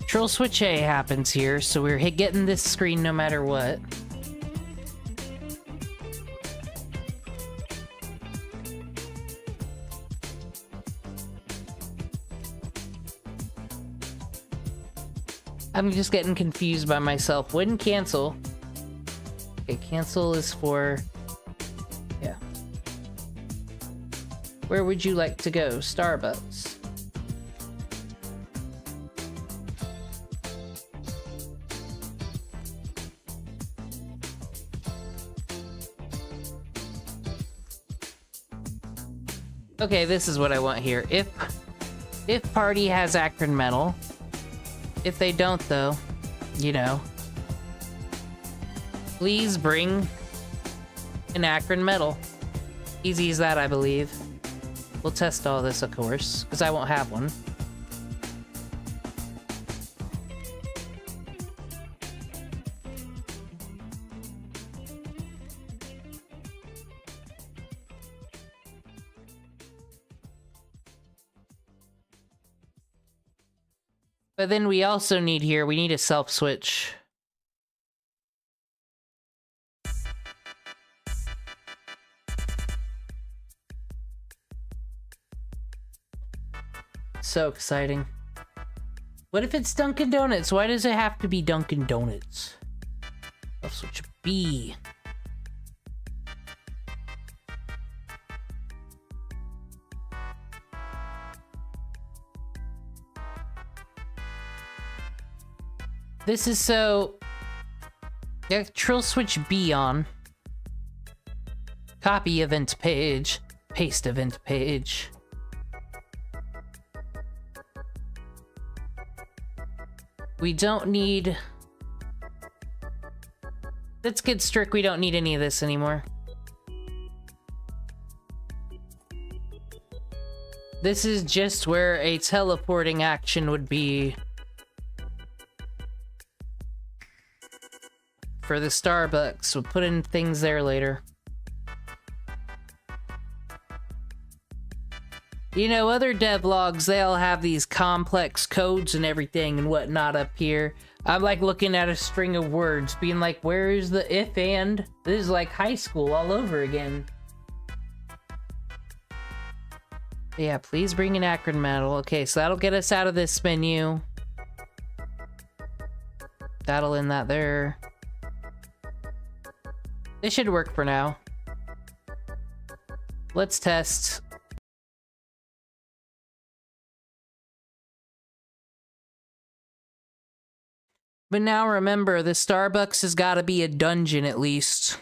Control switch A happens here, so we're getting this screen no matter what. I'm just getting confused by myself. Wouldn't cancel. Okay, cancel is for... Yeah. Where would you like to go? Starbucks. Okay, this is what I want here. If party has Acrid Metal... If they don't, though, you know, please bring an Acrid Metal. Easy as that, I believe. We'll test all this, of course, because I won't have one. But then we also need here, we need a self switch. So exciting. What if it's Dunkin' Donuts? Why does it have to be Dunkin' Donuts? Self switch B. This is so... Yeah, Trill switch B on. Copy event page. Paste event page. We don't need... Let's get strict, we don't need any of this anymore. This is just where a teleporting action would be. For the Starbucks, we'll put in things there later. You know, other devlogs, they all have these complex codes and everything and whatnot up here. I'm like looking at a string of words, being like, where is the if and? This is like high school all over again. Yeah, please bring an acrid medal. Okay, so that'll get us out of this menu. That'll end that there. This should work for now. Let's test. But now remember, the Starbucks has got to be a dungeon at least.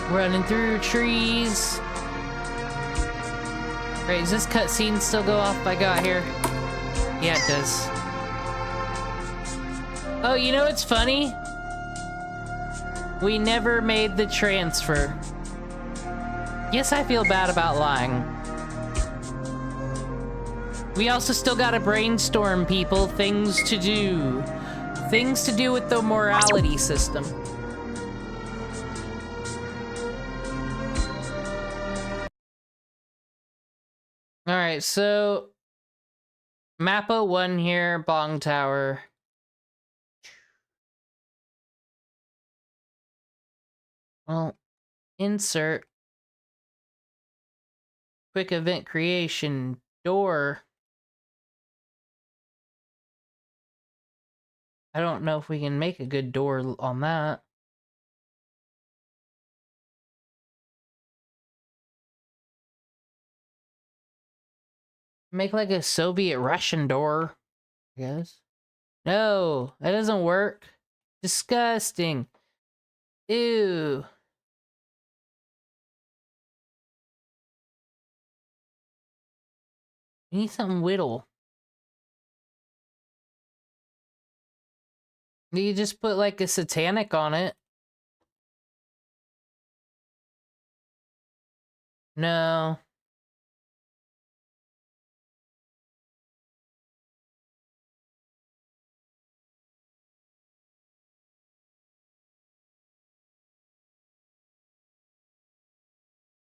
Running through trees. Right, does this cutscene still go off I got here? Yeah, it does. Oh, you know what's funny? We never made the transfer. Yes, I feel bad about lying. We also still gotta brainstorm, people. Things to do. Things to do with the morality system. Alright, so... Mappa 1 here, Bong Tower. Well, insert. Quick event creation. Door. I don't know if we can make a good door on that. Make like a Soviet Russian door, I guess. No, that doesn't work. Disgusting. Ew. We need something whittle. You just put like a satanic on it. No.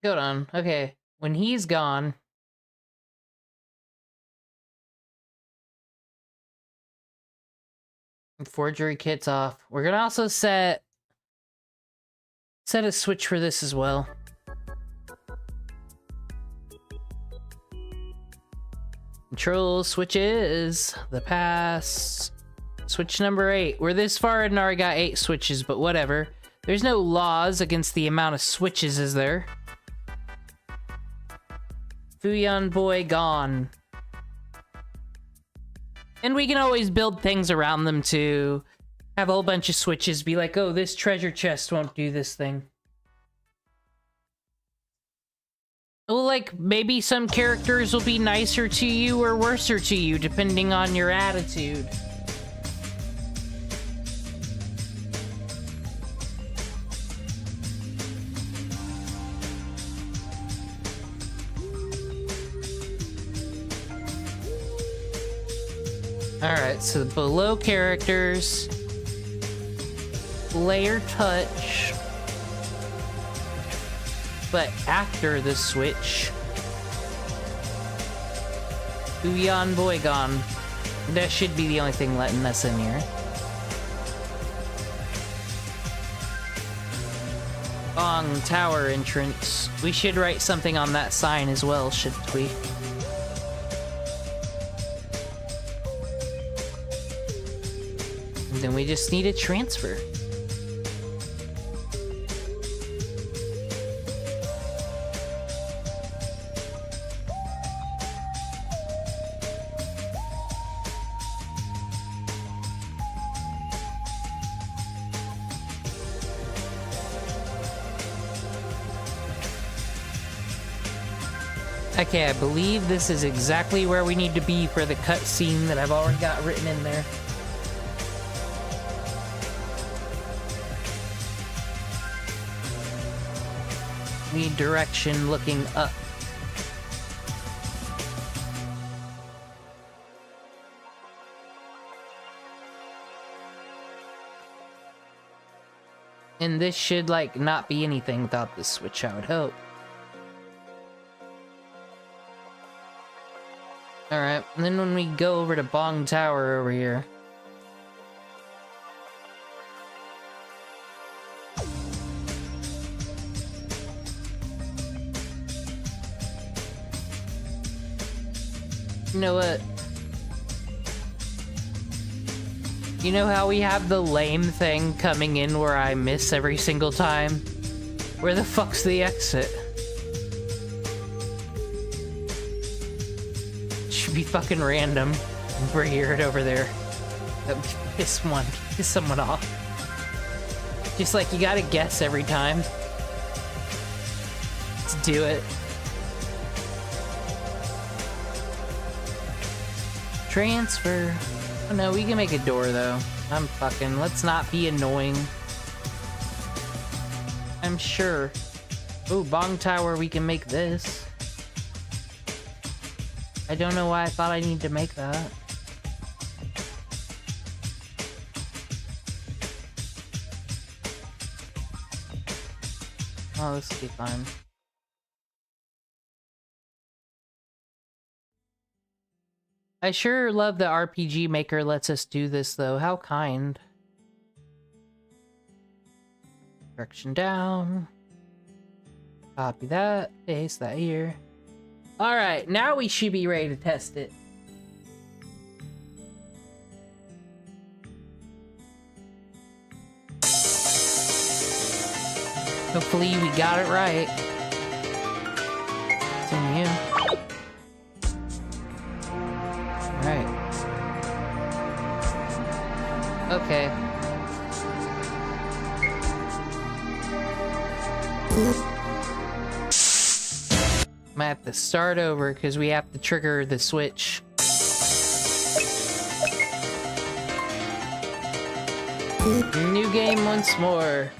Hold on. Okay. When he's gone. Forgery kit's off. We're gonna also set a switch for this as well. Control switches. The pass. Switch number 8. We're this far and already got 8 switches, but whatever. There's no laws against the amount of switches, is there? Fuyon boy gone. And we can always build things around them too. Have a whole bunch of switches, be like, oh, this treasure chest won't do this thing. Well, like, maybe some characters will be nicer to you or worser to you, depending on your attitude. Alright, so below characters, player touch, but after the switch, Booyan Boygon. That should be the only thing letting us in here. Bong Tower entrance. We should write something on that sign as well, shouldn't we? And then we just need a transfer. Okay, I believe this is exactly where we need to be for the cutscene that I've already got written in there. Need direction looking up. And this should, like, not be anything without this switch, I would hope. Alright, and then when we go over to Bong Tower over here. You know what? You know how we have the lame thing coming in where I miss every single time? Where the fuck's the exit? Should be fucking random. We're here over there. That would piss someone off. Just like you gotta guess every time. Let's do it. Transfer. Oh no, we can make a door though. Let's not be annoying. I'm sure. Ooh, Bong Tower, we can make this. I don't know why I thought I need to make that. Oh, this will be fine. I sure love the RPG Maker lets us do this, though. How kind. Direction down. Copy that. Paste that here. Alright, now we should be ready to test it. Hopefully we got it right. Continue. Alright. Okay. Might have to start over because we have to trigger the switch. New game once more.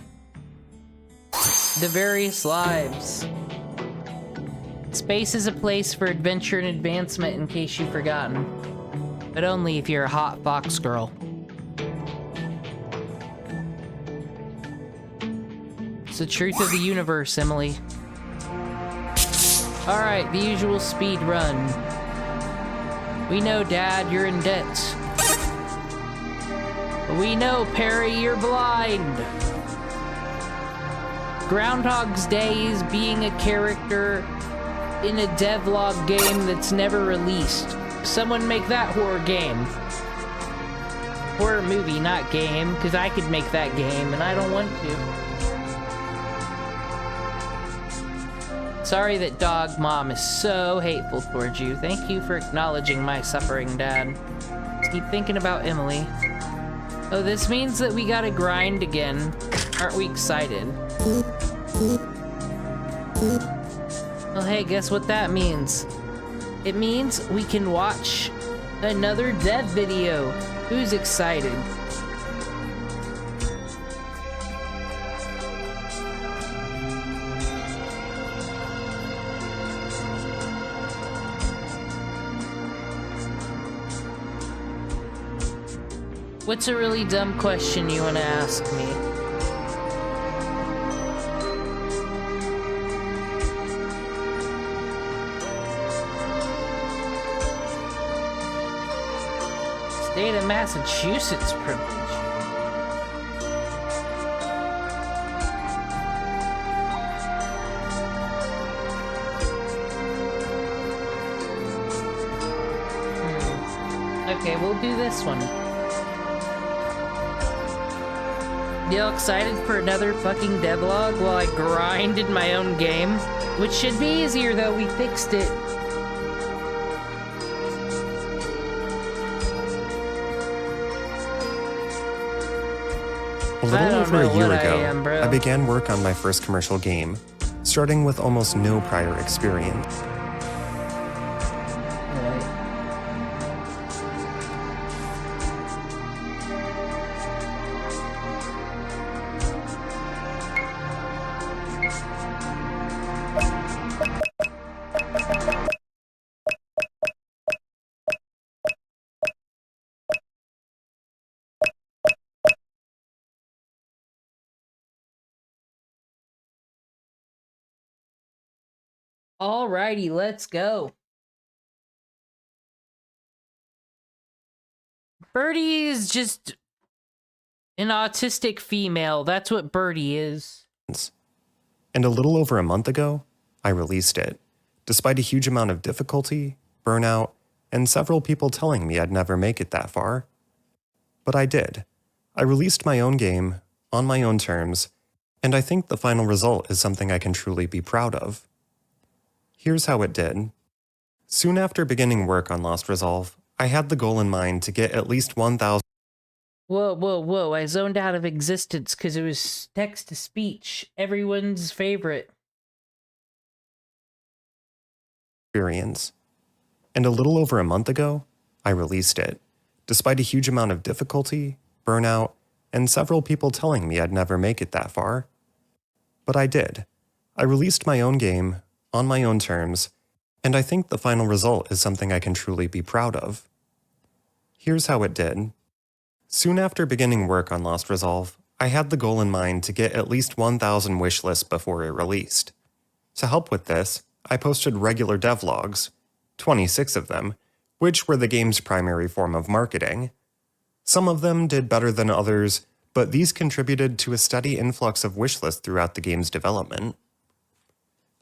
The various lives. Space is a place for adventure and advancement in case you've forgotten. But only if you're a hot fox girl. It's the truth of the universe, Emily. Alright, the usual speed run. We know, Dad, you're in debt. We know, Perry, you're blind. Groundhog's Day is being a character in a devlog game that's never released. Someone make that horror game. Horror movie, not game, because I could make that game, and I don't want to. Sorry that Dog Mom is so hateful towards you. Thank you for acknowledging my suffering, Dad. Let's keep thinking about Emily. Oh, this means that we gotta grind again. Aren't we excited? Well, hey, guess what that means? It means we can watch another dev video. Who's excited? What's a really dumb question you want to ask me? state of Massachusetts privilege. Okay, we'll do this one. Y'all excited for another fucking devlog while I grind in my own game? Which should be easier though, we fixed it. A little over a year ago, I began work on my first commercial game, starting with almost no prior experience. Alrighty, let's go. Birdie is just an autistic female. That's what Birdie is. And a little over a month ago, I released it, despite a huge amount of difficulty, burnout, and several people telling me I'd never make it that far. But I did. I released my own game, on my own terms, and I think the final result is something I can truly be proud of. Here's how it did. Soon after beginning work on Lost Resolve, I had the goal in mind to get at least 1,000. Whoa, I zoned out of existence because it was text-to-speech. Everyone's favorite. Experience. And a little over a month ago, I released it, despite a huge amount of difficulty, burnout, and several people telling me I'd never make it that far. But I did. I released my own game, on my own terms, and I think the final result is something I can truly be proud of. Here's how it did. Soon after beginning work on Lost Resolve, I had the goal in mind to get at least 1,000 wish lists before it released. To help with this, I posted regular devlogs, 26 of them, which were the game's primary form of marketing. Some of them did better than others, but these contributed to a steady influx of wish lists throughout the game's development.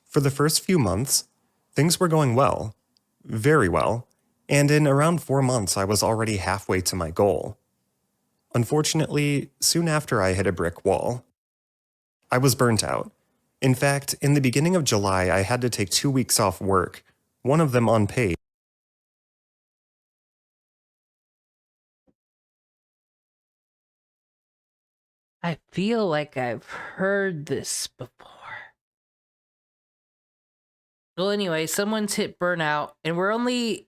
For the first few months, things were going well, very well, and in around 4 months I was already halfway to my goal. Unfortunately, soon after I hit a brick wall. I was burnt out. In fact, in the beginning of July I had to take 2 weeks off work, one of them unpaid. I feel like I've heard this before. Well, anyway, someone's hit burnout, and we're only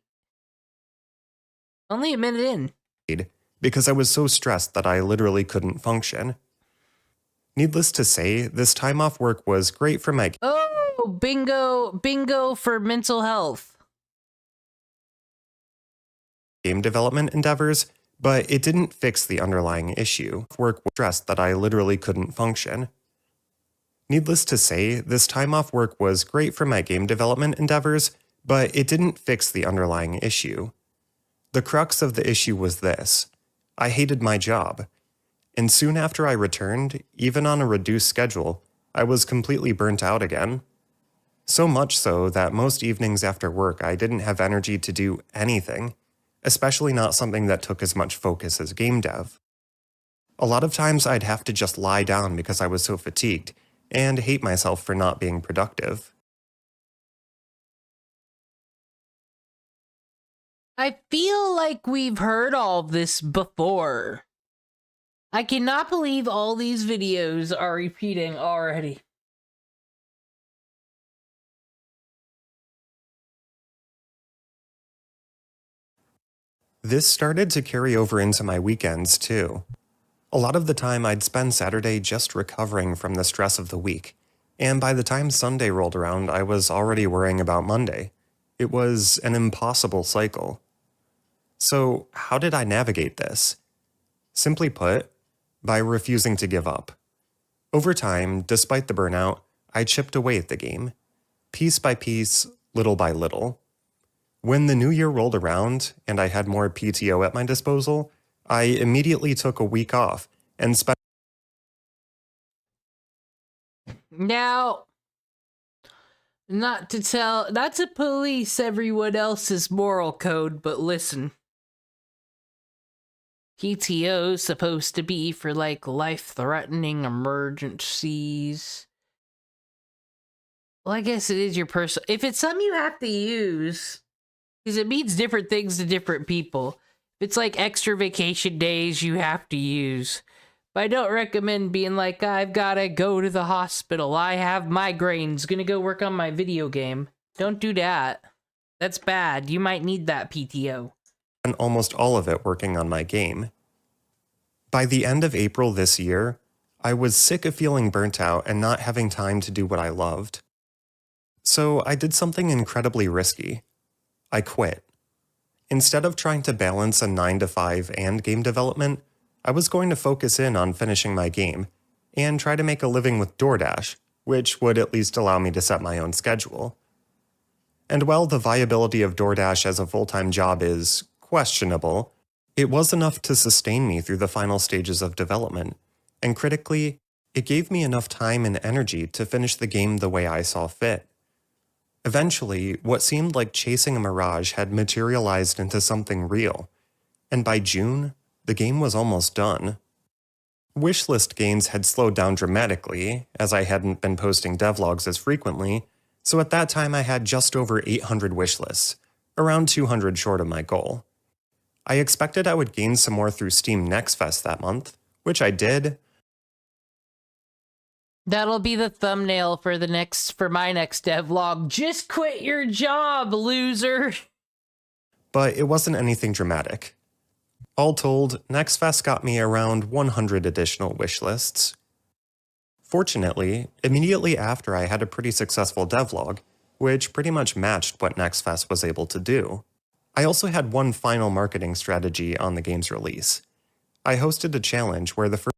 a minute in. Because I was so stressed that I literally couldn't function. Needless to say, this time off work was great for my bingo for mental health. Game development endeavors, but it didn't fix the underlying issue. Work was stressed that I literally couldn't function. Needless to say, this time off work was great for my game development endeavors, but it didn't fix the underlying issue. The crux of the issue was this. I hated my job. And soon after I returned, even on a reduced schedule, I was completely burnt out again. So much so that most evenings after work I didn't have energy to do anything, especially not something that took as much focus as game dev. A lot of times I'd have to just lie down because I was so fatigued, and hate myself for not being productive. I feel like we've heard all of this before. I cannot believe all these videos are repeating already. This started to carry over into my weekends too. A lot of the time I'd spend Saturday just recovering from the stress of the week, and by the time Sunday rolled around I was already worrying about Monday. It was an impossible cycle. So how did I navigate this? Simply put, by refusing to give up. Over time, despite the burnout, I chipped away at the game, piece by piece, little by little. When the new year rolled around and I had more PTO at my disposal, I immediately took a week off and spent. Now, not to police everyone else's moral code, but listen. PTO is supposed to be for, like, life-threatening emergencies. Well, I guess it is your personal... If it's something you have to use, because it means different things to different people. If it's, like, extra vacation days you have to use. But I don't recommend being like, I've gotta go to the hospital, I have migraines, gonna go work on my video game. Don't do that. That's bad. You might need that PTO. And almost all of it working on my game. By the end of April this year, I was sick of feeling burnt out and not having time to do what I loved. So I did something incredibly risky. I quit. Instead of trying to balance a 9-to-5 and game development, I was going to focus in on finishing my game and try to make a living with DoorDash, which would at least allow me to set my own schedule. And while the viability of DoorDash as a full-time job is questionable, it was enough to sustain me through the final stages of development, and critically, it gave me enough time and energy to finish the game the way I saw fit. Eventually, what seemed like chasing a mirage had materialized into something real, and by June, the game was almost done. Wishlist gains had slowed down dramatically, as I hadn't been posting devlogs as frequently, so at that time I had just over 800 wishlists, around 200 short of my goal. I expected I would gain some more through Steam Next Fest that month, which I did. That'll be the thumbnail for my next devlog. Just quit your job, loser! But it wasn't anything dramatic. All told, Next Fest got me around 100 additional wishlists. Fortunately, immediately after I had a pretty successful devlog, which pretty much matched what Next Fest was able to do. I also had one final marketing strategy on the game's release. I hosted a challenge where the first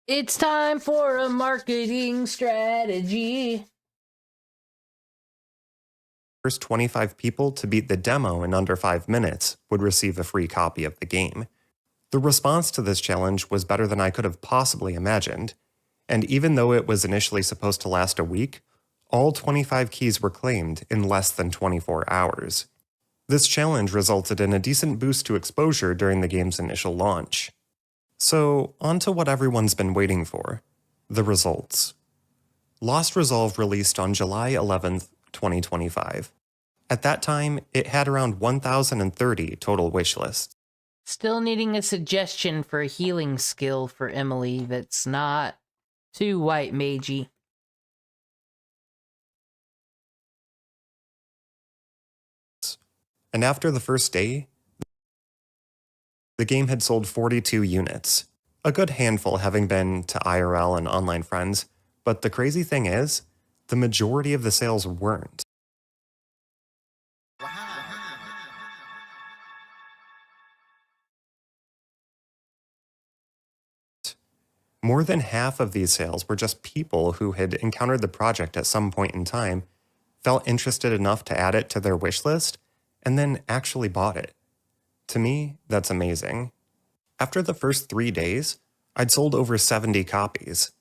It's time for a marketing strategy. first 25 people to beat the demo in under 5 minutes would receive a free copy of the game. The response to this challenge was better than I could have possibly imagined, and even though it was initially supposed to last a week, all 25 keys were claimed in less than 24 hours. This challenge resulted in a decent boost to exposure during the game's initial launch. So, on to what everyone's been waiting for, the results. Lost Resolve released on July 11th, 2025. At that time, it had around 1,030 total wishlists. Still needing a suggestion for a healing skill for Emily that's not too white magey. And after the first day, the game had sold 42 units, a good handful having been to IRL and online friends, but the crazy thing is, the majority of the sales weren't. More than half of these sales were just people who had encountered the project at some point in time, felt interested enough to add it to their wish list, and then actually bought it. To me, that's amazing. After the first 3 days, I'd sold over 70 copies.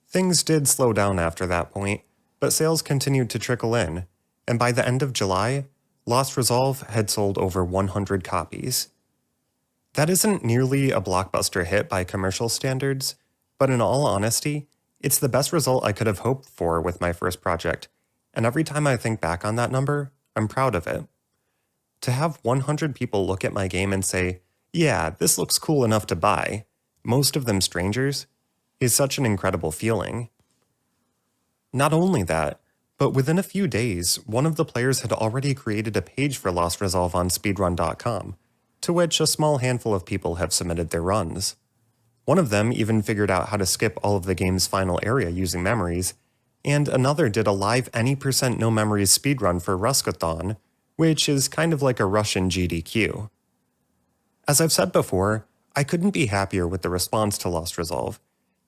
Things did slow down after that point, but sales continued to trickle in, and by the end of July, Lost Resolve had sold over 100 copies. That isn't nearly a blockbuster hit by commercial standards, but in all honesty, it's the best result I could have hoped for with my first project, and every time I think back on that number, I'm proud of it. To have 100 people look at my game and say, yeah, this looks cool enough to buy, most of them strangers, is such an incredible feeling. Not only that, but within a few days, one of the players had already created a page for Lost Resolve on speedrun.com, to which a small handful of people have submitted their runs. One of them even figured out how to skip all of the game's final area using memories, and another did a live any % no memories speedrun for Ruskathon, which is kind of like a Russian GDQ. As I've said before, I couldn't be happier with the response to Lost Resolve,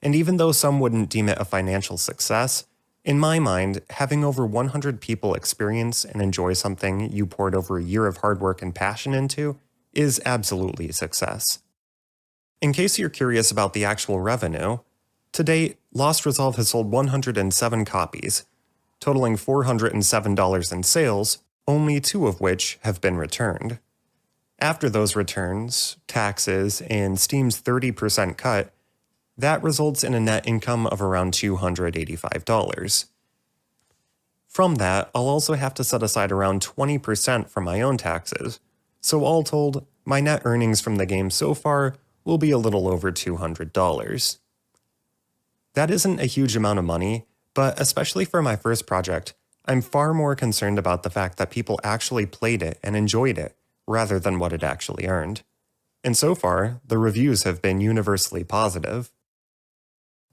And even though some wouldn't deem it a financial success, in my mind, having over 100 people experience and enjoy something you poured over a year of hard work and passion into is absolutely a success. In case you're curious about the actual revenue, to date, Lost Resolve has sold 107 copies, totaling $407 in sales, only 2 of which have been returned. After those returns, taxes, and Steam's 30% cut, that results in a net income of around $285. From that, I'll also have to set aside around 20% for my own taxes, so all told, my net earnings from the game so far will be a little over $200. That isn't a huge amount of money, but especially for my first project, I'm far more concerned about the fact that people actually played it and enjoyed it, rather than what it actually earned. And so far, the reviews have been universally positive.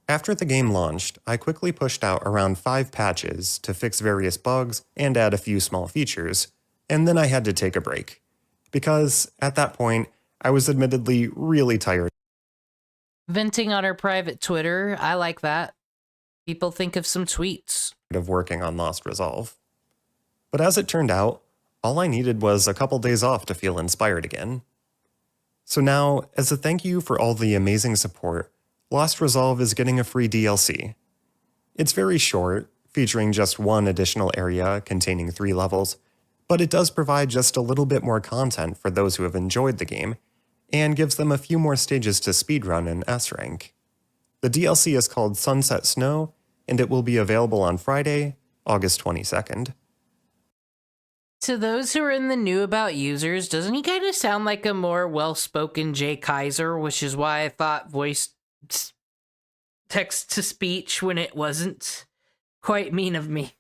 After the game launched, I quickly pushed out around 5 patches to fix various bugs and add a few small features, and then I had to take a break. Because, at that point, I was admittedly really tired Venting on her private Twitter, I like that. People think of some tweets. of working on Lost Resolve. But as it turned out, all I needed was a couple days off to feel inspired again. So now, as a thank you for all the amazing support, Lost Resolve is getting a free DLC. It's very short, featuring just one additional area containing 3 levels, but it does provide just a little bit more content for those who have enjoyed the game, and gives them a few more stages to speedrun in S-Rank. The DLC is called Sunset Snow, and it will be available on Friday, August 22nd. To those who are in the New About users, doesn't he kind of sound like a more well-spoken Jay Kaiser, which is why I thought voice text-to-speech when it wasn't? Quite mean of me.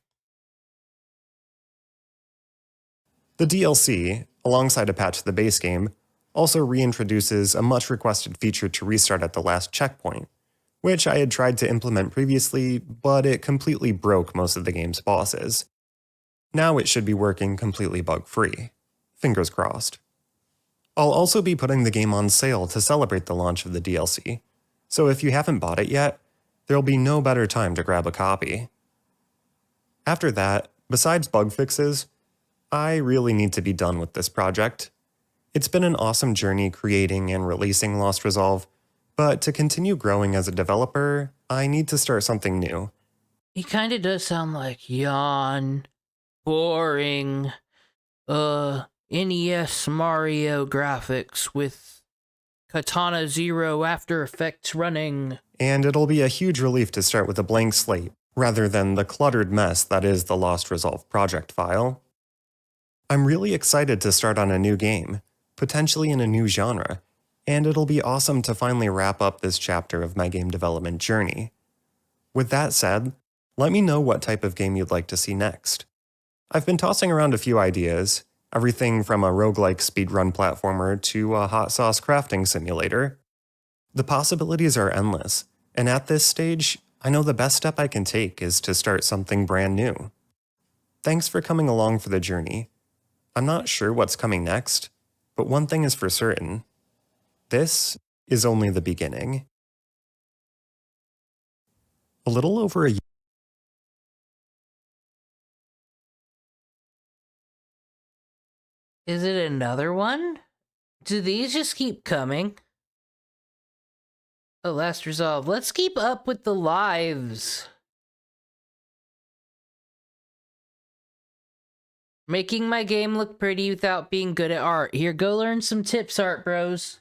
The DLC, alongside a patch to the base game, also reintroduces a much-requested feature to restart at the last checkpoint, which I had tried to implement previously, but it completely broke most of the game's bosses. Now it should be working completely bug-free. Fingers crossed. I'll also be putting the game on sale to celebrate the launch of the DLC, so if you haven't bought it yet, there'll be no better time to grab a copy. After that, besides bug fixes, I really need to be done with this project. It's been an awesome journey creating and releasing Lost Resolve, but to continue growing as a developer, I need to start something new. He kind of does sound like yawn, boring, NES Mario graphics with Katana Zero After Effects running. And it'll be a huge relief to start with a blank slate, rather than the cluttered mess that is the Lost Resolve project file. I'm really excited to start on a new game, potentially in a new genre, and it'll be awesome to finally wrap up this chapter of my game development journey. With that said, let me know what type of game you'd like to see next. I've been tossing around a few ideas, everything from a roguelike speedrun platformer to a hot sauce crafting simulator. The possibilities are endless, and at this stage, I know the best step I can take is to start something brand new. Thanks for coming along for the journey. I'm not sure what's coming next, but one thing is for certain. This is only the beginning. A little over a year. Is it another one? Do these just keep coming? Oh, Last Resolve. Let's keep up with the lives. Making my game look pretty without being good at art. Here, go learn some tips, art bros.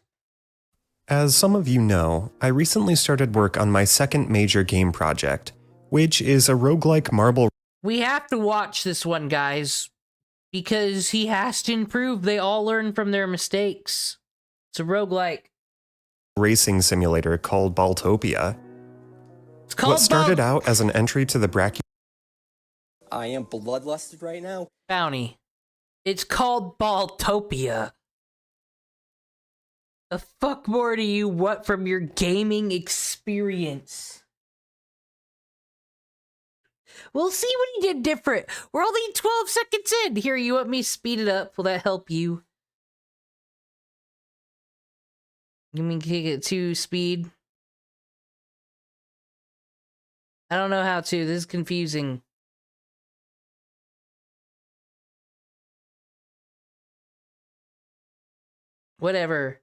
As some of you know, I recently started work on my second major game project, which is a roguelike marble We have to watch this one, guys, because he has to improve. They all learn from their mistakes. It's a roguelike. racing simulator called Baltopia. It's called What started out as an entry to the bracket. I am bloodlusted right now. Bounty. It's called Baltopia. The fuck more do you want from your gaming experience? We'll see what he did different. We're only 12 seconds in. Here, you want me to speed it up? Will that help you? You mean kick it to speed? I don't know how to. This is confusing. Whatever.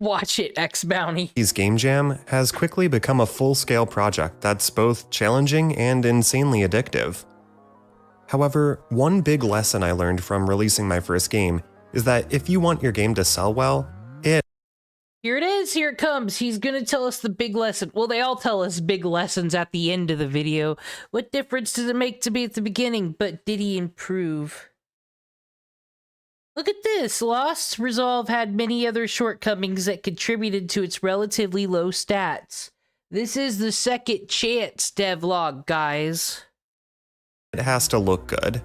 Watch it, X Bounty. Game Jam has quickly become a full-scale project that's both challenging and insanely addictive. However, one big lesson I learned from releasing my first game is that if you want your game to sell well, Here it is, here it comes. He's gonna tell us the big lesson. Well, they all tell us big lessons at the end of the video. What difference does it make to be at the beginning? But did he improve? Look at this. Lost Resolve had many other shortcomings that contributed to its relatively low stats. This is the second chance devlog, guys. it has to look good.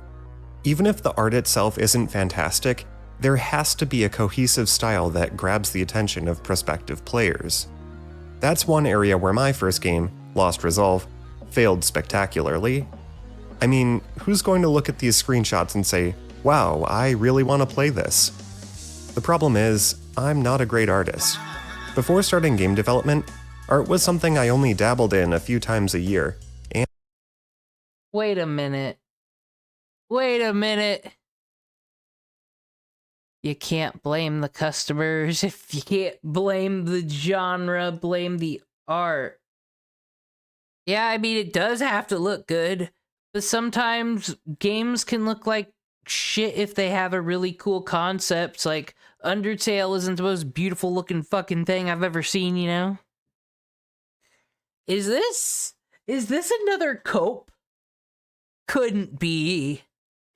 Even if the art itself isn't fantastic, there has to be a cohesive style that grabs the attention of prospective players. That's one area where my first game, Lost Resolve, failed spectacularly. I mean, who's going to look at these screenshots and say, wow, I really want to play this? The problem is, I'm not a great artist. Before starting game development, art was something I only dabbled in a few times a year, and Wait a minute. Wait a minute. You can't blame the customers. If you can't blame the genre, blame the art. Yeah, I mean, it does have to look good, but sometimes games can look like shit if they have a really cool concept. Like, Undertale isn't the most beautiful looking fucking thing I've ever seen, you know? Is this another Cope? Couldn't be.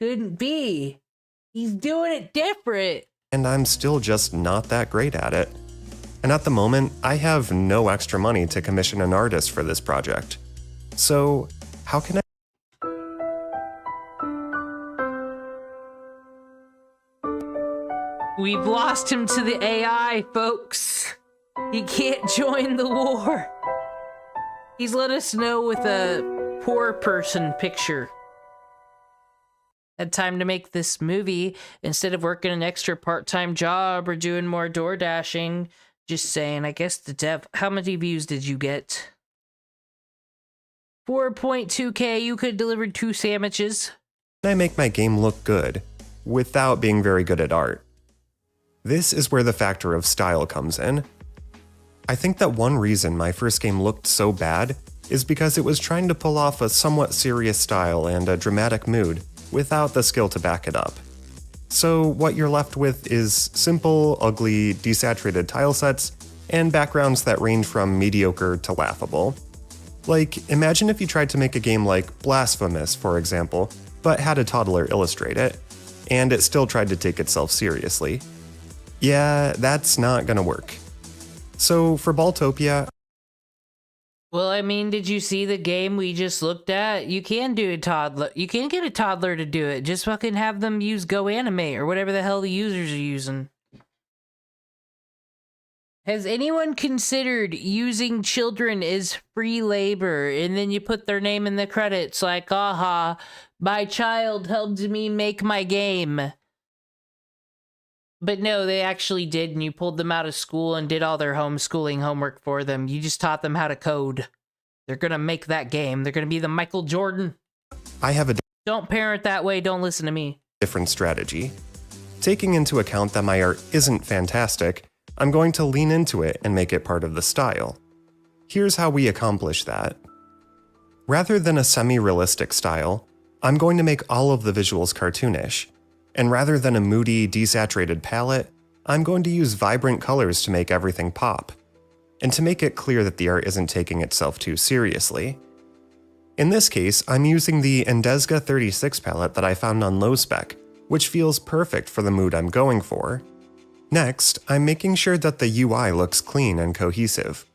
Couldn't be. He's doing it different. and I'm still just not that great at it. And at the moment, I have no extra money to commission an artist for this project. So, how can I? We've lost him to the AI, folks. He can't join the war. He's let us know with a poor person picture. Had time to make this movie instead of working an extra part-time job or doing more door dashing. Just saying, I guess the dev... How many views did you get? 4.2K, you could have delivered 2 sandwiches. I make my game look good, without being very good at art? This is where the factor of style comes in. I think that one reason my first game looked so bad is because it was trying to pull off a somewhat serious style and a dramatic mood without the skill to back it up. So what you're left with is simple, ugly, desaturated tile sets and backgrounds that range from mediocre to laughable. Like, imagine if you tried to make a game like Blasphemous, for example, but had a toddler illustrate it, and it still tried to take itself seriously. Yeah, that's not gonna work. So for Balltopia, Well, I mean, did you see the game we just looked at? You can do a toddler. You can get a toddler to do it. Just fucking have them use GoAnimate or whatever the hell the users are using. Has anyone considered using children as free labor and then you put their name in the credits like, aha, my child helped me make my game? But no, they actually did, and you pulled them out of school and did all their homeschooling homework for them. You just taught them how to code. They're gonna make that game. They're gonna be the Michael Jordan. I have a Don't parent that way, don't listen to me. different strategy. Taking into account that my art isn't fantastic, I'm going to lean into it and make it part of the style. Here's how we accomplish that. Rather than a semi-realistic style, I'm going to make all of the visuals cartoonish. And rather than a moody, desaturated palette, I'm going to use vibrant colors to make everything pop. And to make it clear that the art isn't taking itself too seriously. In this case, I'm using the Endesga 36 palette that I found on Lowspec, which feels perfect for the mood I'm going for. Next, I'm making sure that the UI looks clean and cohesive.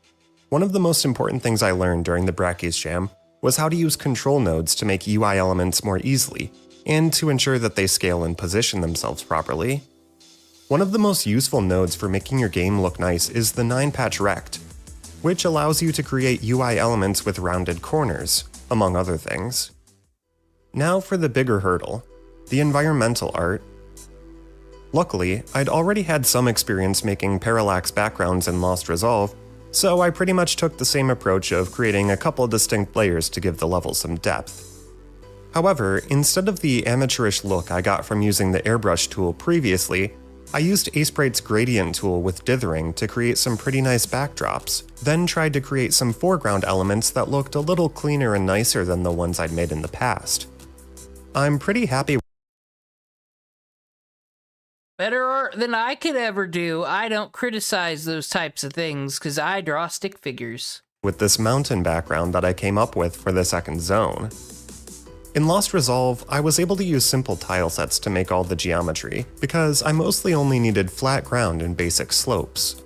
One of the most important things I learned during the Brackeys Jam was how to use control nodes to make UI elements more easily, and to ensure that they scale and position themselves properly. One of the most useful nodes for making your game look nice is the 9-patch rect, which allows you to create UI elements with rounded corners, among other things. Now for the bigger hurdle, the environmental art. Luckily, I'd already had some experience making parallax backgrounds in Lost Resolve, So I pretty much took the same approach of creating a couple distinct layers to give the level some depth. However, instead of the amateurish look I got from using the airbrush tool previously, I used Aseprite's gradient tool with dithering to create some pretty nice backdrops, then tried to create some foreground elements that looked a little cleaner and nicer than the ones I'd made in the past. I'm pretty happy. Better art than I could ever do. I don't criticize those types of things, because I draw stick figures. With this mountain background that I came up with for the second zone. In Lost Resolve, I was able to use simple tile sets to make all the geometry, because I mostly only needed flat ground and basic slopes.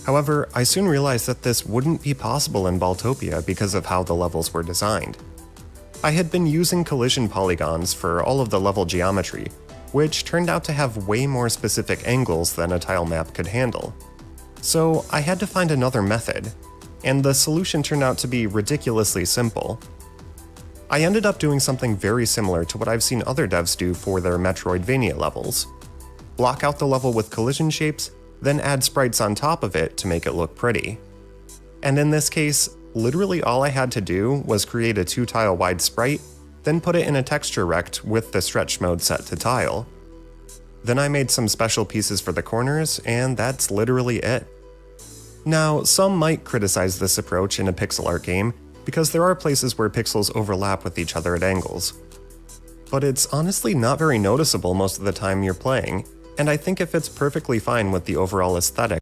However, I soon realized that this wouldn't be possible in Baltopia because of how the levels were designed. I had been using collision polygons for all of the level geometry, which turned out to have way more specific angles than a tile map could handle. So I had to find another method, and the solution turned out to be ridiculously simple. I ended up doing something very similar to what I've seen other devs do for their Metroidvania levels. Block out the level with collision shapes, then add sprites on top of it to make it look pretty. And in this case, literally all I had to do was create a 2-tile wide sprite, then put it in a texture rect with the stretch mode set to tile. Then I made some special pieces for the corners, and that's literally it. Now, some might criticize this approach in a pixel art game, because there are places where pixels overlap with each other at angles. But it's honestly not very noticeable most of the time you're playing, and I think it fits perfectly fine with the overall aesthetic.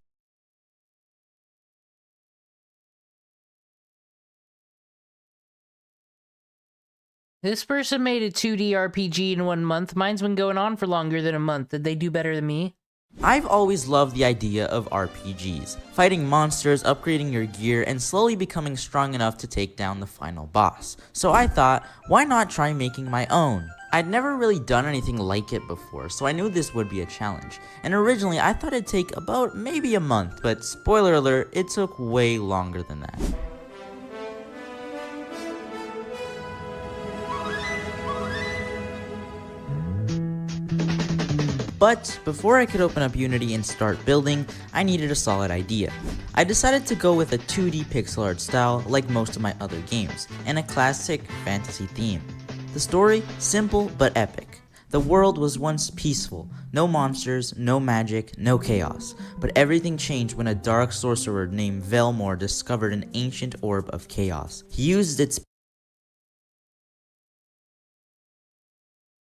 This person made a 2D RPG in 1 month. Mine's been going on for longer than a month. Did they do better than me? I've always loved the idea of RPGs, fighting monsters, upgrading your gear, and slowly becoming strong enough to take down the final boss. So I thought, why not try making my own? I'd never really done anything like it before, so I knew this would be a challenge. And originally I thought it'd take about maybe a month, but spoiler alert, it took way longer than that. But before I could open up Unity and start building, I needed a solid idea. I decided to go with a 2D pixel art style like most of my other games, and a classic fantasy theme. The story, simple but epic. The world was once peaceful, no monsters, no magic, no chaos, but everything changed when a dark sorcerer named Velmor discovered an ancient orb of chaos. He used its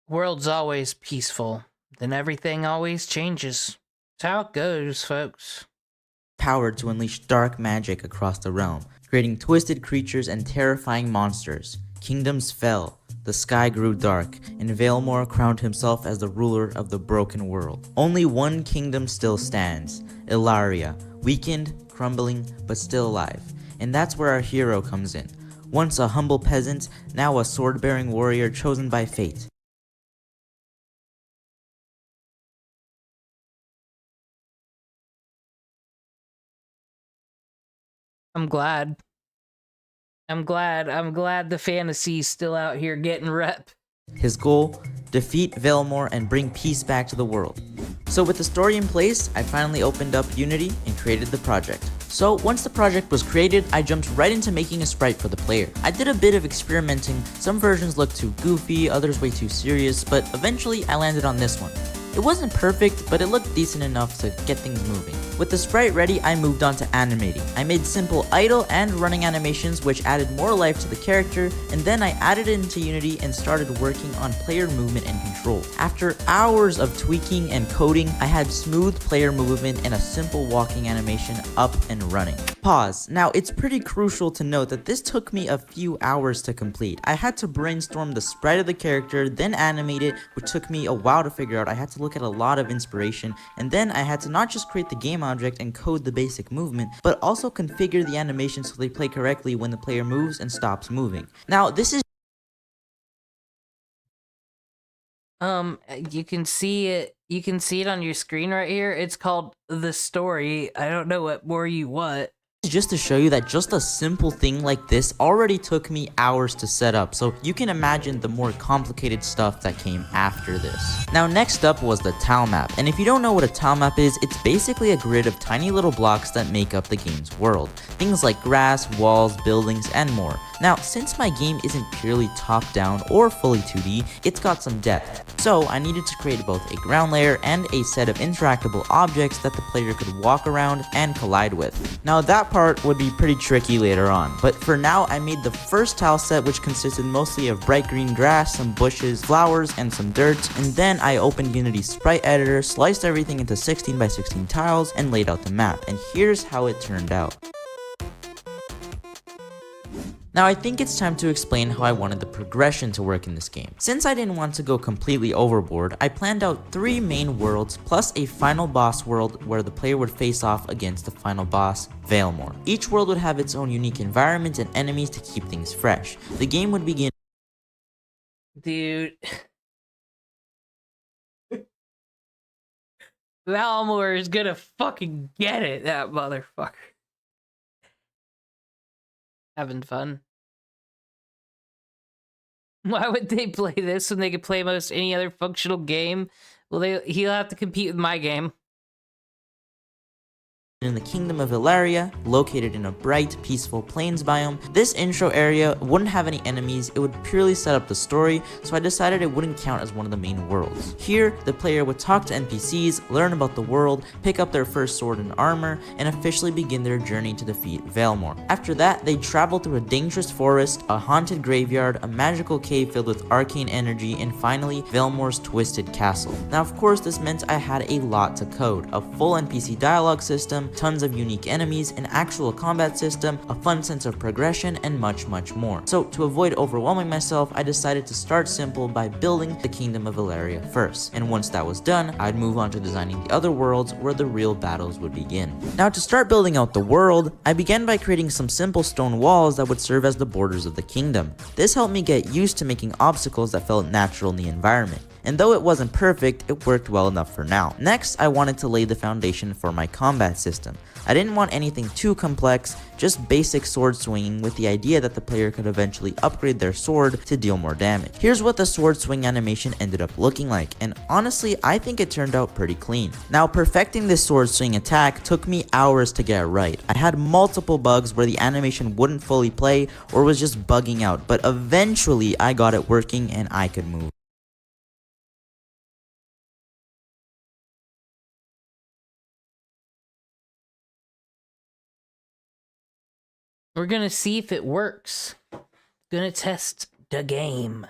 World's always peaceful. Then everything always changes. That's how it goes, folks. power to unleash dark magic across the realm, creating twisted creatures and terrifying monsters. Kingdoms fell, the sky grew dark, and Velmor crowned himself as the ruler of the broken world. Only one kingdom still stands, Ilaria, weakened, crumbling, but still alive. And that's where our hero comes in. Once a humble peasant, now a sword-bearing warrior chosen by fate. I'm glad the fantasy's still out here getting rep. His goal? Defeat Velmor and bring peace back to the world. So with the story in place, I finally opened up Unity and created the project. So once the project was created, I jumped right into making a sprite for the player. I did a bit of experimenting, some versions looked too goofy, others way too serious, but eventually I landed on this one. It wasn't perfect, but it looked decent enough to get things moving. With the sprite ready, I moved on to animating. I made simple idle and running animations which added more life to the character, and then I added it into Unity and started working on player movement and control. After hours of tweaking and coding, I had smooth player movement and a simple walking animation up and running. Pause. Now, it's pretty crucial to note that this took me a few hours to complete. I had to brainstorm the sprite of the character, then animate it, which took me a while to figure out. I had to look at a lot of inspiration, and then I had to not just create the game object and code the basic movement, but also configure the animation so they play correctly when the player moves and stops moving. Now, this is you can see it on your screen right here. It's called The Story. I don't know what more you want. Just to show you that just a simple thing like this already took me hours to set up, so you can imagine the more complicated stuff that came after this. Now next up was the tile map, and if you don't know what a tile map is, it's basically a grid of tiny little blocks that make up the game's world. Things like grass, walls, buildings, and more. Now, since my game isn't purely top-down or fully 2D, it's got some depth, so I needed to create both a ground layer and a set of interactable objects that the player could walk around and collide with. Now that part would be pretty tricky later on, but for now I made the first tile set, which consisted mostly of bright green grass, some bushes, flowers, and some dirt, and then I opened Unity's sprite editor, sliced everything into 16 by 16 tiles, and laid out the map, and here's how it turned out. Now I think it's time to explain how I wanted the progression to work in this game. Since I didn't want to go completely overboard, I planned out 3 main worlds plus a final boss world where the player would face off against the final boss, Veilmore. Each world would have its own unique environment and enemies to keep things fresh. The game would begin— Dude. Veilmore is gonna fucking get it, that motherfucker. Having fun. Why would they play this when they could play most any other functional game? Well, he'll have to compete with my game. In the Kingdom of Ilaria, located in a bright, peaceful plains biome. This intro area wouldn't have any enemies, it would purely set up the story, so I decided it wouldn't count as one of the main worlds. Here, the player would talk to NPCs, learn about the world, pick up their first sword and armor, and officially begin their journey to defeat Veilmore. After that, they'd travel through a dangerous forest, a haunted graveyard, a magical cave filled with arcane energy, and finally, Veilmore's twisted castle. Now of course, this meant I had a lot to code, a full NPC dialogue system, tons of unique enemies, an actual combat system, a fun sense of progression, and much more. So to avoid overwhelming myself, I decided to start simple by building the Kingdom of Ilaria first, and once that was done, I'd move on to designing the other worlds where the real battles would begin. Now to start building out the world, I began by creating some simple stone walls that would serve as the borders of the kingdom. This helped me get used to making obstacles that felt natural in the environment. And though it wasn't perfect, it worked well enough for now. Next, I wanted to lay the foundation for my combat system. I didn't want anything too complex, just basic sword swinging with the idea that the player could eventually upgrade their sword to deal more damage. Here's what the sword swing animation ended up looking like, and honestly, I think it turned out pretty clean. Now, perfecting this sword swing attack took me hours to get right. I had multiple bugs where the animation wouldn't fully play or was just bugging out, but eventually I got it working and I could move. We're gonna see if it works. Gonna test the game.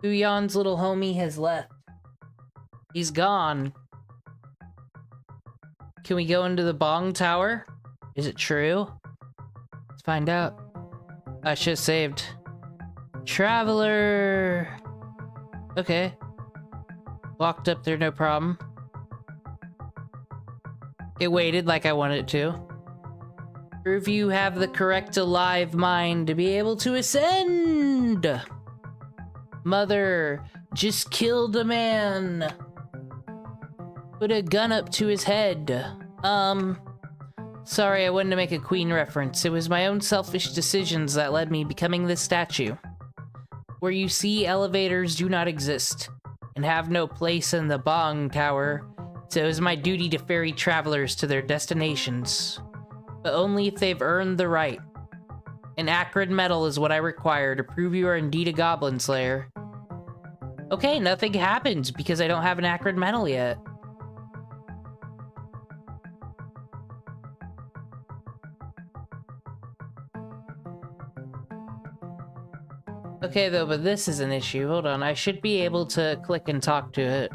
Uyon's little homie has left. He's gone. Can we go into the Bong Tower? Is it true? Let's find out. I should have saved. Traveler. Okay. Walked up there, no problem. It waited like I wanted it to. Prove you have the correct alive mind to be able to ascend. Mother just killed a man. Put a gun up to his head. Sorry, I wanted to make a queen reference. It was my own selfish decisions that led me becoming this statue. Where you see, elevators do not exist and have no place in the Bong Tower, so it was my duty to ferry travelers to their destinations, but only if they've earned the right. An acrid medal is what I require to prove you are indeed a goblin slayer. Okay, nothing happens because I don't have an acrid medal yet. Okay, though, but this is an issue. Hold on, I should be able to click and talk to it.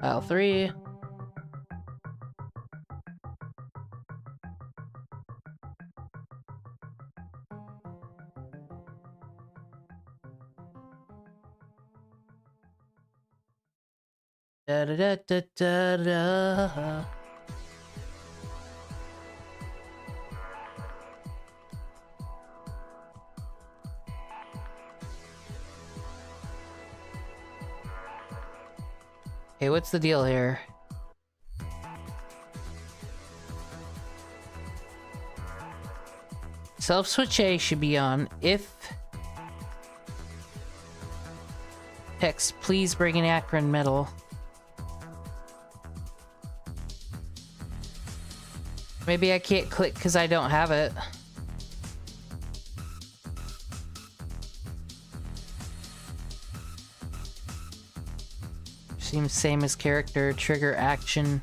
File 3. Da da da da da da. Okay, what's the deal here? Self-switch A should be on. If... Text, please bring an Akron medal. Maybe I can't click because I don't have it. Seems same as character, trigger action.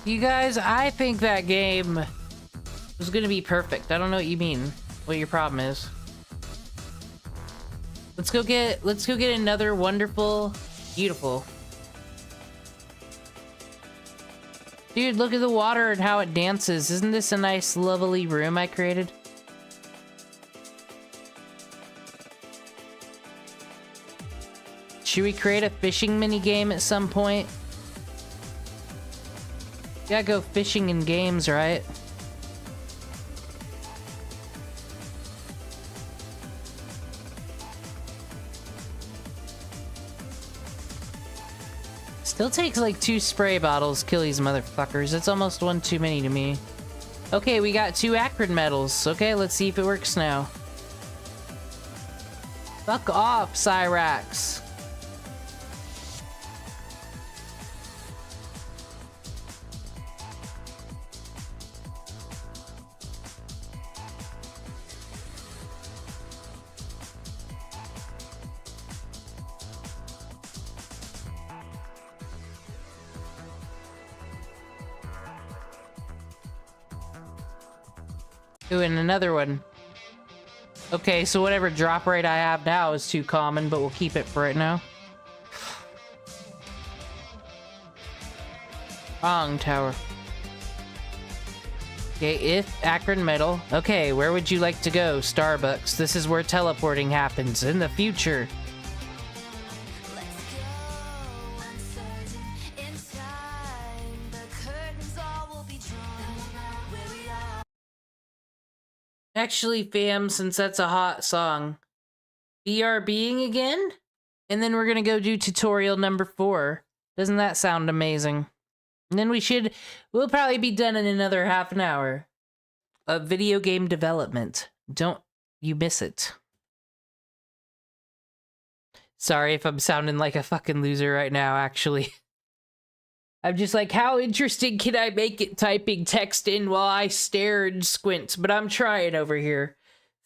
You guys, I think that game was gonna be perfect. I don't know what you mean. What your problem is. Let's go get another wonderful, beautiful. Dude, look at the water and how it dances. Isn't this a nice, lovely room I created? Should we create a fishing mini game at some point? You gotta go fishing in games, right? Still takes like 2 spray bottles to kill these motherfuckers. It's almost one too many to me. Okay, we got 2 Akron medals. Okay, let's see if it works now. Fuck off, Cyrax. Ooh, and another one. Okay, so whatever drop rate I have now is too common, but we'll keep it for right now. Wrong tower. Okay, if Akron medal. Okay, where would you like to go? Starbucks. This is where teleporting happens in the future. Actually, fam, since that's a hot song, BRBing again? And then we're gonna go do tutorial number 4. Doesn't that sound amazing? And then we'll probably be done in another half an hour of video game development. Don't you miss it. Sorry if I'm sounding like a fucking loser right now, actually. I'm just like, how interesting can I make it typing text in while I stare and squint? But I'm trying over here.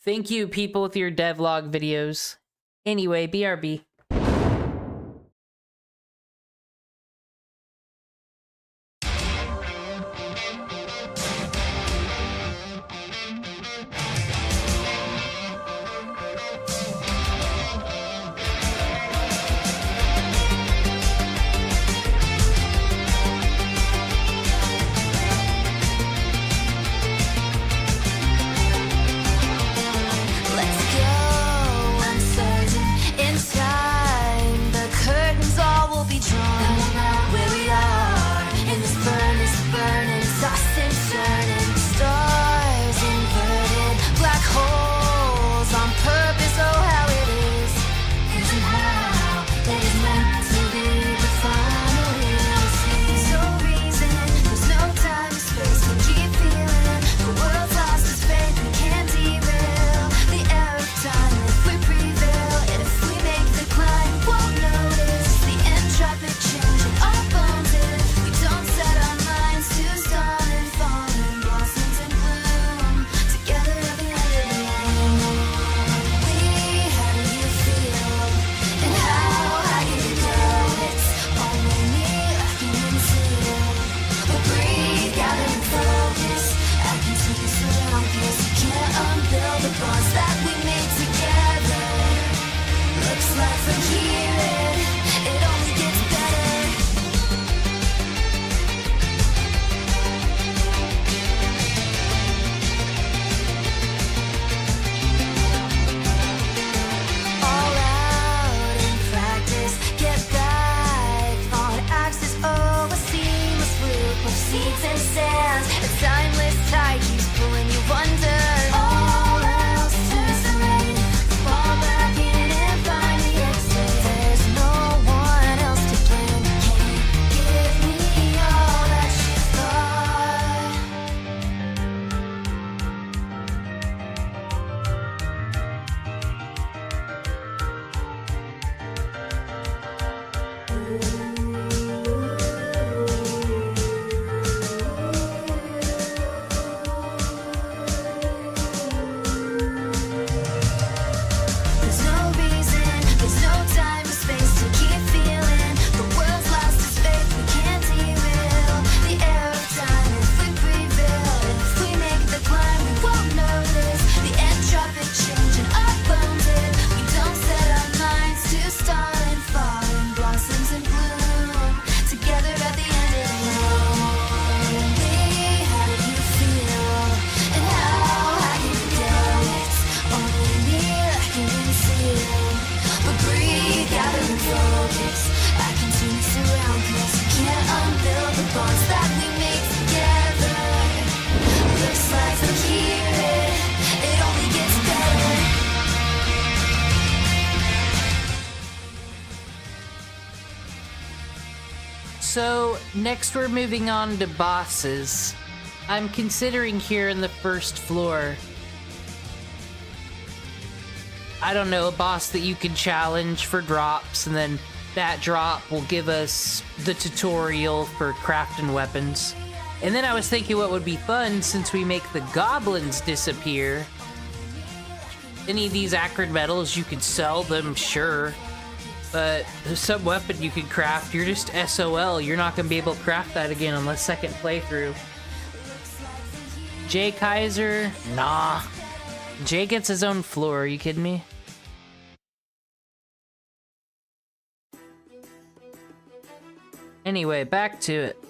Thank you, people with your devlog videos. Anyway, BRB. Let's go, uncertain inside. So, next we're moving on to bosses. I'm considering here in the first floor, I don't know, a boss that you can challenge for drops, and then that drop will give us the tutorial for crafting weapons. And then I was thinking what would be fun, since we make the goblins disappear. Any of these acrid metals, you could sell them, sure. But some weapon you could craft, you're just SOL. You're not gonna be able to craft that again unless second playthrough. Jay Kaiser? Nah. Jay gets his own floor, are you kidding me? Anyway, back to it.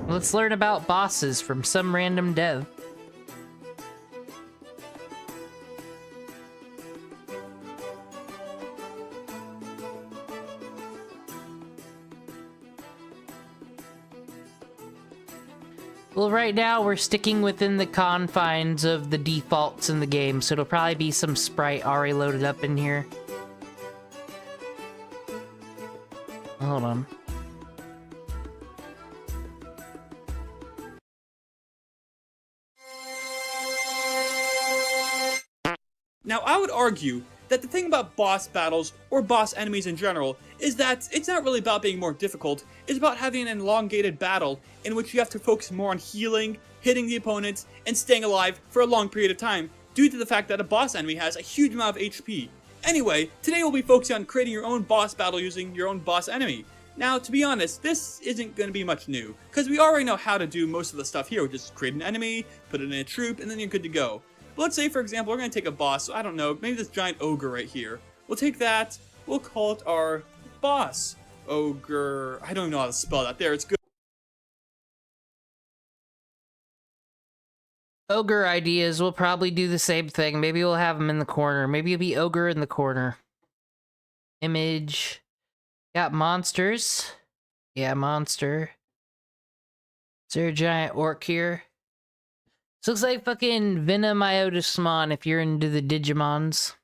Let's learn about bosses from some random dev. Well, right now we're sticking within the confines of the defaults in the game, so it'll probably be some sprite already loaded up in here. Hold on. Now, I would argue that the thing about boss battles, or boss enemies in general, is that it's not really about being more difficult, it's about having an elongated battle in which you have to focus more on healing, hitting the opponents, and staying alive for a long period of time, due to the fact that a boss enemy has a huge amount of HP. Anyway, today we'll be focusing on creating your own boss battle using your own boss enemy. Now, to be honest, this isn't going to be much new, because we already know how to do most of the stuff here. We just create an enemy, put it in a troop, and then you're good to go. But let's say, for example, we're going to take a boss, so I don't know, maybe this giant ogre right here. We'll take that, we'll call it our boss. Ogre, I don't even know how to spell that. There, it's good. Ogre ideas, we'll probably do the same thing. Maybe we'll have him in the corner. Maybe it'll be ogre in the corner. Image. Got monsters. Yeah, monster. Is there a giant orc here? This looks like fucking Venomiotismon if you're into the Digimons.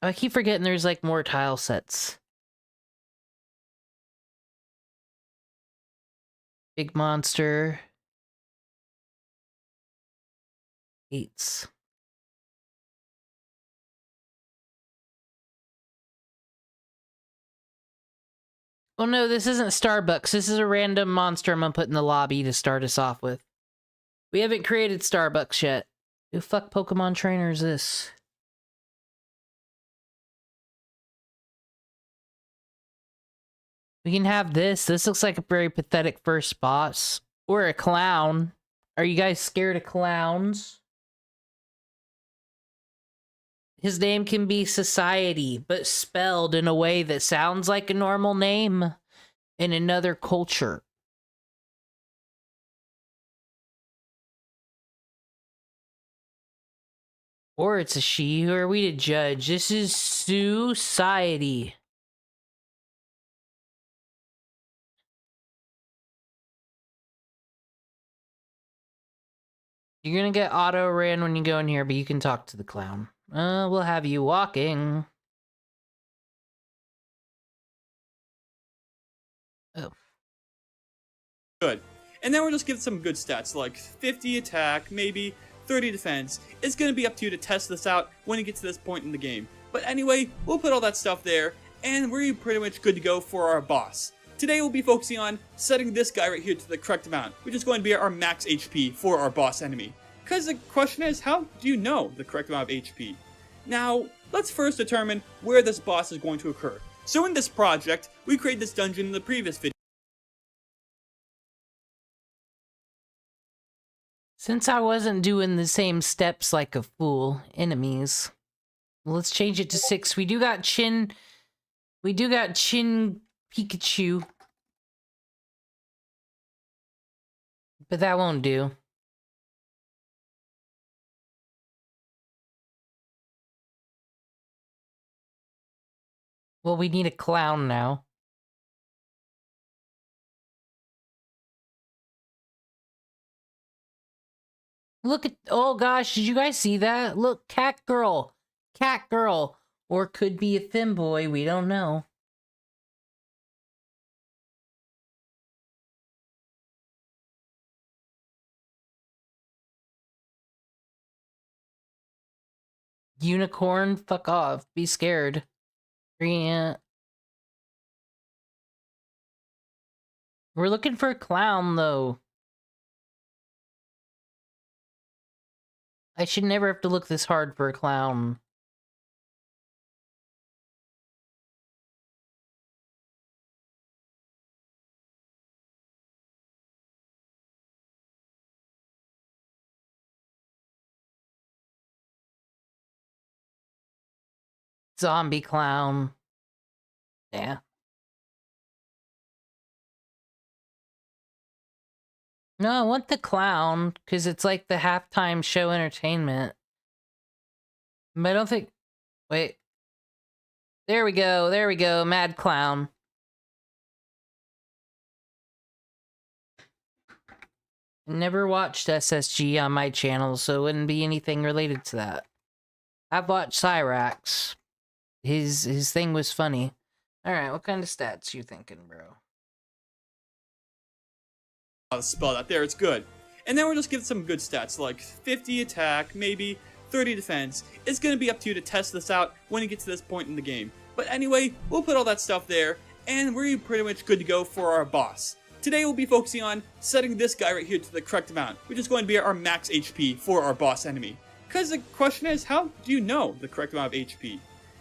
I keep forgetting there's like more tile sets. Big monster. Eights. Oh no, this isn't Starbucks. This is a random monster I'm gonna put in the lobby to start us off with. We haven't created Starbucks yet. Who fuck Pokemon trainer is this? We can have this. This looks like a very pathetic first boss. Or a clown. Are you guys scared of clowns? His name can be Society, but spelled in a way that sounds like a normal name in another culture. Or it's a she. Who are we to judge? This is Society. You're gonna get auto ran when you go in here, but you can talk to the clown. We'll have you walking. Oh. Good. And then we'll just give some good stats, like 50 attack, maybe 30 defense. It's going to be up to you to test this out when you get to this point in the game. But anyway, we'll put all that stuff there, and we're pretty much good to go for our boss. Today we'll be focusing on setting this guy right here to the correct amount, which is going to be our max HP for our boss enemy. Because the question is, how do you know the correct amount of HP? Now, let's first determine where this boss is going to occur. So in this project, we created this dungeon in the previous video. Since I wasn't doing the same steps like a fool, enemies. Let's change it to 6. We do got Chin Pikachu. But that won't do. Well, we need a clown now. Look at, oh gosh, did you guys see that? Look, cat girl. Cat girl. Or could be a femboy, we don't know. Unicorn, fuck off. Be scared. Yeah. We're looking for a clown, though. I should never have to look this hard for a clown. Zombie clown. Yeah. No, I want the clown, because it's like the halftime show entertainment. But I don't think... Wait. There we go, Mad Clown. Never watched SSG on my channel, so it wouldn't be anything related to that. I've watched Cyrax. His thing was funny. Alright, what kind of stats you thinking, bro? Spell that there, it's good. And then we'll just give it some good stats, like 50 attack, maybe 30 defense. It's going to be up to you to test this out when you get to this point in the game. But anyway, we'll put all that stuff there, and we're pretty much good to go for our boss. Today we'll be focusing on setting this guy right here to the correct amount, which is going to be our max HP for our boss enemy. Because the question is, how do you know the correct amount of HP?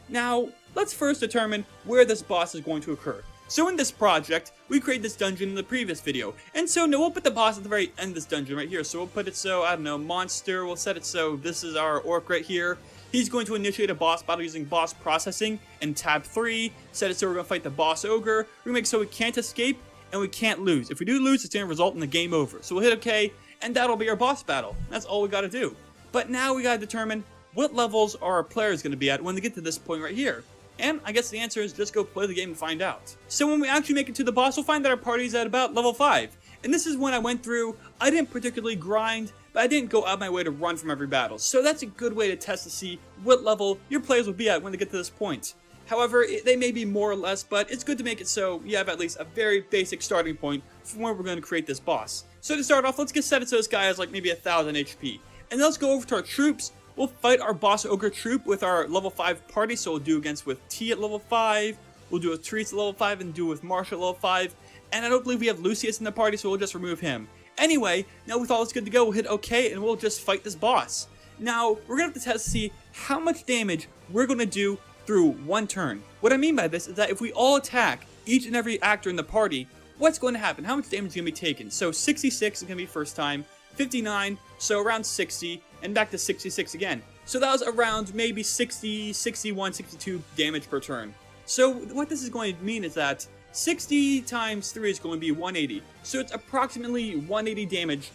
Now, let's first determine where this boss is going to occur. So in this project, we created this dungeon in the previous video, and so no, we'll put the boss at the very end of this dungeon right here. So we'll put it so, I don't know, monster, we'll set it so this is our orc right here. He's going to initiate a boss battle using boss processing, and tab 3, set it so we're going to fight the boss ogre. We're going to make so we can't escape, and we can't lose. If we do lose, it's going to result in the game over. So we'll hit OK, and that'll be our boss battle. That's all we got to do. But now we got to determine what levels are our players going to be at when they get to this point right here. And I guess the answer is just go play the game and find out. So when we actually make it to the boss, we'll find that our party's at about level 5. And this is when I went through, I didn't particularly grind, but I didn't go out of my way to run from every battle. So that's a good way to test to see what level your players will be at when they get to this point. However, they may be more or less, but it's good to make it so you have at least a very basic starting point from where we're going to create this boss. So to start off, let's get set it so this guy has like maybe 1,000 HP. And let's go over to our troops. We'll fight our boss ogre troop with our level 5 party, so we'll do against with T at level 5, we'll do with Therese at level 5, and do with Marsha at level 5, and I don't believe we have Lucius in the party, so we'll just remove him. Anyway, now with all this good to go, we'll hit OK, and we'll just fight this boss. Now, we're going to have to test to see how much damage we're going to do through one turn. What I mean by this is that if we all attack each and every actor in the party, what's going to happen? How much damage is going to be taken? So 66 is going to be first time, 59, so around 60, and back to 66 again. So that was around maybe 60, 61, 62 damage per turn. So what this is going to mean is that 60 times 3 is going to be 180. So it's approximately 180 damage.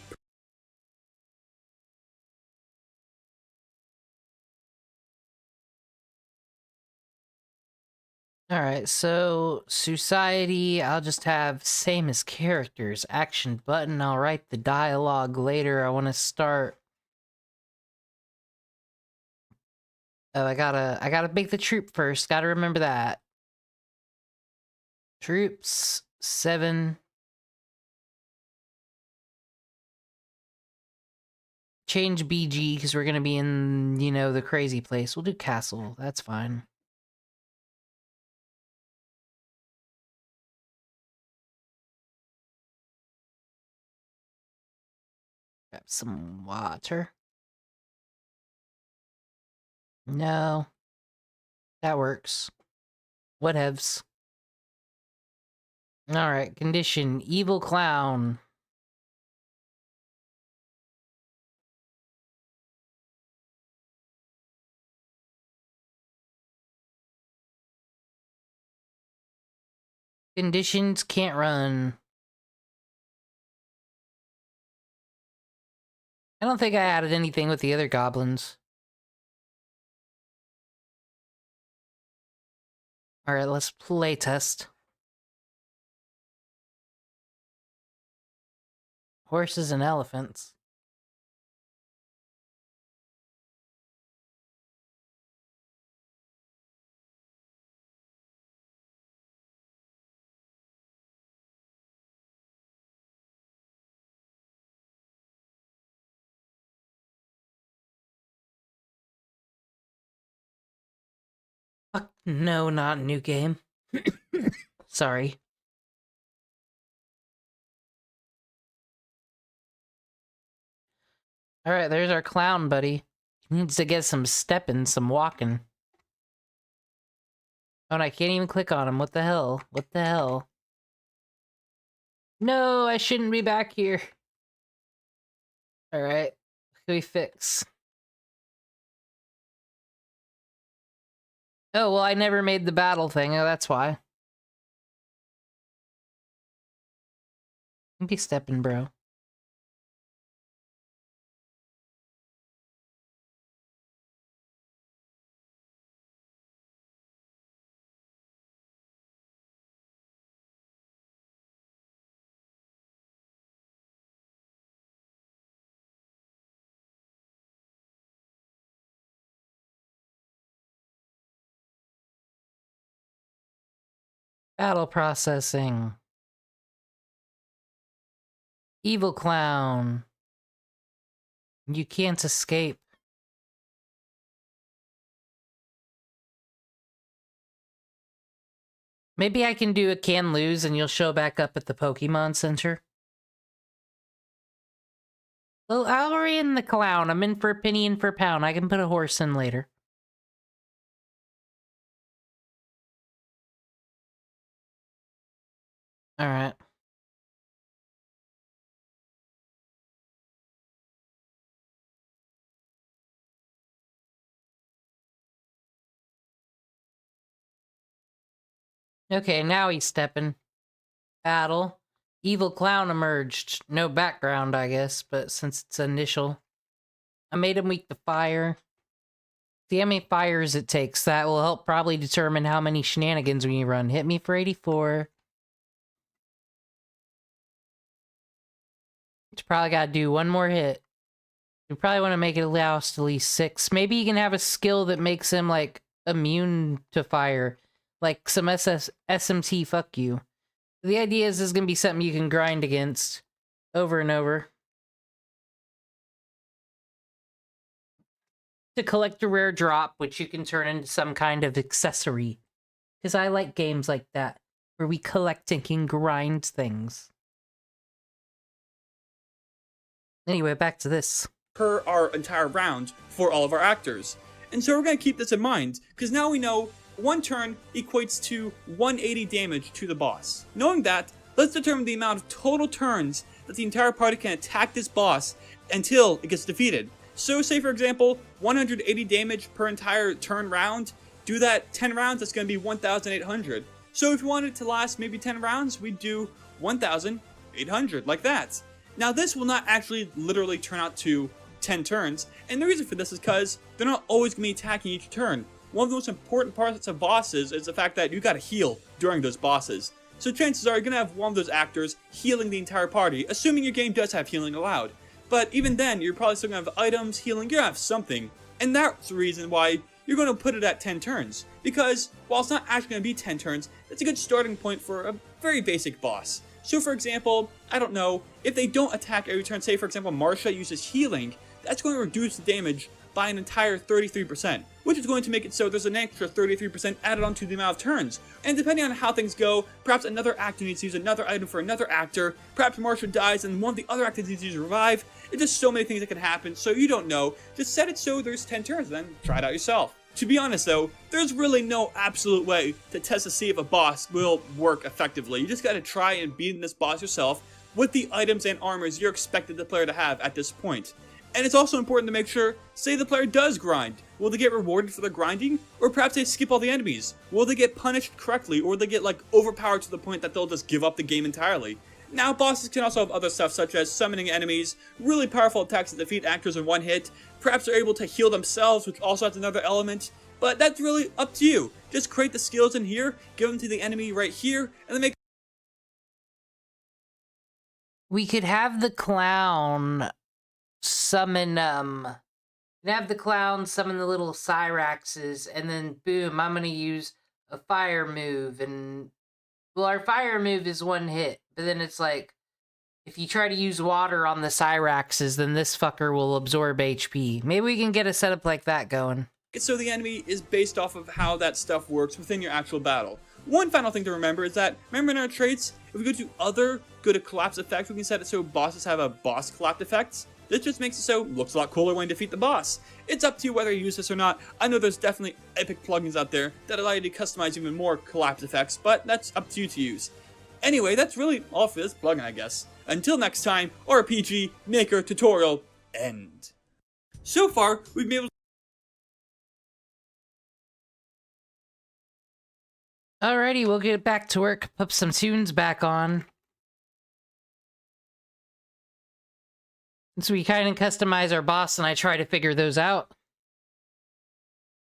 Alright, so society, I'll just have same as characters, action button, I'll write the dialogue later. I want to start. Oh, I gotta make the troop first, gotta remember that. Troops, 7. Change BG, because we're gonna be in, you know, the crazy place. We'll do castle, that's fine. Grab some water. No. That works. Whatevs. Alright, condition. Evil clown. Conditions can't run. I don't think I added anything with the other goblins. Alright, let's play test. Horses and elephants. Fuck, no, not new game. Sorry. Alright, there's our clown buddy. He needs to get some stepping, some walking. Oh, and I can't even click on him. What the hell? What the hell? No, I shouldn't be back here. Alright. What can we fix? Oh, well, I never made the battle thing. Oh, that's why. Be stepping, bro. Battle processing. Evil clown. You can't escape. Maybe I can do a can lose and you'll show back up at the Pokemon Center. Well, Allery and the clown. I'm in for a penny and for a pound. I can put a horse in later. Alright. Okay, now he's stepping. Battle. Evil clown emerged. No background, I guess, but since it's initial. I made him weak to fire. See how many fires it takes. That will help probably determine how many shenanigans we run. Hit me for 84. Probably gotta do one more hit. You probably want to make it last at least 6. Maybe you can have a skill that makes him, like, immune to fire. Like some SMT fuck you. The idea is this is gonna be something you can grind against over and over. To collect a rare drop, which you can turn into some kind of accessory. Because I like games like that, where we collect and can grind things. Anyway, back to this. Per our entire round for all of our actors. And so we're going to keep this in mind, because now we know 1 turn equates to 180 damage to the boss. Knowing that, let's determine the amount of total turns that the entire party can attack this boss until it gets defeated. So say for example, 180 damage per entire turn round. Do that 10 rounds, that's going to be 1,800. So if you wanted it to last maybe 10 rounds, we'd do 1,800, like that. Now this will not actually literally turn out to 10 turns, and the reason for this is because they're not always going to be attacking each turn. One of the most important parts of bosses is the fact that you gotta heal during those bosses. So chances are you're gonna have one of those actors healing the entire party, assuming your game does have healing allowed. But even then, you're probably still gonna have items, healing, you're gonna have something. And that's the reason why you're gonna put it at 10 turns. Because while it's not actually gonna be 10 turns, it's a good starting point for a very basic boss. So for example, I don't know, if they don't attack every turn, say for example Marsha uses healing, that's going to reduce the damage by an entire 33%, which is going to make it so there's an extra 33% added onto the amount of turns. And depending on how things go, perhaps another actor needs to use another item for another actor, perhaps Marsha dies and one of the other actors needs to use revive. It's just so many things that can happen, so you don't know. Just set it so there's 10 turns, then try it out yourself. To be honest though, there's really no absolute way to test to see if a boss will work effectively. You just gotta try and beat this boss yourself with the items and armors you're expected the player to have at this point. And it's also important to make sure, say the player does grind, will they get rewarded for their grinding? Or perhaps they skip all the enemies? Will they get punished correctly, or they get like overpowered to the point that they'll just give up the game entirely? Now bosses can also have other stuff such as summoning enemies, really powerful attacks that defeat actors in one hit, perhaps they're able to heal themselves, which also has another element, but that's really up to you. Just create the skills in here, give them to the enemy right here, and then make... We could have the clown summon, have the clown summon the little Cyraxes, and then boom, I'm gonna use a fire move, and well, our fire move is one hit, but then it's like, if you try to use water on the Cyraxes, then this fucker will absorb HP. Maybe we can get a setup like that going. so the enemy is based off of how that stuff works within your actual battle. One final thing to remember is that, remember in our traits, if we go to other good at collapse effects, we can set it so bosses have a boss collapse effect. This just makes it so it looks a lot cooler when you defeat the boss. It's up to you whether you use this or not. I know there's definitely epic plugins out there that allow you to customize even more collapse effects, but that's up to you to use. Anyway, that's really all for this plugin, I guess. Until next time, RPG Maker Tutorial end. So far, we've been able to Alrighty, we'll get back to work, put some tunes back on. So we kind of customize our boss and I try to figure those out.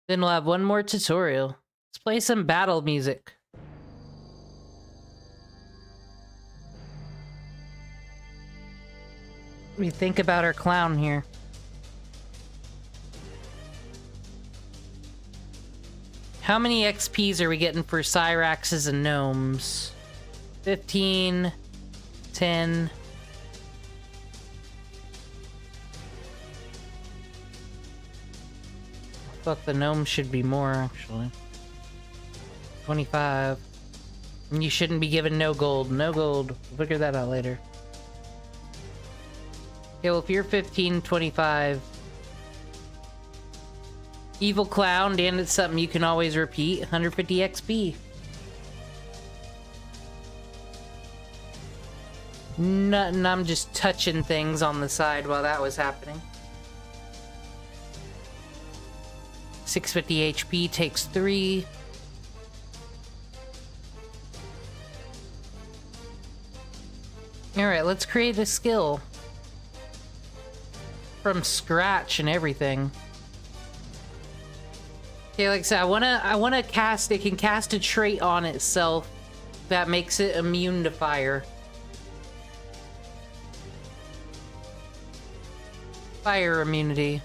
Then we'll have one more tutorial. Let's play some battle music. What do you think about our clown here? How many XPs are we getting for Cyraxes and Gnomes? 15, 10. Fuck, the Gnome should be more, actually. 25. And you shouldn't be given no gold. No gold. We'll figure that out later. Okay, well, if you're 15, 25... Evil Clown, and it's something you can always repeat. 150 XP. Nothing, I'm just touching things on the side while that was happening. 650 HP takes 3. Alright, let's create a skill. From scratch and everything. Okay, like I said, I wanna cast, it can cast a trait on itself that makes it immune to fire. Fire immunity.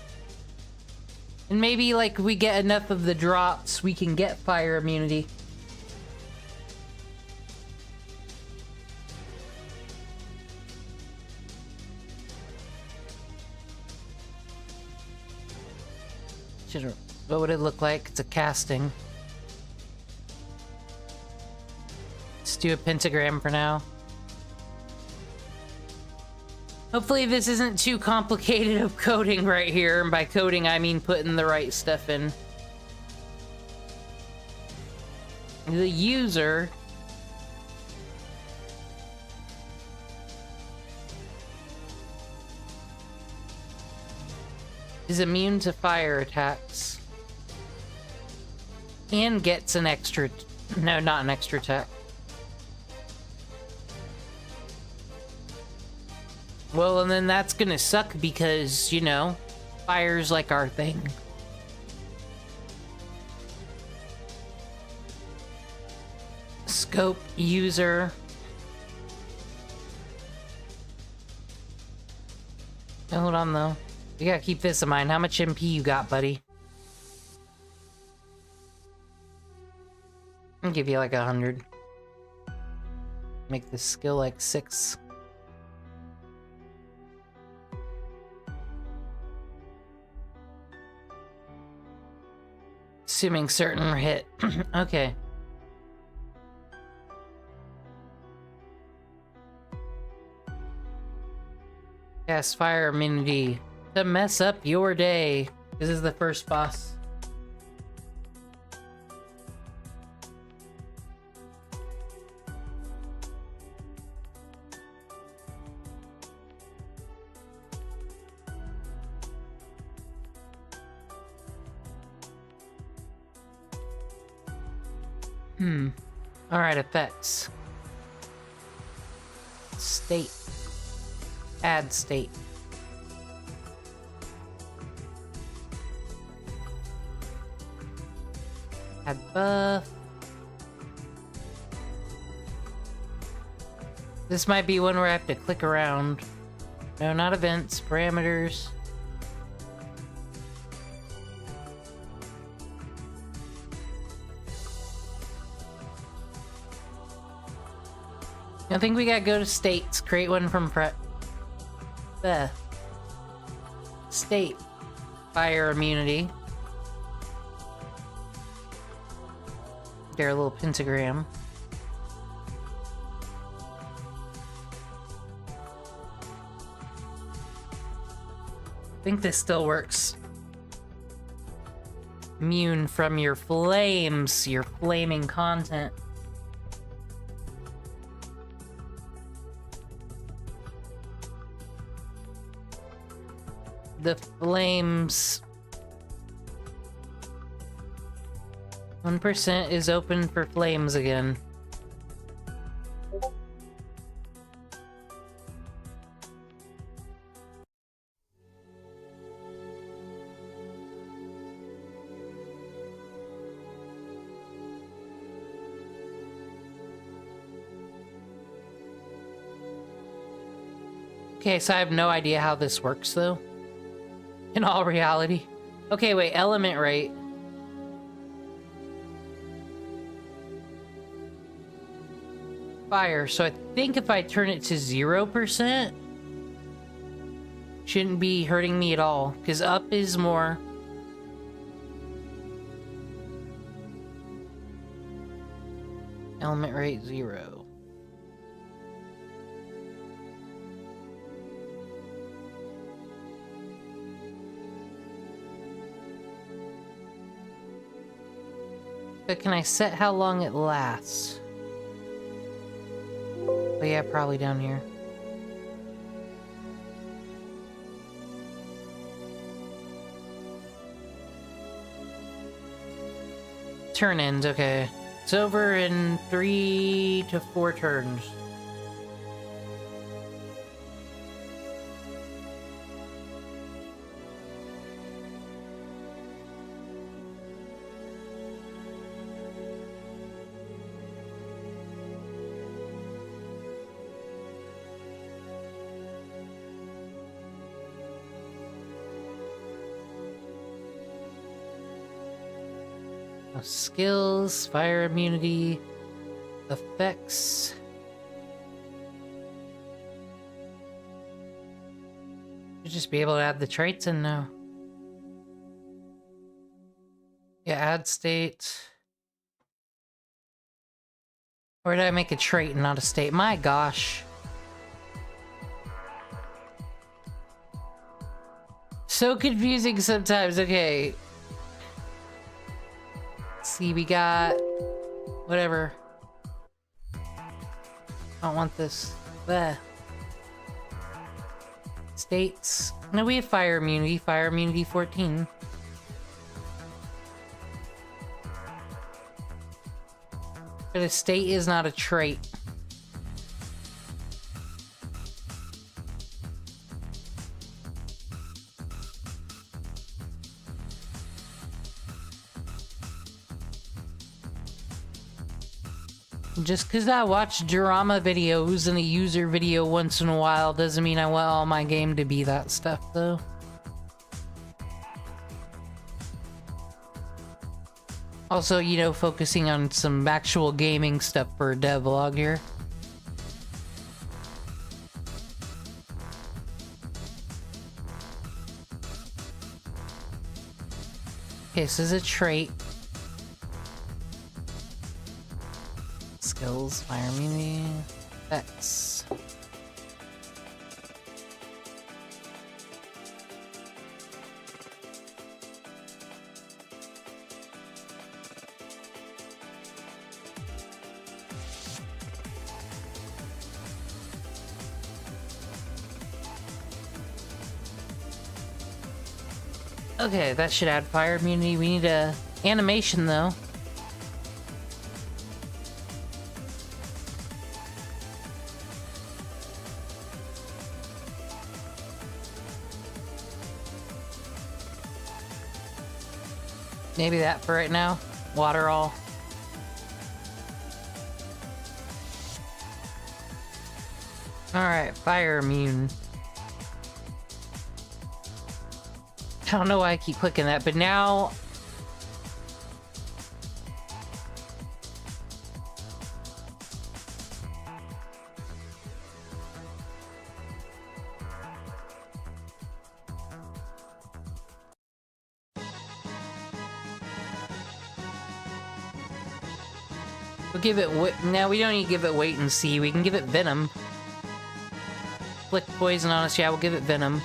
And maybe, like, we get enough of the drops, we can get fire immunity. What would it look like? It's a casting. Let's do a pentagram for now. Hopefully this isn't too complicated of coding right here. And by coding, I mean putting the right stuff in. The user is immune to fire attacks. And gets an extra... No, not an extra attack. Well, and then that's gonna suck because, you know, fire's like our thing. Scope, user. Hold on, though. You gotta keep this in mind. How much MP you got, buddy? I'll give you like 100. Make this skill like 6. Assuming certain hit. Okay. Cast fire immunity to mess up your day. This is the first boss. Alright, effects. State. Add state. Add buff. This might be one where I have to click around. No, not events, parameters. I think we gotta go to states, create one from state, fire immunity. Their little pentagram. I think this still works. Immune from your flames, your flaming content. The flames. 1% is open for flames again. Okay, so I have no idea how this works, though. In all reality. Okay, wait, element rate. Fire, so I think if I turn it to 0%, shouldn't be hurting me at all, because up is more. Element rate 0. But can I set how long it lasts? Oh yeah, probably down here. Turn ends, okay. It's over in 3 to 4 turns. Skills, fire immunity, effects. Should just be able to add the traits in now. Yeah, add state. Or did I make a trait and not a state? My gosh. So confusing sometimes. Okay. See, we got whatever. I don't want this. Bleh. States. No, we have fire immunity. Fire immunity 14. But a state is not a trait. Just because I watch drama videos and a user video once in a while doesn't mean I want all my game to be that stuff, though. Also, you know, focusing on some actual gaming stuff for a devlog here. Okay, this is a trait. Skills, fire immunity, effects. Okay, that should add fire immunity. We need a animation though. Maybe that for right now. Water all. Alright, fire immune. I don't know why I keep clicking that, but now... We'll give it no, we don't need to give it wait and see. We can give it venom. Flick poison on us, yeah, we'll give it venom.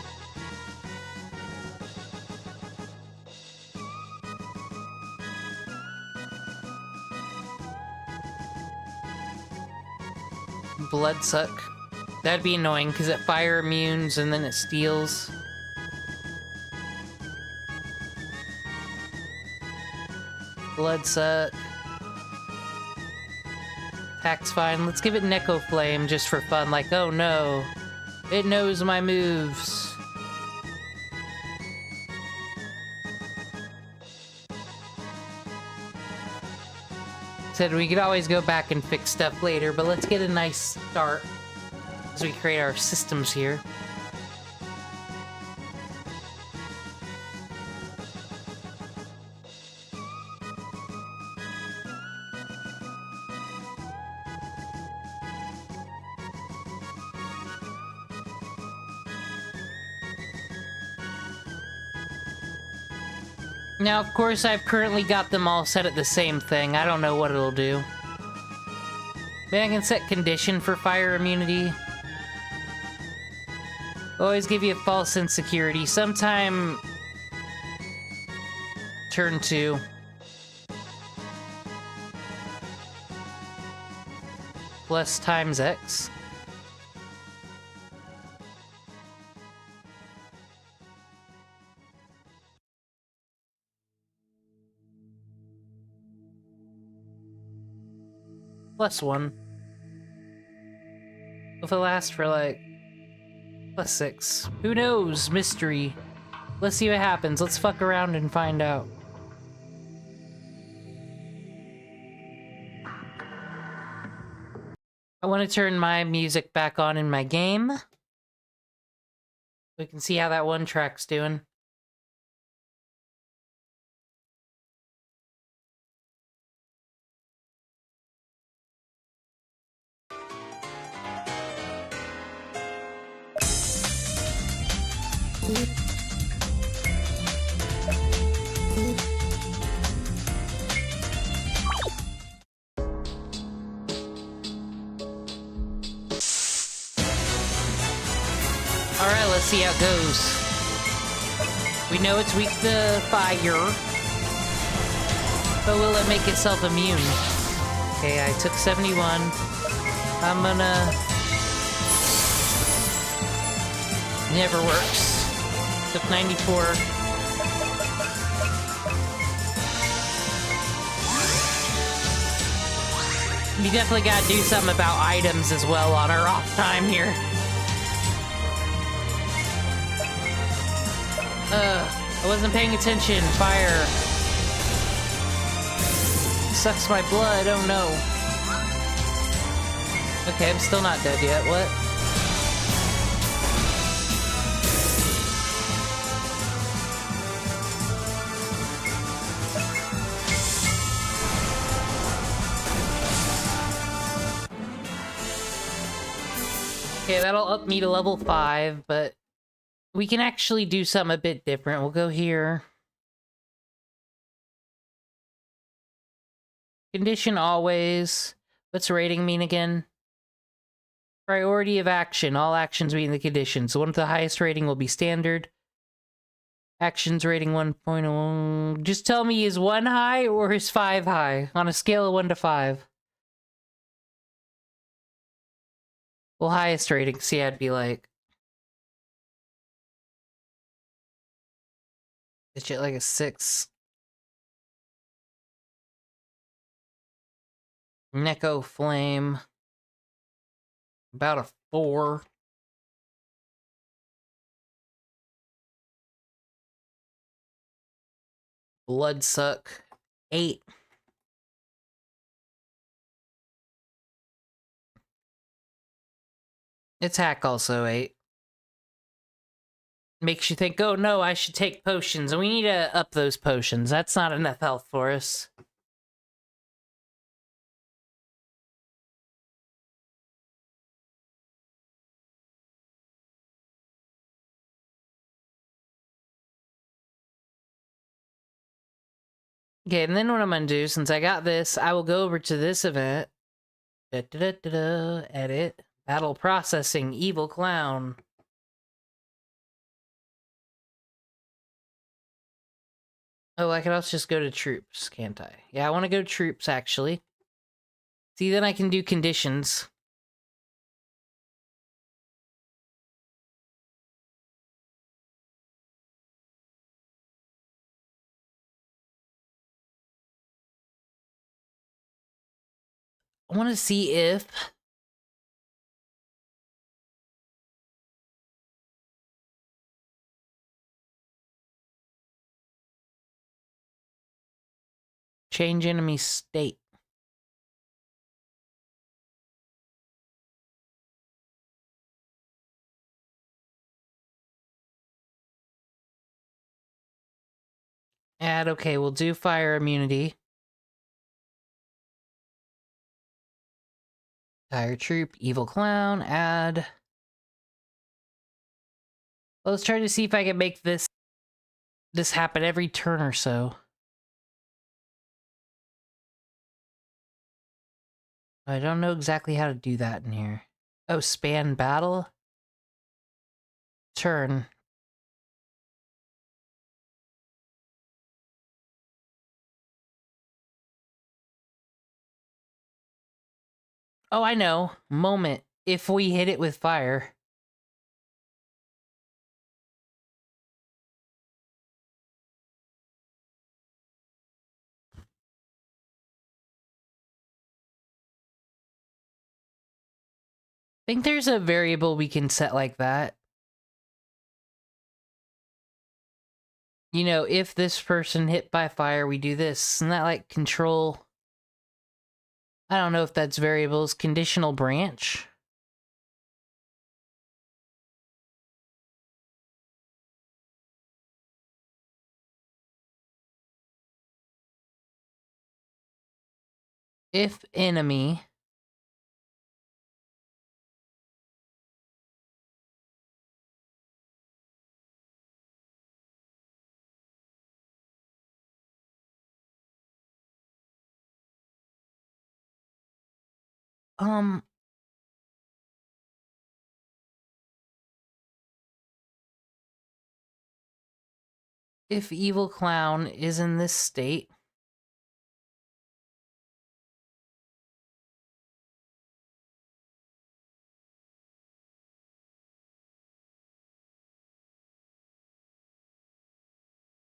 Blood suck. That'd be annoying because it fire immunes and then it steals. Blood suck. Attack's fine. Let's give it Neko Flame just for fun. Like, oh no, it knows my moves. Said we could always go back and fix stuff later, but let's get a nice start as we create our systems here. Now, of course, I've currently got them all set at the same thing. I don't know what it'll do. Maybe I can set condition for fire immunity. Always give you a false insecurity. Sometime... turn 2. Plus times X. Plus 1. If it lasts for like... plus 6. Who knows? Mystery. Let's see what happens. Let's fuck around and find out. I want to turn my music back on in my game. We can see how that one track's doing. Alright, let's see how it goes. We know it's weak to fire, but will it make itself immune? Okay, I took 71. I'm gonna... Never works. Took 94. We definitely gotta do something about items as well on our off time here. I wasn't paying attention. Fire. Sucks my blood, oh no. Okay, I'm still not dead yet, what? Okay, that'll up me to level 5, but we can actually do something a bit different. We'll go here. Condition always. What's rating mean again? Priority of action. All actions meet the condition. So one with the highest rating will be standard. Actions rating 1.0. Just tell me, is 1 high or is 5 high? On a scale of 1 to 5. Well, highest rating. See, I'd be like... It's like a 6. Neko Flame. About a 4. Blood Suck. 8. Attack also 8. Makes you think, oh no, I should take potions. And we need to up those potions. That's not enough health for us. Okay, and then what I'm gonna do, since I got this, I will go over to this event. Edit. Battle processing. Evil clown. Oh, I can also just go to troops, can't I? Yeah, I want to go to troops, actually. See, then I can do conditions. I want to see if... Change enemy state. Add, okay, we'll do fire immunity. Tire troop, evil clown, add. Well, let's try to see if I can make this happen every turn or so. I don't know exactly how to do that in here. Oh, span battle? Turn. Oh, I know. Moment. If we hit it with fire. I think there's a variable we can set like that. You know, if this person hit by fire, we do this. Isn't that like control? I don't know if that's variables. Conditional branch. If enemy. If evil clown is in this state.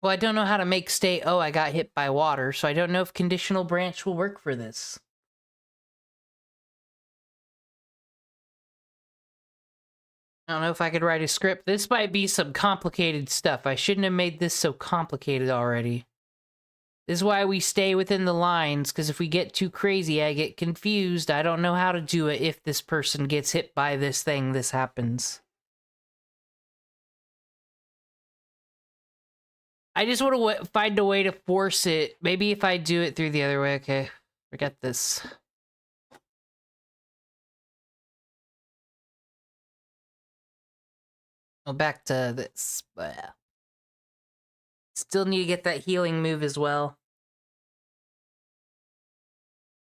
Well, I don't know how to make state, oh, I got hit by water, so I don't know if conditional branch will work for this. I don't know if I could write a script. This might be some complicated stuff. I shouldn't have made this so complicated already. This is why we stay within the lines, because if we get too crazy, I get confused. I don't know how to do it. If this person gets hit by this thing, this happens. I just want to find a way to force it. Maybe if I do it through the other way. Okay, forget this. Go back to this. Still need to get that healing move as well.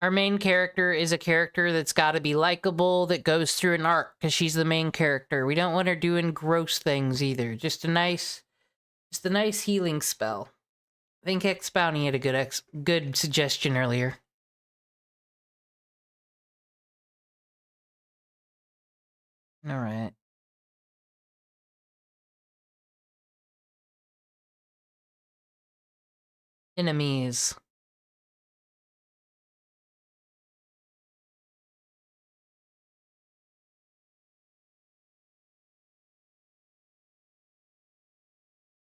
Our main character is a character that's got to be likable, that goes through an arc, because she's the main character. We don't want her doing gross things either. Just a nice healing spell. I think X Bounty had a good suggestion earlier. All right. Enemies.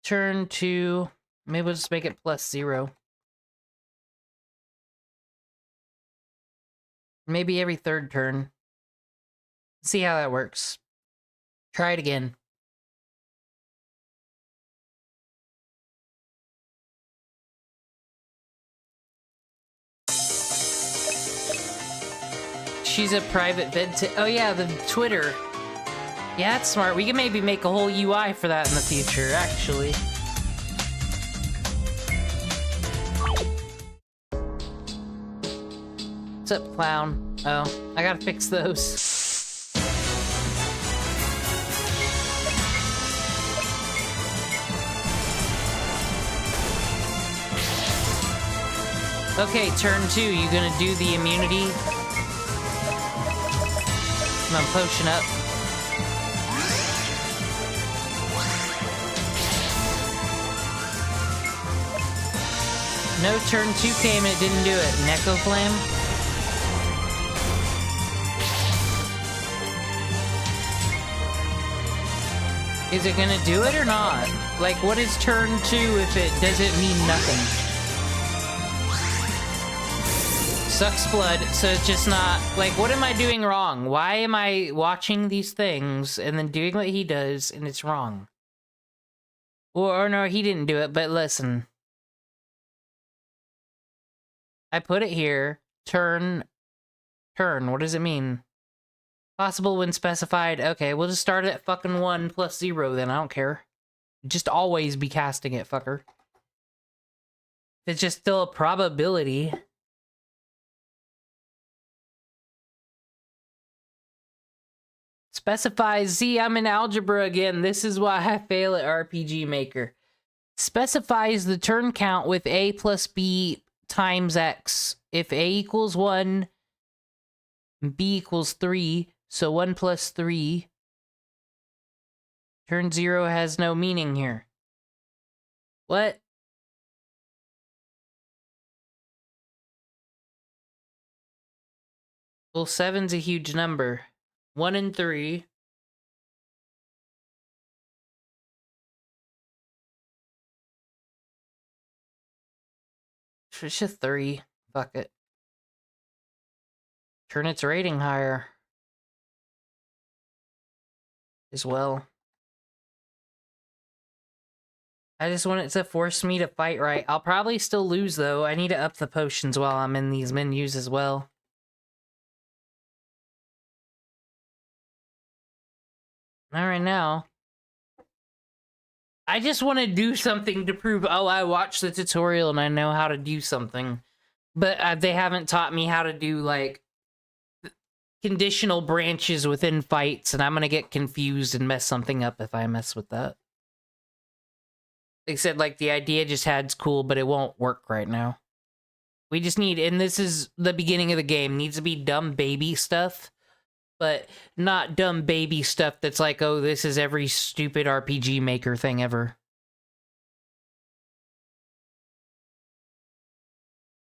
Turn to... Maybe we'll just make it +0. Maybe every third turn. See how that works. Try it again. She's a private vent. Oh yeah, the Twitter. Yeah, that's smart. We can maybe make a whole UI for that in the future, actually. What's up, clown? Oh, I gotta fix those. Okay, turn 2. You gonna do the immunity? I'm potion up. No, turn 2 came and it didn't do it. Neko Flame? Is it gonna do it or not? Like, what is turn 2 if it doesn't mean nothing? Sucks blood, so it's just not... Like, what am I doing wrong? Why am I watching these things and then doing what he does and it's wrong? Or no, he didn't do it, but listen. I put it here. Turn. What does it mean? Possible when specified. Okay, we'll just start at fucking 1 plus 0 then. I don't care. Just always be casting it, fucker. It's just still a probability. Specifies. See, I'm in algebra again. This is why I fail at RPG Maker. Specifies the turn count with A plus B times X. If A equals 1, B equals 3, so 1 plus 3. Turn 0 has no meaning here. What? Well, 7's a huge number. 1 and 3. It's just 3. Fuck it. Turn its rating higher. As well. I just want it to force me to fight right. I'll probably still lose, though. I need to up the potions while I'm in these menus as well. Not right now. I just want to do something to prove, oh, I watched the tutorial and I know how to do something. But they haven't taught me how to do, like, conditional branches within fights, and I'm gonna get confused and mess something up if I mess with that. They said, like, the idea just had's cool, but it won't work right now. We just need, and this is the beginning of the game, needs to be dumb baby stuff. But not dumb baby stuff that's like, oh, this is every stupid RPG Maker thing ever.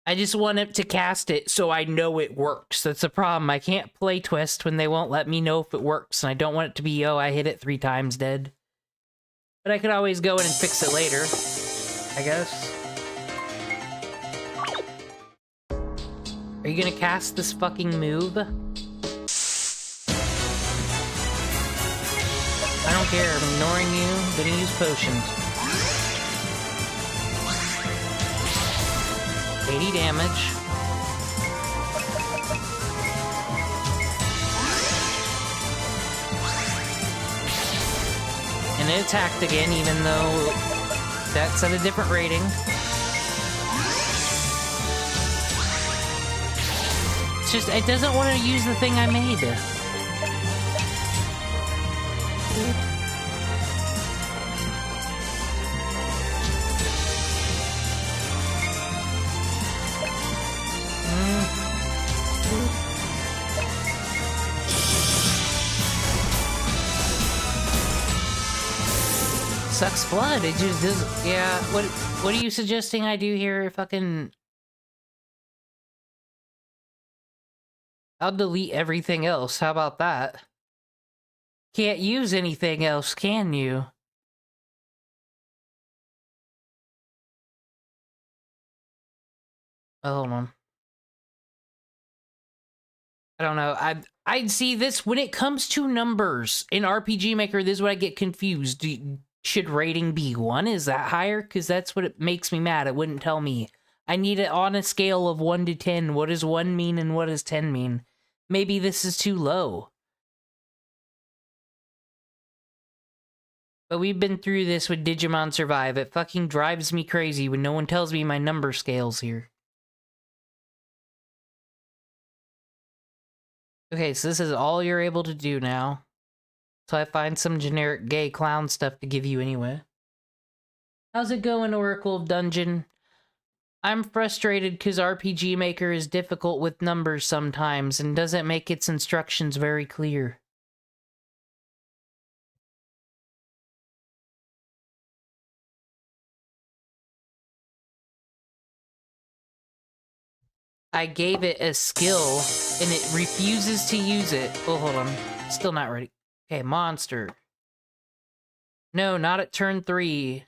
I just want it to cast it so I know it works. That's the problem. I can't play Twist when they won't let me know if it works. And I don't want it to be, oh, I hit it 3 times dead. But I could always go in and fix it later, I guess. Are you gonna cast this fucking move? I don't care, I'm ignoring you. I'm gonna use potions. 80 damage. And it attacked again, even though that's at a different rating. It's just, it doesn't want to use the thing I made. Sucks blood. It just does. Yeah. What are you suggesting I do here? Fucking. I'll delete everything else. How about that? Can't use anything else, can you? Oh, hold on. I don't know. I'd see this when it comes to numbers in RPG Maker. This is what I get confused. Should rating be 1? Is that higher? Because that's what it makes me mad. It wouldn't tell me. I need it on a scale of 1 to 10. What does 1 mean and what does 10 mean? Maybe this is too low. But we've been through this with Digimon Survive. It fucking drives me crazy when no one tells me my number scales here. Okay, so this is all you're able to do now. So I find some generic gay clown stuff to give you anyway. How's it going, Oracle of Dungeon? I'm frustrated because RPG Maker is difficult with numbers sometimes and doesn't make its instructions very clear. I gave it a skill, and it refuses to use it. Oh, hold on. Still not ready. Okay, monster. No, not at turn 3.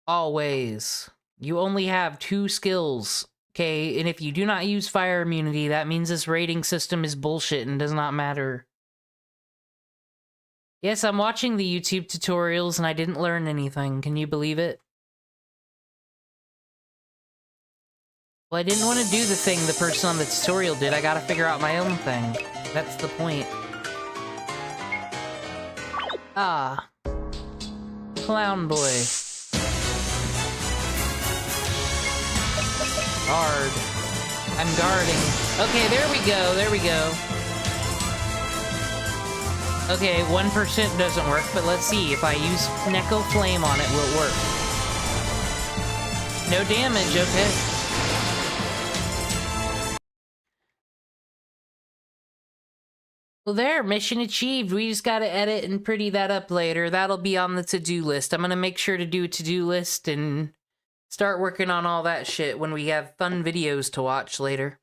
Always. You only have 2 skills. Okay, and if you do not use fire immunity, that means this rating system is bullshit and does not matter. Yes, I'm watching the YouTube tutorials, and I didn't learn anything. Can you believe it? Well, I didn't want to do the thing the person on the tutorial did. I gotta figure out my own thing. That's the point. Ah. Clown boy. Guard. I'm guarding. Okay, there we go, there we go. Okay, 1% doesn't work, but let's see. If I use Neko Flame on it, will it work? No damage, okay. Well, there, mission achieved. We just gotta edit and pretty that up later. That'll be on the to-do list. I'm gonna make sure to do a to-do list and start working on all that shit when we have fun videos to watch later.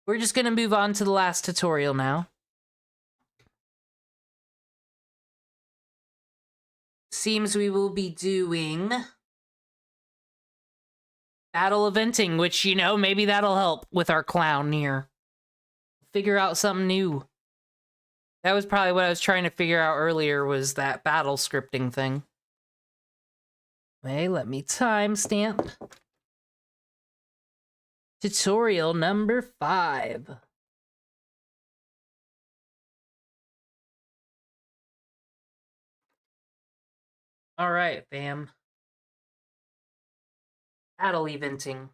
We're just gonna move on to the last tutorial now. Seems we will be doing battle eventing, which, you know, maybe that'll help with our clown here. Figure out something new. That was probably what I was trying to figure out earlier, was that battle scripting thing. Hey, let me timestamp. Tutorial number 5. Alright, fam. Battle eventing.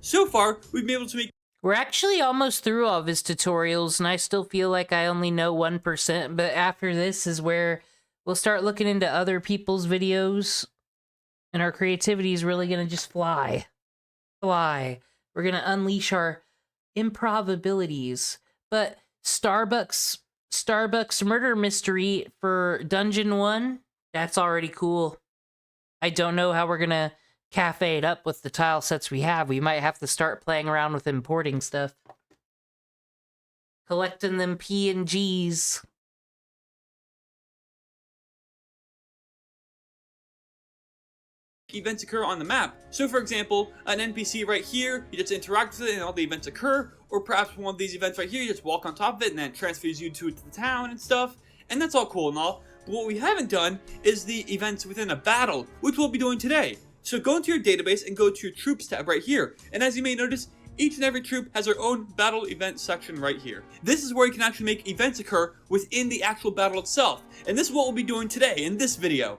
So far, we've been able to make... We're actually almost through all of his tutorials, and I still feel like I only know 1%, but after this is where we'll start looking into other people's videos, and our creativity is really gonna just fly. Fly. We're gonna unleash our improv abilities. But Starbucks murder mystery for Dungeon 1, that's already cool. I don't know how we're gonna cafe it up with the tile sets we have. We might have to start playing around with importing stuff. Collecting them PNGs. Events occur on the map. So for example, an NPC right here, you just interact with it and all the events occur, or perhaps one of these events right here, you just walk on top of it and then it transfers you to the town and stuff, and that's all cool and all. But what we haven't done is the events within a battle, which we'll be doing today. So go into your database and go to your troops tab right here, and as you may notice, each and every troop has their own battle event section right here. This is where you can actually make events occur within the actual battle itself, and this is what we'll be doing today in this video.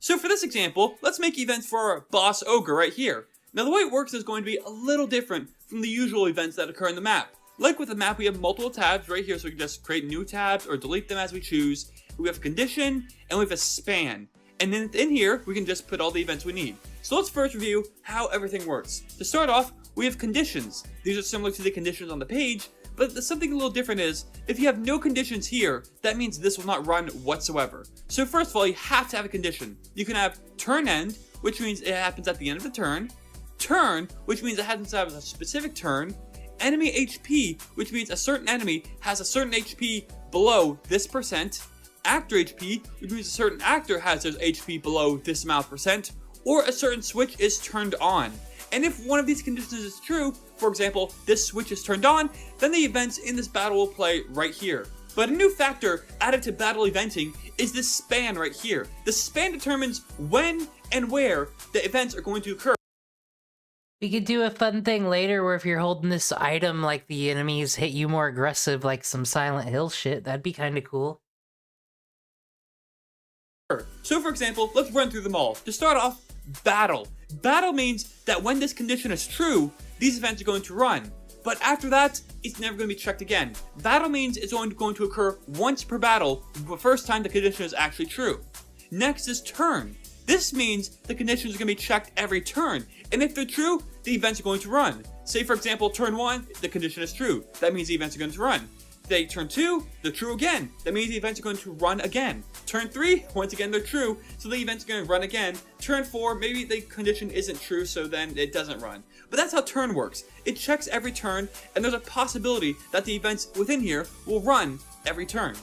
So for this example, let's make events for our boss ogre right here. Now the way it works is going to be a little different from the usual events that occur in the map. Like with the map, we have multiple tabs right here, so we can just create new tabs or delete them as we choose. We have a condition, and we have a span. And then in here, we can just put all the events we need. So let's first review how everything works. To start off, we have conditions. These are similar to the conditions on the page, but something a little different is, if you have no conditions here, that means this will not run whatsoever. So first of all, you have to have a condition. You can have turn end, which means it happens at the end of the turn. Turn, which means it happens to have a specific turn. Enemy HP, which means a certain enemy has a certain HP below this percent. Actor HP, which means a certain actor has their HP below this amount percent, or a certain switch is turned on. And if one of these conditions is true, for example, this switch is turned on, then the events in this battle will play right here. But a new factor added to battle eventing is this span right here. The span determines when and where the events are going to occur. We could do a fun thing later where if you're holding this item, like the enemies hit you more aggressive, like some Silent Hill shit. That'd be kind of cool. So for example, let's run through them all. To start off, battle. Battle means that when this condition is true, these events are going to run. But after that, it's never going to be checked again. Battle means it's only going to occur once per battle, the first time the condition is actually true. Next is turn. This means the conditions are going to be checked every turn, and if they're true, the events are going to run. Say for example, turn 1, the condition is true. That means the events are going to run. They turn 2, they're true again. That means the events are going to run again. Turn 3, once again they're true, so the events are going to run again. Turn 4, maybe the condition isn't true, so then it doesn't run. But that's how turn works. It checks every turn, and there's a possibility that the events within here will run every turn.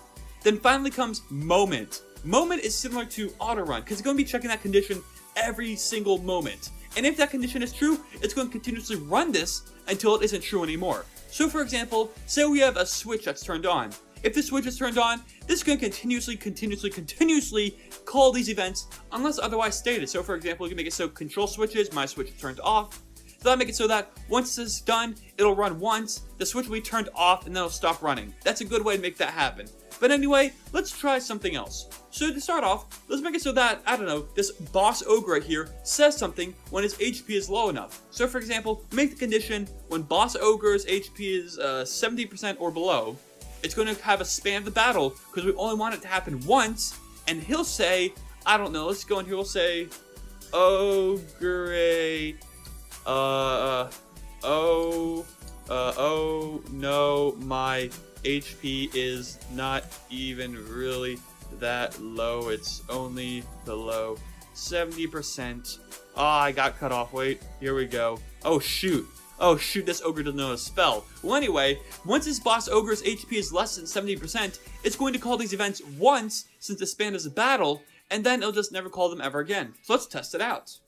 Then finally comes moment. Moment is similar to auto run, because it's going to be checking that condition every single moment. And if that condition is true, it's going to continuously run this until it isn't true anymore. So for example, say we have a switch that's turned on. If the switch is turned on, this is going to continuously call these events unless otherwise stated. So for example, you can make it so control switches, my switch is turned off. So that'll make it so that once this is done, it'll run once, the switch will be turned off, and then it'll stop running. That's a good way to make that happen. But anyway, let's try something else. So to start off, let's make it so that, I don't know, this boss ogre right here says something when his HP is low enough. So for example, make the condition when boss ogre's HP is 70% or below, it's going to have a span of the battle because we only want it to happen once, and he'll say, I don't know, let's go in here, we'll say, ogre, oh no, my HP is not even really that low, it's only below 70%. I got cut off, wait, here we go. Oh shoot, this ogre doesn't know a spell. Well anyway, once this boss ogre's HP is less than 70%, it's going to call these events once, since the span is a battle, and then it'll just never call them ever again. So let's test it out.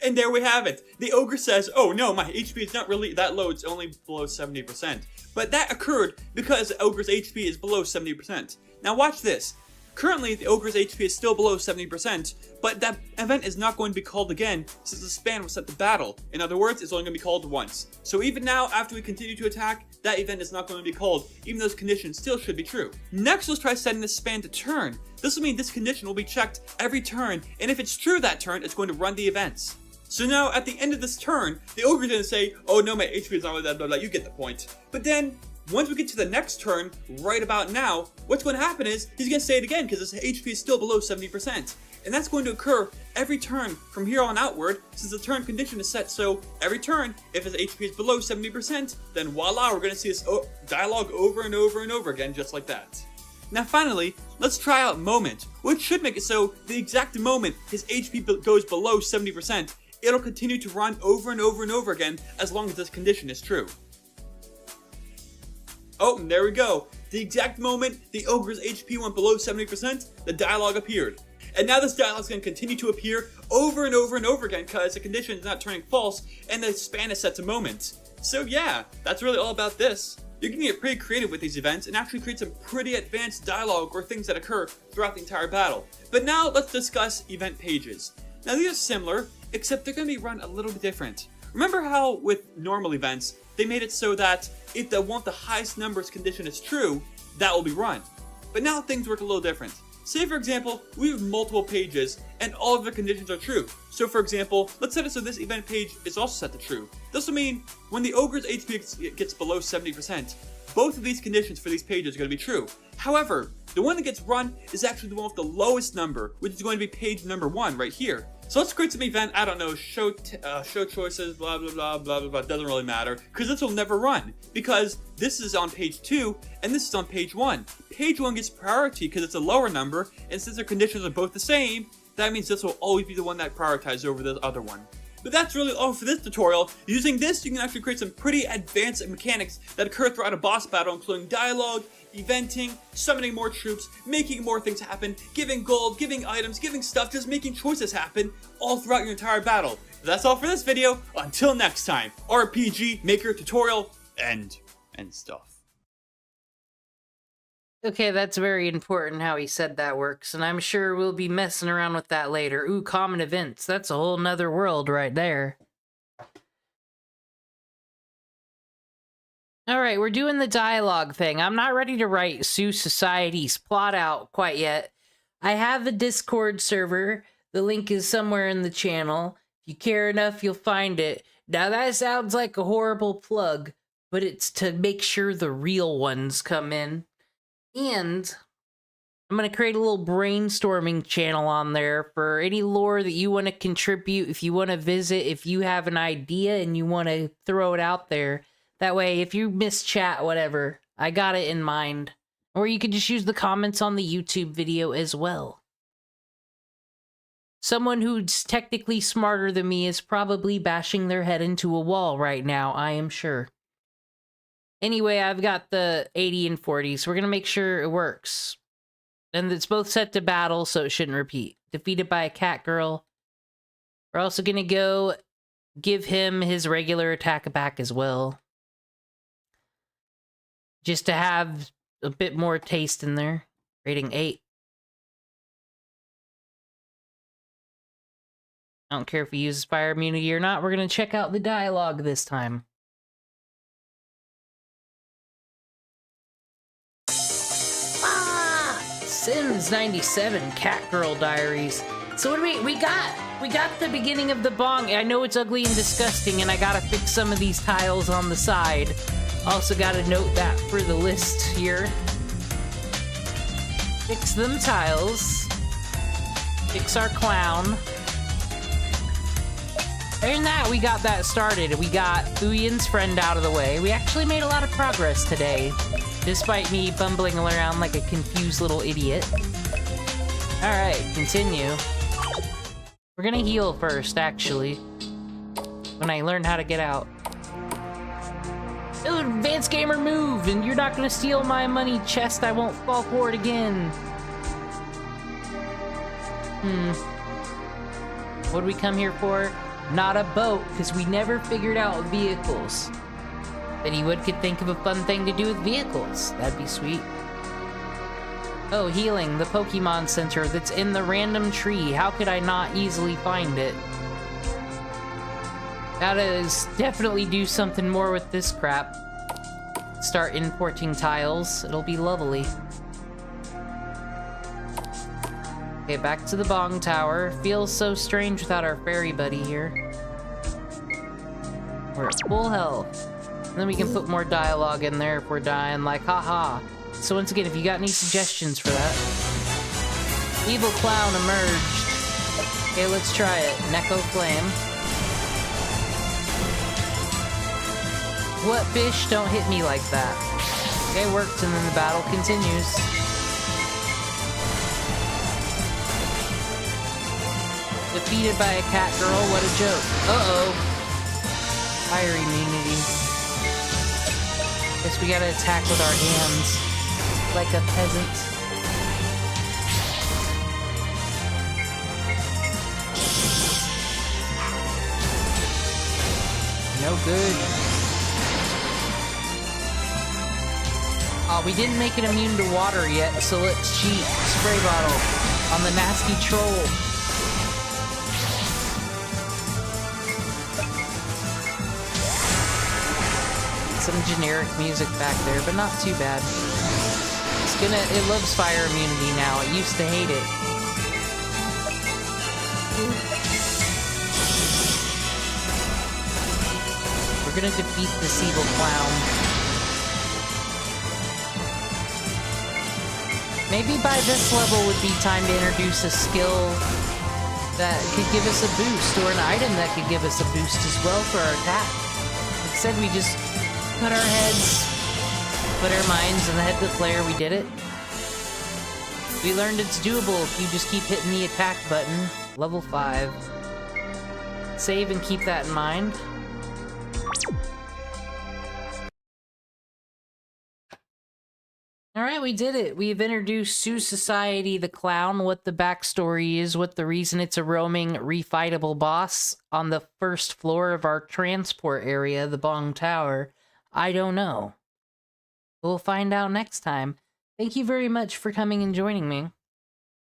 And there we have it. The ogre says, oh no, my HP is not really that low, it's only below 70%. But that occurred because the ogre's HP is below 70%. Now watch this. Currently, the ogre's HP is still below 70%, but that event is not going to be called again since the span was set to battle. In other words, it's only going to be called once. So even now, after we continue to attack, that event is not going to be called, even though those conditions still should be true. Next, let's try setting this span to turn. This will mean this condition will be checked every turn, and if it's true that turn, it's going to run the events. So now, at the end of this turn, the ogre is going to say, oh no, my HP is not really that low, you get the point. But then, once we get to the next turn, right about now, what's going to happen is, he's going to say it again because his HP is still below 70%. And that's going to occur every turn from here on outward, since the turn condition is set so every turn, if his HP is below 70%, then voila, we're going to see this dialogue over and over and over again, just like that. Now finally, let's try out moment, which should make it so the exact moment his HP goes below 70%, it'll continue to run over and over and over again as long as this condition is true. Oh, and there we go. The exact moment the ogre's HP went below 70%, the dialogue appeared. And now this dialogue is going to continue to appear over and over and over again because the condition is not turning false and the span is set to moment. So yeah, that's really all about this. You can get pretty creative with these events and actually create some pretty advanced dialogue or things that occur throughout the entire battle. But now let's discuss event pages. Now these are similar, except they're going to be run a little bit different. Remember how with normal events, they made it so that if the highest numbers condition is true, that will be run. But now things work a little different. Say for example, we have multiple pages and all of the conditions are true. So for example, let's set it so this event page is also set to true. This will mean when the ogre's HP gets below 70%, both of these conditions for these pages are going to be true. However, the one that gets run is actually the one with the lowest number, which is going to be page number 1 right here. So let's create some event, I don't know, show choices, blah, blah, blah, blah, blah, blah, doesn't really matter, because this will never run, because this is on page 2, and this is on page 1. Page 1 gets priority because it's a lower number, and since their conditions are both the same, that means this will always be the one that prioritizes over the other one. But that's really all for this tutorial. Using this, you can actually create some pretty advanced mechanics that occur throughout a boss battle, including dialogue, eventing, summoning more troops, making more things happen, giving gold, giving items, giving stuff, just making choices happen all throughout your entire battle. That's all for this video. Until next time, RPG Maker tutorial, end, and stuff. Okay, that's very important how he said that works, and I'm sure we'll be messing around with that later. Ooh, common events. That's a whole nother world right there. Alright, we're doing the dialogue thing. I'm not ready to write Sioux Society's plot out quite yet. I have a Discord server. The link is somewhere in the channel. If you care enough, you'll find it. Now that sounds like a horrible plug, but it's to make sure the real ones come in. And I'm going to create a little brainstorming channel on there for any lore that you want to contribute, if you want to visit, if you have an idea and you want to throw it out there. That way, if you miss chat, whatever, I got it in mind. Or you could just use the comments on the YouTube video as well. Someone who's technically smarter than me is probably bashing their head into a wall right now, I am sure. Anyway, I've got the 80 and 40, so we're going to make sure it works. And it's both set to battle, so it shouldn't repeat. Defeated by a cat girl. We're also going to go give him his regular attack back as well. Just to have a bit more taste in there. Rating 8. I don't care if he uses fire immunity or not. We're going to check out the dialogue this time. Sims 97 Cat Girl Diaries. So what do we got the beginning of the bong. I know it's ugly and disgusting, and I gotta fix some of these tiles on the side. Also gotta note that for the list here. Fix them tiles. Fix our clown. And that, we got that started. We got Thuyan's friend out of the way. We actually made a lot of progress today, despite me bumbling around like a confused little idiot. Alright, continue. We're gonna heal first, actually. When I learn how to get out. Ooh, advanced gamer move, and you're not gonna steal my money chest. I won't fall for it again. What do we come here for? Not a boat, because we never figured out vehicles. Anyone could think of a fun thing to do with vehicles. That'd be sweet. Oh, healing, the Pokemon Center that's in the random tree. How could I not easily find it? Gotta definitely do something more with this crap. Start importing tiles. It'll be lovely. Okay, back to the Bong Tower. Feels so strange without our fairy buddy here. We're at full health. And then we can put more dialogue in there if we're dying, like, haha. So once again, if you got any suggestions for that. Evil Clown emerged. Okay, let's try it. Neko Flame. What fish? Don't hit me like that. Okay, worked, and then the battle continues. Defeated by a cat girl, what a joke. Uh-oh. Fire immunity. Guess we gotta attack with our hands. Like a peasant. No good. Oh, we didn't make it immune to water yet, so let's cheat. Spray bottle on the nasty troll. Some generic music back there, but not too bad. It loves fire immunity now. It used to hate it. We're gonna defeat this evil clown. Maybe by this level would be time to introduce a skill that could give us a boost, or an item that could give us a boost as well for our attack. Instead, we just put our heads, put our minds in the head of the player. We did it. We learned it's doable if you just keep hitting the attack button. Level 5. Save and keep that in mind. Alright, we did it. We've introduced Sue Society the Clown, what the backstory is, what the reason it's a roaming, refightable boss on the first floor of our transport area, the Bong Tower. I don't know. We'll find out next time. Thank you very much for coming and joining me.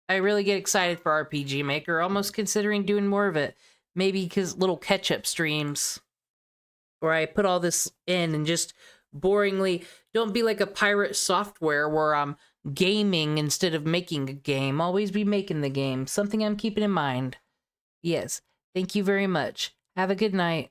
I really get excited for RPG Maker, almost considering doing more of it. Maybe because little catch-up streams. Where I put all this in and just boringly... Don't be like a pirate software where I'm gaming instead of making a game. Always be making the game. Something I'm keeping in mind. Yes. Thank you very much. Have a good night.